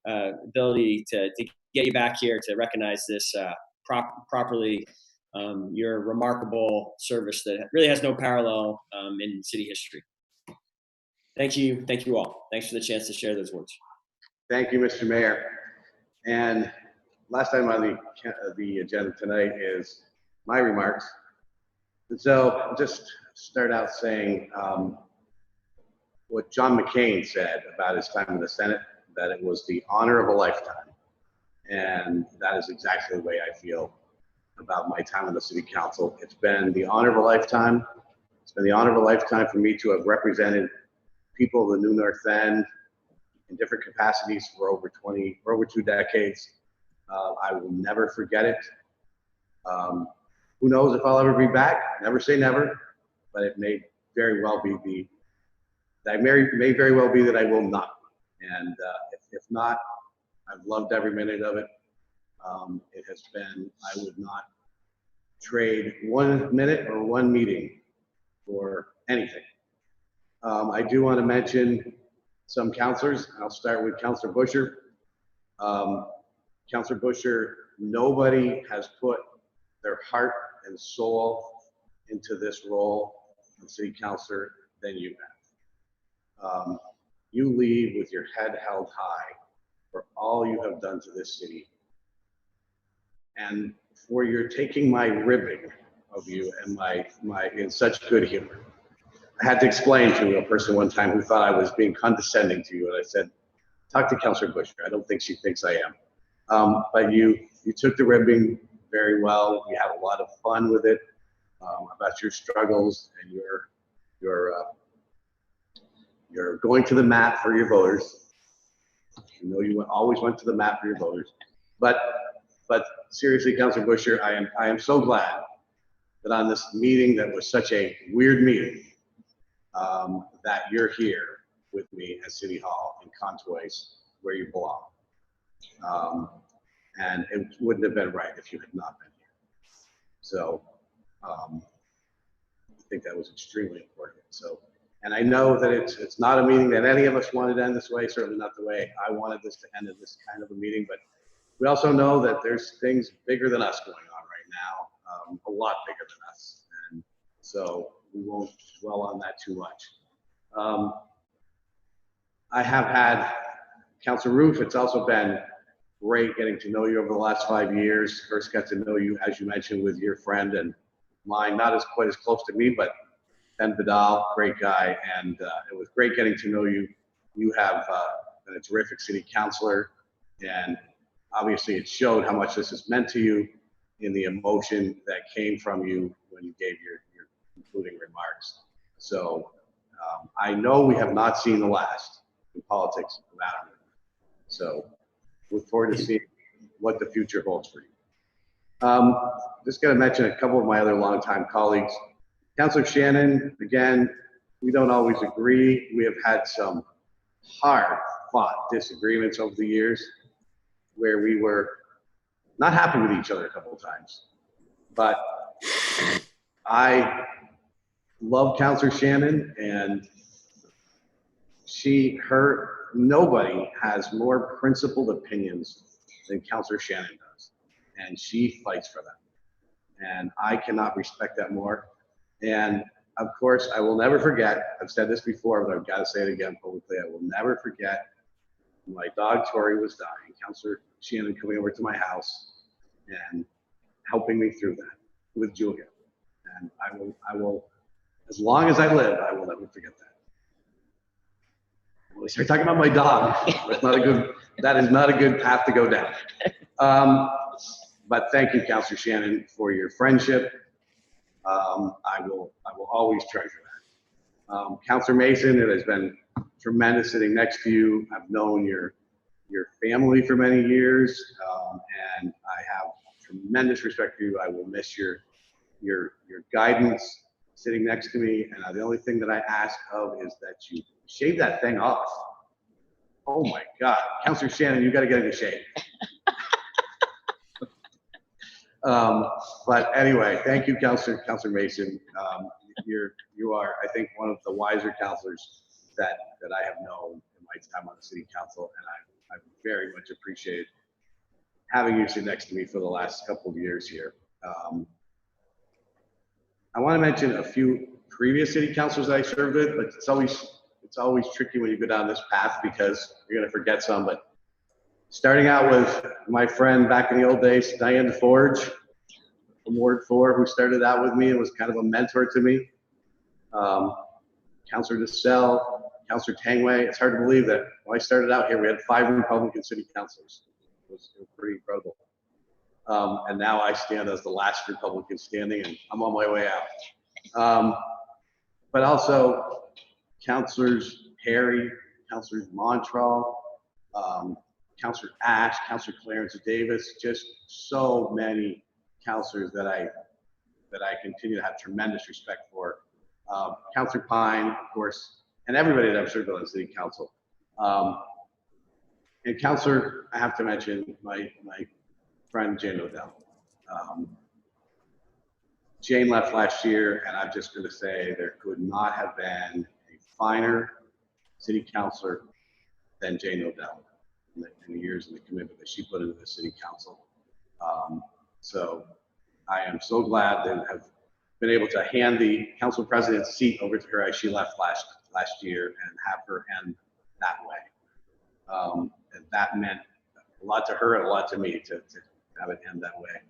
ability to get you back here to recognize this properly. Your remarkable service that really has no parallel in city history. Thank you all. Thanks for the chance to share those words. Thank you, Mr. Mayor. And last time on the agenda tonight is my remarks. And so I'll just start out saying what John McCain said about his time in the Senate, that it was the honor of a lifetime. And that is exactly the way I feel about my time on the city council. It's been the honor of a lifetime. It's been the honor of a lifetime for me to have represented people of the New North End in different capacities for over 2 decades. I will never forget it. Who knows if I'll ever be back? Never say never, but it may very well be that I will not. And if not, I've loved every minute of it. It has been, I would not trade 1 minute or 1 meeting for anything. I do want to mention some counselors. I'll start with Councilor Busher. Councilor Busher, nobody has put their heart and soul into this role of city councilor than you have. You leave with your head held high for all you have done to this city, and for your taking my ribbing of you and my in such good humor. I had to explain to a person one time who thought I was being condescending to you, and I said, talk to Councilor Busher. I don't think she thinks I am. But you took the ribbing very well. We had a lot of fun with it, about your struggles and your going to the mat for your voters. You know, you always went to the mat for your voters. But seriously, Councilor Busher, I am so glad that on this meeting that was such a weird meeting, that you're here with me at City Hall in Contois, where you belong. And it wouldn't have been right if you had not been here. So I think that was extremely important. So, and I know that it's not a meeting that any of us wanted to end this way, certainly not the way I wanted this to end in this kind of a meeting, but we also know that there's things bigger than us going on right now, a lot bigger than us. And so we won't dwell on that too much. I have had Councilor Roof. It's also been great getting to know you over the last 5 years. First got to know you, as you mentioned, with your friend and mine, not as quite as close to me, but Ben Vidal, great guy. And it was great getting to know you. You have been a terrific city councilor, and obviously it showed how much this has meant to you in the emotion that came from you when you gave your concluding remarks. So I know we have not seen the last in politics of Adam. So look forward to seeing what the future holds for you. Just going to mention a couple of my other longtime colleagues. Councilor Shannon, again, we don't always agree. We have had some hard-fought disagreements over the years where we were not happy with each other a couple of times. But I love Councilor Shannon, and nobody has more principled opinions than Councilor Shannon does, and she fights for them. And I cannot respect that more. And of course, I will never forget, I've said this before, but I've got to say it again publicly, I will never forget when my dog Tori was dying, Councilor Shannon coming over to my house and helping me through that with Julia. And I will, as long as I live, I will never forget that. we start talking about my dog, that is not a good path to go down. But thank you, Councilor Shannon, for your friendship. I will always treasure that. Councilor Mason, it has been tremendous sitting next to you. I've known your family for many years, and I have tremendous respect for you. I will miss your guidance sitting next to me, and the only thing that I ask of is that you shave that thing off. Oh my God, Councilor Shannon, you got to get in the shade. But anyway, thank you, Councilor Mason. You are, I think, one of the wiser councilors that I have known in my time on the city council, and I very much appreciated having you sit next to me for the last couple of years here. I want to mention a few previous city councilors that I served with, but it's always tricky when you go down this path because you're going to forget some. But starting out with my friend back in the old days, Diane DeForge from Ward 4, who started out with me and was kind of a mentor to me. Councilor DeSalle, Councilor Tangway. It's hard to believe that when I started out here, we had 5 Republican city councilors. It was pretty incredible. And now I stand as the last Republican standing, and I'm on my way out. But also Councilors Perry, Councilors Montrell, Councilor Ash, Councilor Clarence Davis, just so many councilors that I continue to have tremendous respect for. Councilor Pine, of course, and everybody that I've served on the city council. And Councilor, I have to mention my friend Jane Odell. Jane left last year, and I'm just going to say there could not have been a finer city councilor than Jane Odell in the years and the commitment that she put into the city council. So I am so glad to have been able to hand the council president's seat over to her as she left last year and have her end that way. And that meant a lot to her and a lot to me to have it end that way.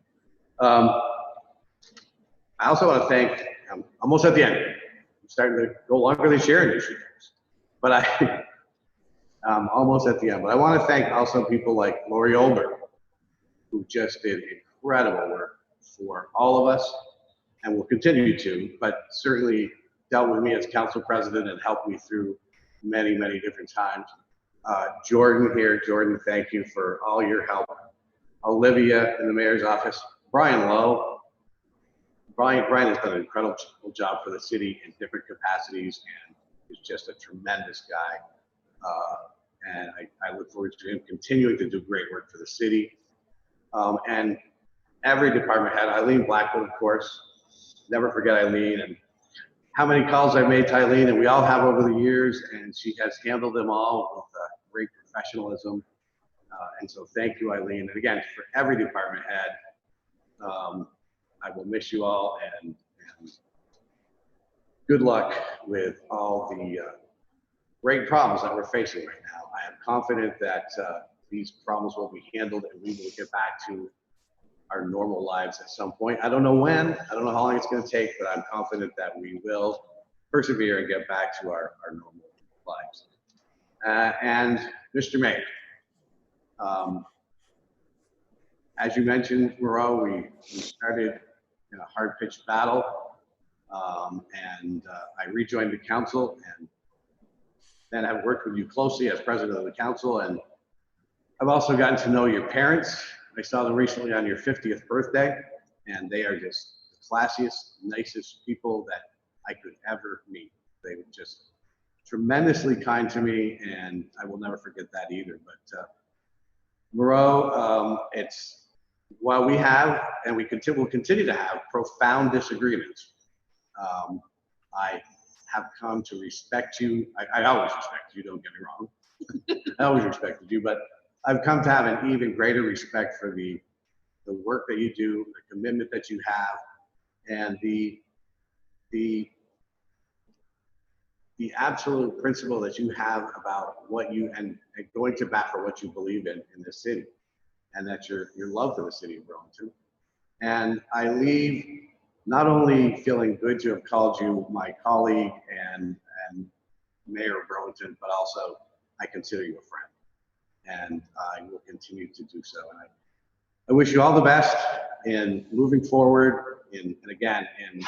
I also want to thank, I'm almost at the end. I'm starting to go longer than Sharon usually does. But I'm almost at the end. But I want to thank also people like Lori Olber, who just did incredible work for all of us and will continue to, but certainly dealt with me as council president and helped me through many, many different times. Jordan here, Jordan, thank you for all your help. Olivia in the mayor's office, Brian Lowe. Brian has done an incredible job for the city in different capacities and is just a tremendous guy. And I look forward to him continuing to do great work for the city. And every department head, Eileen Blackwood, of course, never forget Eileen and how many calls I've made to Eileen, and we all have over the years, and she has handled them all with great professionalism. And so thank you, Eileen. And again, for every department head, I will miss you all, and good luck with all the great problems that we're facing right now. I am confident that these problems will be handled and we will get back to our normal lives at some point. I don't know when, I don't know how long it's going to take, but I'm confident that we will persevere and get back to our normal lives. And Mr. Mayor, as you mentioned, Moreau, we started in a hard-pitched battle, and I rejoined the council, and then I've worked with you closely as president of the council, and I've also gotten to know your parents. I saw them recently on your 50th birthday, and they are just the classiest, nicest people that I could ever meet. They were just tremendously kind to me, and I will never forget that either. But Moreau, it's, while we have, and we will continue to have profound disagreements, I have come to respect you. I always respect you, don't get me wrong. I always respected you, but I've come to have an even greater respect for the work that you do, the commitment that you have, and the absolute principle that you have about what you, and going to bat for what you believe in this city, and that your love for the city of Burlington. And I leave not only feeling good to have called you my colleague and mayor of Burlington, but also I consider you a friend, and I will continue to do so. And I wish you all the best in moving forward, and again, in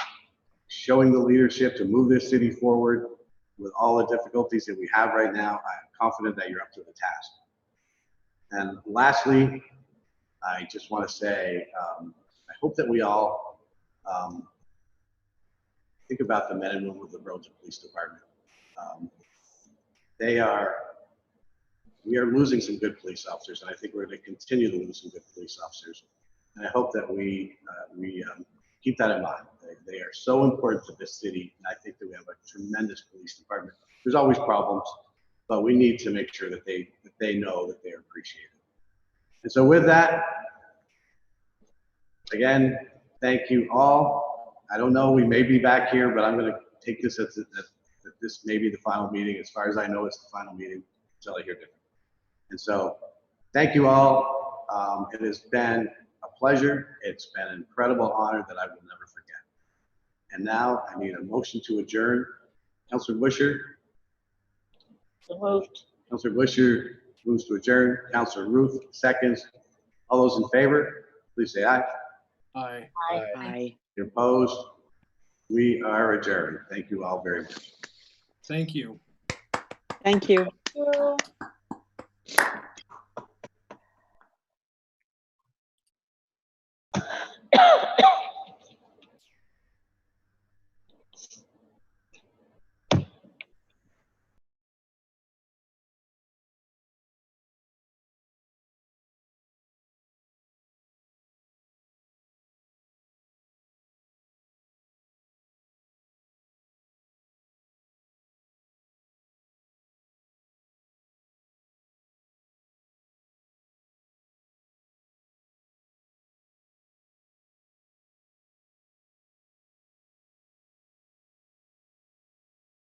showing the leadership to move this city forward with all the difficulties that we have right now. I'm confident that you're up to the task. And lastly, I just want to say, I hope that we all think about the men and women of the Burlington Police Department. We are losing some good police officers, and I think we're going to continue to lose some good police officers. And I hope that we keep that in mind. They are so important to this city, and I think that we have a tremendous police department. There's always problems, but we need to make sure that they know that they are appreciated. And so with that, again, thank you all. I don't know, we may be back here, but I'm going to take this as that this may be the final meeting. As far as I know, it's the final meeting until I hear different. And so thank you all. It has been a pleasure. It's been an incredible honor that I will never forget. And now I need a motion to adjourn. Councilor Busher. So moved. Councilor Busher moves to adjourn. Councilor Ruth seconds. All those in favor, please say aye. Aye. Aye. You're opposed? We are adjourned. Thank you all very much. Thank you. Thank you. Thank you.